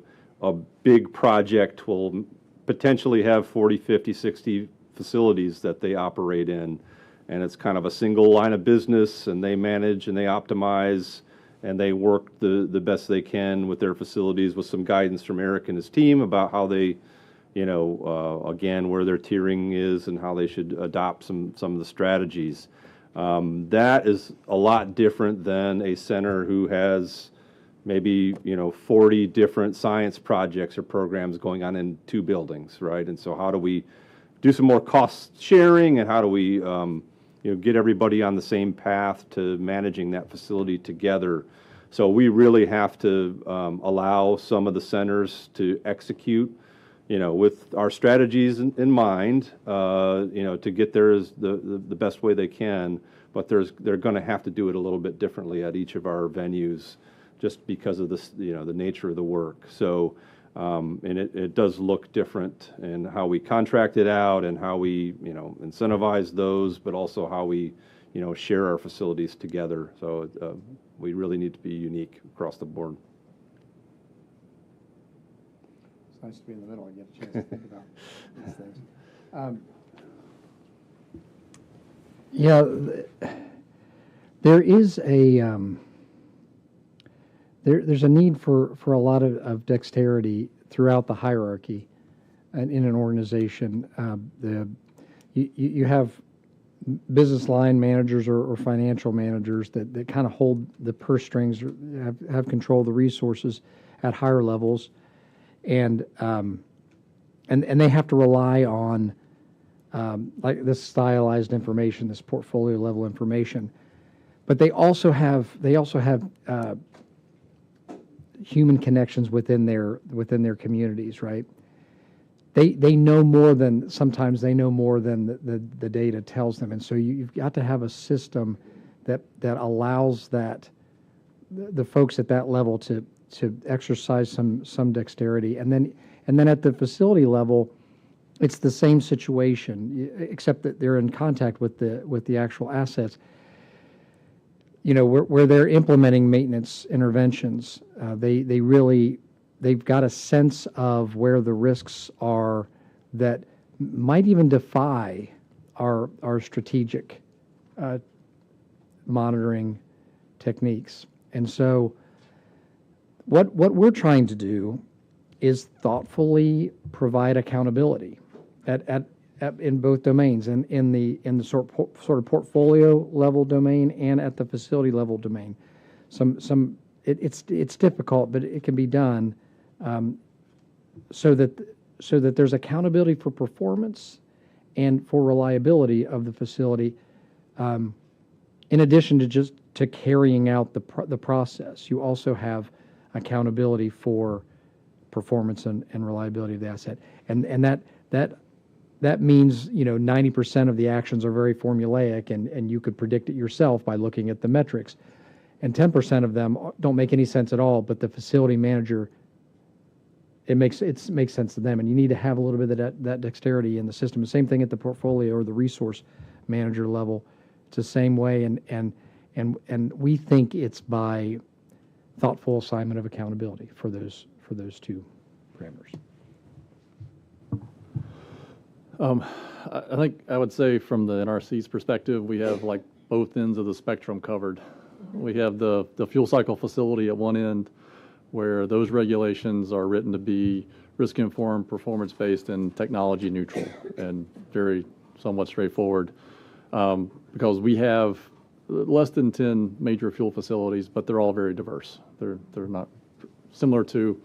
big project will potentially have 40, 50, 60 facilities that they operate in, and it's kind of a single line of business, and they manage and they optimize, and they work the best they can with their facilities with some guidance from Eric and his team about how they, again, where their tiering is and how they should adopt some of the strategies. That is a lot different than a center who has maybe 40 different science projects or programs going on in 2 buildings, right? And so how do we do some more cost sharing, and how do we get everybody on the same path to managing that facility together? So we really have to allow some of the centers to execute, with our strategies in mind, to get there as the best way they can. But they're going to have to do it a little bit differently at each of our venues, just because of this, the nature of the work. So, and it does look different in how we contract it out and how we, incentivize those, but also how we, share our facilities together. So we really need to be unique across the board. It's nice to be in the middle and get a chance to think about these things. There is there's a need for a lot of dexterity throughout the hierarchy and in an organization. You have business line managers or financial managers that kind of hold the purse strings, or have control of the resources at higher levels, and they have to rely on like this stylized information, this portfolio level information, but they also have human connections within their communities, right? They know more than the data tells them, and so you've got to have a system that allows the folks at that level to exercise some dexterity, and then at the facility level, it's the same situation, except that they're in contact with the actual assets. Where they're implementing maintenance interventions, they've got a sense of where the risks are that might even defy our strategic monitoring techniques. And so what we're trying to do is thoughtfully provide accountability in both domains, in the sort of portfolio level domain and at the facility level domain. It's difficult, but it can be done, so that there's accountability for performance and for reliability of the facility, in addition to carrying out the process. You also have accountability for performance and reliability of the asset, and that means 90% of the actions are very formulaic, and you could predict it yourself by looking at the metrics, and 10% of them don't make any sense at all. But the facility manager, it makes sense to them, and you need to have a little bit of that dexterity in the system. The same thing at the portfolio or the resource manager level. It's the same way, and we think it's by thoughtful assignment of accountability for those two parameters. I think I would say from the NRC's perspective, we have like both ends of the spectrum covered. We have the fuel cycle facility at one end, where those regulations are written to be risk-informed, performance-based, and technology neutral, and very somewhat straightforward, because we have less than 10 major fuel facilities, but they're all very diverse. They're not similar to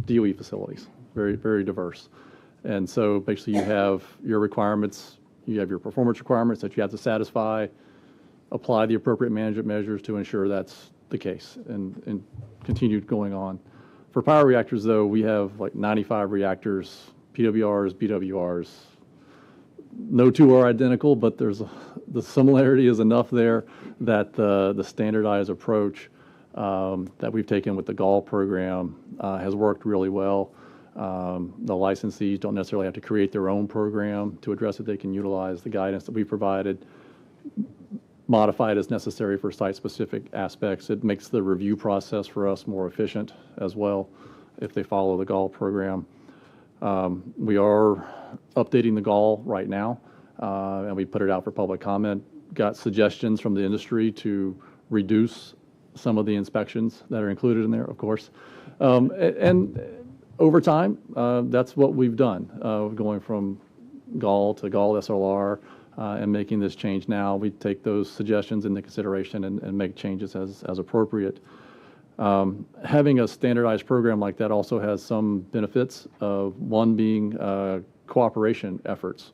DOE facilities, very, very diverse. And so basically you have your requirements, you have your performance requirements that you have to satisfy, apply the appropriate management measures to ensure that's the case, and continue going on. For power reactors, though, we have like 95 reactors, PWRs, BWRs. No two are identical, but the similarity is enough there that the standardized approach that we've taken with the GAL program has worked really well. The licensees don't necessarily have to create their own program to address it. They can utilize the guidance that we provided, modify it as necessary for site-specific aspects. It makes the review process for us more efficient as well if they follow the GAL program. We are updating the GAL right now, and we put it out for public comment. Got suggestions from the industry to reduce some of the inspections that are included in there, of course. And over time, that's what we've done, going from GAL to GAL SLR and making this change now. We take those suggestions into consideration and make changes as appropriate. Having a standardized program like that also has some benefits, one being cooperation efforts.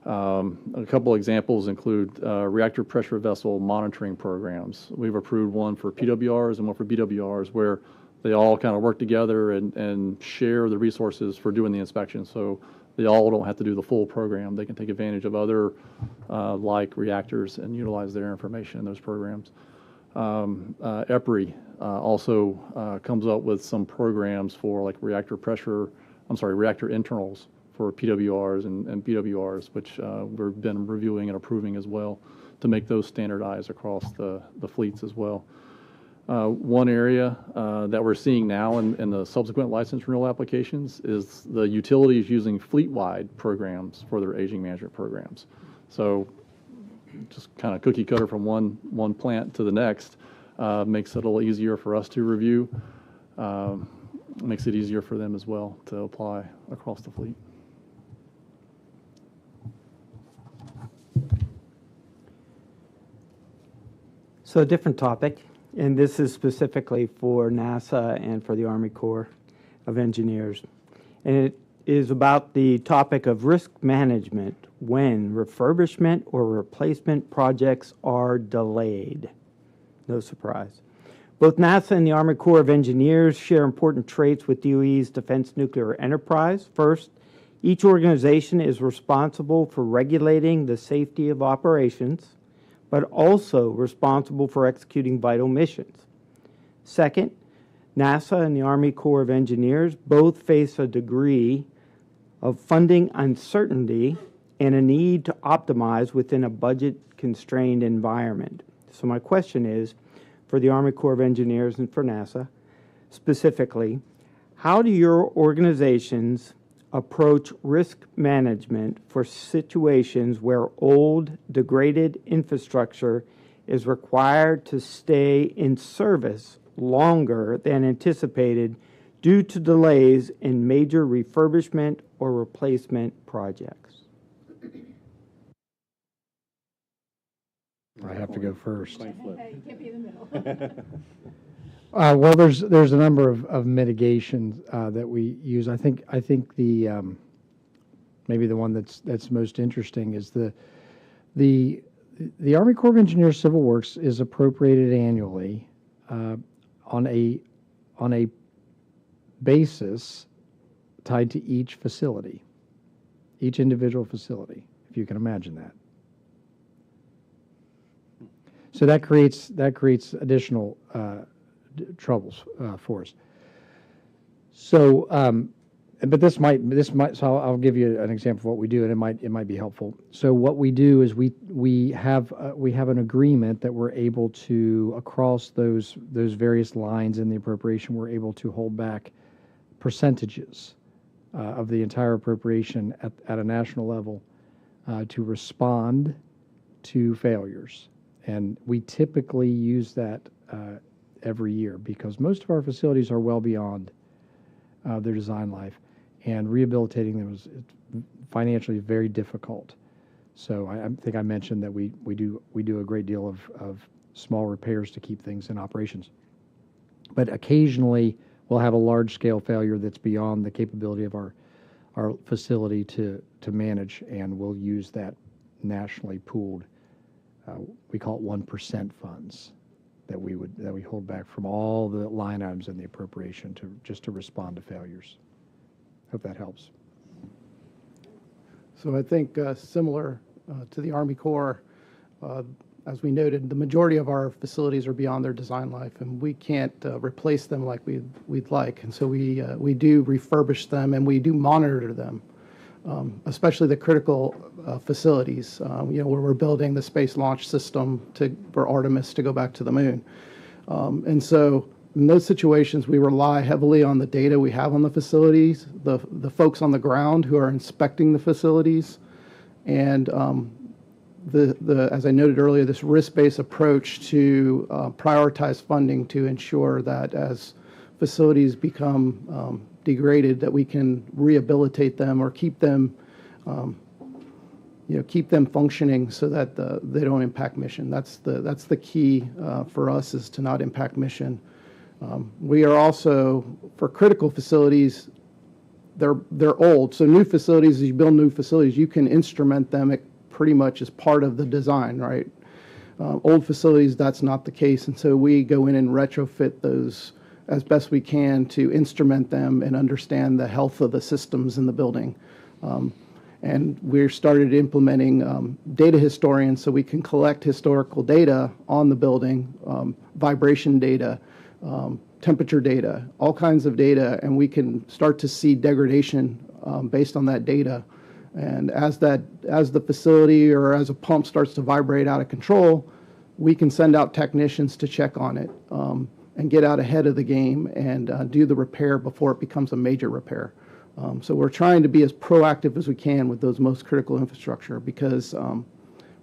A couple examples include reactor pressure vessel monitoring programs. We've approved one for PWRs and one for BWRs where they all kind of work together and share the resources for doing the inspection. So they all don't have to do the full program. They can take advantage of other like reactors and utilize their information in those programs. EPRI also comes up with some programs for like reactor internals for PWRs and BWRs, which we've been reviewing and approving as well to make those standardized across the fleets as well. One area that we're seeing now in the subsequent license renewal applications is the utilities using fleet-wide programs for their aging management programs. So just kind of cookie cutter from one plant to the next makes it a little easier for us to review, makes it easier for them as well to apply across the fleet. So a different topic, and this is specifically for NASA and for the Army Corps of Engineers. And it is about the topic of risk management when refurbishment or replacement projects are delayed. No surprise. Both NASA and the Army Corps of Engineers share important traits with DOE's defense nuclear enterprise. First, each organization is responsible for regulating the safety of operations, but also responsible for executing vital missions. Second, NASA and the Army Corps of Engineers both face a degree of funding uncertainty and a need to optimize within a budget-constrained environment. So my question is, for the Army Corps of Engineers and for NASA specifically, how do your organizations approach risk management for situations where old, degraded infrastructure is required to stay in service longer than anticipated due to delays in major refurbishment or replacement projects? I have to go first. You can't be in the middle. Well, there's a number of mitigations that we use. I think the maybe the one that's most interesting is the Army Corps of Engineers Civil Works is appropriated annually on a basis tied to each facility, each individual facility, if you can imagine that. So that creates additional troubles for us. So, but this might. So I'll give you an example of what we do, and it might be helpful. So what we do is we have an agreement that we're able to, across those various lines in the appropriation, we're able to hold back percentages of the entire appropriation at a national level to respond to failures. And we typically use that every year because most of our facilities are well beyond their design life, and rehabilitating them is financially very difficult. So I think I mentioned that we do a great deal of small repairs to keep things in operations. But occasionally we'll have a large-scale failure that's beyond the capability of our facility to manage, and we'll use that nationally pooled. We call it 1% funds that we hold back from all the line items in the appropriation to respond to failures. Hope that helps. So I think similar to the Army Corps, as we noted, the majority of our facilities are beyond their design life, and we can't replace them like we'd like. And so we do refurbish them and we do monitor them. Especially the critical facilities, where we're building the Space Launch System for Artemis to go back to the moon. And so in those situations, we rely heavily on the data we have on the facilities, the folks on the ground who are inspecting the facilities, and as I noted earlier, this risk-based approach to prioritize funding to ensure that as facilities become degraded, that we can rehabilitate them or keep them, keep them functioning so that they don't impact mission. That's the key for us, is to not impact mission. We are also, for critical facilities, they're old. So new facilities, as you build new facilities, you can instrument them pretty much as part of the design, right? Old facilities, that's not the case. And so we go in and retrofit those as best we can to instrument them and understand the health of the systems in the building. And we've started implementing data historians so we can collect historical data on the building, vibration data, temperature data, all kinds of data, and we can start to see degradation based on that data. And as the facility or as a pump starts to vibrate out of control, we can send out technicians to check on it and get out ahead of the game and do the repair before it becomes a major repair. So we're trying to be as proactive as we can with those most critical infrastructure, because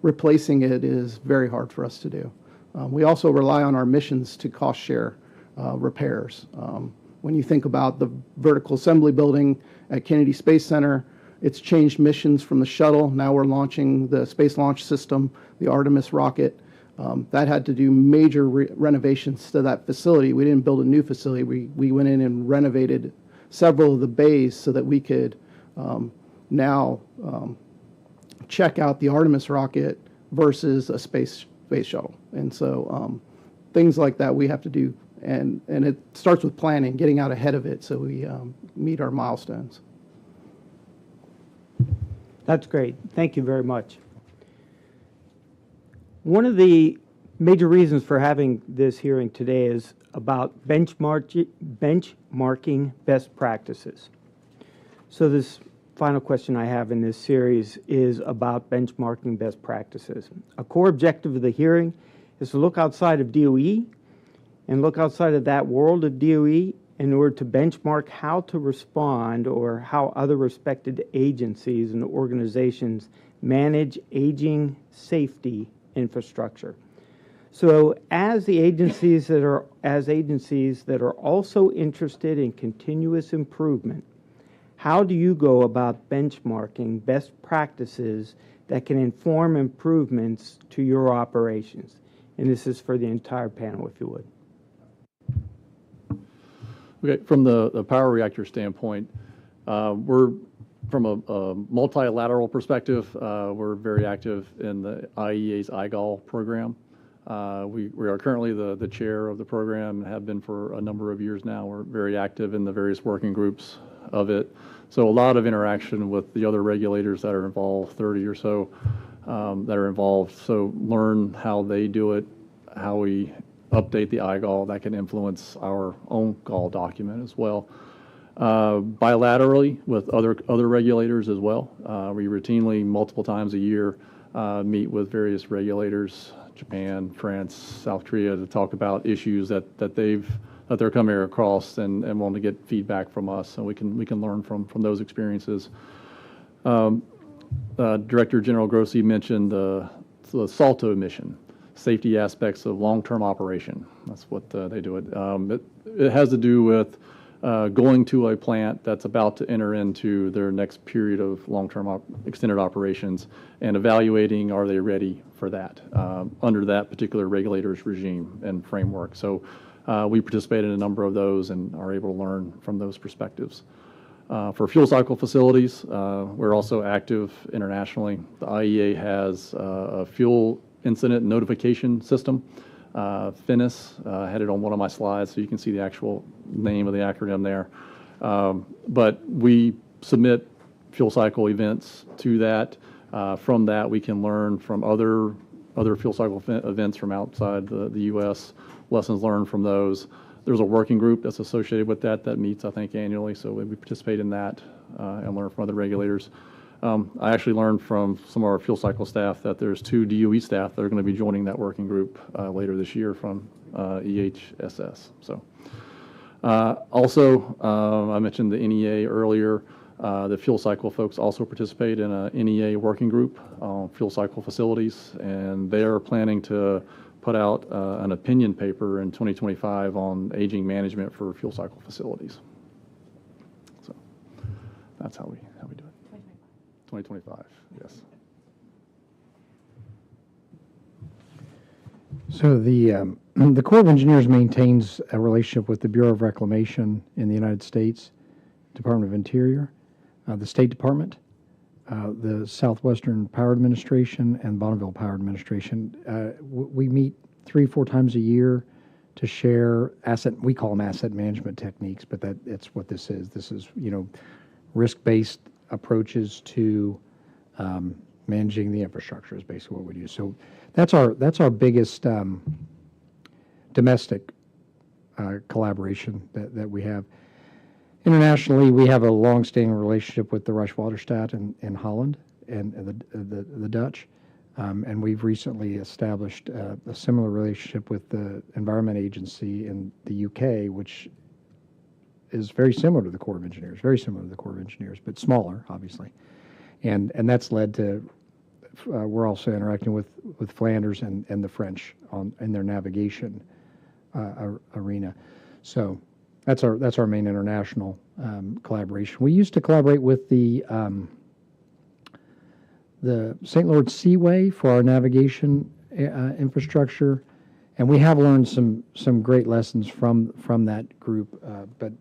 replacing it is very hard for us to do. We also rely on our missions to cost share repairs. When you think about the vertical assembly building at Kennedy Space Center, it's changed missions from the shuttle. Now we're launching the Space Launch System, the Artemis rocket. That had to do major renovations to that facility. We didn't build a new facility. We went in and renovated several of the bays so that we could now check out the Artemis rocket versus a space shuttle. And so things like that we have to do. And it starts with planning, getting out ahead of it so we meet our milestones. That's great. Thank you very much. One of the major reasons for having this hearing today is about benchmarking best practices. So this final question I have in this series is about benchmarking best practices. A core objective of the hearing is to look outside of DOE and look outside of that world of DOE in order to benchmark how to respond or how other respected agencies and organizations manage aging safety infrastructure. So as agencies that are also interested in continuous improvement, how do you go about benchmarking best practices that can inform improvements to your operations? And this is for the entire panel, if you would. Okay, from the power reactor standpoint, we're from a multilateral perspective, we're very active in the IEA's IGOL program. We are currently the chair of the program and have been for a number of years now. We're very active in the various working groups of it. So a lot of interaction with the other regulators that are involved, 30 or so that are involved. So learn how they do it, how we update the IGOL. That can influence our own GOL document as well. Bilaterally with other regulators as well. We routinely, multiple times a year, meet with various regulators, Japan, France, South Korea, to talk about issues that they're coming across and want to get feedback from us, and we can learn from those experiences. Director General Grossi mentioned the SALTO mission, safety aspects of long-term operation. That's what they do it. It has to do with going to a plant that's about to enter into their next period of long-term extended operations and evaluating, are they ready for that under that particular regulator's regime and framework. So we participate in a number of those and are able to learn from those perspectives. For fuel cycle facilities, we're also active internationally. The IEA has a fuel incident notification system. FINIS, I had it on one of my slides, so you can see the actual name of the acronym there. But we submit fuel cycle events to that. From that, we can learn from other fuel cycle events from outside the U.S., lessons learned from those. There's a working group that's associated with that meets, I think, annually, so we participate in that and learn from other regulators. I actually learned from some of our fuel cycle staff that there's 2 DOE staff that are going to be joining that working group later this year from EHSS. So, also, I mentioned the NEA earlier. The fuel cycle folks also participate in a NEA working group on fuel cycle facilities, and they are planning to put out an opinion paper in 2025 on aging management for fuel cycle facilities. So that's how we do it. 2025, yes. So the Corps of Engineers maintains a relationship with the Bureau of Reclamation in the United States, Department of Interior, the State Department, the Southwestern Power Administration, and Bonneville Power Administration. We meet 3-4 times a year to share we call them asset management techniques, but that's what this is. This is, risk-based approaches to managing the infrastructure is basically what we do. So that's our biggest domestic collaboration that we have. Internationally, we have a long-standing relationship with the Rijkswaterstaat in Holland and the Dutch, and we've recently established a similar relationship with the Environment Agency in the UK, which is very similar to the Corps of Engineers, but smaller, obviously. And that's led to, we're also interacting with Flanders and the French in their navigation arena. So that's our main international collaboration. We used to collaborate with the St. Lawrence Seaway for our navigation infrastructure, and we have learned some great lessons from that group. But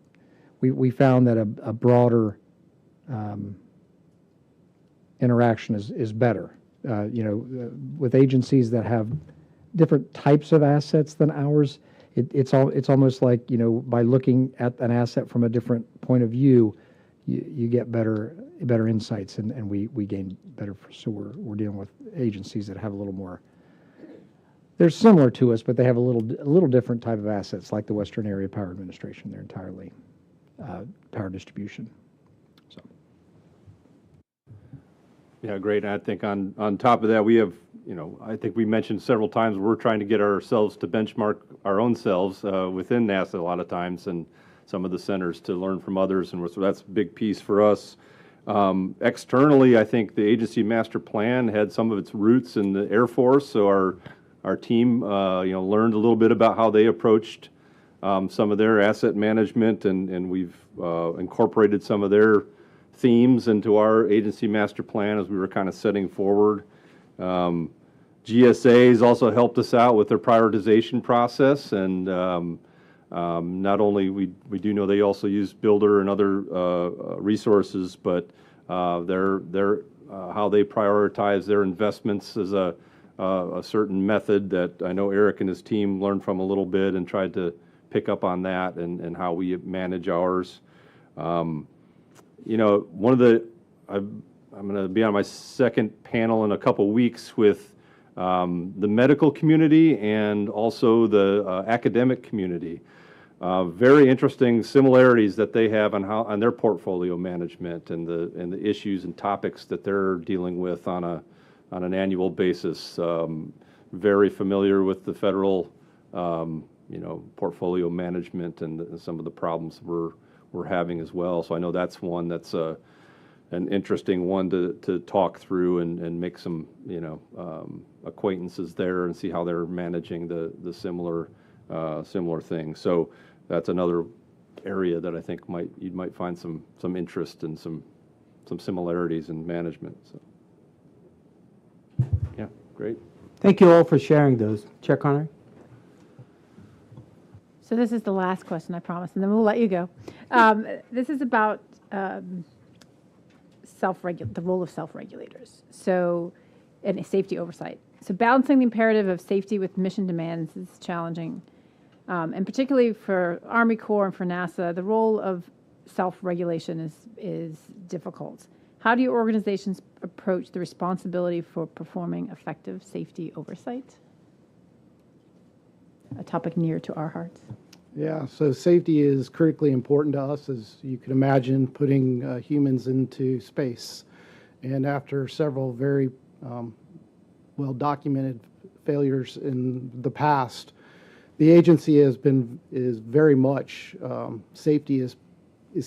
we found that a broader interaction is better. With agencies that have different types of assets than ours, it's almost like, by looking at an asset from a different point of view, you get better insights, and we gain better. So we're dealing with agencies that have a little more. They're similar to us, but they have a little different type of assets, like the Western Area Power Administration. They're entirely power distribution. So. Yeah, great. And I think on top of that, we have, I think we mentioned several times we're trying to get ourselves to benchmark our own selves within NASA a lot of times, and some of the centers to learn from others, and so that's a big piece for us. Externally, I think the agency master plan had some of its roots in the Air Force, so our team, learned a little bit about how they approached some of their asset management, and we've incorporated some of their themes into our agency master plan as we were kind of setting forward. GSA has also helped us out with their prioritization process, and not only we do know they also use Builder and other resources, but their how they prioritize their investments is a certain method that I know Eric and his team learned from a little bit and tried to pick up on that and how we manage ours. I'm going to be on my second panel in a couple weeks with the medical community and also the academic community. Very interesting similarities that they have on their portfolio management and the issues and topics that they're dealing with on an annual basis. Very familiar with the federal portfolio management and some of the problems we're having as well. So I know that's one that's an interesting one to talk through and make some acquaintances there and see how they're managing the similar things. So that's another area that I think you might find some interest and some similarities in management. So yeah, great. Thank you all for sharing those. Chair Connery? So this is the last question, I promise, and then we'll let you go. This is about the role of self-regulators, and safety oversight. So balancing the imperative of safety with mission demands is challenging, and particularly for Army Corps and for NASA, the role of self-regulation is difficult. How do your organizations approach the responsibility for performing effective safety oversight? A topic near to our hearts. Yeah, so safety is critically important to us, as you can imagine, putting humans into space. And after several very well-documented failures in the past, the agency is very much, safety is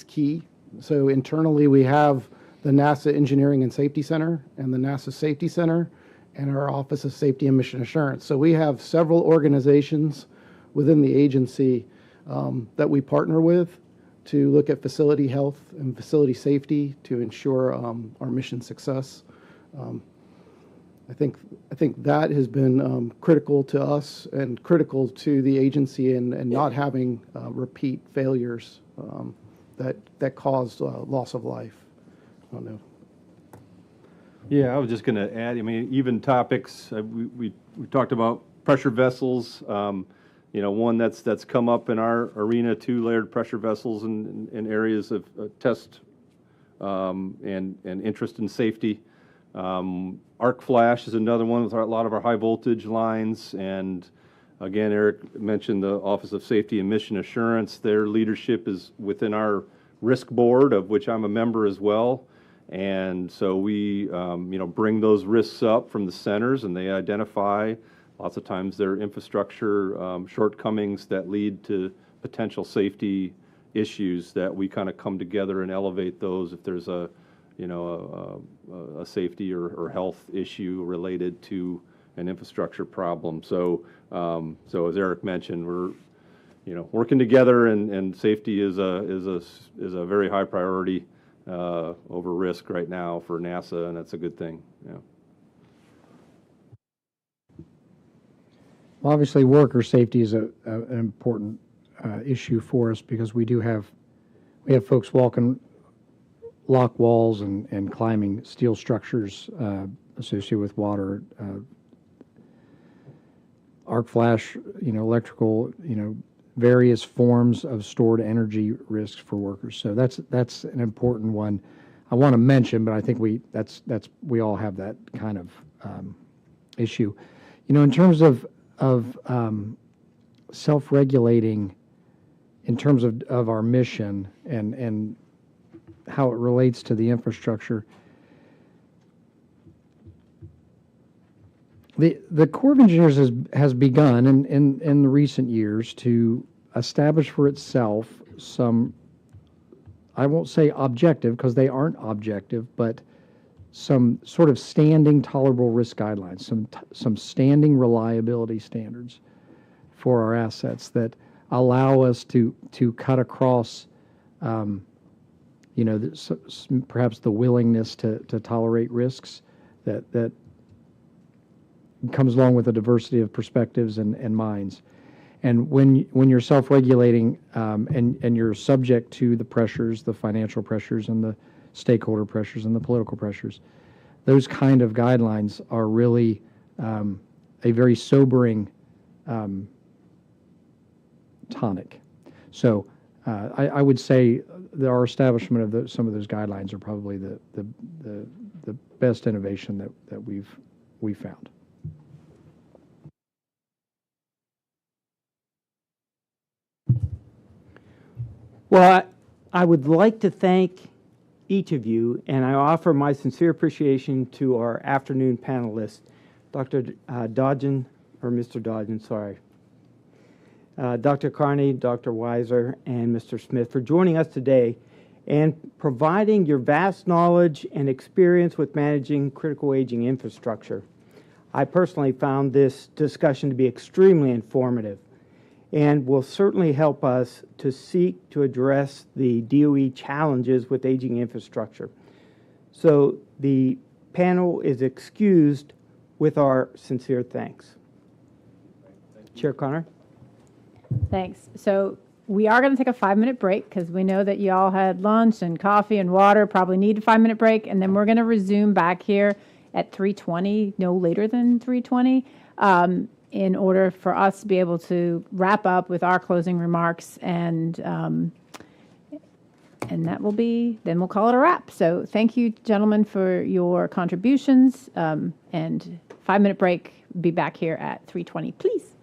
key. So internally, we have the NASA Engineering and Safety Center and the NASA Safety Center and our Office of Safety and Mission Assurance. So we have several organizations within the agency that we partner with to look at facility health and facility safety to ensure our mission success. I think that has been critical to us and critical to the agency and not having repeat failures that caused loss of life. I don't know. Yeah, I was just going to add, I mean, even topics, we talked about pressure vessels, one that's come up in our arena, 2-layered pressure vessels in areas of test and interest in safety. Arc flash is another one with a lot of our high voltage lines. And again, Eric mentioned the Office of Safety and Mission Assurance. Their leadership is within our risk board, of which I'm a member as well. And so we, bring those risks up from the centers, and they identify lots of times their infrastructure shortcomings that lead to potential safety issues that we kind of come together and elevate those if there's a safety or health issue related to an infrastructure problem. So, as Eric mentioned, we're working together, and safety is a very high priority over risk right now for NASA, and that's a good thing. Yeah. Well, obviously, worker safety is an important issue for us because we have folks walking lock walls and climbing steel structures associated with water, arc flash, electrical, various forms of stored energy risks for workers. So that's an important one I want to mention, but I think we all have that kind of issue. In terms of self-regulating, in terms of our mission and how it relates to the infrastructure, the Corps of Engineers has begun in the recent years to establish for itself some, I won't say objective because they aren't objective, but some sort of standing tolerable risk guidelines, some standing reliability standards for our assets that allow us to cut across, perhaps the willingness to tolerate risks that comes along with a diversity of perspectives and minds. And when you're self-regulating and you're subject to the pressures, the financial pressures and the stakeholder pressures and the political pressures, those kind of guidelines are really a very sobering tonic. So I would say that our establishment of some of those guidelines are probably the best innovation that we've found. Well, I would like to thank each of you, and I offer my sincere appreciation to our afternoon panelists, Dr. Dodgen, or Mr. Dodgen, sorry, Dr. Carney, Dr. Weiser, and Mr. Smith for joining us today and providing your vast knowledge and experience with managing critical aging infrastructure. I personally found this discussion to be extremely informative and will certainly help us to seek to address the DOE challenges with aging infrastructure. So the panel is excused with our sincere thanks. Chair Connor? Thanks. So we are going to take a 5-minute break because we know that you all had lunch and coffee and water, probably need a 5-minute break, and then we're going to resume back here at 3:20, no later than 3:20, in order for us to be able to wrap up with our closing remarks, and that will be, then we'll call it a wrap. So thank you, gentlemen, for your contributions, and 5-minute break, be back here at 3:20, please.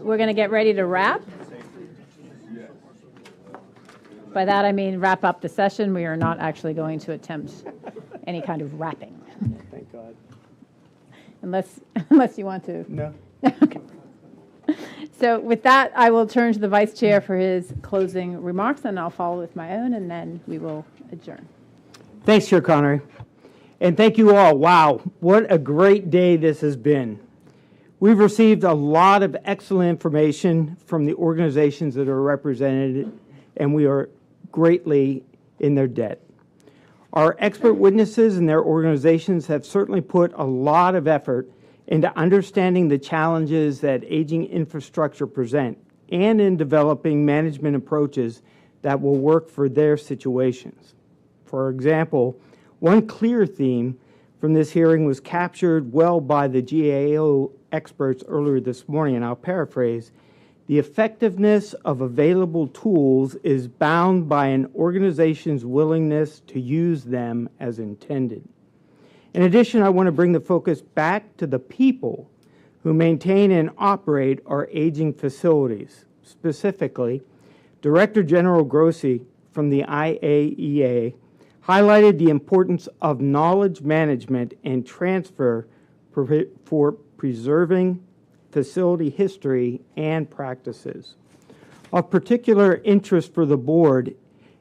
we're going to get ready to wrap. By that I mean wrap up the session. We are not actually going to attempt any kind of wrapping. Thank God. Unless you want to. No. Okay. So with that, I will turn to the Vice Chair for his closing remarks, and I'll follow with my own, and then we will adjourn. Thanks, Chair Connery. And thank you all. Wow, what a great day this has been. We've received a lot of excellent information from the organizations that are represented, and we are greatly in their debt. Our expert witnesses and their organizations have certainly put a lot of effort into understanding the challenges that aging infrastructure present and in developing management approaches that will work for their situations. For example, one clear theme from this hearing was captured well by the GAO experts earlier this morning, and I'll paraphrase: the effectiveness of available tools is bound by an organization's willingness to use them as intended. In addition, I want to bring the focus back to the people who maintain and operate our aging facilities. Specifically, Director General Grossi from the IAEA highlighted the importance of knowledge management and transfer for preserving facility history and practices. Of particular interest for the board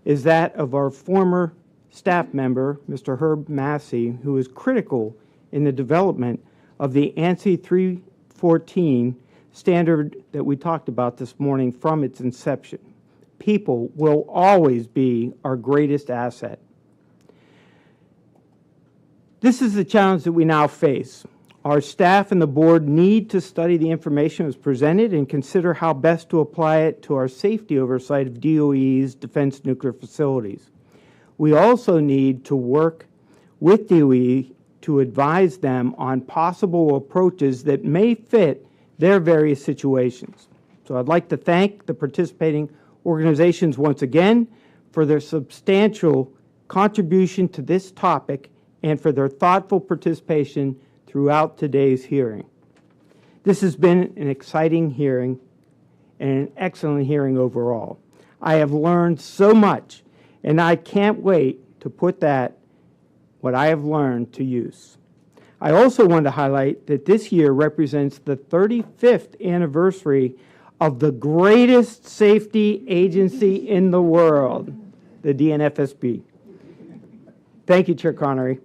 is that of our former staff member, Mr. Herb Massey, who was critical in the development of the ANSI 314 standard that we talked about this morning from its inception. People will always be our greatest asset. This is the challenge that we now face. Our staff and the board need to study the information that was presented and consider how best to apply it to our safety oversight of DOE's defense nuclear facilities. We also need to work with DOE to advise them on possible approaches that may fit their various situations. So I'd like to thank the participating organizations once again for their substantial contribution to this topic and for their thoughtful participation throughout today's hearing. This has been an exciting hearing and an excellent hearing overall. I have learned so much, and I can't wait to put what I have learned, to use. I also want to highlight that this year represents the 35th anniversary of the greatest safety agency in the world, the DNFSB. Thank you, Chair Connery.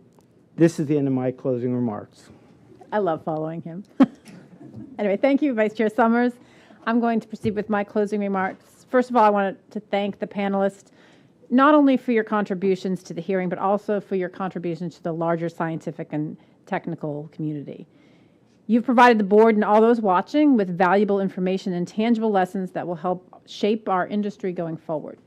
This is the end of my closing remarks. I love following him. Anyway, thank you, Vice Chair Summers. I'm going to proceed with my closing remarks. First of all, I wanted to thank the panelists, not only for your contributions to the hearing, but also for your contributions to the larger scientific and technical community. You've provided the board and all those watching with valuable information and tangible lessons that will help shape our industry going forward.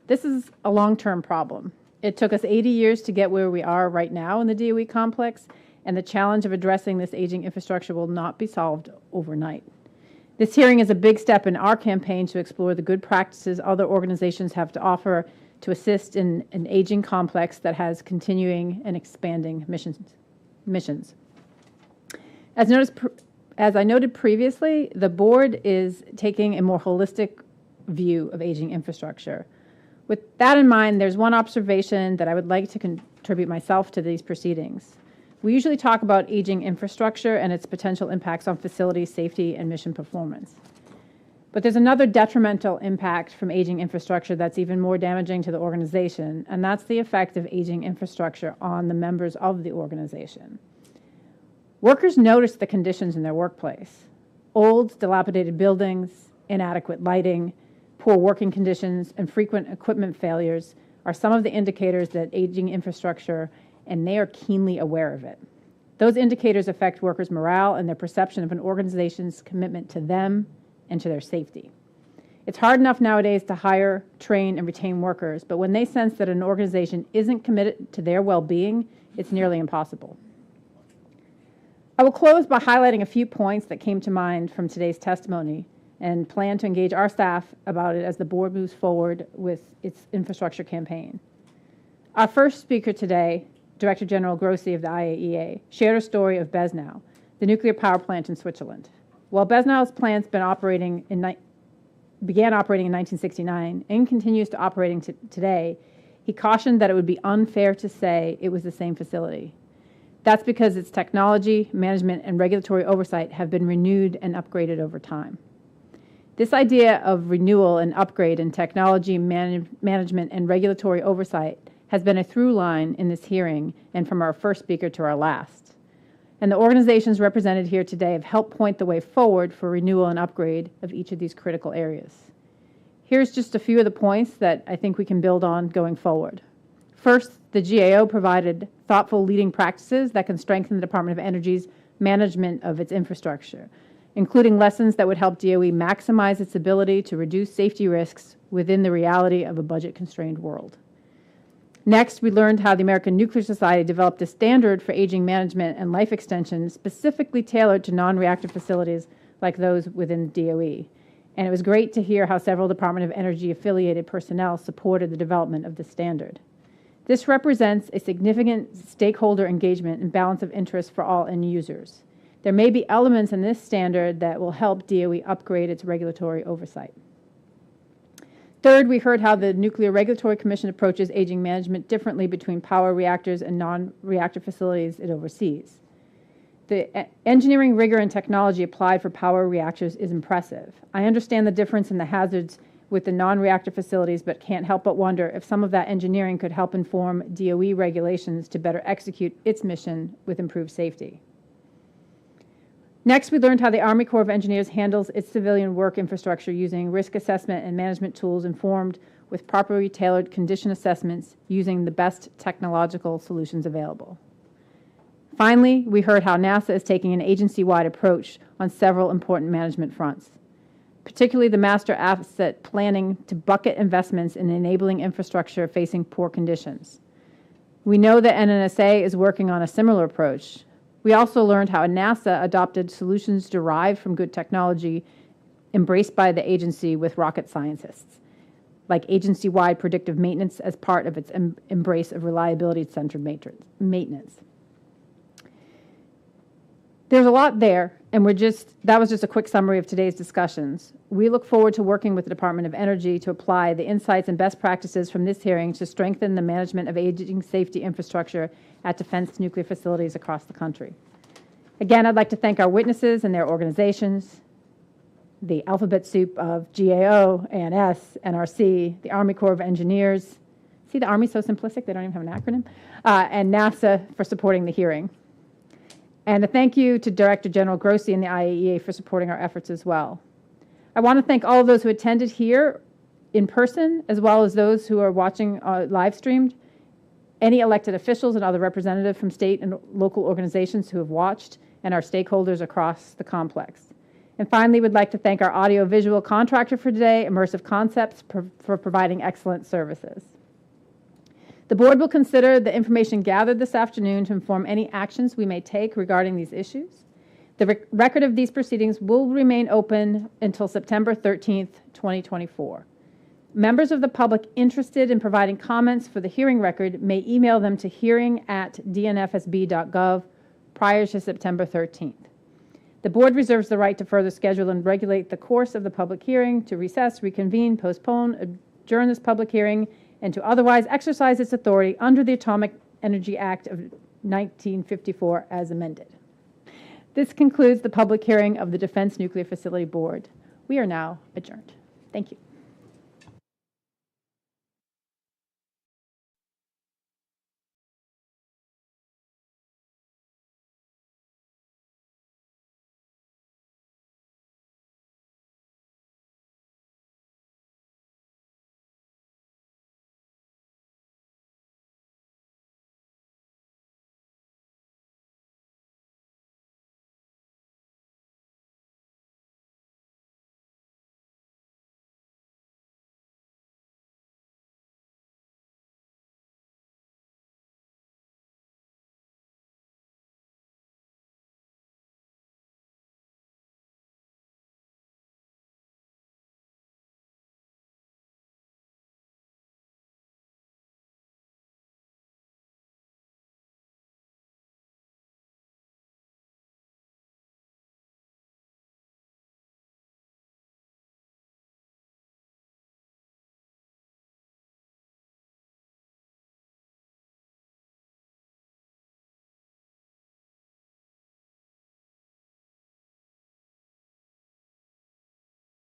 This is a long-term problem. It took us 80 years to get where we are right now in the DOE complex, and the challenge of addressing this aging infrastructure will not be solved overnight. This hearing is a big step in our campaign to explore the good practices other organizations have to offer to assist in an aging complex that has continuing and expanding missions. As I noted previously, the board is taking a more holistic view of aging infrastructure. With that in mind, there's one observation that I would like to contribute myself to these proceedings. We usually talk about aging infrastructure and its potential impacts on facility safety and mission performance. But there's another detrimental impact from aging infrastructure that's even more damaging to the organization, and that's the effect of aging infrastructure on the members of the organization. Workers notice the conditions in their workplace. Old, dilapidated buildings, inadequate lighting, poor working conditions, and frequent equipment failures are some of the indicators that aging infrastructure, and they are keenly aware of it. Those indicators affect workers' morale and their perception of an organization's commitment to them and to their safety. It's hard enough nowadays to hire, train, and retain workers, but when they sense that an organization isn't committed to their well-being, it's nearly impossible. I will close by highlighting a few points that came to mind from today's testimony and plan to engage our staff about it as the board moves forward with its infrastructure campaign. Our first speaker today, Director General Grossi of the IAEA, shared a story of Besnau, the nuclear power plant in Switzerland. While Besnell's plant's began operating in 1969 and continues to operating today, he cautioned that it would be unfair to say it was the same facility. That's because its technology, management, and regulatory oversight have been renewed and upgraded over time. This idea of renewal and upgrade in technology, management, and regulatory oversight has been a through line in this hearing and from our first speaker to our last. And the organizations represented here today have helped point the way forward for renewal and upgrade of each of these critical areas. Here's just a few of the points that I think we can build on going forward. First, the GAO provided thoughtful leading practices that can strengthen the Department of Energy's management of its infrastructure, including lessons that would help DOE maximize its ability to reduce safety risks within the reality of a budget-constrained world. Next, we learned how the American Nuclear Society developed a standard for aging management and life extension specifically tailored to non-reactor facilities like those within DOE. And it was great to hear how several Department of Energy affiliated personnel supported the development of this standard. This represents a significant stakeholder engagement and balance of interest for all end users. There may be elements in this standard that will help DOE upgrade its regulatory oversight. Third, we heard how the Nuclear Regulatory Commission approaches aging management differently between power reactors and non-reactor facilities it oversees. The engineering rigor and technology applied for power reactors is impressive. I understand the difference in the hazards with the non-reactor facilities, but can't help but wonder if some of that engineering could help inform DOE regulations to better execute its mission with improved safety. Next, we learned how the Army Corps of Engineers handles its civilian work infrastructure using risk assessment and management tools informed with properly tailored condition assessments using the best technological solutions available. Finally, we heard how NASA is taking an agency-wide approach on several important management fronts, particularly the master asset planning to bucket investments in enabling infrastructure facing poor conditions. We know that NNSA is working on a similar approach. We also learned how NASA adopted solutions derived from good technology embraced by the agency with rocket scientists, like agency-wide predictive maintenance as part of its embrace of reliability-centered maintenance. There's a lot there, and that was just a quick summary of today's discussions. We look forward to working with the Department of Energy to apply the insights and best practices from this hearing to strengthen the management of aging safety infrastructure at defense nuclear facilities across the country. Again, I'd like to thank our witnesses and their organizations, the alphabet soup of GAO, ANS, NRC, the Army Corps of Engineers. See, the Army's so simplistic, they don't even have an acronym, and NASA for supporting the hearing. And a thank you to Director General Grossi and the IAEA for supporting our efforts as well. I want to thank all of those who attended here in person, as well as those who are watching live streamed, any elected officials and other representatives from state and local organizations who have watched, and our stakeholders across the complex. And finally, we'd like to thank our audiovisual contractor for today, Immersive Concepts, for providing excellent services. The board will consider the information gathered this afternoon to inform any actions we may take regarding these issues. The record of these proceedings will remain open until September 13th, 2024. Members of the public interested in providing comments for the hearing record may email them to hearing@dnfsb.gov prior to September 13th. The board reserves the right to further schedule and regulate the course of the public hearing, to recess, reconvene, postpone, adjourn this public hearing, and to otherwise exercise its authority under the Atomic Energy Act of 1954 as amended. This concludes the public hearing of the Defense Nuclear Facility Board. We are now adjourned. Thank you.